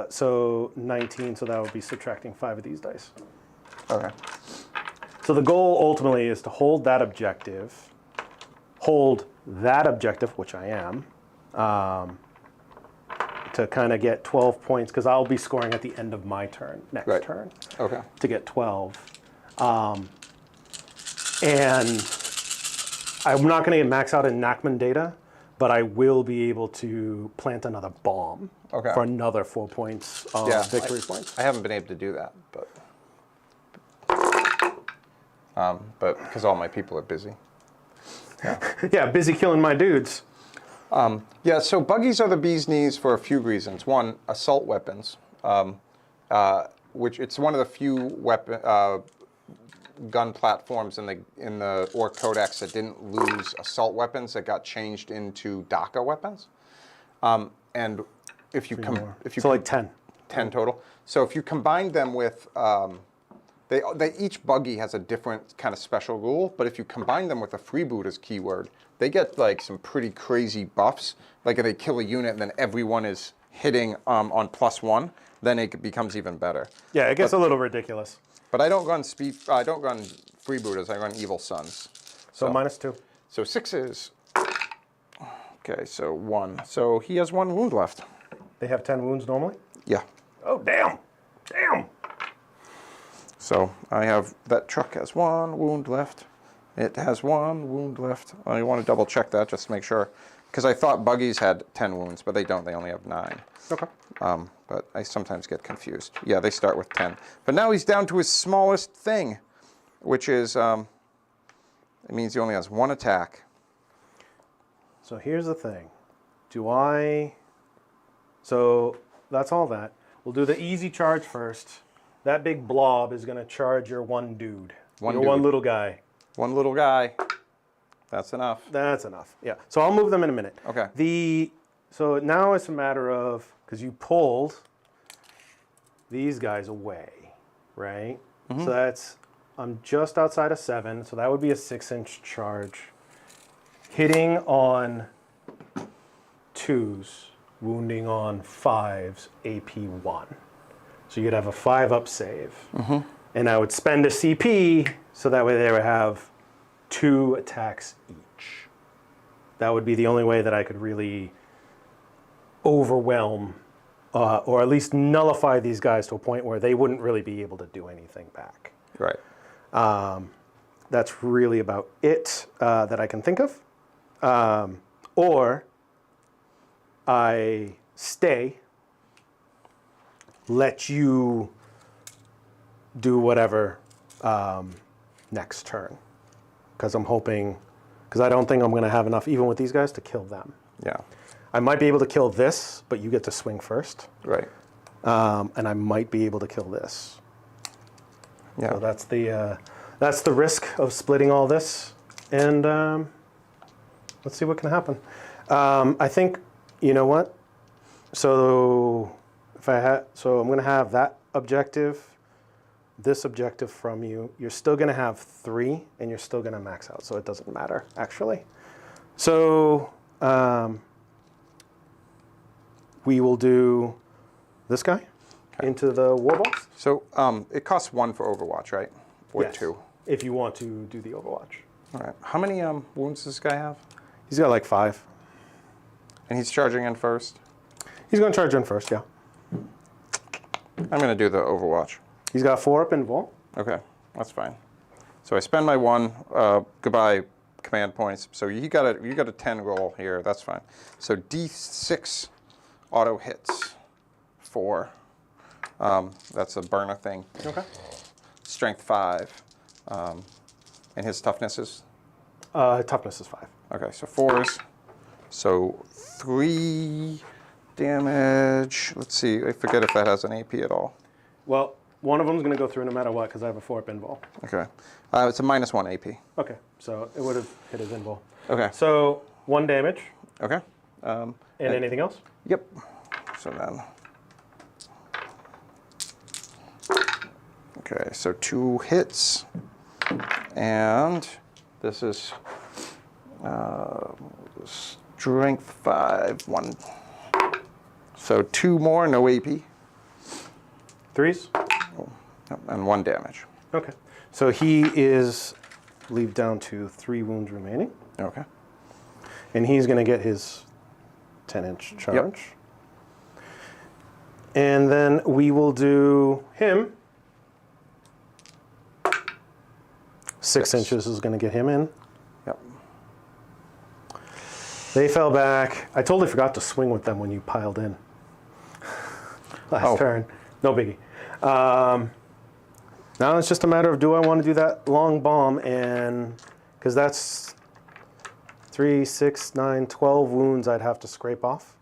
so 19, so that would be subtracting 5 of these dice. Okay. So the goal ultimately is to hold that objective, which I am, to kind of get 12 points, because I'll be scoring at the end of my turn, next turn, Okay. to get 12. And I'm not going to get max out in Nachman data, but I will be able to plant another bomb for another 4 points of victory points. I haven't been able to do that, but because all my people are busy. Yeah, busy killing my dudes. Yeah, so buggies are the bee's knees for a few reasons. One, assault weapons, which it's one of the few gun platforms in the Ork Codex that didn't lose assault weapons, that got changed into DACA weapons. And if you so like 10. 10 total. So if you combine them with each buggy has a different kind of special rule, but if you combine them with a freeboot as keyword, they get like some pretty crazy buffs. Like if they kill a unit and then everyone is hitting on +1, then it becomes even better. Yeah, it gets a little ridiculous. But I don't run I don't run freebooters. I run Evil Sons. So -2. So 6s. Okay, so 1. So he has 1 wound left. They have 10 wounds normally? Yeah. Oh, damn. Damn. So I have, that truck has 1 wound left. It has 1 wound left. I want to double check that just to make sure. Because I thought buggies had 10 wounds, but they don't. They only have 9. Okay. But I sometimes get confused. Yeah, they start with 10. But now he's down to his smallest thing, which is, it means he only has 1 attack. So here's the thing. So that's all that. We'll do the easy charge first. That big blob is going to charge your one dude. One little guy. 1 little guy. That's enough. That's enough. Yeah. So I'll move them in a minute. Okay. So now it's a matter of, because you pulled these guys away, right? Mm-hmm. So I'm just outside of 7, so that would be a 6-inch charge. Hitting on 2s, wounding on 5s, AP 1. So you'd have a 5-up save. Mm-hmm. And I would spend a CP, so that way they would have 2 attacks each. That would be the only way that I could really overwhelm, or at least nullify these guys to a point where they wouldn't really be able to do anything back. Right. That's really about it that I can think of. Or I stay, let you do whatever next turn. Because I'm hoping, because I don't think I'm going to have enough, even with these guys, to kill them. Yeah. I might be able to kill this, but you get to swing first. Right. And I might be able to kill this. Yeah. So that's the risk of splitting all this. And let's see what can happen. I think, you know what? So I'm going to have that objective, this objective from you. You're still going to have 3, and you're still going to max out, so it doesn't matter, actually. So we will do this guy into the war box. So it costs 1 for Overwatch, right? Or Yes, 2. if you want to do the Overwatch. All right. How many wounds does this guy have? He's got like 5. And he's charging in first? He's going to charge in first, yeah. I'm going to do the Overwatch. He's got 4 up in Vault. Okay, that's fine. So I spend my 1. Goodbye command points. So you got a 10 roll here. That's fine. So D6 auto hits. 4. That's a burner thing. Okay. Strength 5. And his toughness is? Toughness is 5. Okay, so 4s. So 3 damage. Let's see. I forget if that has an AP at all. Well, one of them is going to go through no matter what because I have a 4-up invul. Okay. It's a -1 AP. Okay, so it would have hit his invul. Okay. So 1 damage. Okay. And anything else? Yep. So then. Okay, so 2 hits. And this is strength 5, 1. So 2 more, no AP. 3s? And 1 damage. Okay. So he is, I believe, down to 3 wounds remaining. Okay. And he's going to get his 10-inch charge. Yep. And then we will do him. 6 inches is going to get him in. Yep. They fell back. I totally forgot to swing with them when you piled in. Last turn. No biggie. Now it's just a matter of, do I want to do that long bomb? And because that's 3, 6, 9, 12 wounds I'd have to scrape off.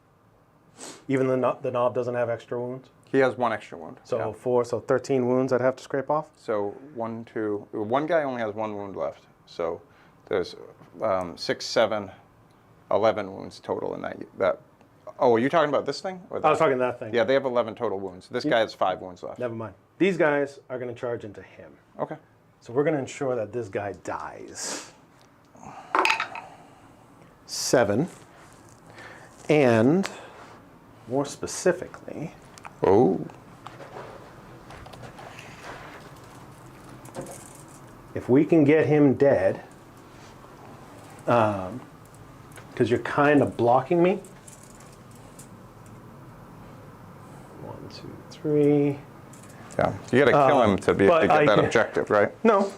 Even the knob doesn't have extra wounds. He has 1 extra wound. So yeah. 4, so 13 wounds I'd have to scrape off. So 1, 2. One guy only has 1 wound left. So there's 6, 7, 11 wounds total in that. Oh, are you talking about this thing? Or that? I was talking that thing. Yeah, they have 11 total wounds. This guy has 5 wounds left. Never mind. These guys are going to charge into him. Okay. So we're going to ensure that this guy dies. 7. And more specifically, Oh. if we can get him dead, because you're kind of blocking me. 1, 2, 3. Yeah. You got to kill him to get that objective, right? No,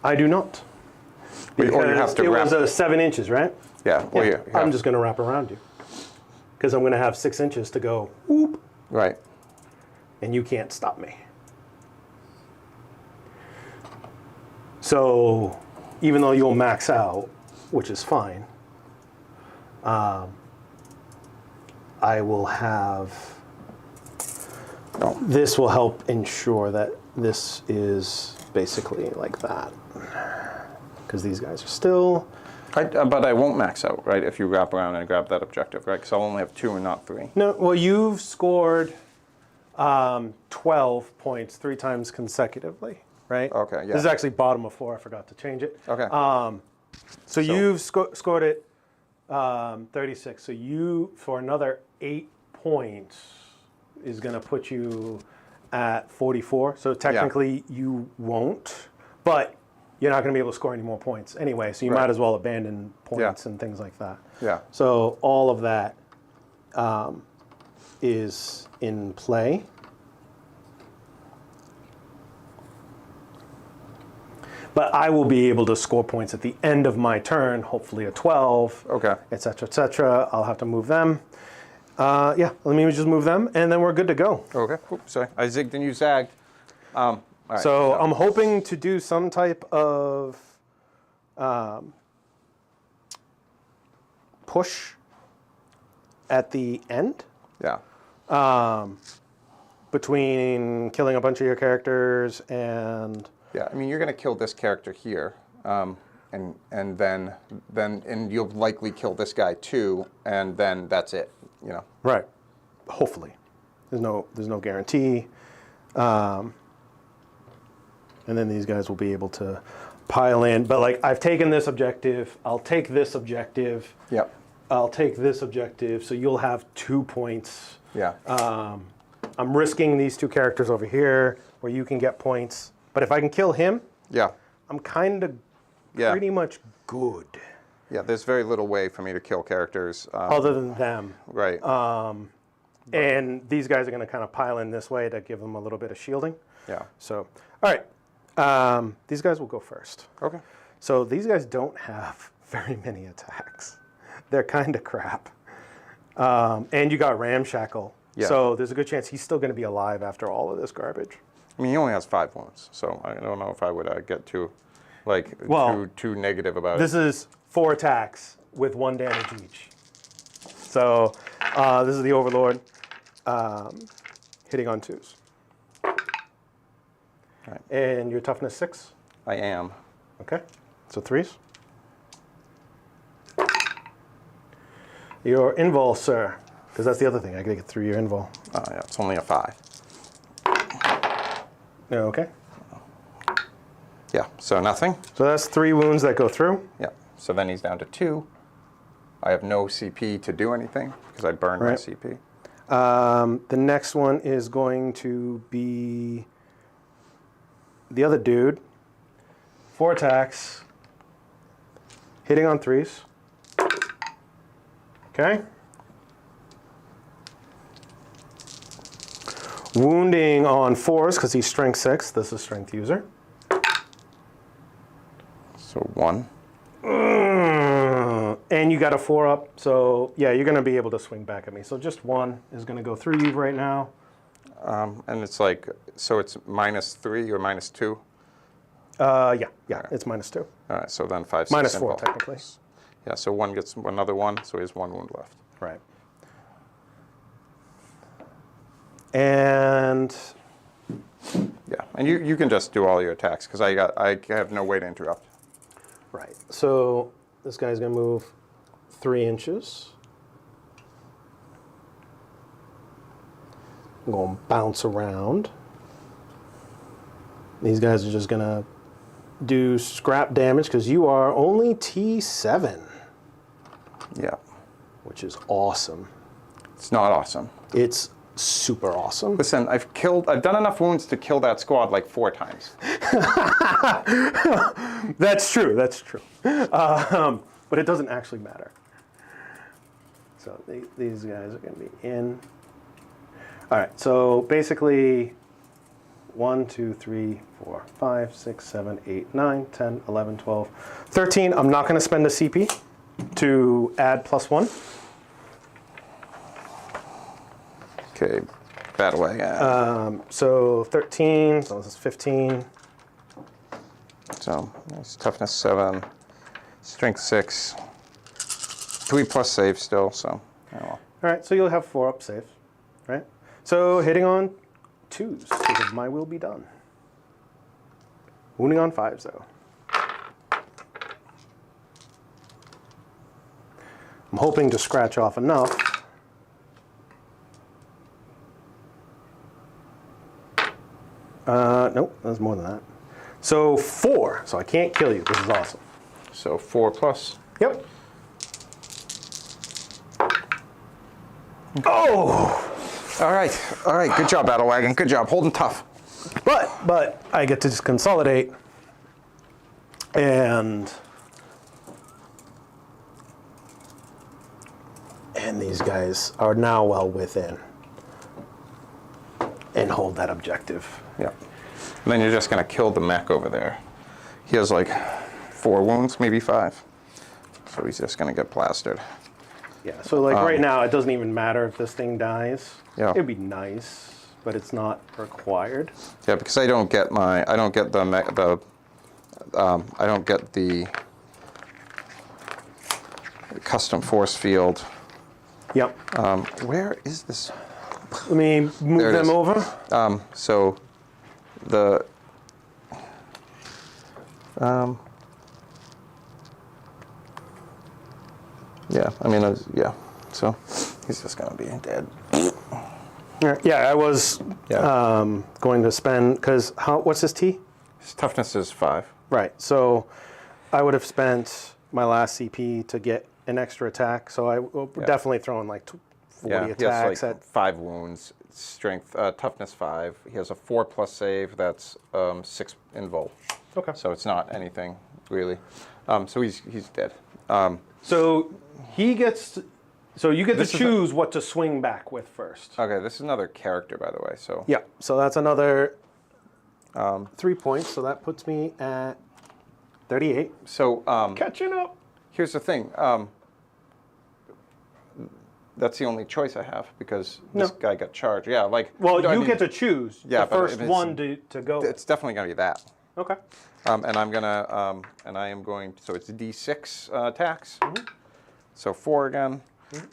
I do not. Or you have Because to it wrap. was 7 inches, right? Yeah. Well, Yeah, yeah. I'm just going to wrap around you. Because I'm going to have 6 inches to go, whoop, Right. and you can't stop me. So even though you'll max out, which is fine, I will have, No. this will help ensure that this is basically like that. Because these guys are still, But I won't max out, right? If you wrap around and grab that objective, right? Because I'll only have 2 and not 3. no, well, you've scored 12 points 3 times consecutively, right? Okay, yeah. This is actually bottom of 4. I forgot to change it. Okay. So you've scored it 36. So you, for another 8 points, is going to put you at 44. So technically you won't, but you're not going to be able to score any more points anyway. So you might as well abandon points and things like that. Yeah. So all of that is in play. But I will be able to score points at the end of my turn, hopefully a 12, Okay. et cetera, et cetera. I'll have to move them. Yeah, let me just move them, and then we're good to go. Okay. Oops, sorry. I zigged and you zagged. All right. So I'm hoping to do some type of push at the end Yeah. between killing a bunch of your characters and... Yeah. I mean, you're going to kill this character here, and then you'll likely kill this guy too, and then that's it. You know. Right. Hopefully. There's no guarantee. And then these guys will be able to pile in. But like, I've taken this objective. I'll take this objective. Yep. I'll take this objective. So you'll have 2 points. Yeah. I'm risking these 2 characters over here where you can get points. But if I can kill him, Yeah. I'm kind of pretty much good. Yeah. There's very little way for me to kill characters. Other than them. Right. And these guys are going to kind of pile in this way to give them a little bit of shielding. Yeah. So, all right. These guys will go first. Okay. So these guys don't have very many attacks. They're kind of crap. And you got Ramshackle. Yeah. So there's a good chance he's still going to be alive after all of this garbage. I mean, he only has 5 wounds, so I don't know if I would get too, too negative about This is 4 attacks with 1 damage each. So this is the Overlord hitting on 2s. Right. And your toughness 6? I am. Okay, so 3s. Your invul, sir, because that's the other thing. I gotta get through your invul. Yeah, it's only a 5. Okay, Yeah, so nothing. so that's 3 wounds that go through. Yeah, so then he's down to 2. I have no CP to do anything because I burned my Right. CP. The next one is going to be the other dude. 4 attacks, hitting on 3s. Okay. Wounding on 4s because he's strength 6. This is strength user. So 1. And you got a 4 up, so yeah, you're going to be able to swing back at me. So just 1 is going to go through you right now. And it's like, so it's -3 or -2? Yeah, Right. it's -2. All right, so then 5, 6, Minus 4, involved. technically. Yeah, so 1 gets another 1, so he has 1 wound left. Right. And Yeah, and you can just do all your attacks because I have no way to interrupt. right, so this guy's going to move 3 inches. I'm going to bounce around. These guys are just going to do scrap damage because you are only T7, Yeah. which is awesome. It's not awesome. It's super awesome. Listen, I've done enough wounds to kill that squad like 4 times. That's true. That's true. But it doesn't actually matter. So these guys are going to be in. All right. So basically, 1, 2, 3, 4, 5, 6, 7, 8, 9, 10, 11, 12, 13. I'm not going to spend a CP to add +1. Okay, battle wagon. So 13, so this is 15. So it's toughness 7, strength 6, 3+ save still. So, oh well. All right, so you'll have 4 up safe, right? So hitting on 2s because my will be done. Wounding on 5s though. I'm hoping to scratch off enough. Nope, that's more than that. So 4, so I can't kill you. This is awesome. So 4+. Yep. Oh! All right, good job, battle wagon. Good job, holding tough. But I get to just consolidate and these guys are now well within and hold that objective. Yeah. And then you're just gonna kill the mech over there. He has like 4 wounds, maybe 5. So he's just gonna get plastered. Yeah, so like right now, it doesn't even matter if this thing dies. Yeah. It'd be nice, but it's not required. Yeah, because I don't get the custom force field. Yep. Where is this? Let me move There it them is. over. So the yeah, I mean, yeah. So he's just gonna be dead. Yeah, I was going to spend, because what's his T? His toughness is 5. Right, so I would have spent my last CP to get an extra attack, so I will definitely throw in like 40 Yeah, he has attacks like at 5 wounds, strength, toughness 5. He has a 4+ save. That's 6 invul. Okay. So it's not anything really. So he's dead. So he gets, so you get to This is choose what to swing back with first. Okay, this is another character, by the way. So Yeah, so that's another 3 points, so that puts me at 38. so Catching up. here's the thing. That's the only choice I have because this guy got charged. Yeah, like. Well, I you mean, get to choose Yeah, the but first it's- one to go. It's definitely gonna be that. Okay. And I'm gonna, and I am going. So it's D6 attacks. So 4 again,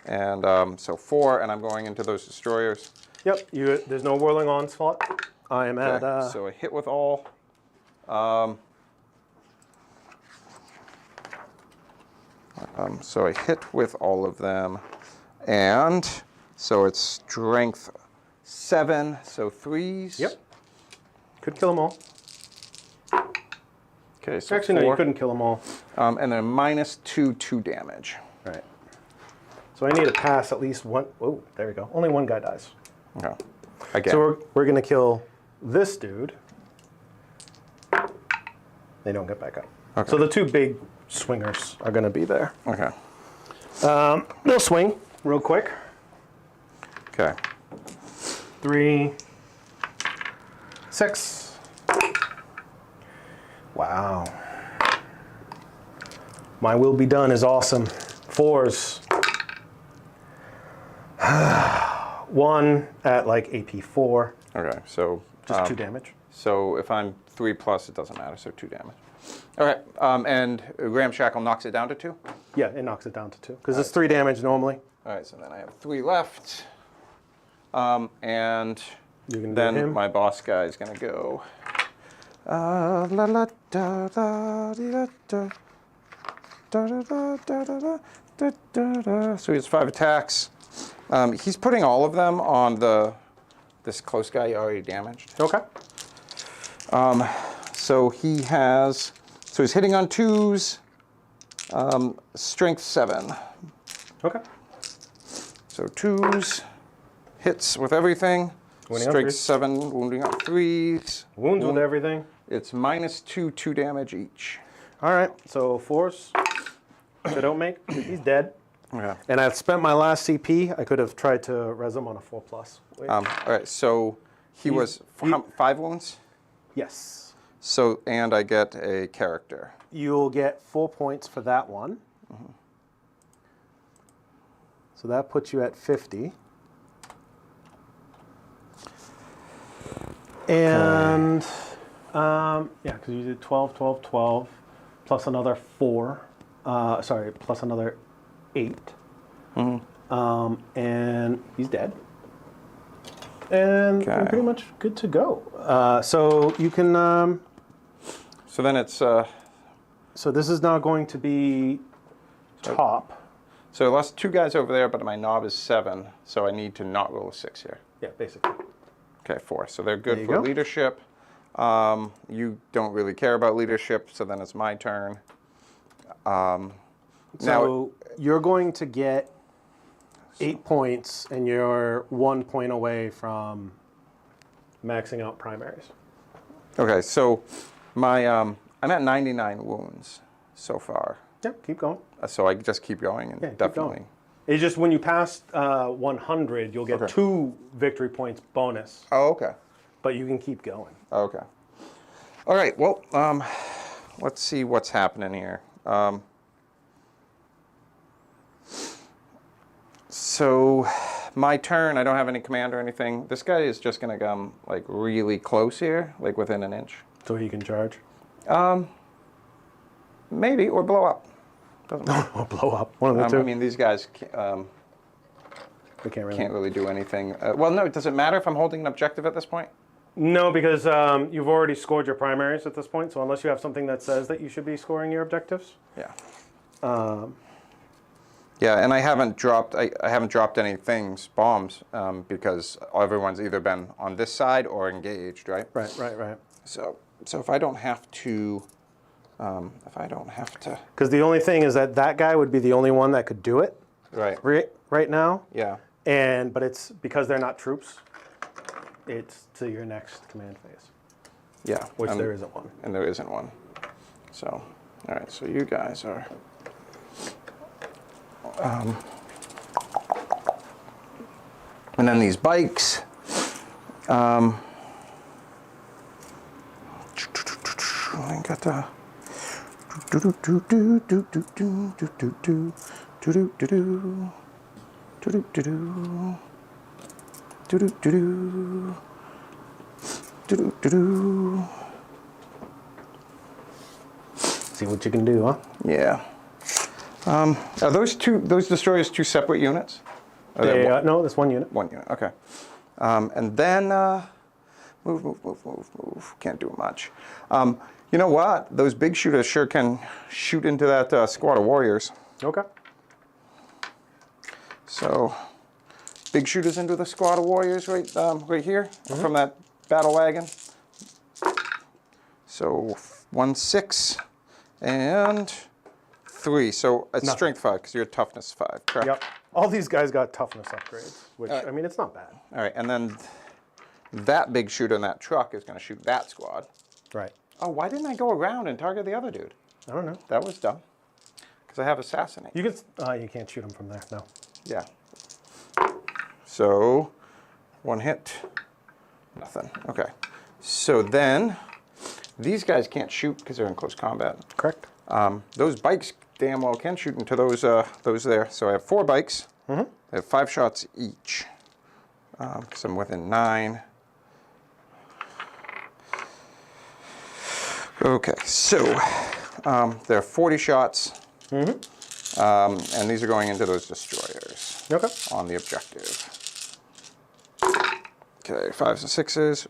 and so 4, and I'm going into those destroyers. Yep, there's no whirling onslaught. I am Okay, at, so I hit with all. So I hit with all of them, and so it's strength 7, so 3s. Yep. Could kill them all. Okay, so Actually, 4. no, you couldn't kill them all. And then -2 damage. Right. So I need to pass at least one. Oh, there we go. Only one guy dies. Okay. Again. So we're going to kill this dude. They don't get back up. Okay. So the 2 big swingers are going to be there. Okay. They'll swing real quick. Okay. 3, 6. Wow. My will be done is awesome. 4s. 1 at like AP 4. Okay. So Just 2 damage. So if I'm 3+, it doesn't matter. So 2 damage. Okay. And Graham Shackle knocks it down to 2. Yeah, it knocks it down to 2. Because it's 3 damage normally. All right. So then I have 3 left. And You can do then him. my boss guy is gonna go. La la da da dee, da da da da da da da da da da. So he has 5 attacks. He's putting all of them on this close guy he already damaged. Okay. So he has. So he's hitting on 2s. Strength 7. Okay. So 2s, hits with everything. Wounding on Strikes 3s. 7, wounding on 3s. Wounds with everything. It's -2, 2 damage each. All right, so 4s. If they don't make, he's dead. Yeah. And I've spent my last CP. I could have tried to res him on a 4+. Wait. All right, so he was 5 wounds. Yes. So, and I get a character. You'll get 4 points for that one. So that puts you at 50. And yeah, because you did 12, 12, 12, plus another 4. Sorry, plus another 8. And he's dead. And we're pretty much good to go. So you can. So then it's. So this is now going to be top. So I lost 2 guys over there, but my knob is 7, so I need to not roll a 6 here. Yeah, basically. Okay, 4. So they're good There you for go. leadership. You don't really care about leadership, so then it's my turn. So you're going to get 8 points, and you're 1 point away from maxing out primaries. Okay, so my I'm at 99 wounds so far. Yeah, keep going. So I just keep going and Yeah, keep definitely. going. It's just when you pass 100, you'll get Okay. 2 victory points bonus, Oh, okay. but you can keep going. Okay. All right. Well, let's see what's happening here. So my turn. I don't have any command or anything. This guy is just gonna come like really close here, like within an inch. So he can charge. Maybe or blow up. Doesn't matter. Or blow up. One of the two. I mean, these guys we can't really. can't really do anything. Well, no. Does it matter if I'm holding an objective at this point? No, because you've already scored your primaries at this point. So unless you have something that says that you should be scoring your objectives. Yeah. Yeah, and I haven't dropped. I haven't dropped any bombs, because everyone's either been on this side or engaged, right? Right. So if I don't have to, Because the only thing is that guy would be the only one that could do it right now. Yeah. But it's because they're not troops. It's to your next command phase. Yeah. Which there isn't one. And there isn't one. So, all right. So you guys are. And then these bikes. I got the. See what you can do, huh? Yeah. Are those destroyers 2 separate units? No, that's 1 unit. 1 unit. Okay. And then move. Can't do much. You know what? Those big shooters sure can shoot into that squad of warriors. Okay. So, big shooters into the squad of warriors right here from that battle wagon. So 1, 6, and 3. So it's strength 5 because you're toughness 5, correct? Yep. All these guys got toughness upgrades, which I mean, it's not bad. All right, and then that big shooter in that truck is going to shoot that squad. Right. Oh, why didn't I go around and target the other dude? I don't know. That was dumb. Because I have assassinate. You can. You can't shoot him from there. No. Yeah. So, 1 hit. Nothing. Okay. So then, these guys can't shoot because they're in close combat. Correct. Those bikes damn well can shoot into those there. So I have 4 bikes. I have 5 shots each. Because I'm within 9. Okay, so there are 40 shots. And these are going into those destroyers. Okay. On the objective. Okay, 5s and 6s.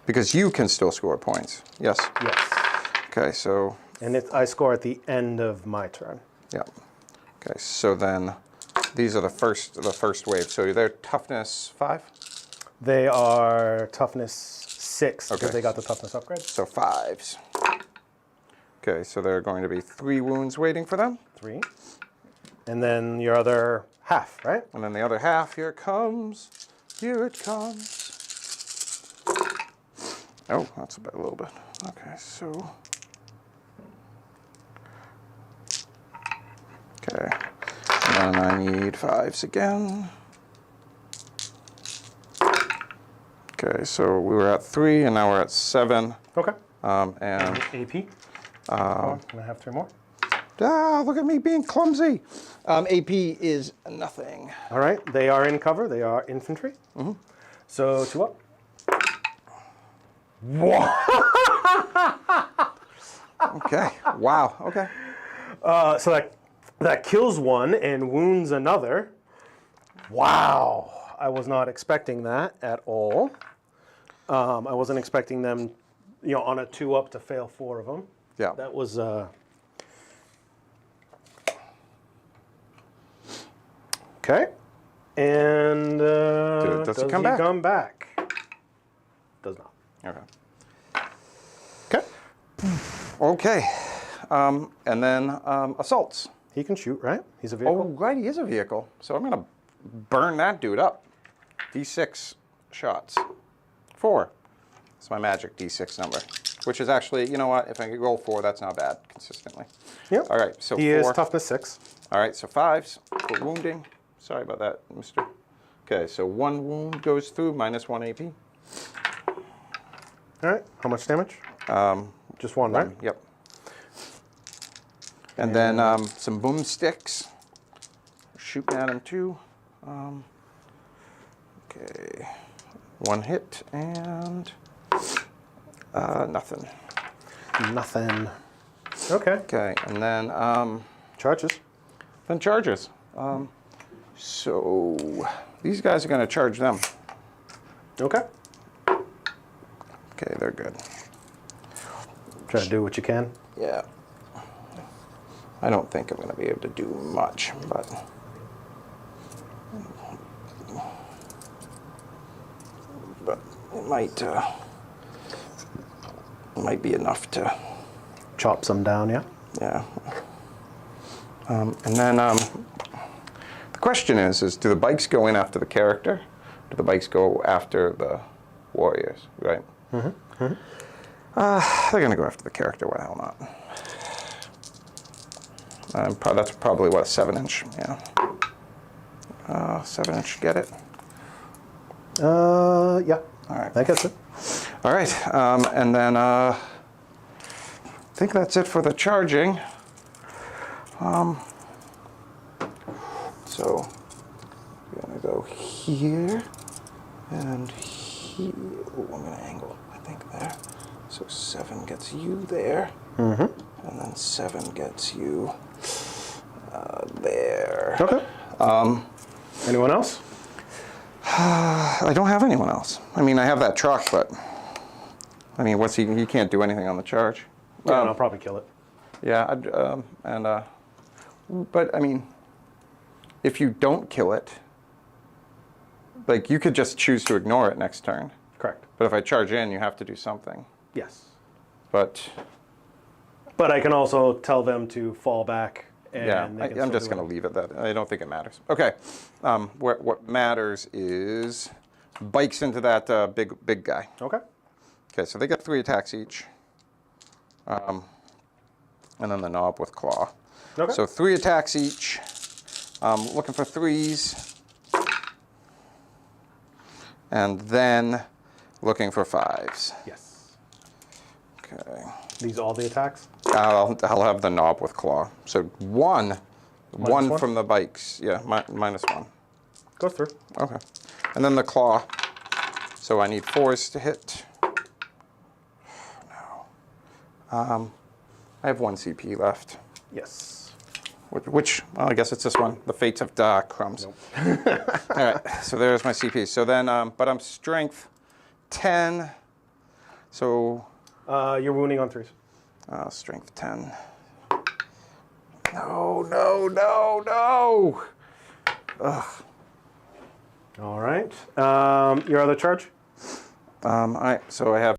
Because you can still score points. Yes. Yes. Okay, so. And I score at the end of my turn. Yeah. Okay, so then these are the first wave. So they're toughness 5. They are toughness 6 because Okay. they got the toughness upgrade. So 5s. Okay, so there are going to be 3 wounds waiting for them. 3. And then your other half, right? And then the other half, here it comes. Here it comes. Oh, that's a little bit. Okay, so. Okay, and then I need 5s again. Okay, so we were at 3 and now we're at 7. Okay. And AP. Can I have 3 more? look at me being clumsy. AP is nothing. All right. They are in cover. They are infantry. Mm-hmm. So 2 up. Whoa. Okay. Wow. Okay. So that kills 1 and wounds another. Wow. I was not expecting that at all. I wasn't expecting them, on a 2 up to fail 4 of them. Yeah. That was. Okay. And Does he come back? Come back? Does not. Okay. Okay. Okay. And then assaults. He can shoot, right? He's a Oh, vehicle. right. He is a vehicle. So I'm gonna burn that dude up. D6 shots. 4. It's my magic D6 number, which is actually, you know what? If I could roll 4, that's not bad consistently. Yep. All right. So He 4. is toughness 6. All right. So 5s for wounding. Sorry about that, mister. Okay. So 1 wound goes through, minus 1 AP. All right. How much damage? Just 1, right? Yep. And then some boomsticks. Shooting at him too. Okay. 1 hit and nothing. Nothing. Okay. Okay, and then Charges. charges. So these guys are going to charge them. Okay. Okay, they're good. Try to do what you can. Yeah. I don't think I'm going to be able to do much, but it might be enough to. Chop some down, yeah. Yeah. And then the question is do the bikes go in after the character? Do the bikes go after the warriors, right? Mm-hmm. They're going to go after the character. Why the hell not? That's probably, what, a 7-inch? Yeah. 7-inch, get it? Yeah. All right. I guess it. All right. And then I think that's it for the charging. So we're going to go here and here. Oh, I'm going to angle, I think, there. So 7 gets you there. Mm-hmm. And then 7 gets you there. Okay. Anyone else? I don't have anyone else. I mean, I have that truck, but I mean, what's he can't do anything on the charge. Yeah, I'll probably kill it. Yeah, but I mean, if you don't kill it, like, you could just choose to ignore it next turn. Correct. But if I charge in, you have to do something. Yes. But I can also tell them to fall back. And yeah, they can I'm still just do going to leave it that. I don't think it matters. Okay. What matters is bikes into that big guy. Okay. Okay, so they get 3 attacks each. And then the knob with claw. Okay. So 3 attacks each. Looking for 3s. And then looking for 5s. Yes. Okay. These all the attacks? I'll have the knob with claw. So 1 one? from the bikes. Yeah, minus 1. Go through. Okay. And then the claw. So I need 4s to hit. No. I have 1 CP left. Yes. Which, well, I guess it's this one. The Fates of Crumbs. Nope. All right, so there's my CP. So then, but I'm strength 10. So You're wounding on 3s. strength 10. No. Ugh. All right. Your other charge? So I have.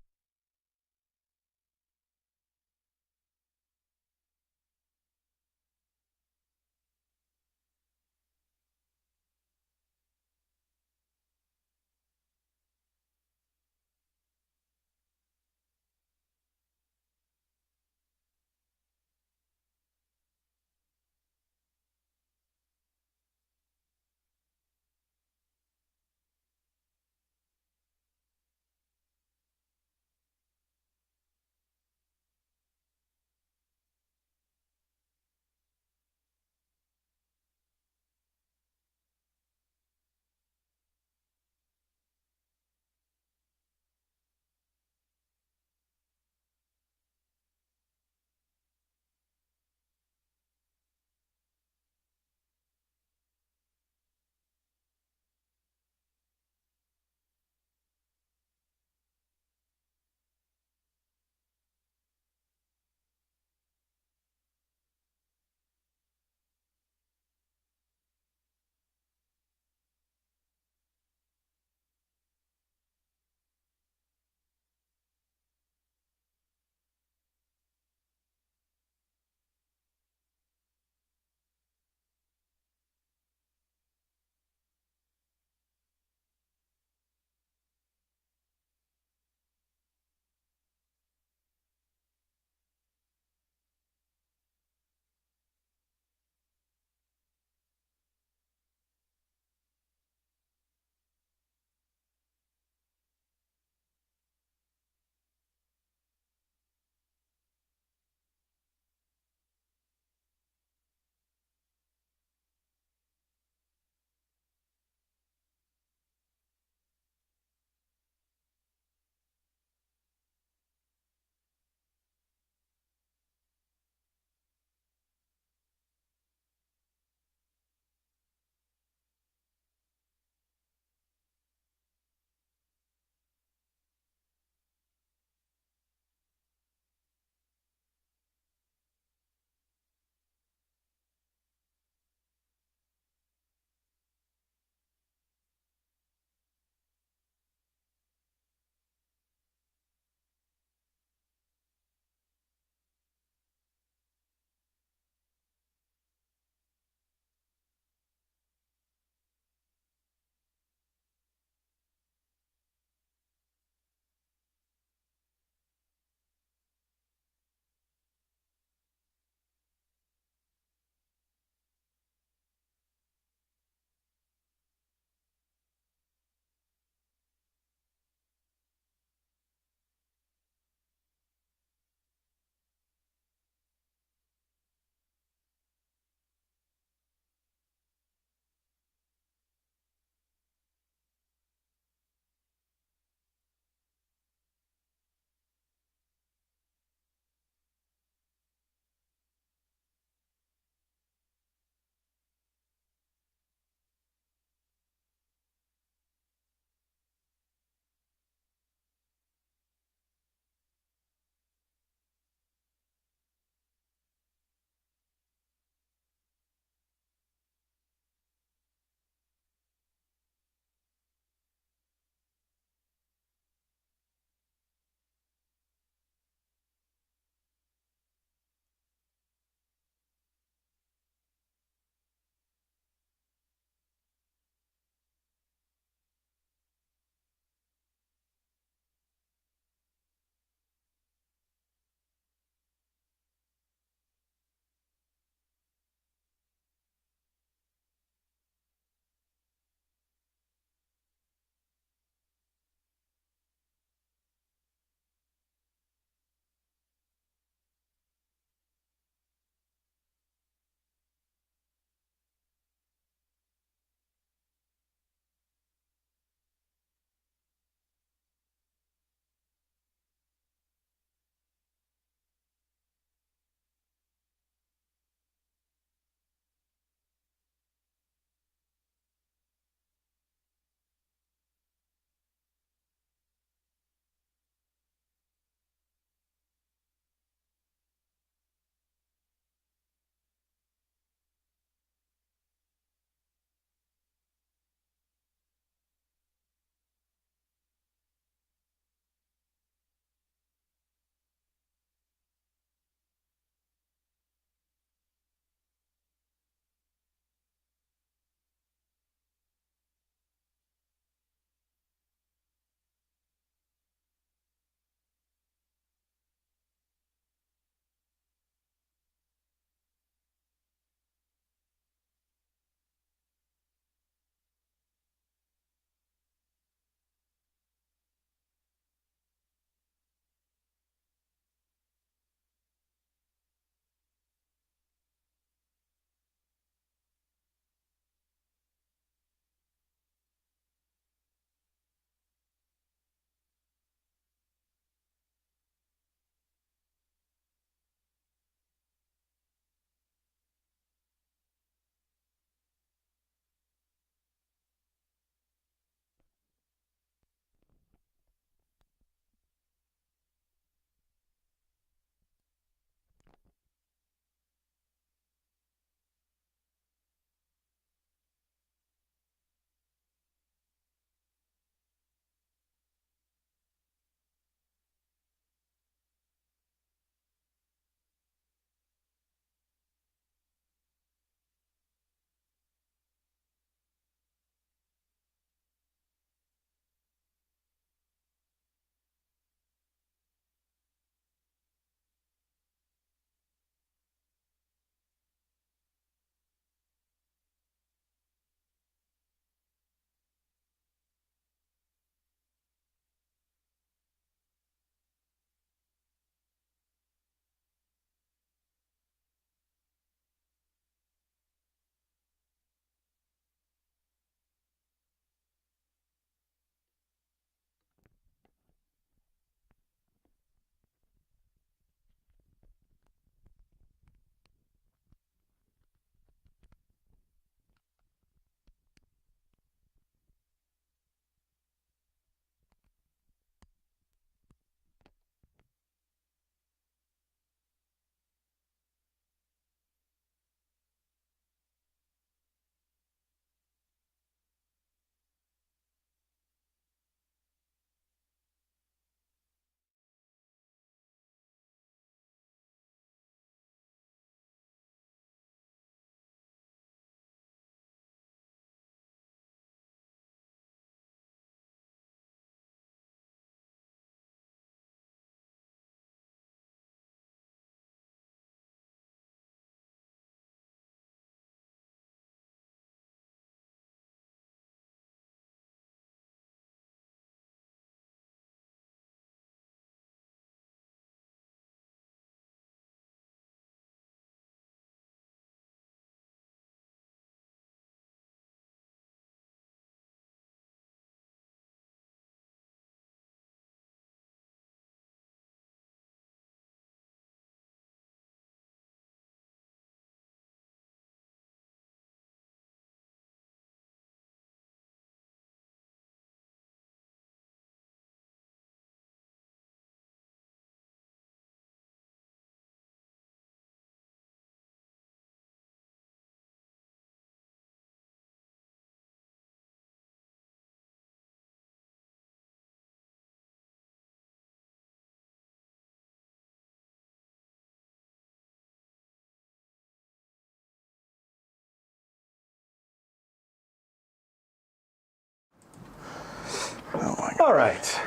All right.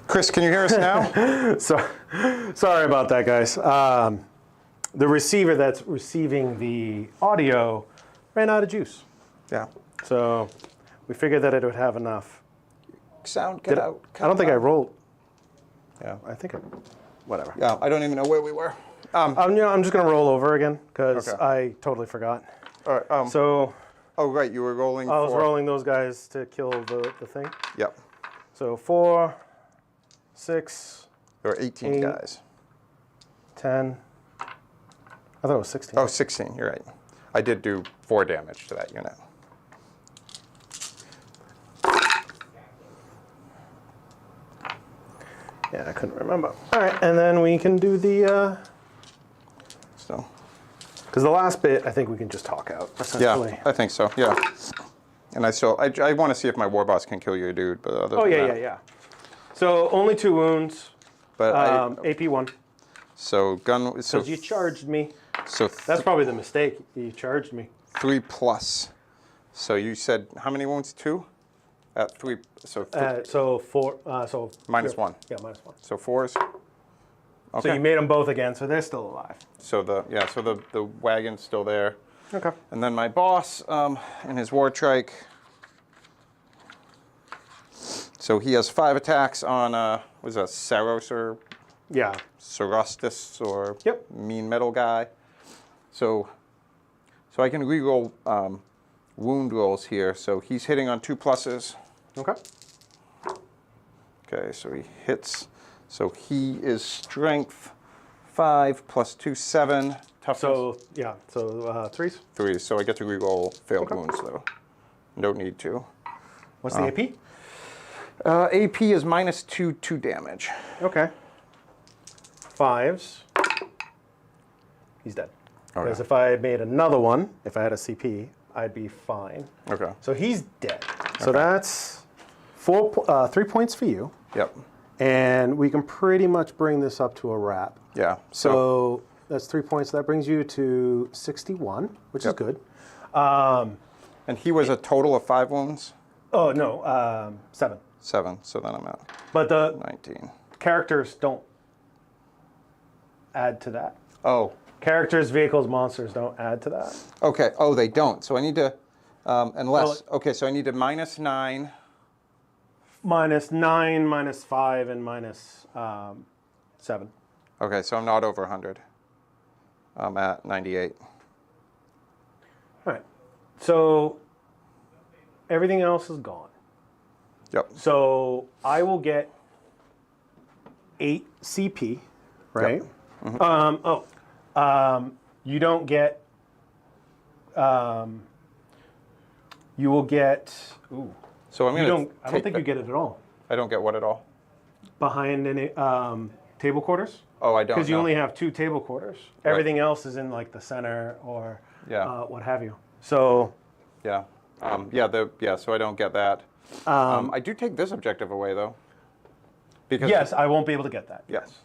Chris, can you hear us now? Sorry about that, guys. The receiver that's receiving the audio ran out of juice. Yeah. So we figured that it would have enough. Sound cut out. I don't think I rolled. Yeah. I think whatever. Yeah, I don't even know where we were. I'm just going to roll over again because Okay. I totally forgot. All right. So Oh, right, you were rolling I was for... rolling those guys to kill the thing. Yep. So 4, 6, There were 18 8. guys. 10. I thought it was 16. Oh, 16, you're right. I did do 4 damage to that unit. Yeah, I couldn't remember. All right, and then we can do the... So, Because the last bit, I think we can just talk out, essentially. yeah, I think so, yeah. And I want to see if my war boss can kill your dude, but other than that, yeah. So only 2 wounds, But AP 1. so gun, so, Because you charged me. so That's probably the mistake. You charged me. 3 plus. So you said how many wounds? 2? At 3, so So 4. So minus 1. Yeah, minus 1. So 4s. Okay. So you made them both again, so they're still alive. So the wagon's still there. Okay. And then my boss, in his war trike. So he has 5 attacks on what is that, Saros or Yeah. Sorostis or Yep. mean metal guy. So I can reroll wound rolls here. So he's hitting on 2 pluses. Okay. Okay, so he hits. So he is strength 5 plus 2, 7. Toughness So, yeah. So 3s. 3. So I get to reroll failed Okay. wounds though. Don't need to. What's the AP? AP is minus 2 damage. Okay. 5s. He's dead. Okay. Because if I made another one, if I had a CP, I'd be fine. Okay. So he's dead. So that's 3 points for you. Yep. And we can pretty much bring this up to a wrap. Yeah. So that's 3 points. That brings you to 61, which is Yep. good. And he was a total of 5 wounds? Oh, no, 7. 7. So then I'm at But the 19. characters don't add to that. Oh. Characters, vehicles, monsters don't add to that. Okay. Oh, they don't. So I need to, unless, okay, so I need to minus 9. Minus 9, minus 5, and minus 7. Okay, so I'm not over 100. I'm at 98. All right. So everything else is gone. Yep. So I will get 8 CP, right? Yep. Mm-hmm. You don't get. You will get. Ooh. So I'm You going to. I don't think you get it at all. I don't get what at all? Behind any table quarters. Oh, I don't. Because you know. only have 2 table quarters. Everything else is in like the center or Yeah. what have you. So Yeah. So I don't get that. I do take this objective away, though. Because yes, I won't be able to get that. Yes.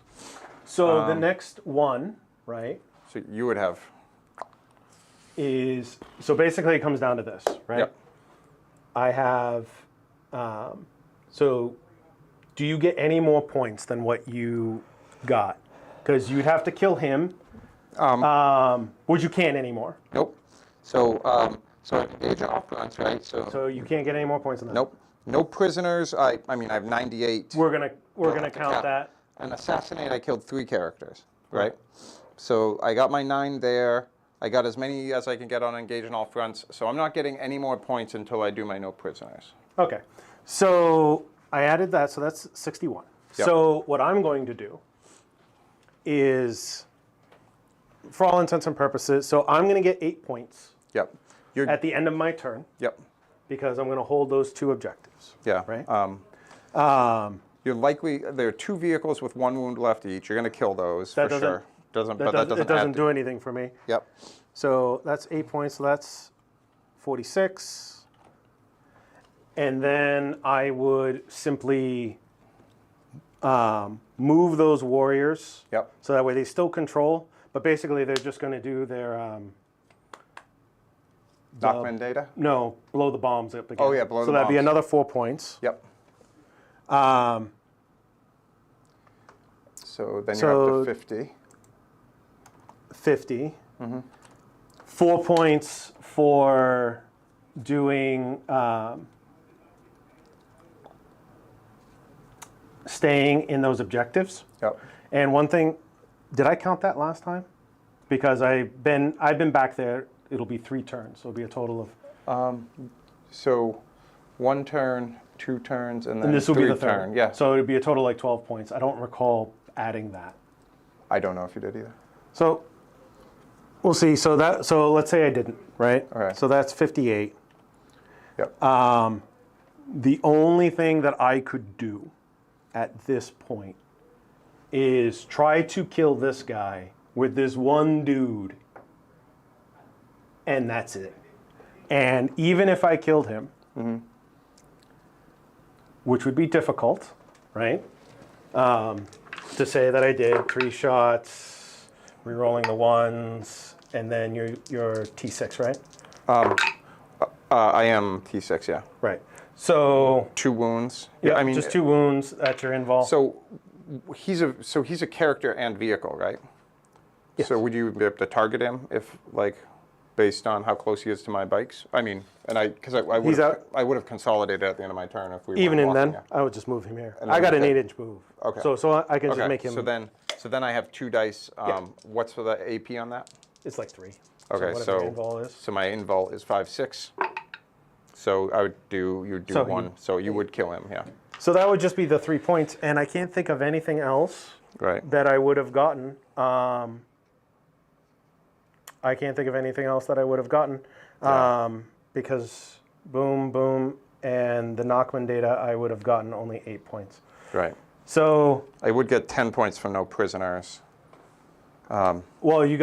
So the next one, right, So you would have. is so basically it comes down to this, right? Yep. I have. So, do you get any more points than what you got? Because you'd have to kill him, which you can't anymore. Nope. So I engage off runs, right? So you can't get any more points than that. Nope. No prisoners. I mean, I have 98. We're gonna have to count count. that. An assassinate, I killed 3 characters, right? So I got my 9 there. I got as many as I can get on engage on all fronts. So I'm not getting any more points until I do my no prisoners. Okay. So I added that, so that's 61. Yep. So what I'm going to do is, for all intents and purposes, so I'm going to get 8 points Yep. You're, at the end of my turn yep. because I'm going to hold those 2 objectives. Yeah. Right. You're likely, there are 2 vehicles with 1 wound left each. You're going to kill those for sure. But that doesn't it doesn't add do anything for me. Yep. So that's 8 points. So that's 46. And then I would simply move those warriors. Yep. So that way they still control, but basically they're just going to do their Document data? no, blow the bombs up again. Oh, yeah, blow so the that'd be bombs. another 4 points. Yep. So then you're up to 50. 50. 4 points for doing staying in those objectives. Yep. And one thing, did I count that last time? Because I've been back there. It'll be 3 turns, so it'll be a total of. So 1 turn, 2 turns, and then And this will be the turn. third. Yeah. So it'd be a total like 12 points. I don't recall adding that. I don't know if you did either. So we'll see. So let's say I didn't, right? All right. So that's 58. Yep. The only thing that I could do at this point is try to kill this guy with this one dude, and that's it. And even if I killed him, which would be difficult, right? To say that I did 3 shots, re-rolling the ones, and then your T6, right? I am T6, yeah. Right. So 2 wounds. yeah, I mean, just 2 wounds at your invul. So he's a character and vehicle, right? Yes. So would you be able to target him if, like, based on how close he is to my bikes? I mean, and because I would have consolidated at the end of my turn if we Even weren't in then, walking, I would just move him here. And I got then- an 8-inch move. Okay. So I can just make him. So then I have 2 dice. What's for the AP on that? It's like 3. Okay, whatever so your invul is. so my invul is 5/6. So you'd do So 1. So you would kill him, yeah. So that would just be the 3 points, and I can't think of anything else Right. that I would have gotten. I can't think of anything else that I would have gotten because boom, boom, and the Nachman data, I would have gotten only 8 points. Right. So, I would get 10 points for no prisoners. well, you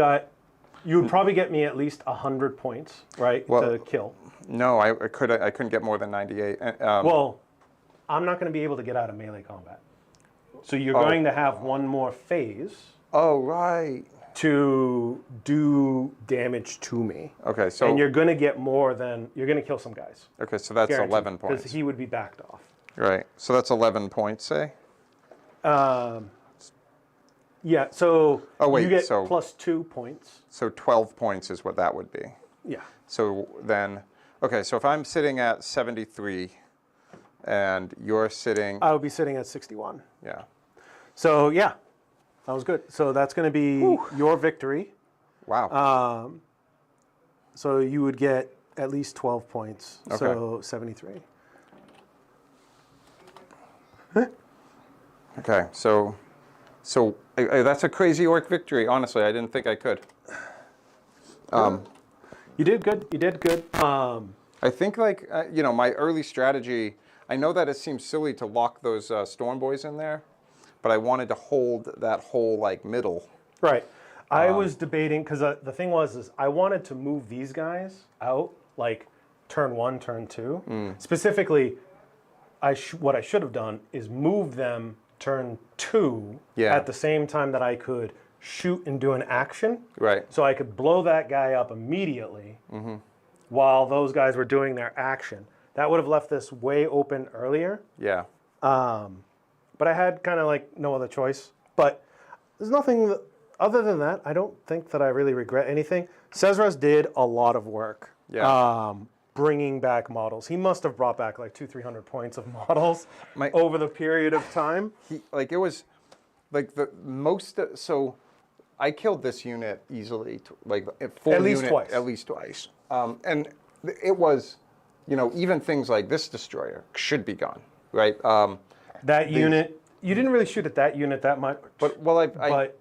would probably get me at least 100 points, right, to kill. No, I couldn't get more than 98. Well, I'm not going to be able to get out of melee combat. So you're going to have one more phase Oh, right. to do damage to me. Okay, so And you're going to get more than, you're going to kill some guys. okay, so that's 11 points. Because he would be backed off. Right. So that's 11 points, say. Yeah, so Oh, wait, you get so- plus 2 points. So 12 points is what that would be. Yeah. So then, okay, so if I'm sitting at 73 and you're sitting, I would be sitting at 61. yeah. So yeah, that was good. So that's going to be your victory. Wow. So you would get at least 12 points. Okay. So 73. Okay, so that's a crazy orc victory. Honestly, I didn't think I could. You did good. You did good. I think my early strategy. I know that it seems silly to lock those storm boys in there, but I wanted to hold that whole middle. Right. I was debating because the thing is I wanted to move these guys out like turn 1, turn 2. Specifically, what I should have done is move them turn 2 at the same time that I could shoot and do an action. Right. So I could blow that guy up immediately while those guys were doing their action. That would have left this way open earlier. Yeah. But I had kind of no other choice. But there's nothing other than that. I don't think that I really regret anything. Cesar's did a lot of work. Yeah. Bringing back models. He must have brought back 200-300 points of models over the period of time. It was the most. So I killed this unit easily, full At least unit, twice. At least twice. And it was, even things like this destroyer should be gone, right? That unit, you didn't really shoot at that unit that much. But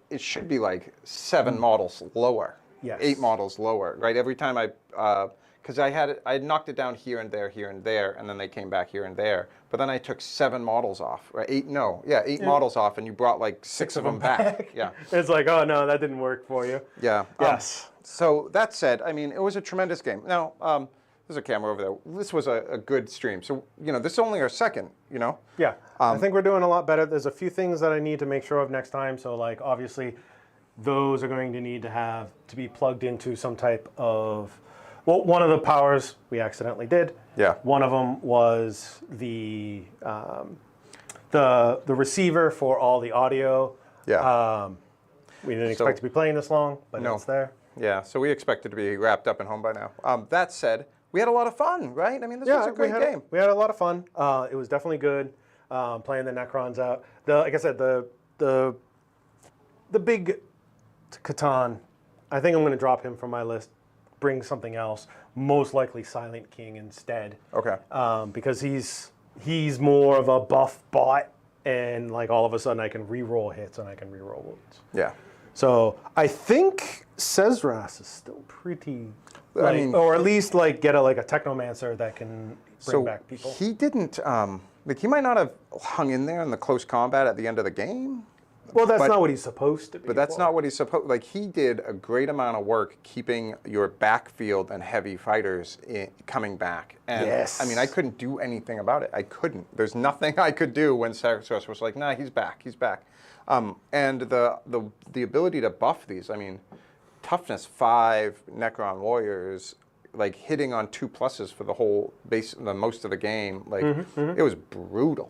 it should be 7 models lower. Yes. 8 models lower, right? Every time because I had knocked it down here and there, and then they came back here and there. But then I took 7 models off, right? 8 models off, and you brought 6 of them back. Yeah. It's oh no, that didn't work for you. Yeah. Yes. So that said, it was a tremendous game. Now, there's a camera over there. This was a good stream. So, this is only our second, Yeah. I think we're doing a lot better. There's a few things that I need to make sure of next time. So obviously those are going to need to be plugged into some type of, well, one of the powers we accidentally did. Yeah. One of them was the the receiver for all the audio. Yeah. We didn't expect to be playing this long, but No. it's there. Yeah, so we expect it to be wrapped up and home by now. That said, we had a lot of fun, right? I mean, this was a great game. We had a lot of fun. It was definitely good playing the Necrons out. Like I said, the big Catan, I think I'm going to drop him from my list, bring something else, most likely Silent King instead. Okay. Because he's more of a buff bot, and like all of a sudden I can re-roll hits and I can re-roll wounds. Yeah. So I think Cesras is still pretty, I mean, or at least like get a Technomancer that can bring back people. He didn't, like he might not have hung in there in the close combat at the end of the game. Well, that's not what he's supposed to be. But that's not what he's supposed, like he did a great amount of work keeping your backfield and heavy fighters coming back. And yes. I mean, I couldn't do anything about it. I couldn't. There's nothing I could do when Cesras was like, nah, he's back, he's back. And the ability to buff these, I mean, toughness 5 Necron warriors, like hitting on 2+ for the whole the most of the game, like it was brutal.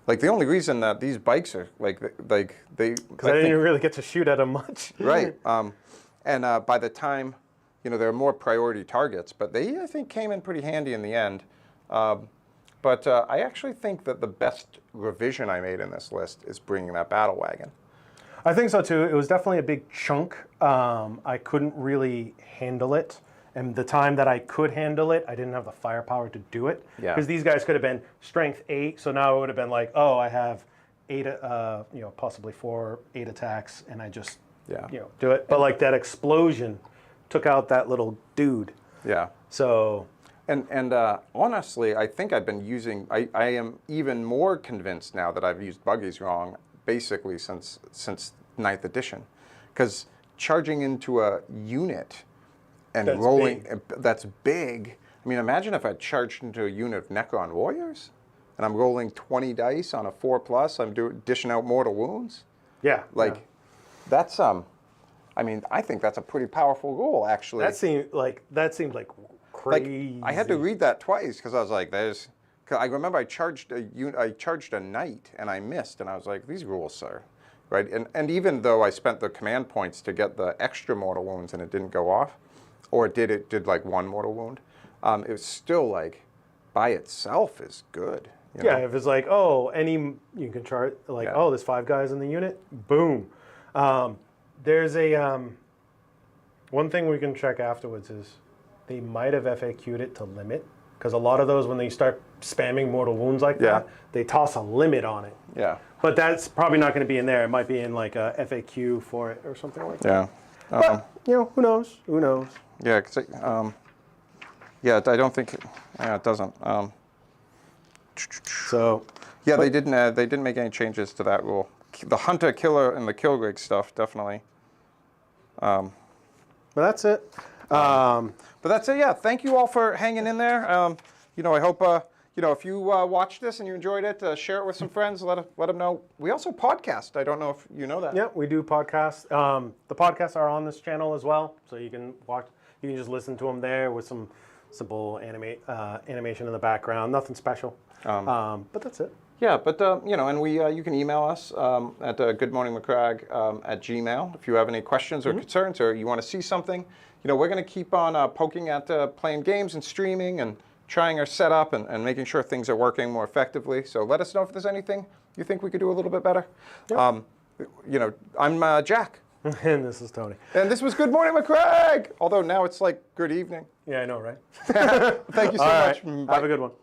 Like the only reason that these bikes are like they because I didn't really get to shoot at them much. Right. And by the time, you know, there are more priority targets, but they I think came in pretty handy in the end. But I actually think that the best revision I made in this list is bringing that battle wagon. I think so too. It was definitely a big chunk. I couldn't really handle it. And the time that I could handle it, I didn't have the firepower to do it. Yeah. Because these guys could have been strength 8, so now it would have been like, oh, I have 8, possibly 4, 8 attacks, and I just, do it. But like that explosion took out that little dude. Yeah. So. And honestly, I think I've been using, I am even more convinced now that I've used buggies wrong, basically since 9th edition. Because charging into a unit and that's rolling, big. that's big. I mean, imagine if I charged into a unit of Necron warriors, and I'm rolling 20 dice on a 4+, I'm dishing out mortal wounds. Yeah. Like, that's, I mean, I think that's a pretty powerful rule, actually. That seemed like crazy. Like, I had to read that twice because I was like, "Cause I remember I charged a knight and I missed, and I was like, "These rules are right." And even though I spent the command points to get the extra mortal wounds and it didn't go off, or it did like 1 mortal wound, it was still like by itself is good. You know? If it's like, oh, you can chart like, oh, there's 5 guys in the unit, boom. There's a one thing we can check afterwards is they might have FAQ'd it to limit, because a lot of those, when they start spamming mortal wounds like that, they toss a limit on it. Yeah. But that's probably not going to be in there. It might be in like a FAQ for it or something like that. Yeah. But, who knows? Who knows? Yeah. Cause I don't think. It doesn't. So. Yeah, they didn't make any changes to that rule. The hunter killer and the kill rig stuff definitely. But that's it. But that's it. Yeah. Thank you all for hanging in there. I hope if you watched this and you enjoyed it, share it with some friends. Let them know. We also podcast. I don't know if you know that. Yeah, we do podcasts. The podcasts are on this channel as well, so you can watch. You can just listen to them there with some simple animation in the background. Nothing special. But that's it. Yeah, but and you can email us at goodmorningmcrag at Gmail if you have any questions or concerns, or you want to see something. We're going to keep on poking at playing games and streaming and trying our setup and making sure things are working more effectively. So let us know if there's anything you think we could do a little bit better. Yep. I'm Jack. And this is Tony. And this was Good Morning McCraig. Although now it's like good evening. Yeah, I know, right? Thank you so much. Have a good one.